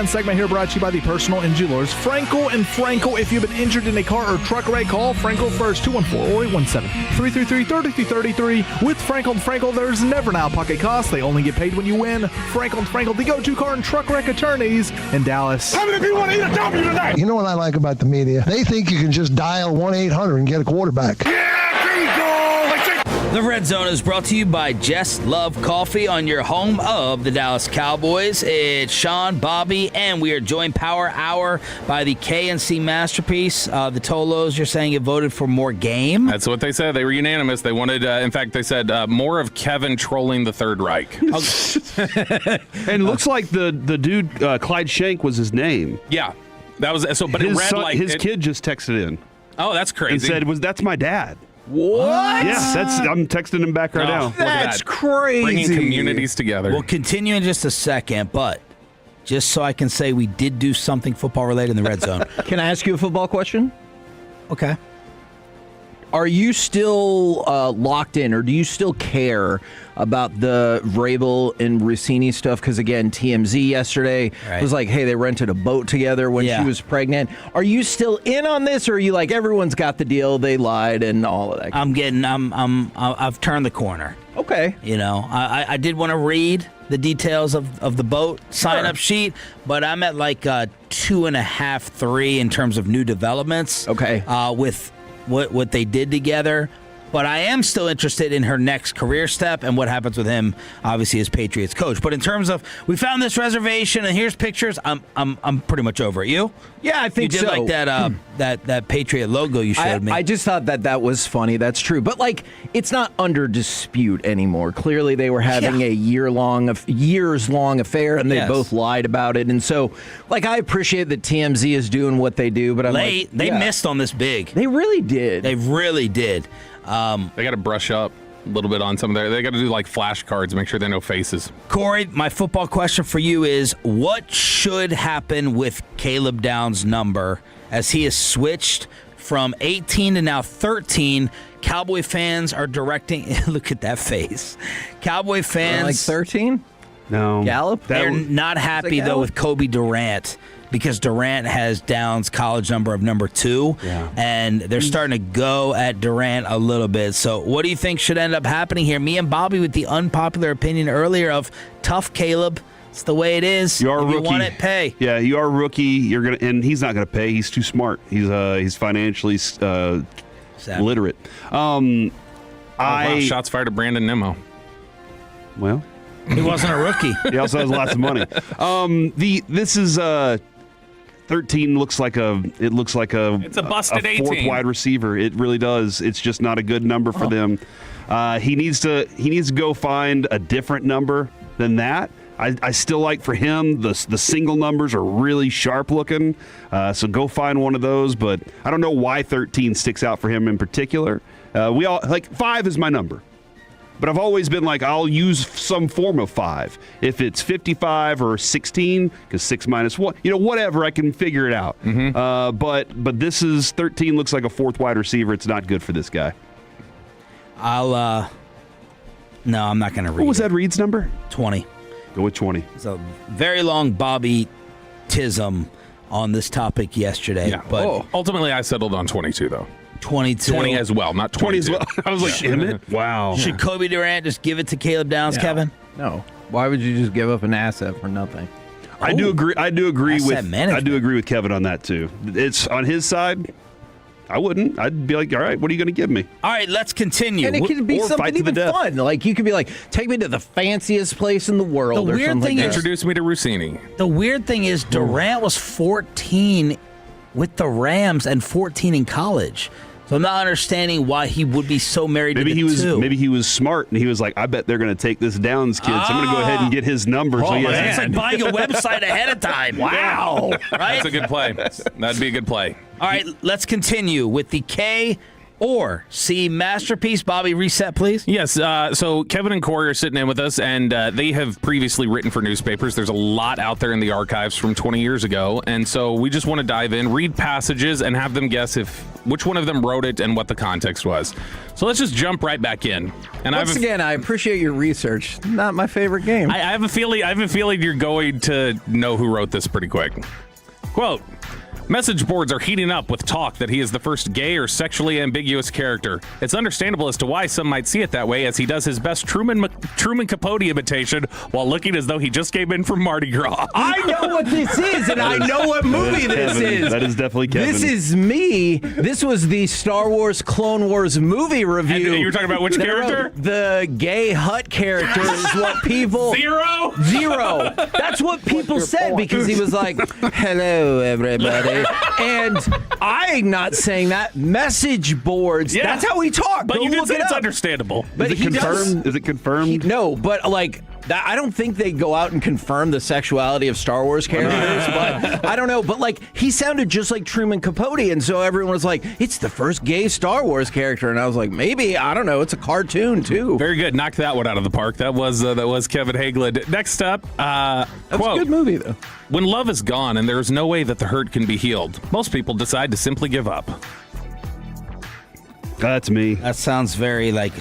8-1 segment here brought to you by the personal injury lawyers Frankel and Frankel. If you've been injured in a car or truck wreck, call Frankel first, 214-817-333-3333. With Frankel and Frankel, there's never an out-of-pocket cost. They only get paid when you win. Frankel and Frankel, the go-to car and truck wreck attorneys in Dallas. How many people want to eat a W tonight? You know what I like about the media? They think you can just dial 1-800 and get a quarterback. The Red Zone is brought to you by Just Love Coffee on your home of the Dallas Cowboys. It's Sean, Bobby, and we are joined Power Hour by the KNC Masterpiece. The Tolos, you're saying you voted for more game? That's what they said. They were unanimous. They wanted, in fact, they said more of Kevin trolling the Third Reich. And it looks like the dude, Clyde Shank was his name. Yeah. That was so, but his it read son, like his kid just texted in. Oh, that's crazy. And said, that's my dad. What? Yeah, I'm texting him back right now. That's crazy. Bringing communities together. We'll continue in just a second, but just so I can say we did do something football-related in the Red Zone. Can I ask you a football question? Okay. Are you still locked in, or do you still care about the Vrabel and Rossini stuff? Because, again, TMZ yesterday was like, hey, they rented a boat together when she was pregnant. Are you still in on this, or are you like, everyone's got the deal, they lied, and all of that? I've turned the corner. Okay. You know, I did want to read the details of the boat sign-up sheet, but I'm at like 2.5, 3 in terms of new developments. Okay. With what they did together. But I am still interested in her next career step and what happens with him, obviously, as Patriots coach. But in terms of, we found this reservation and here's pictures, I'm pretty much over it. You? Yeah, I think you did so. like that Patriot logo you showed me. I just thought that was funny. That's true. But, like, it's not under dispute anymore. Clearly, they were having a years-long affair, and they both lied about it. And so, like, I appreciate that TMZ is doing what they do, but I'm late. They missed on this big. They really did. They really did. They got to brush up a little bit on some of their. They got to do like flashcards, make sure they know faces. Corey, my football question for you is: what should happen with Caleb Downs' number as he has switched from 18 to now 13? Cowboy fans are directing. Look at that face. Cowboy fans like 13. No, Gallup. They're not happy though with Kobe Durant, because Durant has Downs' college number of number 2, and they're starting to go at Durant a little bit. So what do you think should end up happening here? Me and Bobby with the unpopular opinion earlier of tough Caleb. It's the way it is. You are a rookie. You want it, pay. Yeah, you are a rookie. You're gonna, and he's not gonna pay. He's too smart. He's financially literate. Wow, shots fired at Brandon Nimmo. Well, he wasn't a rookie. He also has lots of money. This is 13 looks like a it's a busted 18. Fourth wide receiver. It really does. It's just not a good number for them. He needs to go find a different number than that. I still like for him the single numbers are really sharp looking. So go find one of those. But I don't know why 13 sticks out for him in particular. We all like 5 is my number. But I've always been like, I'll use some form of 5. If it's 55 or 16, because 6 minus 1, whatever, I can figure it out. Mm-hmm. But this is 13 looks like a fourth wide receiver. It's not good for this guy. No, I'm not going to read. What was Ed Reed's number? 20. Go with 20. It's a very long Bobby tism on this topic yesterday. Yeah. But ultimately, I settled on 22, though. 22. 20 as well, not 20 as 22. well. I was like, damn it. Wow. Should Kobe Durant just give it to Caleb Downs, Kevin? No. Why would you just give up an asset for nothing? I do agree asset management. with Kevin on that too. It's on his side. I wouldn't. I'd be like, all right, what are you going to give me? All right, let's continue. And it could be Or something fight to the even death. fun. Like, you could be like, take me to the fanciest place in the world. The or weird something thing like is- that. Introduce me to Rossini. The weird thing is Durant was 14 with the Rams and 14 in college. So I'm not understanding why he would be so married to the two. Maybe he was smart and he was like, I bet they're going to take this Downs kid, so I'm going to go ahead and get his number. Oh, man. It's like buying a website ahead of time. Wow. Right? That's a good play. That'd be a good play. All right, let's continue with the or C, masterpiece? Bobby, reset, please. Yes, so Kevin and Corey are sitting in with us, and they have previously written for newspapers. There's a lot out there in the archives from 20 years ago, and so we just want to dive in, read passages, and have them guess which one of them wrote it and what the context was. So let's just jump right back in. And Once again, I appreciate your research. Not my favorite game. I have a feeling you're going to know who wrote this pretty quick. Quote, message boards are heating up with talk that he is the first gay or sexually ambiguous character. It's understandable as to why some might see it that way, as he does his best Truman Capote imitation while looking as though he just came in from Mardi Gras. I know what this is, and I know what movie this is. That is definitely Kevin. This is me. This was the Star Wars Clone Wars movie review. And you were talking about which character? The gay Hut character is what people... Zero. That's what people said because he was like, hello, everybody. And I'm not saying that. Message boards. Yeah. That's how we talk. But Go you did look say it it's up. understandable. But is it confirmed? Is it confirmed? No, but like... I don't think they go out and confirm the sexuality of Star Wars characters, but I don't know. But like, he sounded just like Truman Capote, and so everyone was like, "It's the first gay Star Wars character," and I was like, "Maybe I don't know. It's a cartoon too." Very good. Knocked that one out of the park. That was Kevin Hagelin. Next up, that was a good movie though. When love is gone and there is no way that the hurt can be healed, most people decide to simply give up. That's me. That sounds very like.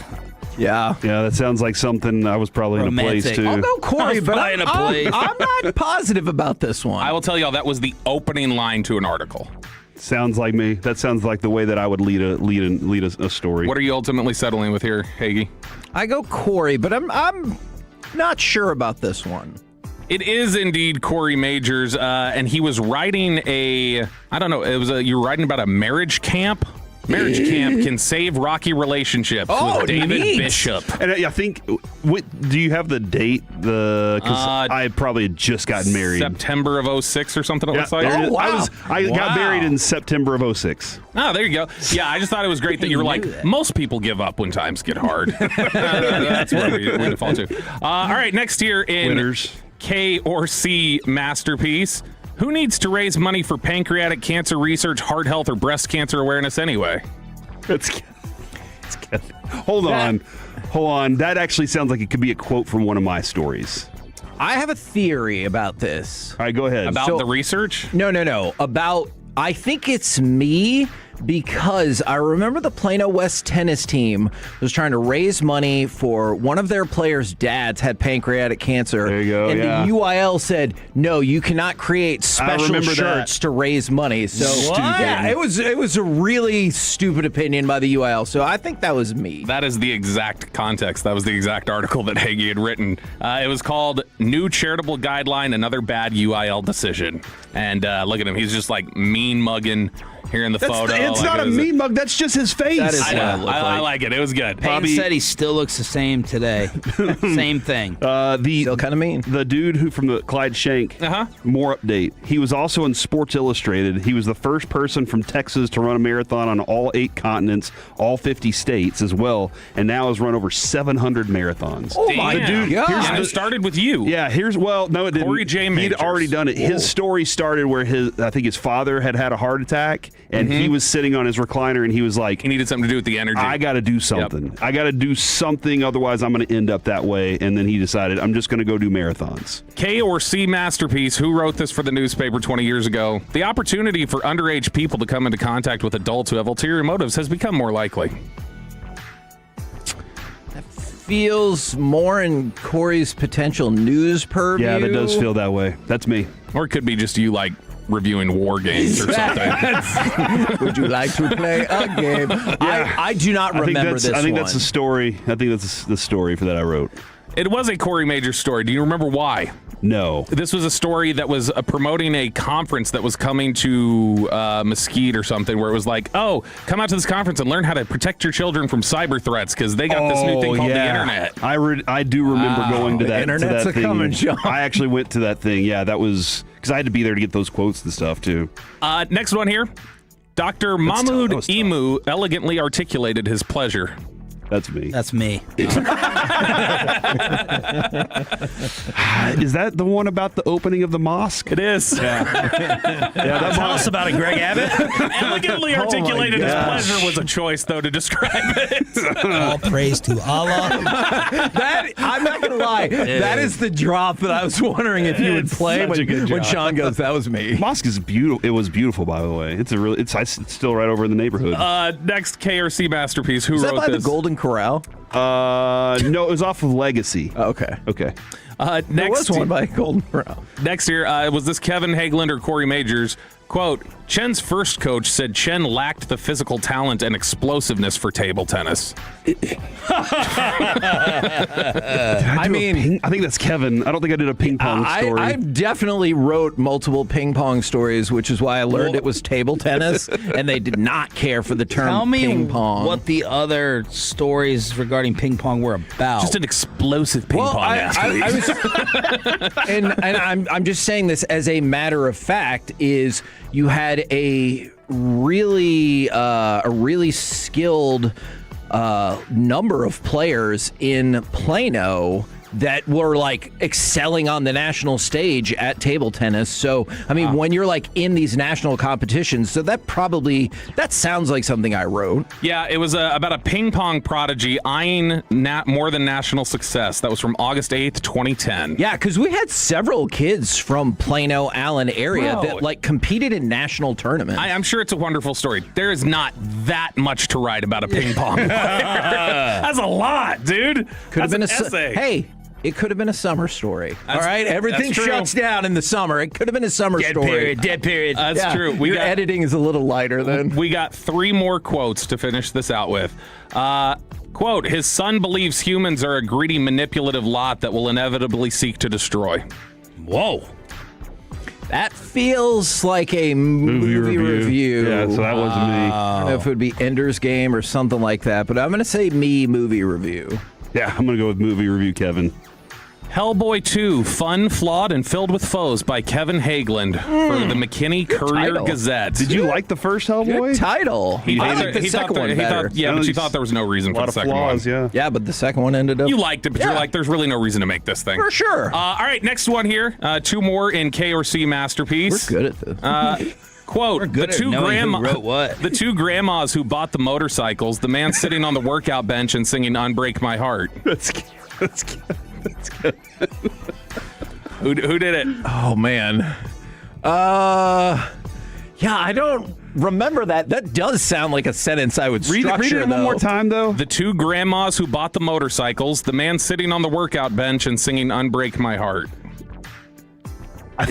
Yeah, that sounds like something I was probably romantic. in a place too. I'll go Corey, but I'm not positive about this one. I will tell y'all that was the opening line to an article. Sounds like me. That sounds like the way that I would lead a story. What are you ultimately settling with here, Hagee? I go Corey, but I'm not sure about this one. It is indeed Corey Majors, and he was writing you were writing about a marriage camp. Marriage camp can save rocky relationships with David Bishop. And I think, do you have the date? Because I probably had just gotten married. September of 06 or something. It looks like. Oh, wow. I got married in September of 06. Oh, there you go. Yeah, I just thought it was great that you were like, most people give up when times get hard. That's where we default to. All right, next year in Winners. K or C masterpiece. Who needs to raise money for pancreatic cancer research, heart health, or breast cancer awareness anyway? Hold on. That actually sounds like it could be a quote from one of my stories. I have a theory about this. All right, go ahead. About the research? No. I think it's me because I remember the Plano West tennis team was trying to raise money for one of their players' dads had pancreatic cancer. There you go. And the UIL said, no, you cannot create special shirts to raise money. So yeah, it was a really stupid opinion by the UIL. So I think that was me. That is the exact context. That was the exact article that Hagee had written. It was called New Charitable Guideline, Another Bad UIL Decision. And look at him. He's just like mean mugging here in the photo. It's not a mean mug. That's just his face. That is I like it. It was good. Bobby said he still looks the same today. Same thing. Still kind of mean. The dude who from the Clyde Shank. More update. He was also in Sports Illustrated. He was the first person from Texas to run a marathon on all 8 continents, all 50 states as well, and now has run over 700 marathons. Oh my God! It started with you. Yeah. It didn't. Corey J. Majors. He'd already done it. His story started where I think his father had a heart attack. And he was sitting on his recliner, and he was like, he needed something to do with the energy. I got to do something. Yep. I got to do something, otherwise I'm going to end up that way. And then he decided, I'm just going to go do marathons. K or C masterpiece, who wrote this for the newspaper 20 years ago? The opportunity for underage people to come into contact with adults who have ulterior motives has become more likely. That feels more in Corey's potential news purview. Yeah, that does feel that way. That's me. Or it could be just you, like, reviewing war games or something. Would you like to play a game? Yeah. I do not remember this one. I think that's the story. I think that's the story for that I wrote. It was a Corey Majors story. Do you remember why? No. This was a story that was promoting a conference that was coming to Mesquite or something, where it was like, oh, come out to this conference and learn how to protect your children from cyber threats because they got this new thing called the internet. I do remember going to that, internet's to that thing. Coming, John. I actually went to that thing. Yeah, that was because I had to be there to get those quotes and stuff too. Next one here. Dr. Mahmoud Emu elegantly articulated his pleasure. That's me. That's me. Is that the one about the opening of the mosque? It is. Yeah. Tell us about it, Greg Abbott. Elegantly articulated as pleasure was a choice, though, to describe it. All praise to Allah. I'm not going to lie. That is the drop that I was wondering if you would play when Sean goes, that was me. Mosque is beautiful. It was beautiful, by the way. It's still right over in the neighborhood. Next KRC masterpiece. Who Is wrote that by this? the Golden Corral? No, it was off of Legacy. Okay. There Next was one by Golden Corral. Next year, was this Kevin Hageland or Corey Majors? Quote, Chen's first coach said Chen lacked the physical talent and explosiveness for table tennis. I think that's Kevin. I don't think I did a ping pong story. I definitely wrote multiple ping pong stories, which is why I learned it was table tennis, and they did not care for the term Tell me ping pong. what the other stories regarding ping pong were about. Just an explosive ping pong and I'm just saying this as a matter of fact, is you had a really skilled number of players in Plano that were like excelling on the national stage at table tennis. So, I mean, when you're like in these national competitions, so that sounds like something I wrote. Yeah, it was about a ping pong prodigy eyeing more than national success. That was from August 8th, 2010. Yeah, because we had several kids from Plano, Allen area that like competed in national tournaments. I'm sure it's a wonderful story. There is not that much to write about a ping pong player. That's a lot, dude. Could have been an essay. Hey, it could have been a summer story. All right, everything shuts down in the summer. It could have been a summer story. Dead period. That's true. Your editing is a little lighter then. We got 3 more quotes to finish this out with. Quote, his son believes humans are a greedy, manipulative lot that will inevitably seek to destroy. Whoa. That feels like a movie review. Yeah, so that wasn't me. I don't know if it would be Ender's Game or something like that, but I'm going to say movie review. Yeah, I'm going to go with movie review, Kevin. Hellboy 2, Fun, Flawed, and Filled with Foes by Kevin Hageland for the McKinney Courier-Gazette. Did you like the first Hellboy? Good title. I like the second one better. But you thought there was no reason for the second one. Yeah, but the second one ended up... You liked it, but you're like, there's really no reason to make this thing. For sure. All right, next one here. 2 more in K or C Masterpiece. We're good at this. Quote, the two grandmas who bought the motorcycles, the man sitting on the workout bench and singing Unbreak My Heart. That's good. Who did it? Oh, man. Yeah, I don't remember that. That does sound like a sentence I would structure, Read it one more time, though. The 2 grandmas who bought the motorcycles, the man sitting on the workout bench and singing Unbreak My Heart. I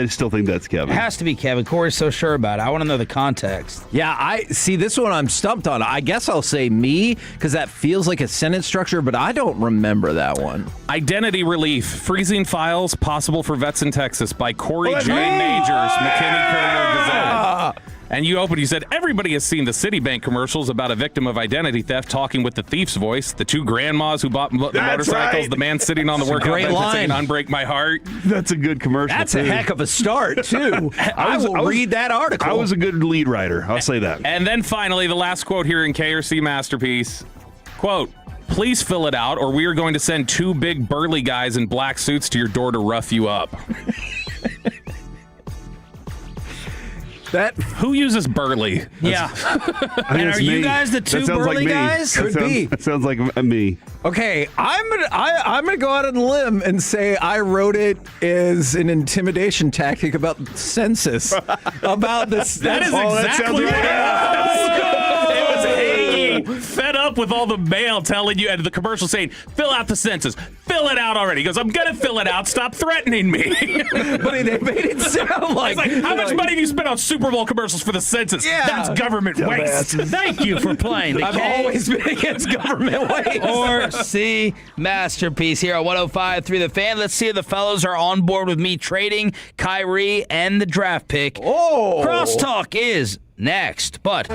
still think that's Kevin. It has to be Kevin. Corey's so sure about it. I want to know the context. Yeah, I see this one I'm stumped on. I guess I'll say me because that feels like a sentence structure, but I don't remember that one. Identity Relief, Freezing Files, Possible for Vets in Texas by Corey J. Majors, McKinney Courier-Gazette. And you said, everybody has seen the Citibank commercials about a victim of identity theft talking with the thief's voice, the 2 grandmas who bought the motorcycles, right. the man sitting on the workout bench saying Unbreak My Heart. That's a good commercial, That's a heck of a start, too. I will read that article. I was a good lead writer. I'll say that. And then finally, the last quote here in KRC Masterpiece. Quote, please fill it out or we are going to send 2 big burly guys in black suits to your door to rough you up. Who uses burly? Yeah. And are you guys the 2 burly guys? Could be. That sounds like me. Okay, I'm gonna go out on a limb and say I wrote it as an intimidation tactic about census. About this. That is exactly what it was. It was hanging, fed up with all the mail telling you, and the commercial saying, fill out the census. Fill it out already. He goes, I'm going to fill it out. Stop threatening me. But they made it sound like... It's like, how much money do you spend on Super Bowl commercials for the census? Yeah. That's government waste. Thank you for playing the I've game. always been against government waste. Or C, Masterpiece here on 105.3 The Fan. Let's see if the fellows are on board with me trading Kyrie and the draft pick. Oh. Crosstalk is next, but...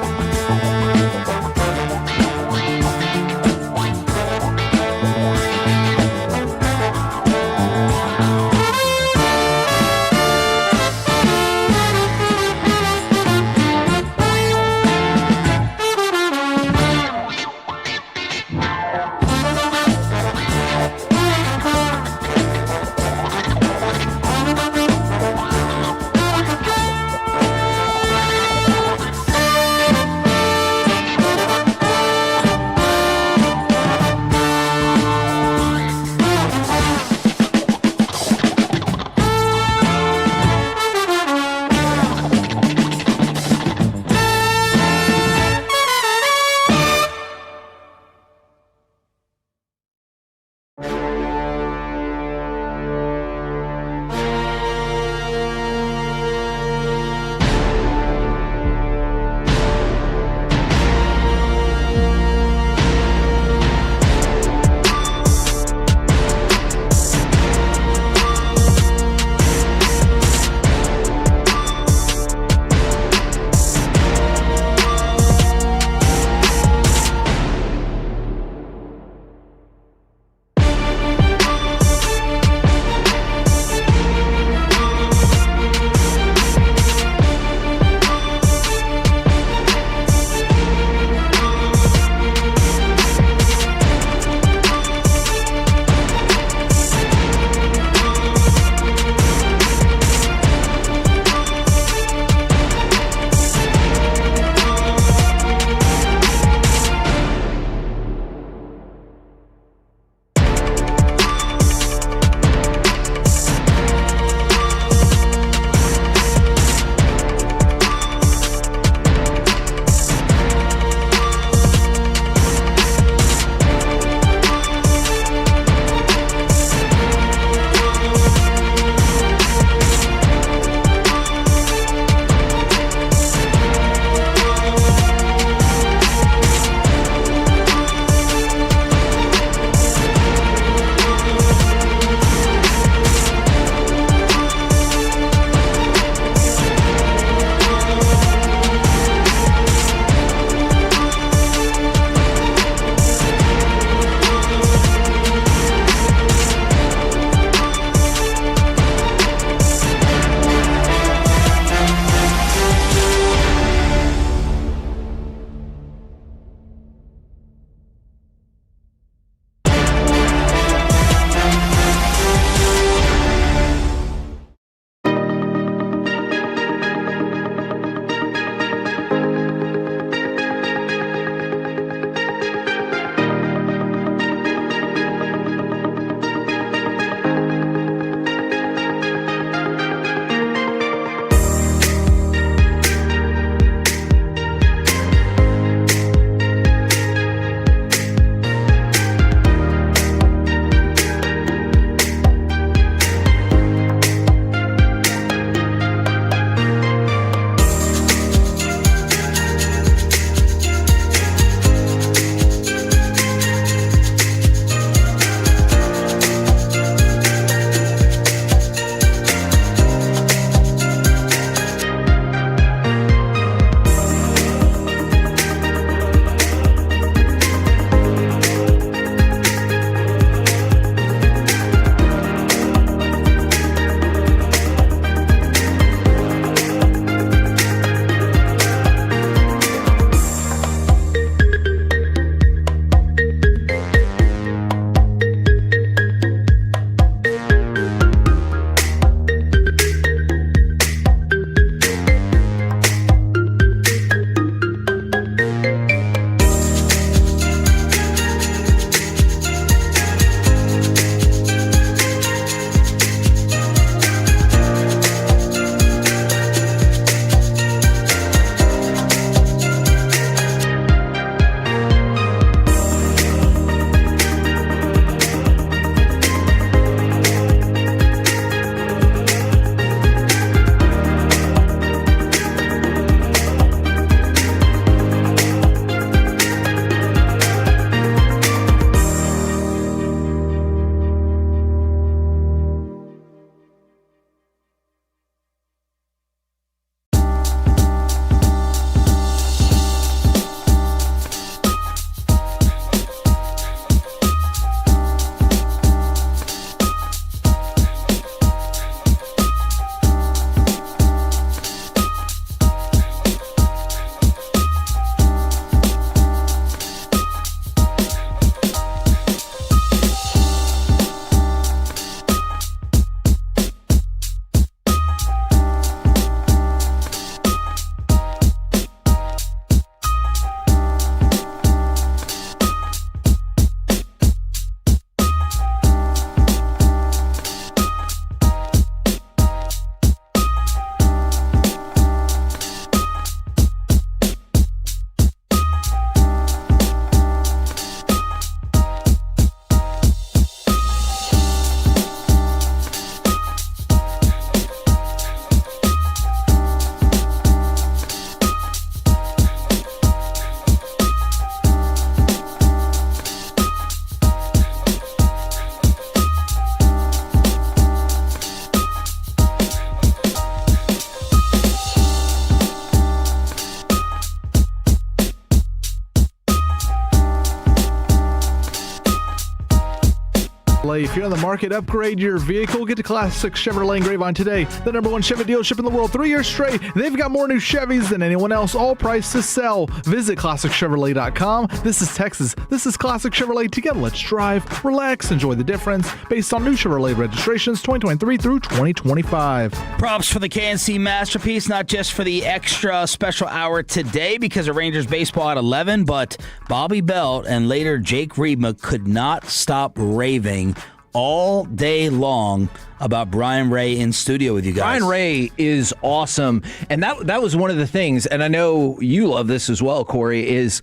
Chevrolet. If you're on the market, upgrade your vehicle. Get to Classic Chevrolet in Grapevine today. The #1 Chevy dealership in the world 3 years straight. They've got more new Chevys than anyone else, all priced to sell. Visit ClassicChevrolet.com. This is Texas. This is Classic Chevrolet. Together, let's drive, relax, enjoy the difference based on new Chevrolet registrations 2023 through 2025. Props for the KNC Masterpiece, not just for the extra special hour today because of Rangers baseball at 11, but Bobby Belt and later Jake Reedma could not stop raving all day long about Brian Ray in studio with you guys. Brian Ray is awesome. And that was one of the things, and I know you love this as well, Corey, is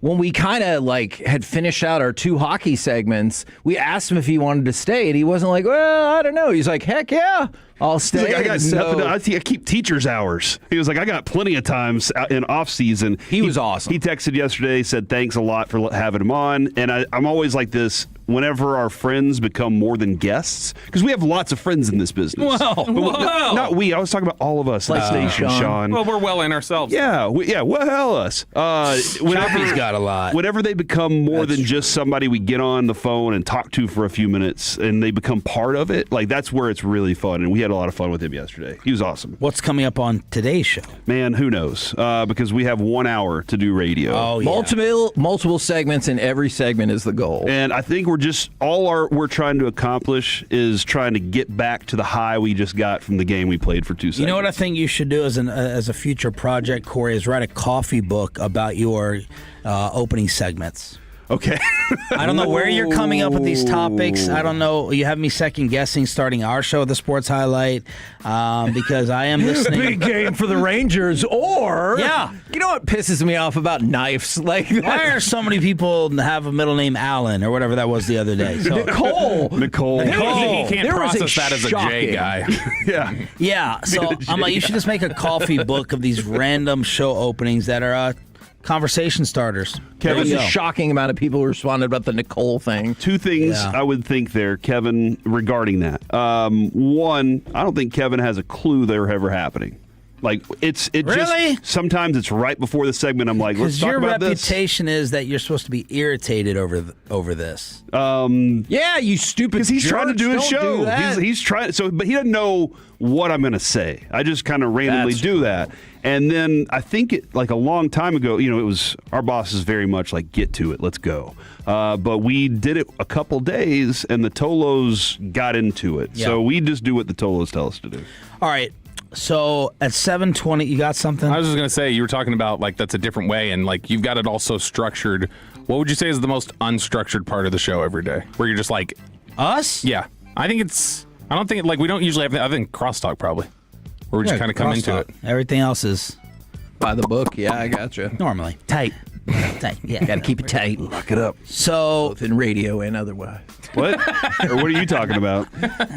when we kind of had finished out our 2 hockey segments, we asked him if he wanted to stay, and he wasn't like, well, I don't know. He's like, heck yeah, I'll stay. He's like, I got nothing to, I keep teacher's hours. He was like, I got plenty of times in off season. He was awesome. He texted yesterday, said thanks a lot for having him on. And I'm always like this whenever our friends become more than guests, because we have lots of friends in this business. Whoa. Not we. I was talking about all of us in the station, Sean. Well, we're well in ourselves. Yeah, well us. Choppy's got a lot. Whenever they become more than just somebody we get on the phone and talk to for a few minutes, and they become part of it, that's where it's really fun. And we had a lot of fun with him yesterday. He was awesome. What's coming up on today's show? Man, who knows? Because we have 1 hour to do radio. Oh, yeah. Multiple segments, and every segment is the goal. And I think we're trying to accomplish is trying to get back to the high we just got from the game we played for 2 seconds. You know what I think you should do as a future project, Corey, is write a coffee book about your opening segments. Okay. I don't know where you're coming up with these topics. I don't know. You have me second guessing starting our show, the Sports Highlight, because I am listening. Big game for the Rangers, or you know what pisses me off about knives? Why are so many people have a middle name Allen or whatever that was the other day? So, Nicole. He can't process that as a J guy. Yeah. So I'm like, you should just make a coffee book of these random show openings that are conversation starters. Kevin, there's a shocking amount of people who responded about the Nicole thing. 2 things I would think there, Kevin, regarding that. One, I don't think Kevin has a clue they're ever happening. Really? Sometimes it's right before the segment. I'm like, let's talk about this. Your reputation is that you're supposed to be irritated over this. Yeah, you stupid. Because he's trying to do his Don't show. do that. He's trying. But he doesn't know what I'm going to say. I just kind of randomly do that. And then I think a long time ago, it was our boss is very much like, get to it, let's go. But we did it a couple days, and the Tolos got into it. Yeah. So we just do what the Tolos tell us to do. All right. So at 7:20, you got something? I was just going to say, you were talking about that's a different way, and you've got it all so structured. What would you say is the most unstructured part of the show every day? Where you're just like... Us? Yeah. I don't think we don't usually have, I think crosstalk probably. Where we just kind of come into it. Everything else is... by the book. Yeah, I gotcha. Normally. Tight. Yeah. Got to keep it tight. Lock it up. So... both in radio and otherwise. What? Or what are you talking about?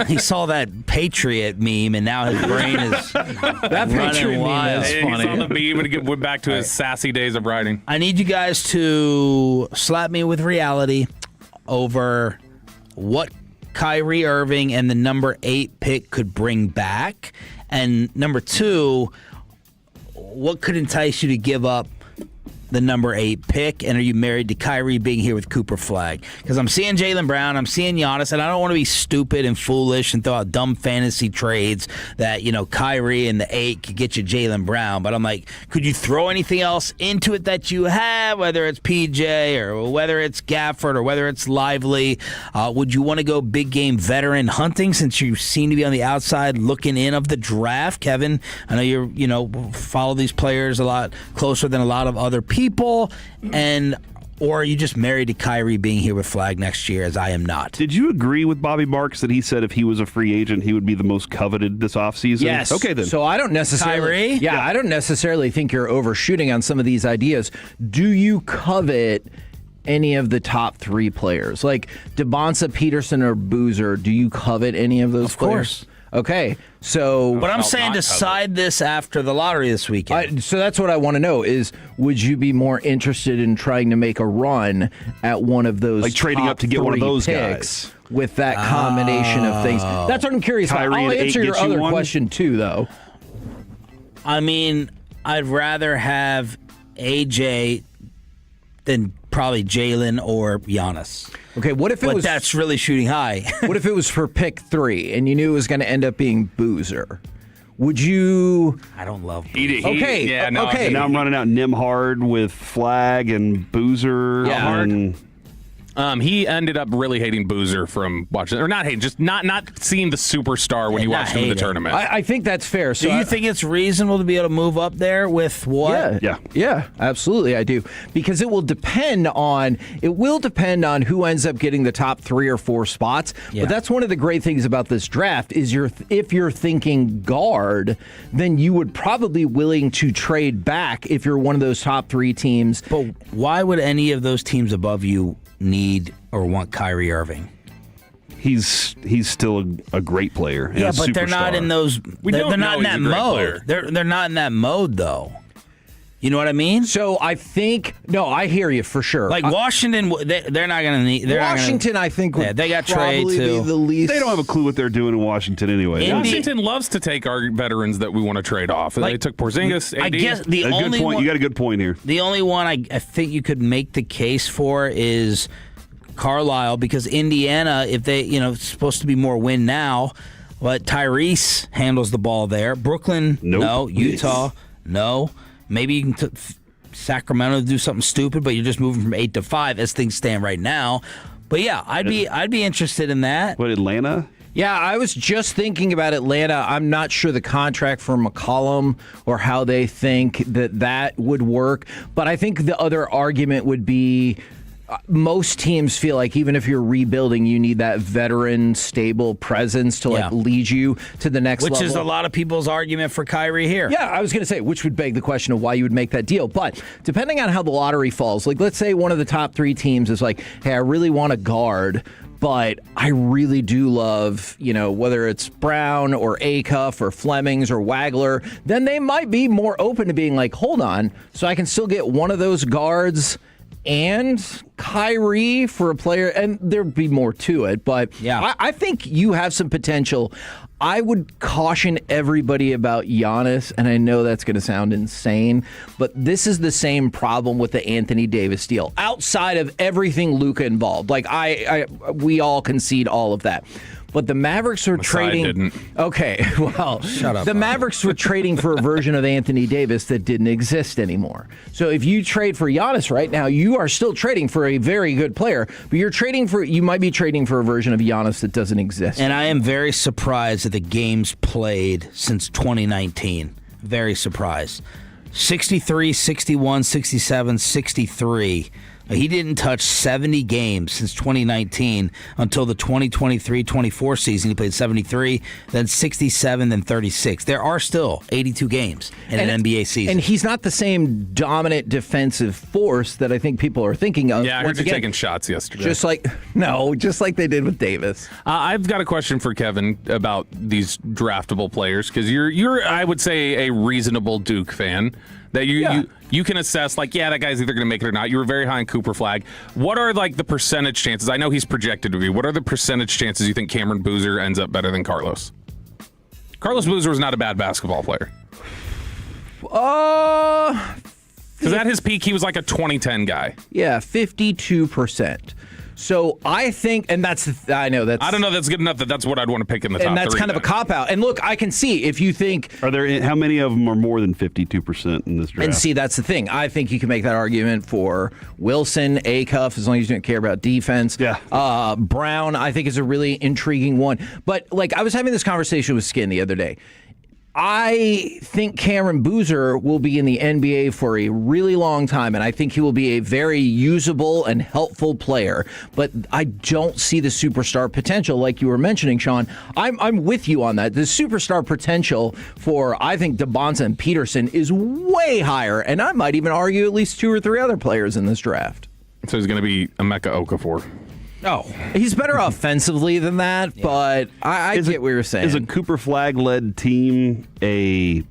He saw that Patriot meme, and now his brain is that Patriot meme is funny. He saw the meme and went back to his sassy days of writing. I need you guys to slap me with reality over what Kyrie Irving and the number 8 pick could bring back, and number 2, what could entice you to give up the number 8 pick, and are you married to Kyrie being here with Cooper Flag? Because I'm seeing Jaylen Brown, I'm seeing Giannis, and I don't want to be stupid and foolish and throw out dumb fantasy trades that, Kyrie and the 8 could get you Jaylen Brown. But I'm like, could you throw anything else into it that you have, whether it's PJ or whether it's Gafford or whether it's Lively? Would you want to go big game veteran hunting since you seem to be on the outside looking in of the draft? Kevin, I know you're, follow these players a lot closer than a lot of other people, or are you just married to Kyrie being here with Flag next year, as I am not? Did you agree with Bobby Marks that he said if he was a free agent, he would be the most coveted this offseason? Yes. Okay, then. So I don't necessarily... Kyrie? I don't necessarily think you're overshooting on some of these ideas. Do you covet any of the top 3 players? Like DeBonsa, Peterson, or Boozer, do you covet any of those players? Of course. Okay, so... But I'm saying decide this after the lottery this weekend. So that's what I want to know is, would you be more interested in trying to make a run at one of those trading up to get one of those guys with that combination of things? That's what I'm curious about. I'll answer your other question too, though. I mean, I'd rather have AJ than probably Jaylen or Giannis. Okay, what if it but was? That's really shooting high. What if it was for pick 3 and you knew it was going to end up being Boozer? Would you? I don't love. Okay. Yeah. No, okay. Now I'm running out Nimhard with Flag and Boozer. Yeah. And he ended up really hating Boozer from watching, or not hating, just not seeing the superstar when you watched him in the tournament. I think that's fair. So do you think it's reasonable to be able to move up there with what? Yeah, absolutely, I do. Because it will depend on who ends up getting the top 3 or 4 spots. Yeah. But that's one of the great things about this draft is if you're thinking guard, then you would probably be willing to trade back if you're one of those top 3 teams. But why would any of those teams above you need or want Kyrie Irving? He's still a great player. And Yeah, a but they're not superstar. in those. They're not in that mode. They're not in that mode though. You know what I mean? So I think I hear you for sure. Like Washington, they're not going to need. Washington, I think, would they got trade probably too. be the least. They don't have a clue what they're doing in Washington anyway. Washington loves to take our veterans that we want to trade off. They took Porzingis, AD. I guess the only good point. one, You got a good point here. The only one I think you could make the case for is Carlisle, because Indiana, if they, it's supposed to be more win now, but Tyrese handles the ball there. Brooklyn, no. Utah, no. Maybe you can Sacramento to do something stupid, but you're just moving from 8 to 5 as things stand right now. But yeah, I'd be interested in that. What, Atlanta? Yeah, I was just thinking about Atlanta. I'm not sure the contract for McCollum or how they think that would work. But I think the other argument would be most teams feel like even if you're rebuilding, you need that veteran, stable presence to lead you to the next level. Which is a lot of people's argument for Kyrie here. Yeah, I was going to say, which would beg the question of why you would make that deal. But depending on how the lottery falls, like let's say one of the top 3 teams is like, hey, I really want a guard, but I really do love, whether it's Brown or Acuff or Flemings or Wagler, then they might be more open to being like, hold on, so I can still get one of those guards and Kyrie for a player, and there'd be more to it, but yeah, I think you have some potential. I would caution everybody about Giannis, and I know that's going to sound insane, but this is the same problem with the Anthony Davis deal. Outside of everything Luka involved, like we all concede all of that. But the Mavericks are trading. Didn't. Okay, well, shut up. The Mavericks were trading for a version of Anthony Davis that didn't exist anymore. So if you trade for Giannis right now, you are still trading for a very good player, but you might be trading for a version of Giannis that doesn't exist. And I am very surprised at the games played since 2019. Very surprised. 63, 61, 67, 63. He didn't touch 70 games since 2019 until the 2023-24 season. He played 73, then 67, then 36. There are still 82 games in an NBA season. And he's not the same dominant defensive force that I think people are thinking of. Yeah, I heard you taking shots yesterday. Just like they did with Davis. I've got a question for Kevin about these draftable players, because you're I would say a reasonable Duke fan. That you can assess, like, that guy's either going to make it or not. You were very high on Cooper Flag. What are, like, the percentage chances? I know he's projected to be. What are the percentage chances you think Cameron Boozer ends up better than Carlos? Carlos Boozer was not a bad basketball player. Because at his peak, he was like a 2010 guy. Yeah, 52%. So I think, and I don't know that's good enough that's what I'd want to pick in the top 3. And that's kind of a cop-out. And look, I can see if you think... how many of them are more than 52% in this draft? And see, that's the thing. I think you can make that argument for Wilson, Acuff, as long as you don't care about defense. Yeah. Brown, I think, is a really intriguing one. But, I was having this conversation with Skin the other day. I think Cameron Boozer will be in the NBA for a really long time, and I think he will be a very usable and helpful player. But I don't see the superstar potential like you were mentioning, Sean. I'm with you on that. The superstar potential for, I think, DeBonza and Peterson is way higher, and I might even argue at least 2 or 3 other players in this draft. So he's going to be Emeka Okafor. Oh, he's better offensively than that, but I get what you're saying. Is a Cooper Flag-led team a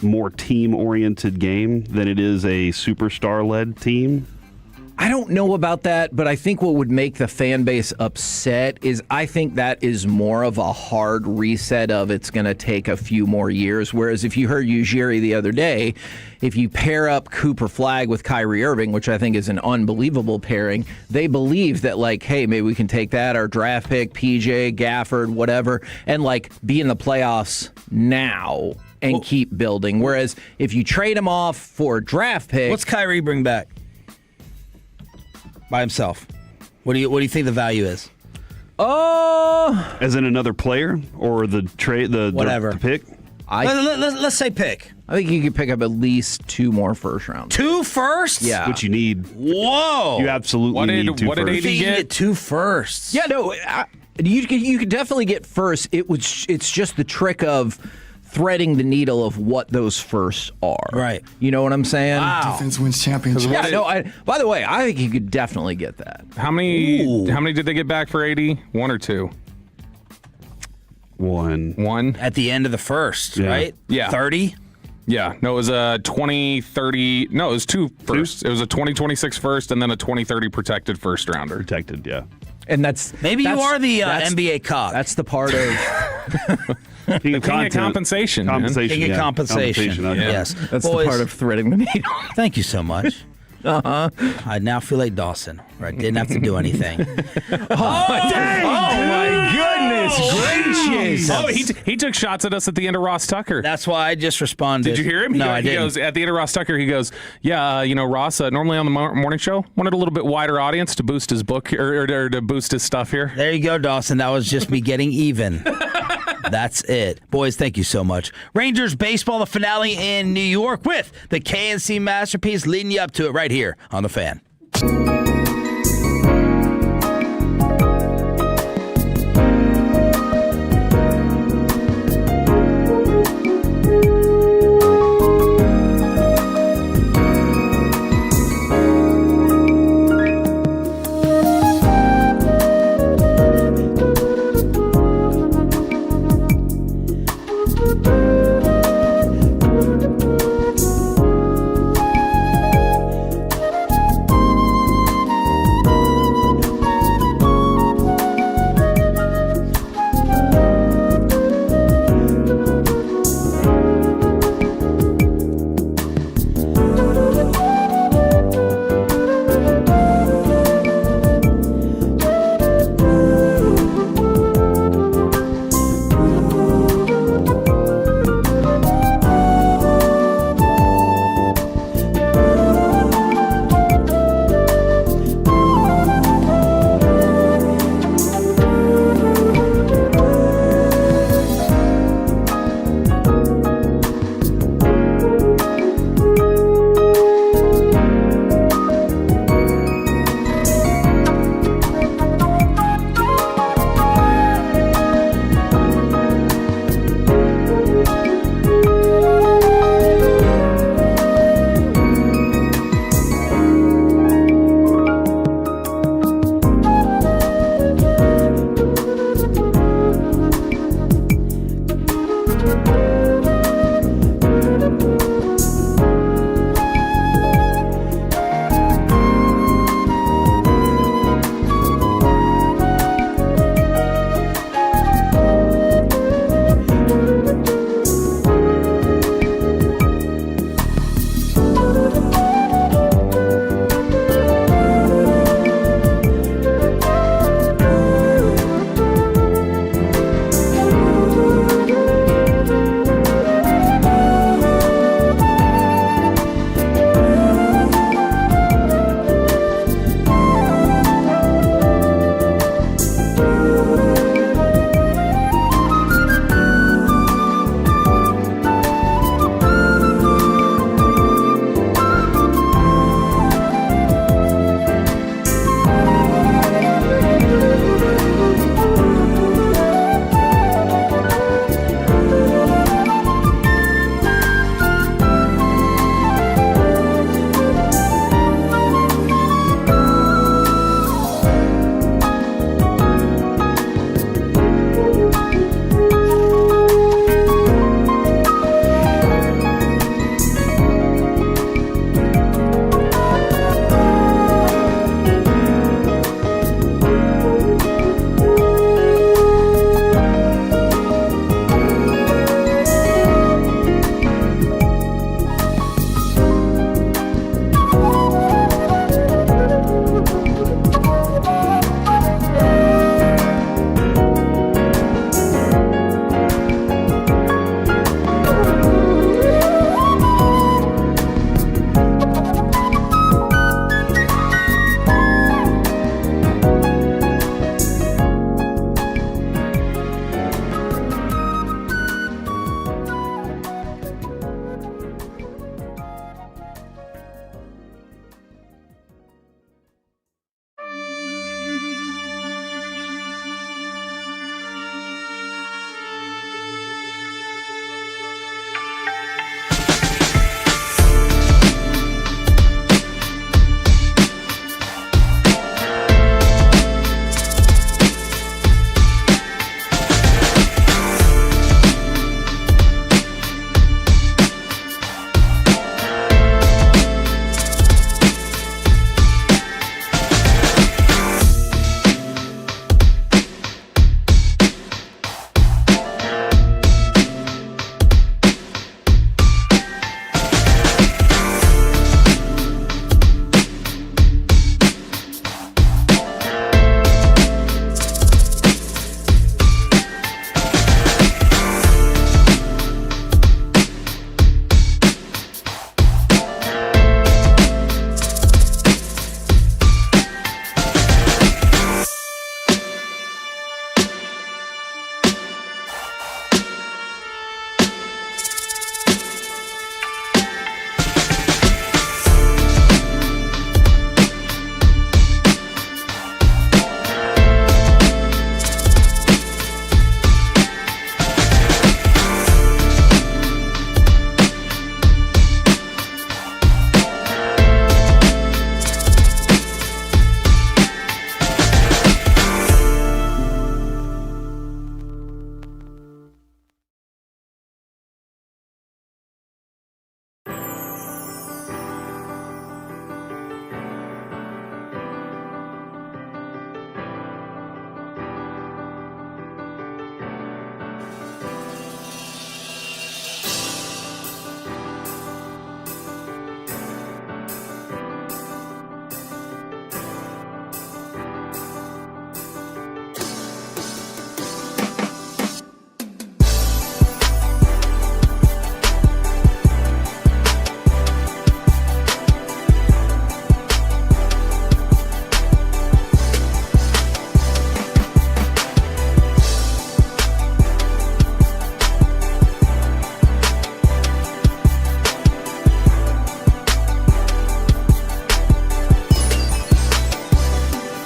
more team-oriented game than it is a superstar-led team? I don't know about that, but I think what would make the fan base upset is I think that is more of a hard reset of it's going to take a few more years. Whereas if you heard Ujiri the other day, if you pair up Cooper Flagg with Kyrie Irving, which I think is an unbelievable pairing, they believe that, like, hey, maybe we can take that, our draft pick, PJ, Gafford, whatever, and, like, be in the playoffs now and keep building. Whereas if you trade him off for a draft pick... What's Kyrie bring back by himself? What do you think the value is? As in another player or the trade, whatever the pick? Let's say pick. I think you could pick up at least 2 more first rounds. 2 firsts? Yeah. What you need. Whoa. You absolutely need 2 firsts. What did AD get 2 firsts? Yeah, no, you could definitely get first. It's just the trick of threading the needle of what those firsts are. Right. You know what I'm saying? Wow. Defense wins championship. Yeah, no, by the way, I think you could definitely get that. How many did they get back for AD? 1 or 2? 1. At the end of the first, Yeah. right? Yeah. 30? Yeah. No, it was a 2030. No, it was 2 firsts. It was a 2026 first and then a 2030 protected first rounder. Protected, yeah. And that's maybe you are the NBA cop. That's the part of King of compensation. King of compensation. Okay. Yes. That's Boys, the part of threading the needle. Thank you so much. I now feel like Dawson, where I didn't have to do anything. Oh my goodness gracious! Oh, he took shots at us at the end of Ross Tucker. That's why I just responded. Did you hear him? No, I He didn't. goes at the end of Ross Tucker. He goes, "Yeah, Ross normally on the morning show wanted a little bit wider audience to boost his book or to boost his stuff here." There you go, Dawson. That was just me getting even. That's it. Boys, thank you so much. Rangers baseball, the finale in New York with the KNC Masterpiece leading you up to it right here on The Fan.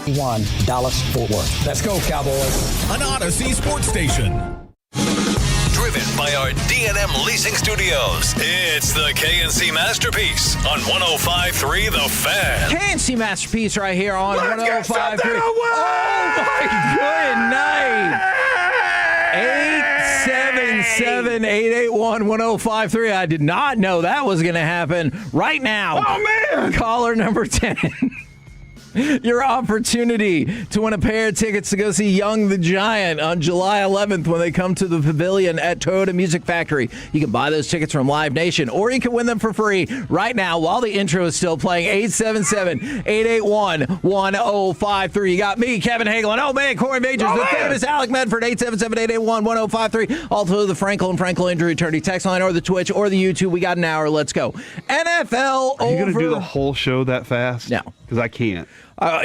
One, Dallas, Fort Worth. Let's go, Cowboys. An Odyssey sports station. Driven by our D&M Leasing Studios, it's the KNC Masterpiece on 105.3 The Fan. KNC Masterpiece right here on 105.3. Oh, my good night. 877-881-1053. I did not know that was going to happen right now. Oh, man. Caller number 10. Your opportunity to win a pair of tickets to go see Young the Giant on July 11th when they come to the Pavilion at Toyota Music Factory. You can buy those tickets from Live Nation, or you can win them for free right now while the intro is still playing. 877-881-1053. You got me, Kevin Hagel, and man, Corey Majors, the famous Alec Medford. 877-881-1053. Also the Frankel and Frankel Injury Attorney text line, or the Twitch, or the YouTube. We got an hour. Let's go. NFL Are you going to do the whole show that fast? No. Because I can't.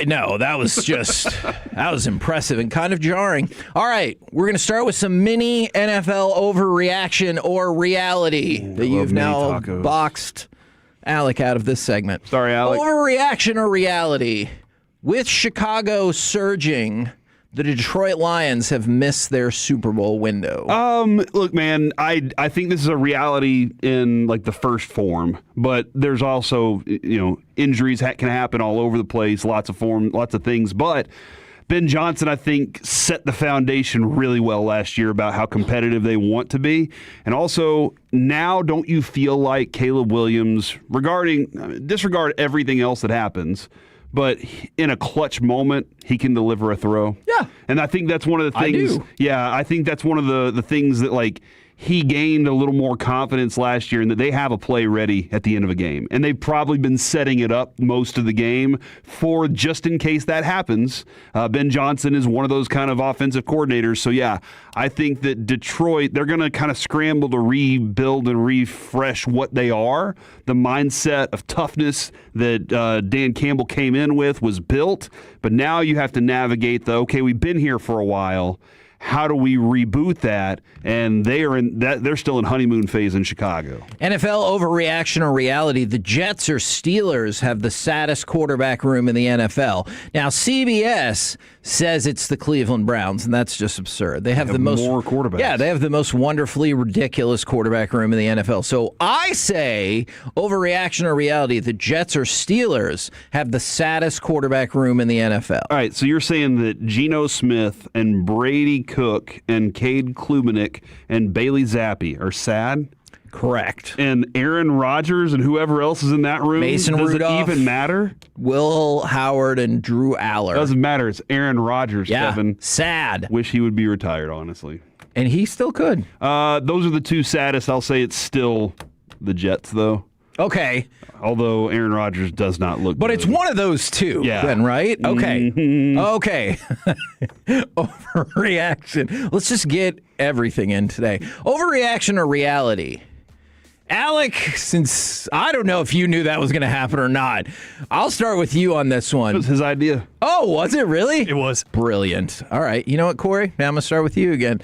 No, that was just, that was impressive and kind of jarring. All right, we're going to start with some mini NFL overreaction or reality that you've now boxed Alec out of this segment. Sorry, Alec. Overreaction or reality. With Chicago surging, the Detroit Lions have missed their Super Bowl window. Look, man, I think this is a reality in like the first form, but there's also, injuries can happen all over the place, lots of things. But Ben Johnson, I think, set the foundation really well last year about how competitive they want to be. And also, now don't you feel like Caleb Williams, disregard everything else that happens, but in a clutch moment, he can deliver a throw. Yeah. And I think that's one of the things. I do. Yeah, I think that's one of the things that, like, he gained a little more confidence last year in that they have a play ready at the end of a game. And they've probably been setting it up most of the game for just in case that happens. Ben Johnson is one of those kind of offensive coordinators. So, yeah, I think that Detroit, they're going to kind of scramble to rebuild and refresh what they are. The mindset of toughness that Dan Campbell came in with was built. But now you have to navigate we've been here for a while. How do we reboot that? And they're still in honeymoon phase in Chicago. NFL overreaction or reality. The Jets or Steelers have the saddest quarterback room in the NFL. Now, CBS says it's the Cleveland Browns, and that's just absurd. They have the most more quarterbacks. Yeah, they have the most wonderfully ridiculous quarterback room in the NFL. So I say overreaction or reality. The Jets or Steelers have the saddest quarterback room in the NFL. All right, so you're saying that Geno Smith and Brady Cook and Cade Klubenik and Bailey Zappi are sad? Correct. And Aaron Rodgers and whoever else is in that room, Mason does Rudolph, it even matter? Will Howard and Drew Aller. Doesn't matter. It's Aaron Rodgers, Kevin. Sad. Wish he would be retired, honestly. And he still could. Those are the two saddest. I'll say it's still the Jets, though. Okay. Although Aaron Rodgers does not look But good. it's one of those two, then, right? Okay. Okay. Overreaction. Let's just get everything in today. Overreaction or reality? Alec, since I don't know if you knew that was going to happen or not, I'll start with you on this one. It was his idea. Oh, was it really? It was. Brilliant. All right. You know what, Corey? Now I'm going to start with you again.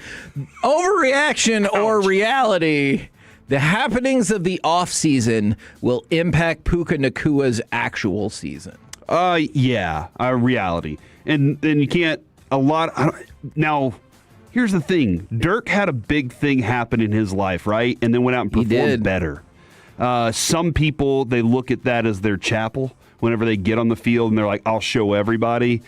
Overreaction or reality? The happenings of the offseason will impact Puka Nakua's actual season. Reality. And you can't, now, here's the thing. Dirk had a big thing happen in his life, right? And then went out and performed better. Some people, they look at that as their chapel whenever they get on the field and they're like, I'll show everybody.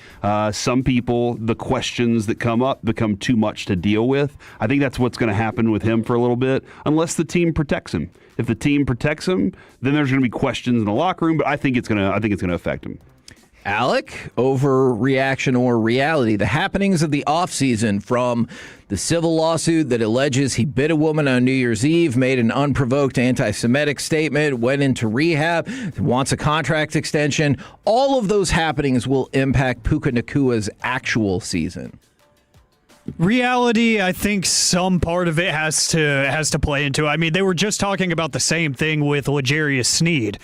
Some people, the questions that come up become too much to deal with. I think that's what's going to happen with him for a little bit, unless the team protects him. If the team protects him, then there's going to be questions in the locker room, but I think it's going to affect him. Alec, overreaction or reality? The happenings of the offseason, from the civil lawsuit that alleges he bit a woman on New Year's Eve, made an unprovoked anti-Semitic statement, went into rehab, wants a contract extension. All of those happenings will impact Puka Nakua's actual season. Reality, I think some part of it has to play into it. I mean, they were just talking about the same thing with L'Jarius Sneed.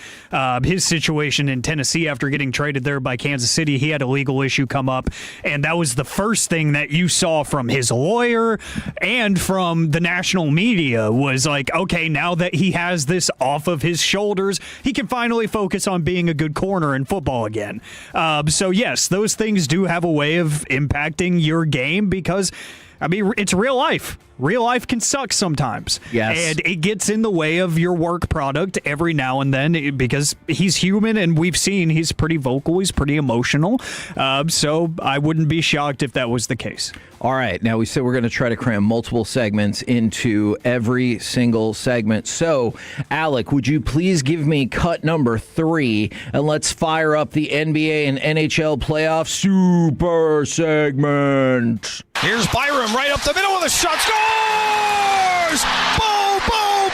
His situation in Tennessee after getting traded there by Kansas City, he had a legal issue come up, and that was the first thing that you saw from his lawyer and from the national media was like, okay, now that he has this off of his shoulders, he can finally focus on being a good corner in football again. So yes, those things do have a way of impacting your game because I mean, it's real life. Real life can suck sometimes. Yes. And it gets in the way of your work product every now and then because he's human and we've seen he's pretty vocal, he's pretty emotional. So I wouldn't be shocked if that was the case. All right. Now, we said we're going to try to cram multiple segments into every single segment. So, Alec, would you please give me cut number 3 and let's fire up the NBA and NHL playoff super segment. Here's Byram right up the middle with a shot. Scores! Bo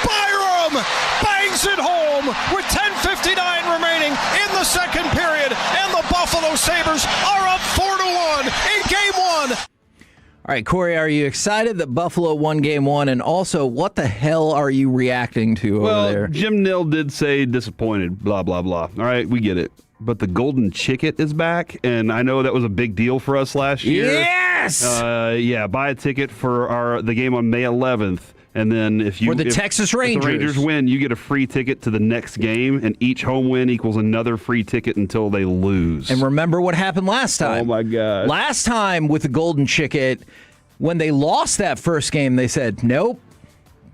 Byram bangs it home with 10:59 remaining in the second period, and the Buffalo Sabres are up 4-1 in Game 1. All right, Corey, are you excited that Buffalo won Game 1? And also, what the hell are you reacting to over there? Jim Nill did say disappointed, blah, blah, blah. All right, we get it. But the golden ticket is back, and I know that was a big deal for us last year. Yes! Yeah, buy a ticket for the game on May 11th. And then if Texas Rangers. If the Rangers win, you get a free ticket to the next game, and each home win equals another free ticket until they lose. And remember what happened last time. Oh, my God. Last time with the golden ticket, when they lost that first game, they said, nope,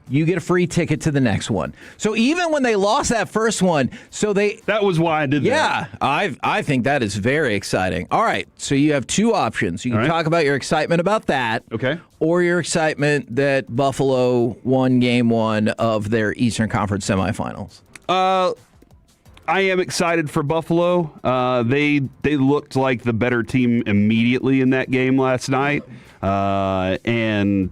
you get a free ticket to the next one. So even when they lost that first one, that was why I did that. Yeah, I think that is very exciting. All right, so you have two options. You can talk about your excitement about that. Okay. Or your excitement that Buffalo won Game 1 of their Eastern Conference semifinals. I am excited for Buffalo. They looked like the better team immediately in that game last night. And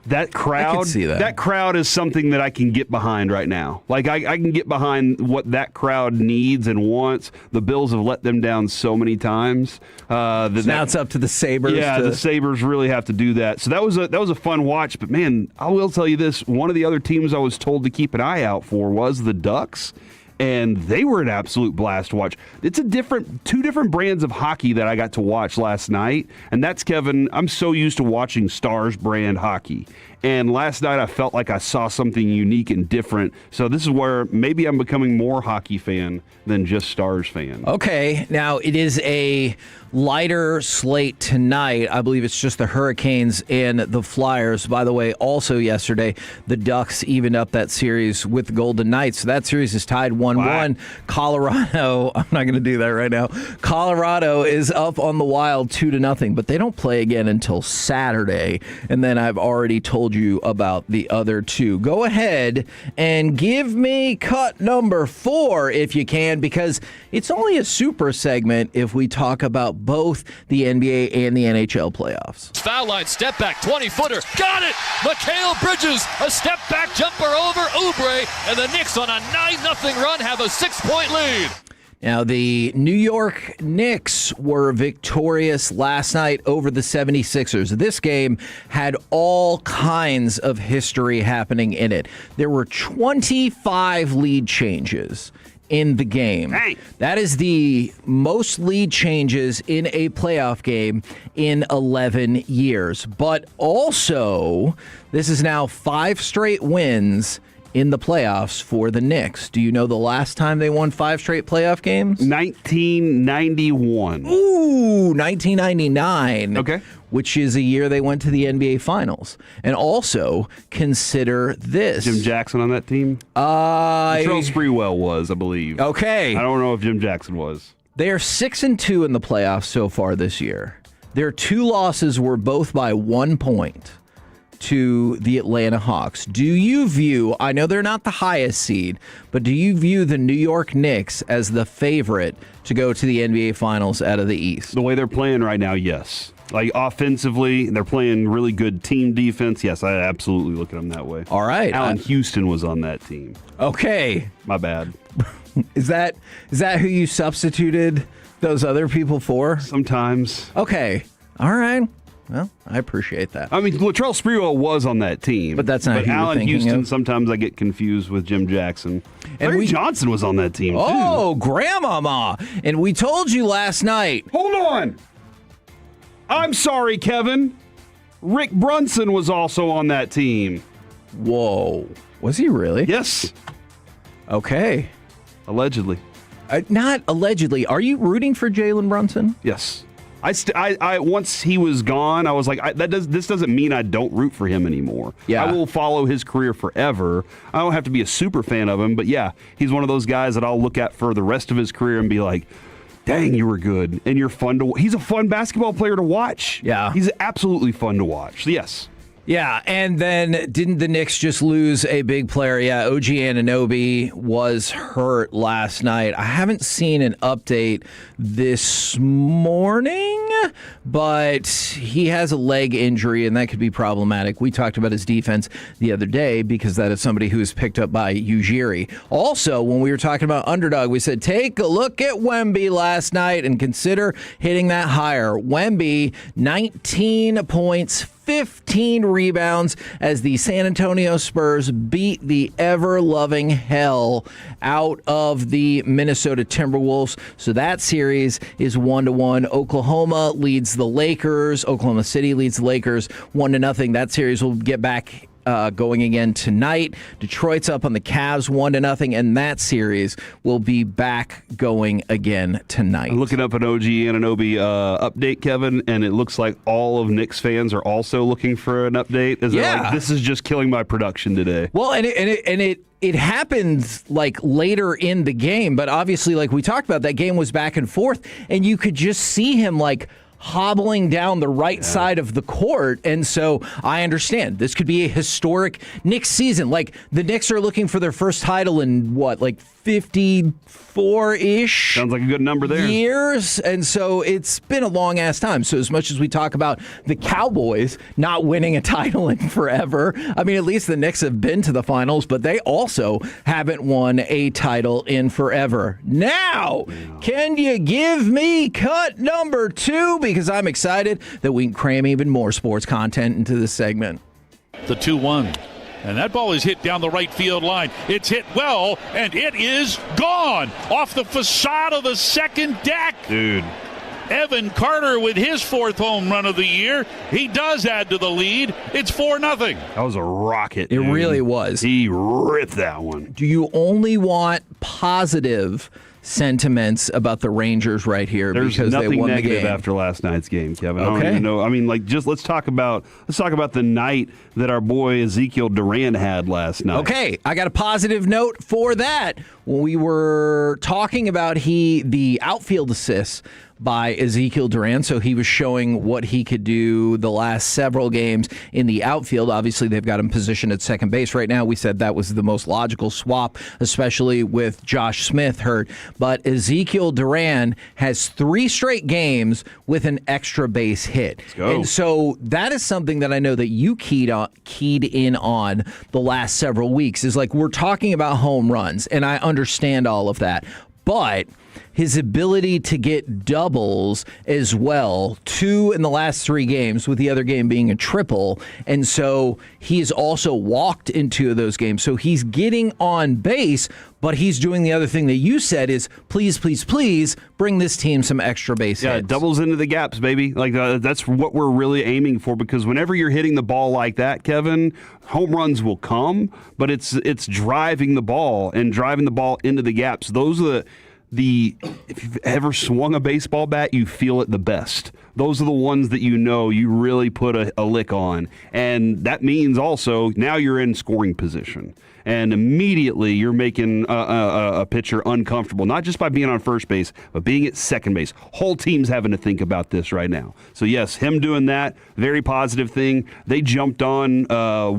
that crowd. I can see that. That crowd is something that I can get behind right now. Like I can get behind what that crowd needs and wants. The Bills have let them down so many times. Now it's up to the Sabres. Yeah, the Sabres really have to do that. So that was a fun watch. But man, I will tell you this: one of the other teams I was told to keep an eye out for was the Ducks. And they were an absolute blast to watch. It's two different brands of hockey that I got to watch last night. And that's, Kevin, I'm so used to watching Stars brand hockey. And last night I felt like I saw something unique and different. So this is where maybe I'm becoming more hockey fan than just Stars fan. Okay, now it is a lighter slate tonight. I believe it's just the Hurricanes and the Flyers. By the way, also yesterday, the Ducks evened up that series with the Golden Knights. So that series is tied 1-1. Wow. Colorado, I'm not going to do that right now. Colorado is up on the Wild 2-0, but they don't play again until Saturday. And then I've already told you about the other two. Go ahead and give me cut number 4 if you can, because it's only a super segment if we talk about both the NBA and the NHL playoffs. Foul line, step back, 20-footer, got it! Mikal Bridges, a step back jumper over Oubre, and the Knicks on a 9-0 run have a 6-point lead. Now, the New York Knicks were victorious last night over the 76ers. This game had all kinds of history happening in it. There were 25 lead changes in the game. Dang. That is the most lead changes in a playoff game in 11 years. But also, this is now 5 straight wins in the playoffs for the Knicks. Do you know the last time they won 5 straight playoff games? 1991. Ooh, 1999. Okay. Which is a year they went to the NBA Finals. And also, consider this. Jim Jackson on that team? Charles Sprewell was, I believe. Okay. I don't know if Jim Jackson was. They are 6-2 in the playoffs so far this year. Their 2 losses were both by 1 point to the Atlanta Hawks. Do you view, I know they're not the highest seed, but do you view the New York Knicks as the favorite to go to the NBA Finals out of the East? The way they're playing right now, yes. Like offensively, they're playing really good team defense. Yes, I absolutely look at them that way. All right. Allen Houston was on that team. Okay. My bad. Is that who you substituted those other people for? Sometimes. Okay. All right. Well, I appreciate that. I mean, Latrell Sprewell was on that team. But that's not who you're Allen thinking Houston, of. sometimes I get confused with Jim Jackson. And Larry Johnson was on that team, too. Oh, Grandmama. And we told you last night. Hold on. I'm sorry, Kevin. Rick Brunson was also on that team. Whoa. Was he really? Yes. Okay. Allegedly. Not allegedly. Are you rooting for Jaylen Brunson? Yes. I once he was gone, I was like, this doesn't mean I don't root for him anymore. Yeah. I will follow his career forever. I don't have to be a super fan of him, but yeah, he's one of those guys that I'll look at for the rest of his career and be like, dang, you were good, and you're fun to. He's a fun basketball player to watch. Yeah, he's absolutely fun to watch. So yes. Yeah, and then didn't the Knicks just lose a big player? Yeah, OG Anunoby was hurt last night. I haven't seen an update this morning, but he has a leg injury, and that could be problematic. We talked about his defense the other day because that is somebody who was picked up by Ujiri. Also, when we were talking about underdog, we said take a look at Wemby last night and consider hitting that higher. Wemby, 19 points, 15 rebounds as the San Antonio Spurs beat the ever-loving hell out of the Minnesota Timberwolves. So that series is 1-1. Oklahoma leads the Lakers. Oklahoma City leads the Lakers 1-0. That series will get back going again tonight. Detroit's up on the Cavs 1-0, and that series will be back going again tonight. I'm looking up an OG Anunoby update, Kevin, and it looks like all of Knicks fans are also looking for an update. Like, this is just killing my production today. Well, it happened like later in the game, but obviously, like we talked about, that game was back and forth, and you could just see him like hobbling down the right side of the court. And so I understand this could be a historic Knicks season. Like the Knicks are looking for their first title in what, like 54-ish? Sounds like a good number there. Years. And so it's been a long ass time. So as much as we talk about the Cowboys not winning a title in forever, I mean, at least the Knicks have been to the finals, but they also haven't won a title in forever. Now, can you give me cut number 2? Because I'm excited that we can cram even more sports content into this segment. The 2-1. And that ball is hit down the right field line. It's hit well, and it is gone off the facade of the second deck. Dude. Evan Carter with his 4th home run of the year. He does add to the lead. It's 4-0. That was a rocket. It really was. He ripped that one. Do you only want positive sentiments about the Rangers right here? There's because nothing they won negative the game after last night's game, Kevin. I Okay. don't even know. I mean, like, just let's talk about the night that our boy Ezekiel Duran had last night. Okay, I got a positive note for that. When we were talking about the outfield assists by Ezekiel Duran, so he was showing what he could do the last several games in the outfield. Obviously, they've got him positioned at second base right now. We said that was the most logical swap, especially with Josh Smith hurt. But Ezekiel Duran has 3 straight games with an extra base hit. Let's go. And so that is something that I know that you keyed in on the last several weeks, is like we're talking about home runs, and I understand all of that. But his ability to get doubles as well, 2 in the last 3 games, with the other game being a triple. And so he's also walked in 2 of those games. So he's getting on base, but he's doing the other thing that you said is, please, please, please bring this team some extra base hits. Doubles into the gaps, baby. Like that's what we're really aiming for, because whenever you're hitting the ball like that, Kevin, home runs will come, but it's driving the ball into the gaps. Those are if you've ever swung a baseball bat, you feel it the best. Those are the ones that you really put a lick on. And that means also now you're in scoring position. And immediately you're making a pitcher uncomfortable, not just by being on first base, but being at second base. Whole team's having to think about this right now. So, yes, him doing that, very positive thing. They jumped on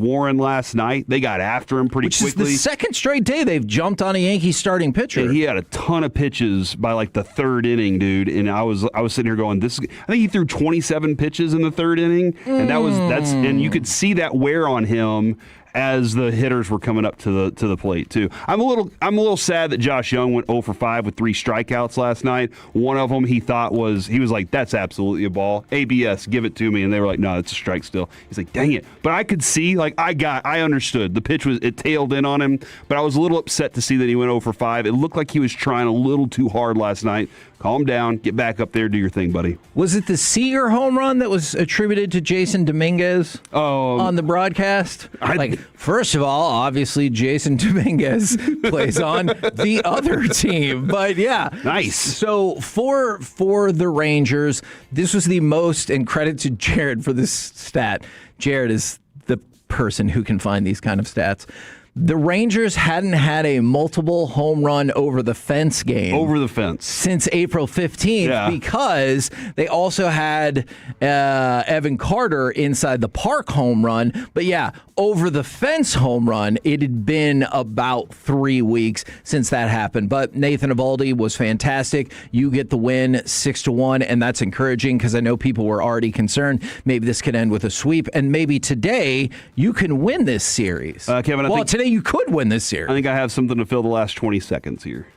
Warren last night. They got after him pretty quickly. Which is the second straight day they've jumped on a Yankees starting pitcher. And he had a ton of pitches by like the 3rd inning, dude. And I was sitting here going, I think he threw 27 pitches in the 3rd inning. And and you could see that wear on him as the hitters were coming up to the plate too. I'm a little sad that Josh Young went 0 for 5 with 3 strikeouts last night. One of them he was like, that's absolutely a ball. ABS, give it to me, and they were like, no, it's a strike still. He's like, dang it. But I could see, like, I understood the pitch it tailed in on him, but I was a little upset to see that he went 0 for 5. It looked like he was trying a little too hard last night. Calm down, get back up there, do your thing, buddy. Was it the Seager home run that was attributed to Jason Dominguez on the broadcast? First of all, obviously Jason Dominguez plays on the other team, but yeah, nice. So for the Rangers, this was the most, and credit to Jared for this stat. Jared is the person who can find these kind of stats. The Rangers hadn't had a multiple home run over the fence game. Over the fence. Since April 15th because they also had Evan Carter inside the park home run. But yeah, over the fence home run, it had been about 3 weeks since that happened. But Nathan Eovaldi was fantastic. You get the win 6-1, and that's encouraging because I know people were already concerned. Maybe this could end with a sweep, and maybe today you can win this series. Kevin, I think today you could win this series. I think I have something to fill the last 20 seconds here.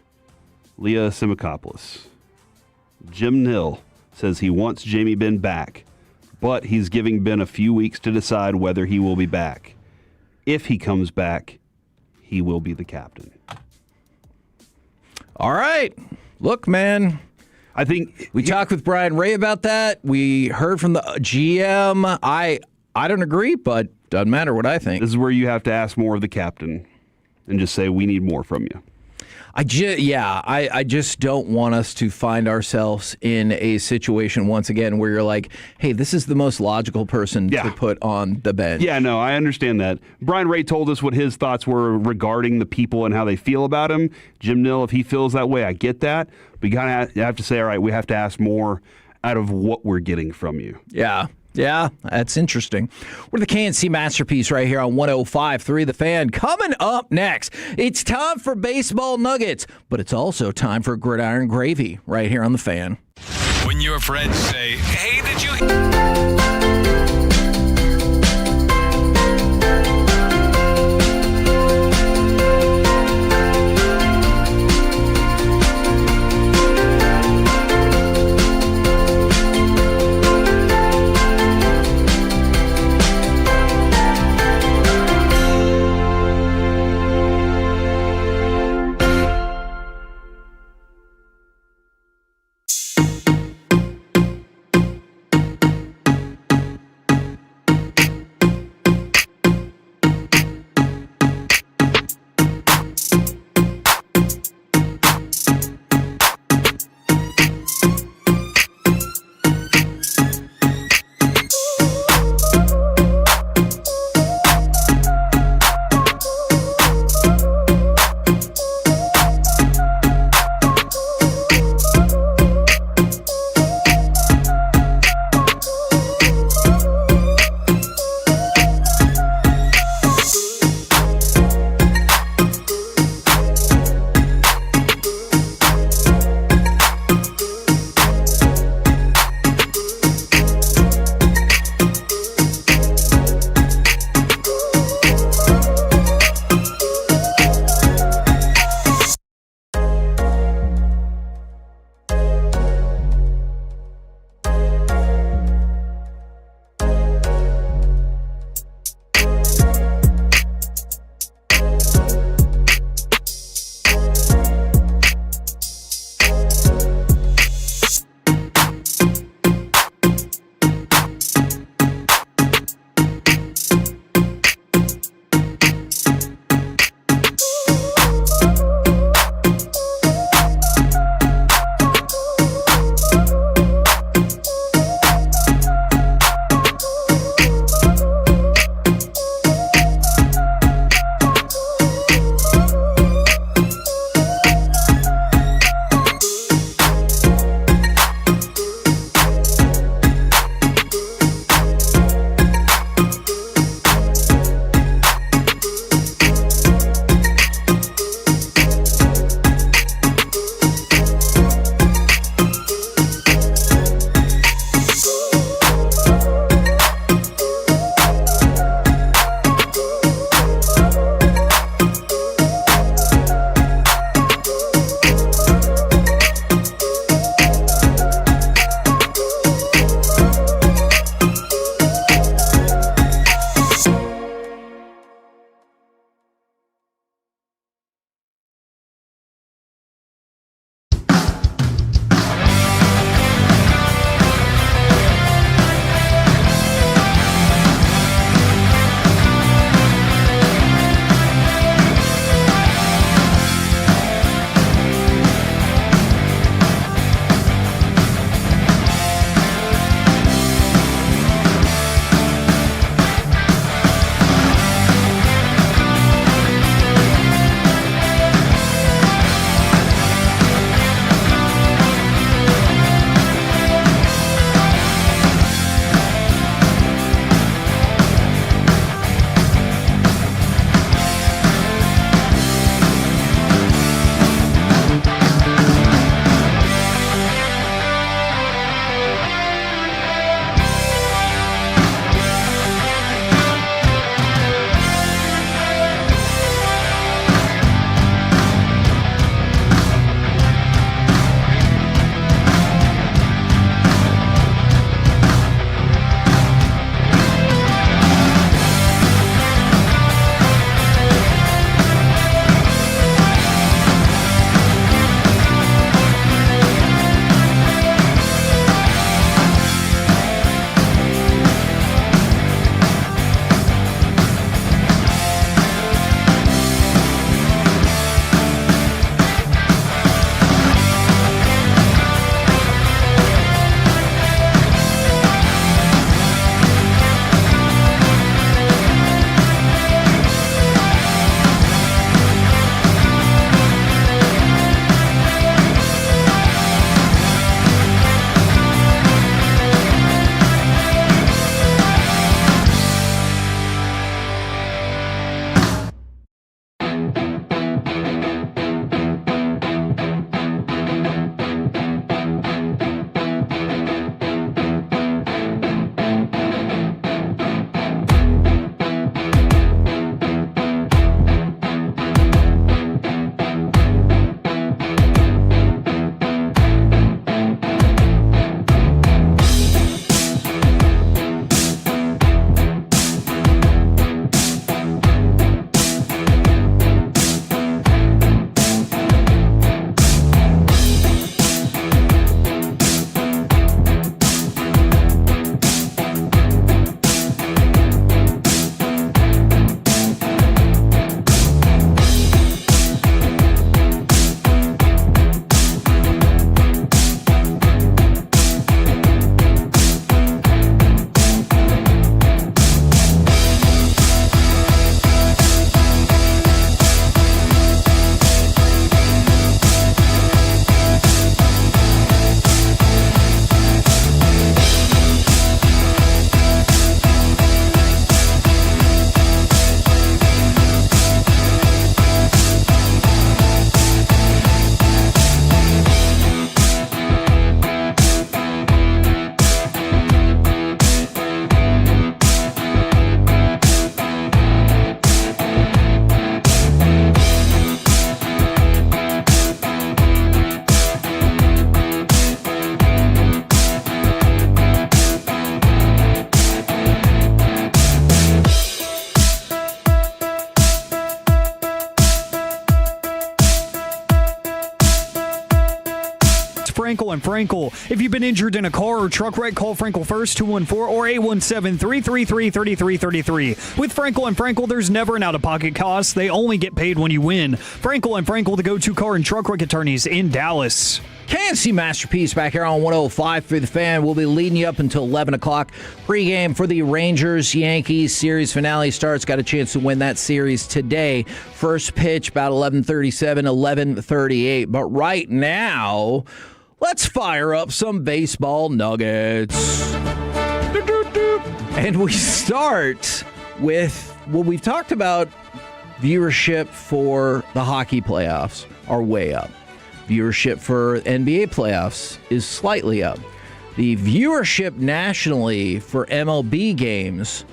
Leah Simakopoulos. Jim Nill says he wants Jamie Benn back, but he's giving Ben a few weeks to decide whether he will be back. If he comes back, he will be the captain. All right. Look, man. I think we talked with Brian Ray about that. We heard from the GM. I don't agree, but doesn't matter what I think. This is where you have to ask more of the captain and just say, we need more from you. I just don't want us to find ourselves in a situation once again where you're like, hey, this is the most logical person to put on the bench. Yeah, no, I understand that. Brian Ray told us what his thoughts were regarding the people and how they feel about him. Jim Nill, if he feels that way, I get that. But you kind of have to say, all right, we have to ask more out of what we're getting from you. Yeah. Yeah, that's interesting. We're the KNC Masterpiece right here on 105.3 The Fan. Coming up next, it's time for baseball nuggets, but it's also time for gridiron gravy right here on The Fan. When your friends say, hey, did you... Frankel and Frankel. If you've been injured in a car or truck wreck, call Frankel first, 214 or 817-333-3333. With Frankel and Frankel, there's never an out-of-pocket cost. They only get paid when you win. Frankel and Frankel, the go-to car and truck wreck attorneys in Dallas. KNC Masterpiece back here on 105 through the Fan. We'll be leading you up until 11 o'clock. Pre-game for the Rangers-Yankees series finale starts. Got a chance to win that series today. First pitch about 11:37, 11:38. But right now, let's fire up some baseball nuggets. And we start with, well, we've talked about viewership for the hockey playoffs are way up. Viewership for NBA playoffs is slightly up. The viewership nationally for MLB games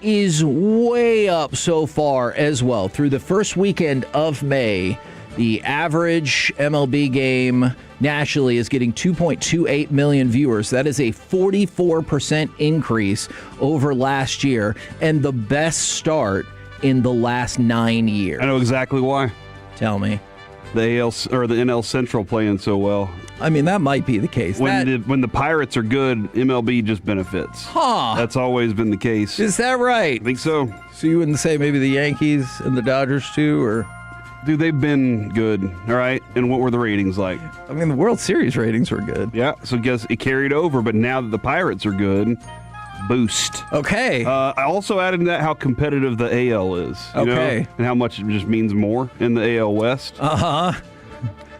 is way up so far as well. Through the first weekend of May, the average MLB game nationally is getting 2.28 million viewers. That is a 44% increase over last year and the best start in the last 9 years. I know exactly why. Tell me. The AL or the NL Central playing so well. I mean, that might be the case. When the Pirates are good, MLB just benefits. Huh. That's always been the case. Is that right? I think so. So you wouldn't say maybe the Yankees and the Dodgers too, or? Dude, they've been good, all right? And what were the ratings like? I mean, the World Series ratings were good. Yeah, so guess it carried over, but now that the Pirates are good, boost. Okay. I also added to that how competitive the AL is. You know, and how much it just means more in the AL West. Uh-huh.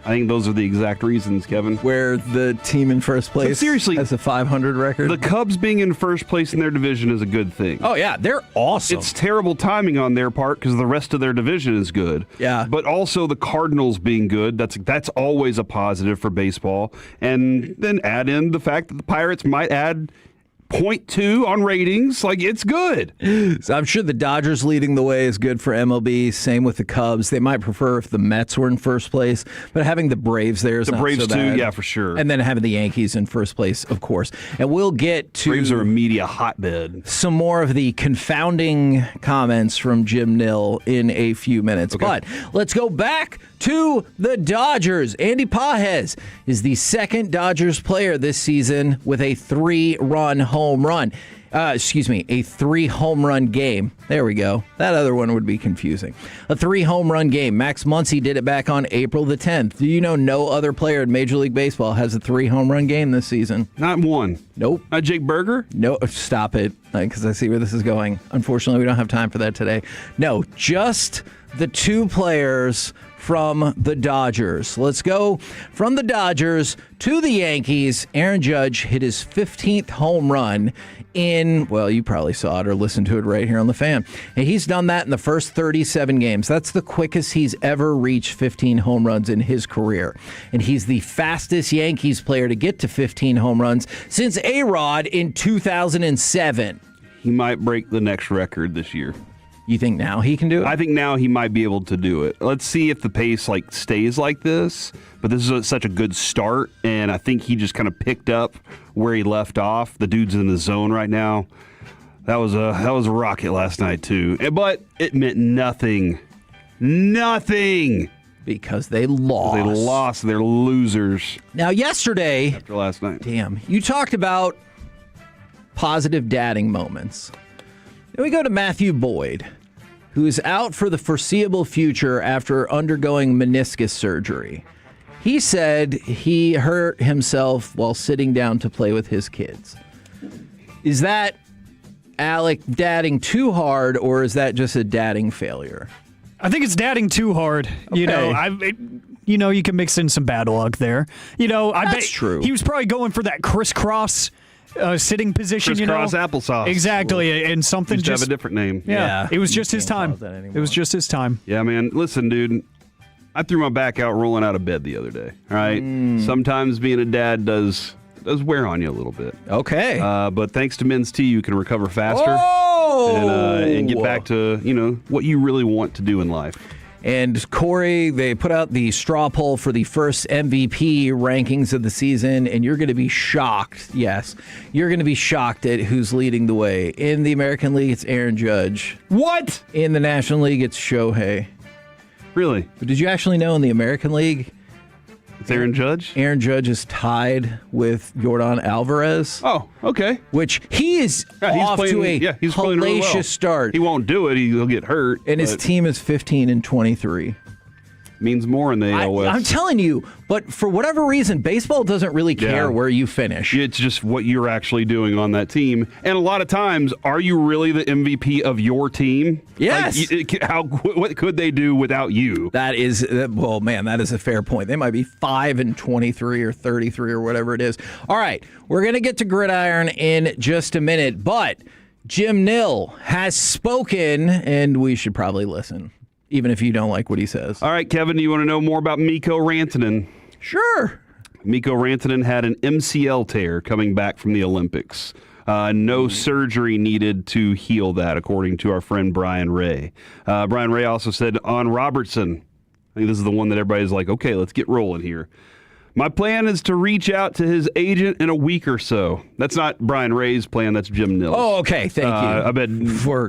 I think those are the exact reasons, Kevin. Where the team in first place seriously, has a 500 record. The Cubs being in first place in their division is a good thing. Oh, yeah. They're awesome. It's terrible timing on their part because the rest of their division is good. Yeah. But also the Cardinals being good, that's always a positive for baseball. And then add in the fact that the Pirates might add 0.2 on ratings. Like, it's good. So I'm sure the Dodgers leading the way is good for MLB. Same with the Cubs. They might prefer if the Mets were in first place, but having the Braves there is the not Braves so bad. too, yeah, for sure. And then having the Yankees in first place, of course. And we'll get to Braves are a media hotbed. Some more of the confounding comments from Jim Nill in a few minutes. Okay. But let's go back to the Dodgers. Andy Pages is the second Dodgers player this season with a 3-run home run. A 3-home run game. There we go. That other one would be confusing. A 3-home run game. Max Muncy did it back on April the 10th. Do you know no other player in Major League Baseball has a 3-home run game this season? Not one. Nope. Not Jake Berger? No, stop it, because I see where this is going. Unfortunately, we don't have time for that today. No, just the two players from the Dodgers. Let's go from the Dodgers to the Yankees. Aaron Judge hit his 15th home run in, well, you probably saw it or listened to it right here on the Fan. And he's done that in the first 37 games. That's the quickest he's ever reached 15 home runs in his career. And he's the fastest Yankees player to get to 15 home runs since A-Rod in 2007. He might break the next record this year. You think now he can do it? I think now he might be able to do it. Let's see if the pace stays like this. But this is such a good start, and I think he just kind of picked up where he left off. The dude's in the zone right now. That was a rocket last night too. But it meant nothing. Nothing. Because they lost. They lost. They're losers. Now yesterday, after last night, damn, you talked about positive dadding moments. Then we go to Matthew Boyd, who is out for the foreseeable future after undergoing meniscus surgery. He said he hurt himself while sitting down to play with his kids. Is that Alec dadding too hard, or is that just a dadding failure? I think it's dadding too hard. Okay. You can mix in some bad luck there. I bet true. He was probably going for that crisscross sitting position. Crisscross applesauce. Exactly, and something used to just have a different name. Yeah, it was just his time. It was just his time. Yeah, man. Listen, dude. I threw my back out rolling out of bed the other day. All right. Sometimes being a dad does wear on you a little bit. Okay. But thanks to Men's Tea, you can recover faster and get back to what you really want to do in life. And Corey, they put out the straw poll for the first MVP rankings of the season, and you're going to be shocked. Yes, you're going to be shocked at who's leading the way. In the American League, it's Aaron Judge. What? In the National League, it's Shohei. Really? But did you actually know in the American League, It's Aaron Judge? Aaron Judge is tied with Yordan Alvarez. Oh, okay. Which he is off to a he's playing really well. hellacious start. He won't do it. He'll get hurt. And his team is 15-23. Means more in the AL West. I'm telling you, but for whatever reason, baseball doesn't really care where you finish. It's just what you're actually doing on that team. And a lot of times, are you really the MVP of your team? Yes. What could they do without you? That is, well, man, that is a fair point. They might be 5-23 or 33 or whatever it is. All right, we're going to get to Gridiron in just a minute, but Jim Nill has spoken, and we should probably listen, even if you don't like what he says. All right, Kevin, do you want to know more about Mikko Rantanen? Sure. Mikko Rantanen had an MCL tear coming back from the Olympics. No surgery needed to heal that, according to our friend Brian Ray. Brian Ray also said on Robertson, I think this is the one that everybody's like, okay, let's get rolling here. My plan is to reach out to his agent in a week or so. That's not Brian Ray's plan. That's Jim Nill's. Oh, okay. Thank you. I bet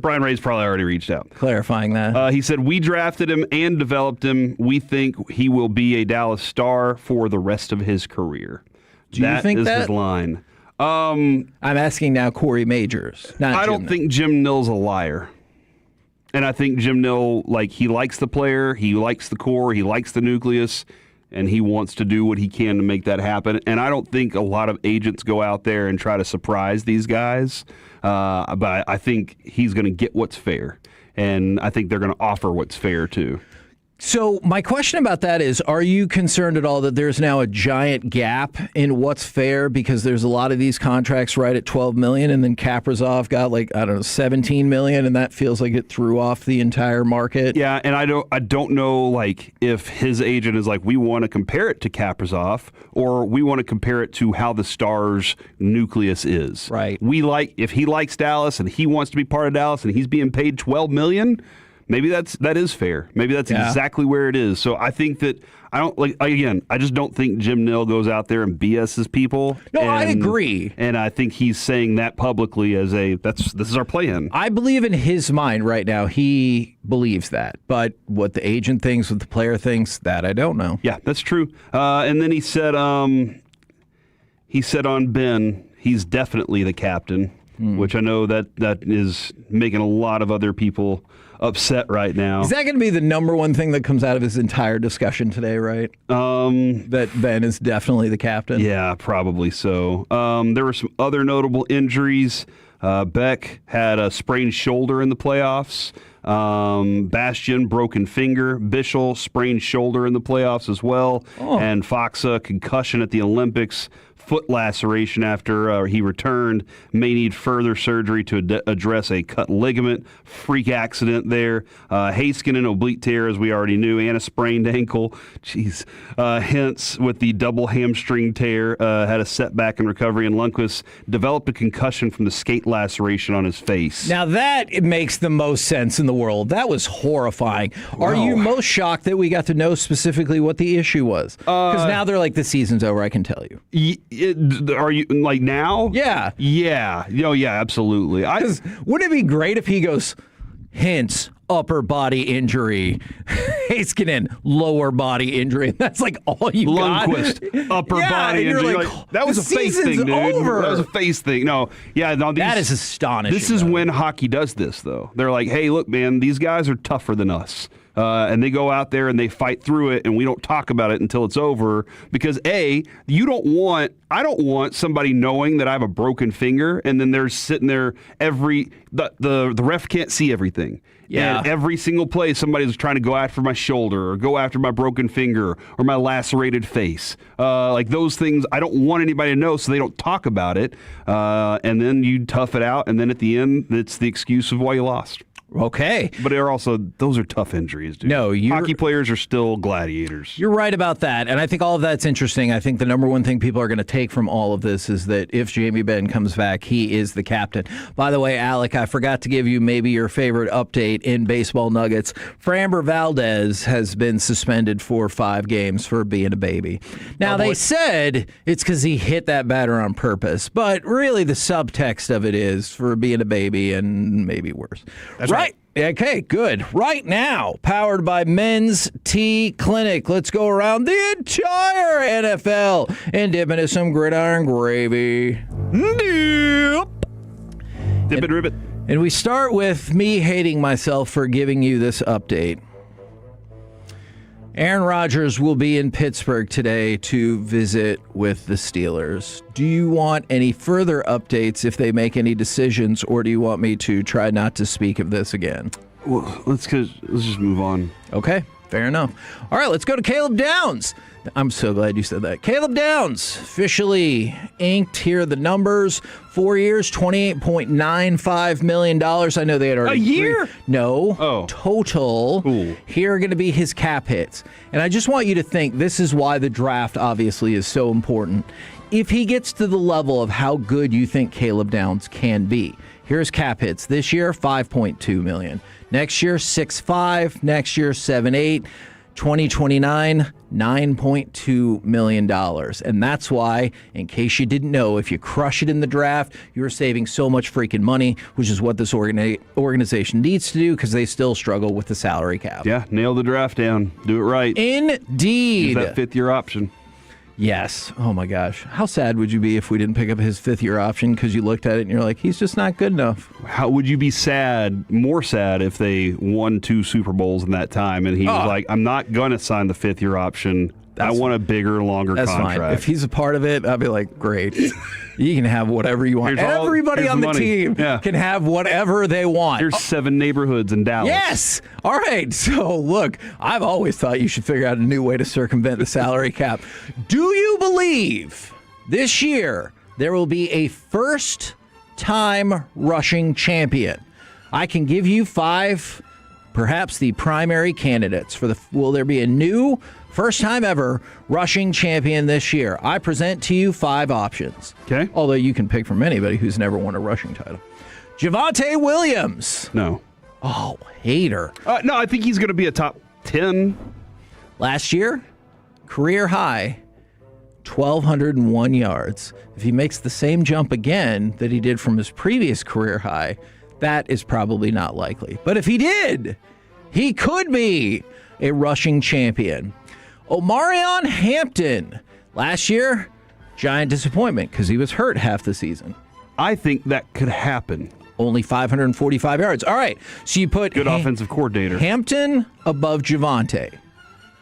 Brian Ray's probably already reached out. Clarifying that. He said, we drafted him and developed him. We think he will be a Dallas star for the rest of his career. Do you think that that? is his line. I'm asking now Corey Majors. I don't think Jim Nill's a liar. And I think Jim Nill, he likes the player, he likes the core, he likes the nucleus, and he wants to do what he can to make that happen. And I don't think a lot of agents go out there and try to surprise these guys. But I think he's going to get what's fair. And I think they're going to offer what's fair, too. So my question about that is, are you concerned at all that there's now a giant gap in what's fair, because there's a lot of these contracts right at $12 million, and then Kaprizov got $17 million, and that feels like it threw off the entire market? Yeah, and I don't know if his agent is we want to compare it to Kaprizov, or we want to compare it to how the Stars nucleus is. Right. If he likes Dallas and he wants to be part of Dallas and he's being paid $12 million. Maybe that is fair. Maybe that's exactly where it is. So I think that I just don't think Jim Nill goes out there and BS's people. No, I agree. And I think he's saying that publicly as this is our plan. I believe in his mind right now, he believes that. But what the agent thinks, what the player thinks, that I don't know. Yeah, that's true. And then he said on Ben, he's definitely the captain, which I know that is making a lot of other people upset right now. Is that going to be the number one thing that comes out of his entire discussion today, right? That Ben is definitely the captain? Yeah, probably so. There were some other notable injuries. Beck had a sprained shoulder in the playoffs. Bastian, broken finger. Bischel, sprained shoulder in the playoffs as well. Oh. And Foxa, concussion at the Olympics. Foot laceration after he returned. May need further surgery to address a cut ligament. Freak accident there. Heiskanen, oblique tear, as we already knew, and a sprained ankle. Jeez. Hence, with the double hamstring tear, had a setback in recovery. And Lundqvist developed a concussion from the skate laceration on his face. Now that makes the most sense in the world. That was horrifying. Are you most shocked that we got to know specifically what the issue was? Because now they're the season's over, I can tell you. Are you now? Yeah. Yeah. Oh, yeah, absolutely. Wouldn't it be great if he goes, hence, upper body injury, Heiskanen, lower body injury. That's all you Lundqvist, upper body injury. That was a face thing, dude. Over. That was a face thing. That is astonishing. This is when hockey does this, though. They're like, hey, look, man, these guys are tougher than us. And they go out there and they fight through it, and we don't talk about it until it's over because I don't want somebody knowing that I have a broken finger and then they're sitting there the ref can't see everything. Yeah. And every single play somebody's trying to go after my shoulder or go after my broken finger or my lacerated face. Those things I don't want anybody to know, so they don't talk about it. And then you tough it out, and then at the end it's the excuse of why you lost. Okay. But those are tough injuries, dude. No, hockey players are still gladiators. You're right about that. And I think all of that's interesting. I think the number one thing people are going to take from all of this is that if Jamie Benn comes back, he is the captain. By the way, Alec, I forgot to give you maybe your favorite update in baseball nuggets. Framber Valdez has been suspended for 5 games for being a baby. Now, they said it's because he hit that batter on purpose. But really, the subtext of it is for being a baby and maybe worse. That's right. Okay, good. Right now, powered by Men's Tea Clinic. Let's go around the entire NFL and dip into some gridiron gravy. Dip and ribbit. And we start with me hating myself for giving you this update. Aaron Rodgers will be in Pittsburgh today to visit with the Steelers. Do you want any further updates if they make any decisions, or do you want me to try not to speak of this again? Well, let's just move on. Okay, fair enough. All right, let's go to Caleb Downs. I'm so glad you said that. Caleb Downs, officially inked. Here are the numbers. 4 years, $28.95 million. I know they had already... A year? No. Oh. Total. Cool. Here are going to be his cap hits. And I just want you to think, this is why the draft obviously is so important. If he gets to the level of how good you think Caleb Downs can be, here's cap hits. This year, $5.2 million. Next year, $6.5. Next year, $7.8. 2029, $9.2 million. And that's why, in case you didn't know, if you crush it in the draft, you're saving so much freaking money, which is what this organization needs to do because they still struggle with the salary cap. Yeah, nail the draft down. Do it right. Indeed. Use that fifth-year option. Yes. Oh, my gosh. How sad would you be if we didn't pick up his fifth-year option because you looked at it and you're like, he's just not good enough? How would you be sad, more sad, if they won 2 Super Bowls in that time and he was like, I'm not going to sign the fifth-year option. I want a bigger, longer contract. Fine. If he's a part of it, I'd be like, great. You can have whatever you want. Everybody on the team can have whatever they want. Here's 7 neighborhoods in Dallas. Yes. All right. So, look, I've always thought you should figure out a new way to circumvent the salary cap. Do you believe this year there will be a first-time rushing champion? I can give you 5, perhaps the primary candidates for will there be a new first time ever rushing champion this year? I present to you 5 options. Okay. Although you can pick from anybody who's never won a rushing title. Javonte Williams. No. Oh, hater. No, I think he's going to be a top 10. Last year, career high, 1,201 yards. If he makes the same jump again that he did from his previous career high, that is probably not likely. But if he did, he could be a rushing champion. Omarion Hampton. Last year, giant disappointment because he was hurt half the season. I think that could happen. Only 545 yards. All right, so you put... Good offensive coordinator. Hampton above Javonte.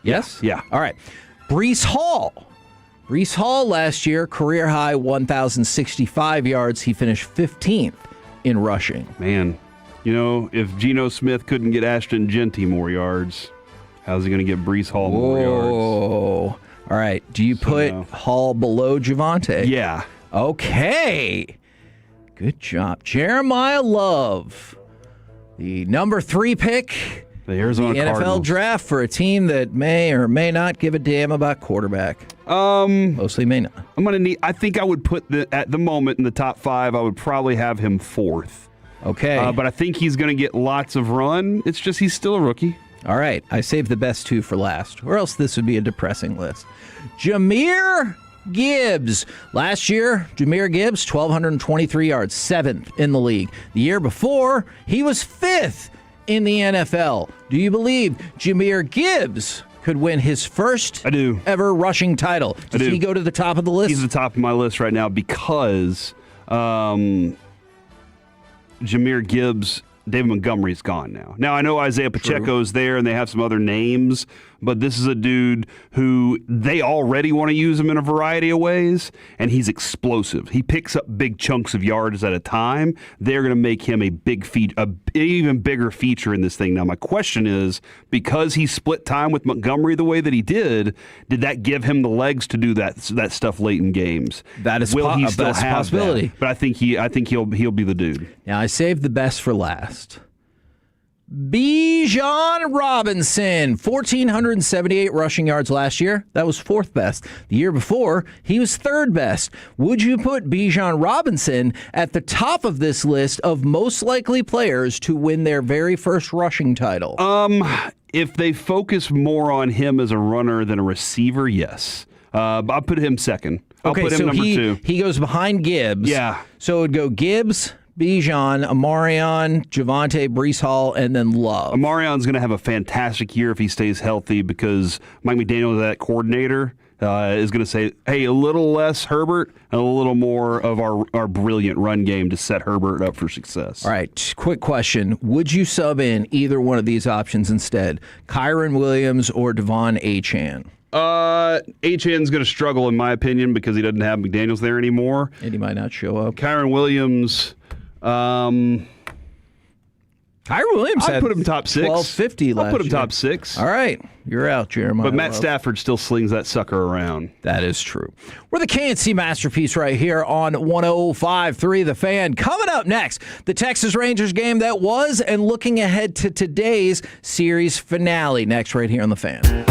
Yes? Yeah. All right. Breece Hall. Breece Hall last year, career high 1,065 yards. He finished 15th in rushing. Man, you know, if Geno Smith couldn't get Ashton Genty more yards... How's he going to get Breece Hall more yards? All right. Do you put Hall below Javonte? Yeah. Okay. Good job. Jeremiah Love, the number 3 pick. The Arizona NFL Cardinals. draft for a team that may or may not give a damn about quarterback. Mostly may not. I think I would put at the moment in the top 5. I would probably have him 4th. Okay. But I think he's going to get lots of run. It's just he's still a rookie. All right, I saved the best 2 for last, or else this would be a depressing list. Jahmyr Gibbs. Last year, Jahmyr Gibbs, 1,223 yards, 7th in the league. The year before, he was 5th in the NFL. Do you believe Jahmyr Gibbs could win his first ever rushing title? Does he go to the top of the list? He's at the top of my list right now because Jahmyr Gibbs... David Montgomery's gone now. Now, I know Isaiah Pacheco's there and they have some other names, but this is a dude who they already want to use him in a variety of ways, and he's explosive. He picks up big chunks of yards at a time. They're going to make him a even bigger feature in this thing. Now, my question is, because he split time with Montgomery the way that he did that give him the legs to do that stuff late in games? That is Will he still that's a have possibility. That? But I think he'll be the dude. Now, I saved the best for last. Bijan Robinson, 1,478 rushing yards last year. That was 4th best. The year before, he was 3rd best. Would you put Bijan Robinson at the top of this list of most likely players to win their very first rushing title? If they focus more on him as a runner than a receiver, yes. I'll put him 2nd. I'll put him number 2. He goes behind Gibbs. Yeah. So it would go Gibbs, Bijan, Amarion, Javonte, Breece Hall, and then Love. Amarion's going to have a fantastic year if he stays healthy because Mike McDaniel, that coordinator, is going to say, hey, a little less Herbert and a little more of our brilliant run game to set Herbert up for success. All right, quick question. Would you sub in either one of these options instead? Kyron Williams or Devon Achane? Achan's going to struggle, in my opinion, because he doesn't have McDaniels there anymore. And he might not show up. Kyron Williams... Kyron Williams I'd put him top 6. 1250 last I'll put him year. top 6. All right. You're out, Jeremiah. But Matt Stafford still slings that sucker around. That is true. We're the KNC Masterpiece right here on 105.3 The Fan. Coming up next, the Texas Rangers game that was and looking ahead to today's series finale. Next right here on The Fan.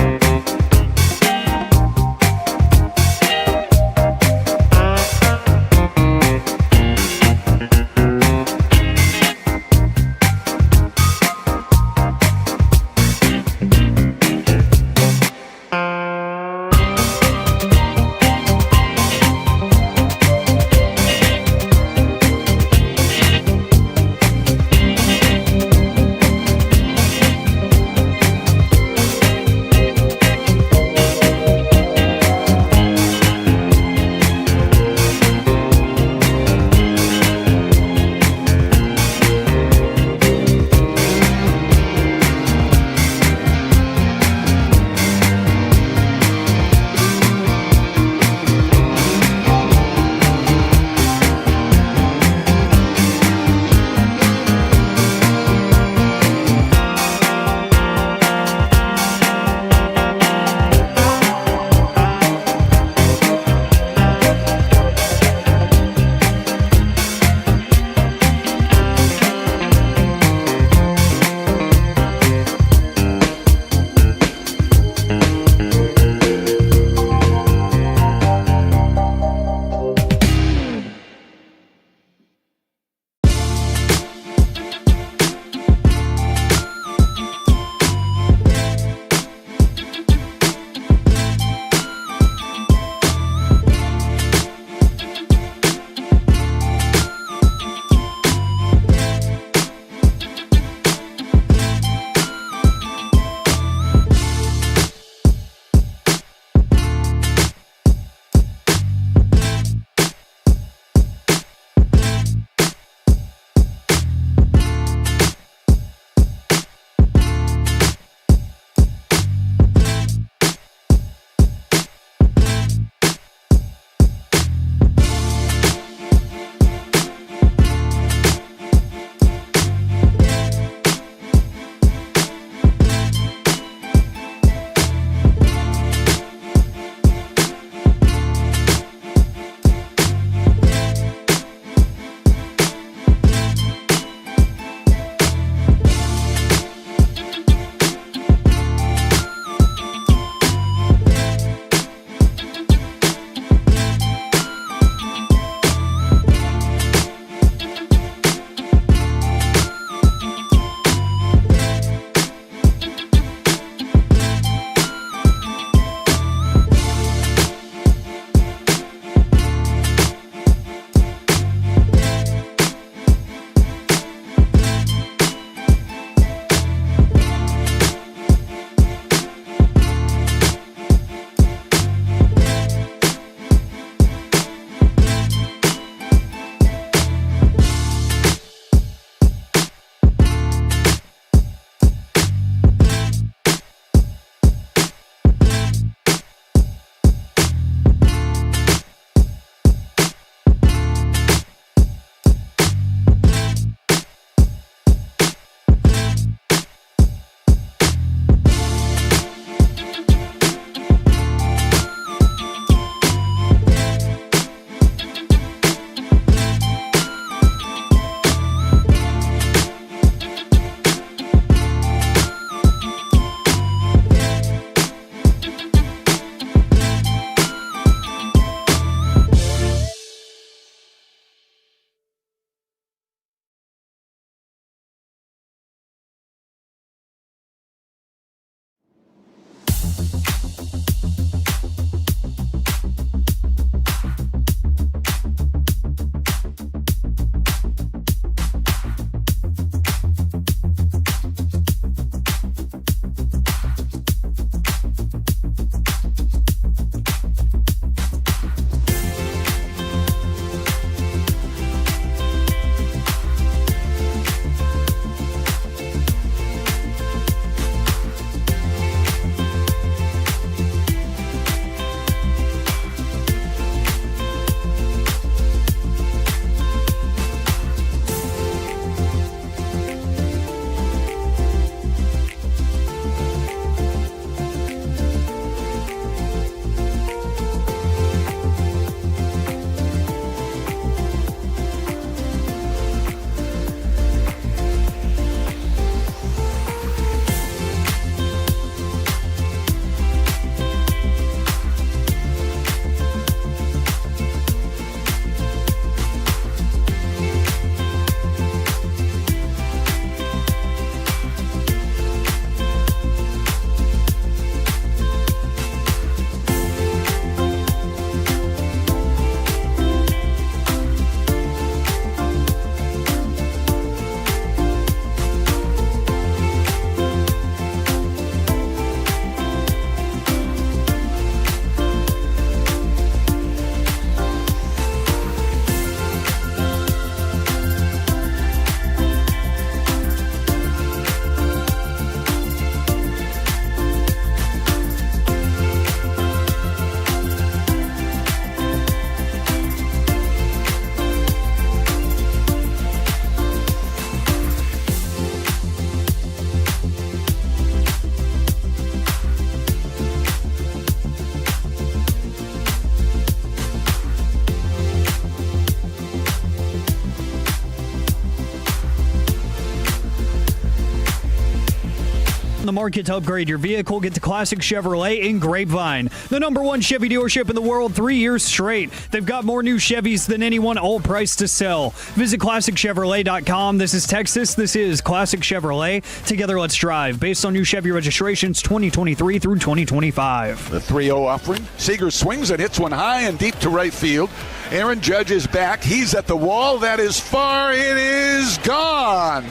market to upgrade your vehicle, get to Classic Chevrolet in Grapevine. The #1 Chevy dealership in the world 3 years straight. They've got more new Chevys than anyone, all priced to sell. Visit ClassicChevrolet.com. This is Texas. This is Classic Chevrolet. Together, let's drive. Based on new Chevy registrations 2023 through 2025. The 3-0 offering. Seager swings and hits one high and deep to right field. Aaron Judge is back. He's at the wall. That is far. It is gone.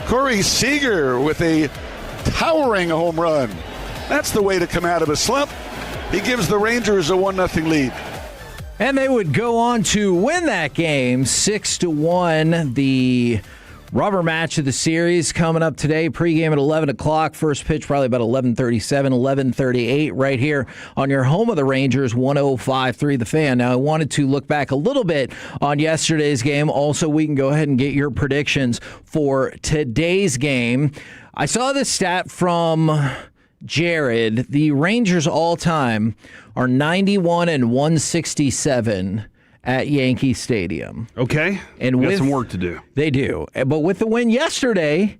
Corey Seager with a towering home run. That's the way to come out of a slump. He gives the Rangers a 1-0 lead. And they would go on to win that game 6-1. The rubber match of the series coming up today. Pregame at 11 o'clock. First pitch probably about 11:37, 11:38 right here on your home of the Rangers, 105.3 The Fan. Now, I wanted to look back a little bit on yesterday's game. Also, we can go ahead and get your predictions for today's game. I saw this stat from Jared. The Rangers all-time are 91-167 at Yankee Stadium. Okay. And we with got some work to do. They do. But with the win yesterday,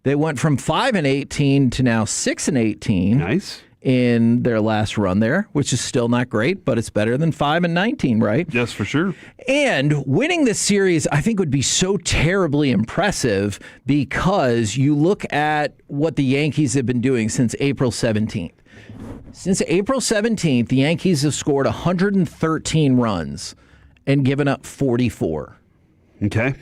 they went from 5-18 to now 6-18. Nice. In their last run there, which is still not great, but it's better than 5-19, right? Yes, for sure. And winning this series, I think, would be so terribly impressive because you look at what the Yankees have been doing since April 17th. Since April 17th, the Yankees have scored 113 runs and given up 44. Okay.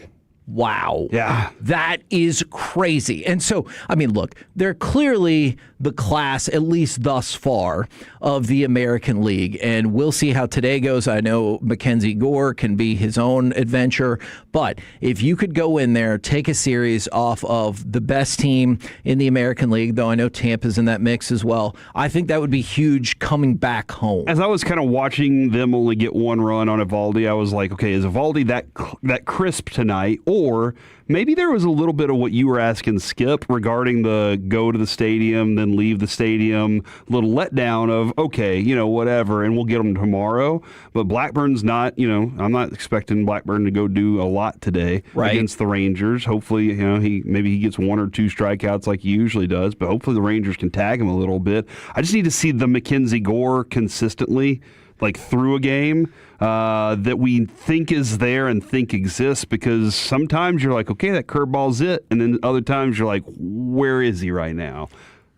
Wow. Yeah. That is crazy. And so, I mean, look, they're clearly the class, at least thus far, of the American League. And we'll see how today goes. I know Mackenzie Gore can be his own adventure. But if you could go in there, take a series off of the best team in the American League, though I know Tampa's in that mix as well, I think that would be huge coming back home. As I was kind of watching them only get one run on Evaldi, I was like, okay, is Evaldi that crisp tonight? Or maybe there was a little bit of what you were asking Skip regarding the go to the stadium, then leave the stadium, little letdown of, okay, whatever, and we'll get them tomorrow. But Blackburn's not, I'm not expecting Blackburn to go do a lot today against the Rangers. Hopefully, he gets 1 or 2 strikeouts like he usually does, but hopefully the Rangers can tag him a little bit. I just need to see the Mackenzie Gore consistently, like through a game, that we think is there and think exists, because sometimes you're like, okay, that curveball's it, and then other times you're like, where is he right now?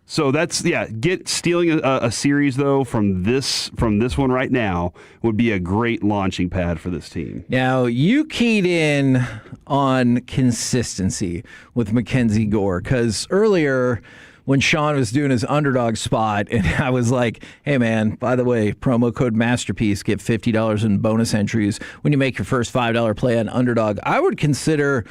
So that's stealing a series though from this one right now would be a great launching pad for this team. Now you keyed in on consistency with Mackenzie Gore, because earlier when Sean was doing his underdog spot, and I was like, hey, man, by the way, promo code Masterpiece, get $50 in bonus entries when you make your first $5 play on underdog. I would consider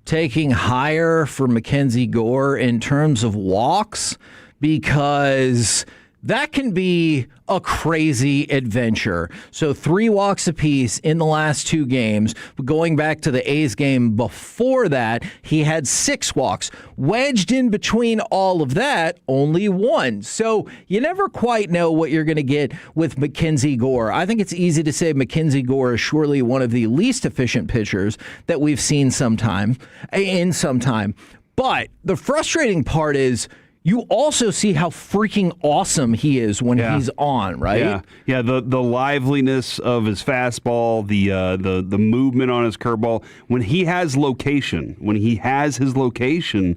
taking higher for Mackenzie Gore in terms of walks, because that can be a crazy adventure. So 3 walks apiece in the last 2 games. Going back to the A's game before that, he had 6 walks. Wedged in between all of that, only 1. So you never quite know what you're going to get with Mackenzie Gore. I think it's easy to say Mackenzie Gore is surely one of the least efficient pitchers that we've seen in some time. But the frustrating part is, you also see how freaking awesome he is when he's on, right? Yeah. The liveliness of his fastball, the movement on his curveball. When he has his location,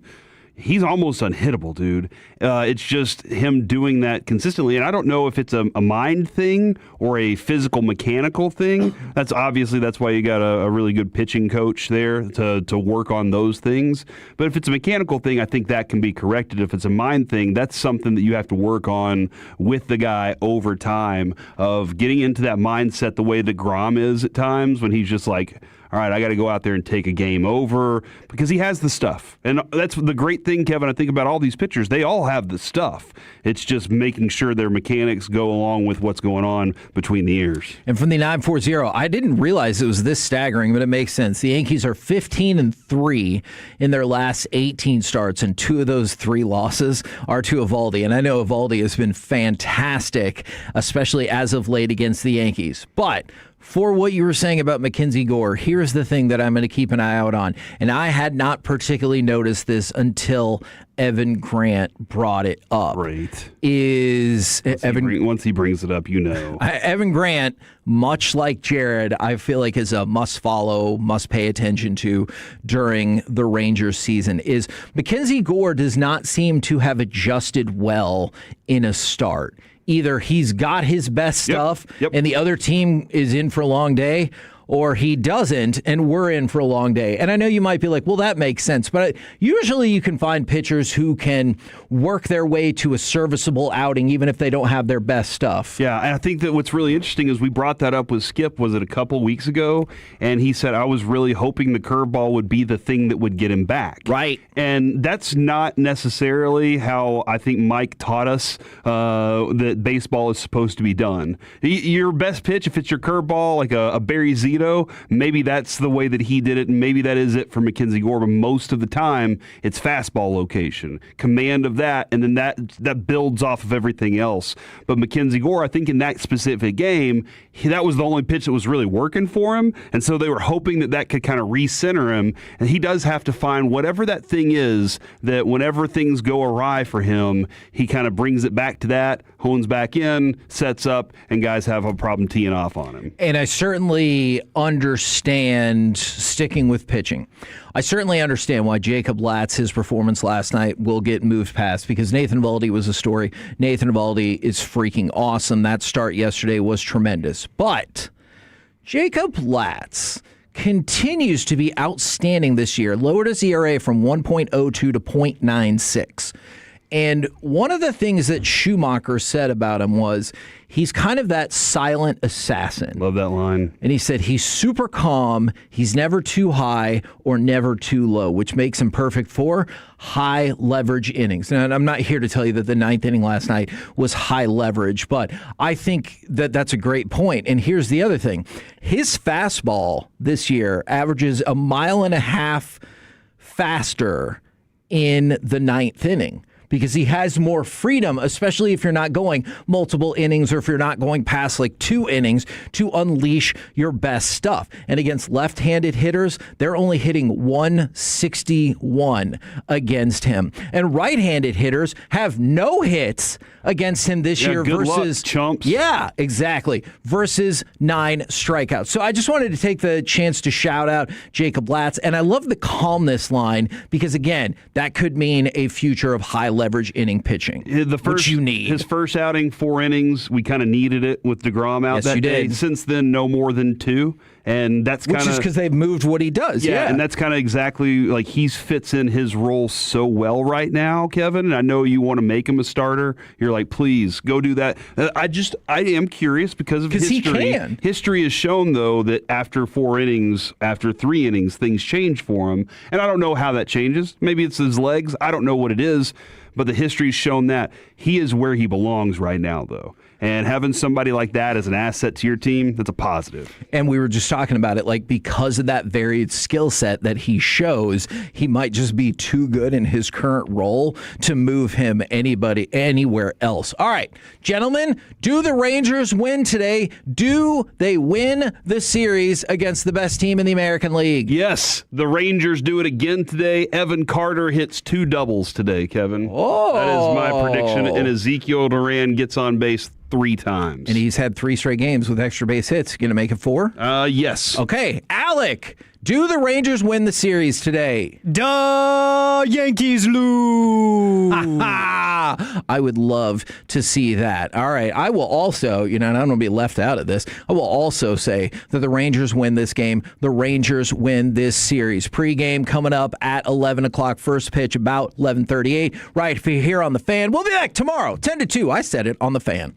he's almost unhittable, dude. It's just him doing that consistently. And I don't know if it's a mind thing or a physical mechanical thing. That's why you got a really good pitching coach there to work on those things. But if it's a mechanical thing, I think that can be corrected. If it's a mind thing, that's something that you have to work on with the guy over time, of getting into that mindset the way that Grom is at times, when he's just like, all right, I got to go out there and take a game over, because he has the stuff. And that's the great thing, Kevin, I think about all these pitchers. They all have the stuff. It's just making sure their mechanics go along with what's going on between the ears. And from the 940, I didn't realize it was this staggering, but it makes sense. The Yankees are 15-3 in their last 18 starts, and 2 of those 3 losses are to Evaldi. And I know Evaldi has been fantastic, especially as of late against the Yankees. But for what you were saying about Mackenzie Gore, here's the thing that I'm going to keep an eye out on. And I had not particularly noticed this until Evan Grant brought it up. Right. Once he brings it up, Evan Grant, much like Jared, I feel like is a must follow, must pay attention to during the Rangers season. Is Mackenzie Gore does not seem to have adjusted well in a start. Either he's got his best stuff and the other team is in for a long day, or he doesn't and we're in for a long day. And I know you might be like, well, that makes sense. But usually you can find pitchers who can work their way to a serviceable outing even if they don't have their best stuff. Yeah, and I think that what's really interesting is we brought that up with Skip, was it a couple weeks ago? And he said, I was really hoping the curveball would be the thing that would get him back. Right. And that's not necessarily how I think Mike taught us that baseball is supposed to be done. Your best pitch, if it's your curveball, like a Barry Zito, maybe that's the way that he did it, and maybe that is it for Mackenzie Gore, but most of the time, it's fastball location, command of that, and then that builds off of everything else. But Mackenzie Gore, I think in that specific game, that was the only pitch that was really working for him, and so they were hoping that could kind of recenter him, and he does have to find whatever that thing is that whenever things go awry for him, he kind of brings it back to that, hones back in, sets up, and guys have a problem teeing off on him. And I certainly understand sticking with pitching. I certainly understand why Jacob Latz, his performance last night, will get moved past because Nathan Eovaldi was a story. Nathan Eovaldi is freaking awesome. That start yesterday was tremendous. But Jacob Latz continues to be outstanding this year. Lowered his ERA from 1.02 to 0.96. And one of the things that Schumacher said about him was he's kind of that silent assassin. Love that line. And he said he's super calm, he's never too high or never too low, which makes him perfect for high leverage innings. And I'm not here to tell you that the ninth inning last night was high leverage, but I think that that's a great point. And here's the other thing. His fastball this year averages 1.5 miles faster in the ninth inning, because he has more freedom, especially if you're not going multiple innings or if you're not going past like 2 innings to unleash your best stuff. And against left-handed hitters, they're only hitting 161 against him. And right-handed hitters have no hits against him this year good versus luck, chumps. Yeah, exactly. Versus 9 strikeouts. So I just wanted to take the chance to shout out Jacob Latz. And I love the calmness line because, again, that could mean a future of high leverage inning pitching, which you need. His first outing, 4 innings, we kind of needed it with DeGrom out that day. Since then, no more than 2. And that's kind of... Which is because they've moved what he does. Yeah, and that's kind of exactly like he fits in his role so well right now, Kevin. And I know you want to make him a starter. You're like, please, go do that. I am curious because of history. Because he can. History has shown, though, that after 4 innings, after 3 innings, things change for him. And I don't know how that changes. Maybe it's his legs. I don't know what it is. But the history's shown that he is where he belongs right now, though. And having somebody like that as an asset to your team, that's a positive. And we were just talking about it, like because of that varied skill set that he shows, he might just be too good in his current role to move him anywhere else. All right, gentlemen, do the Rangers win today? Do they win the series against the best team in the American League? Yes, the Rangers do it again today. Evan Carter hits 2 doubles today, Kevin. Oh. That is my prediction. And Ezekiel Duran gets on base 3 times. And he's had 3 straight games with extra base hits. Going to make it 4? Yes. Okay, Alec, do the Rangers win the series today? Duh, Yankees lose. I would love to see that. All right, I will also, and I don't want to be left out of this, I will also say that the Rangers win this game. The Rangers win this series. Pre-game coming up at 11 o'clock. First pitch about 11:38. Right here on The Fan. We'll be back tomorrow, 10 to 2. I said it on The Fan.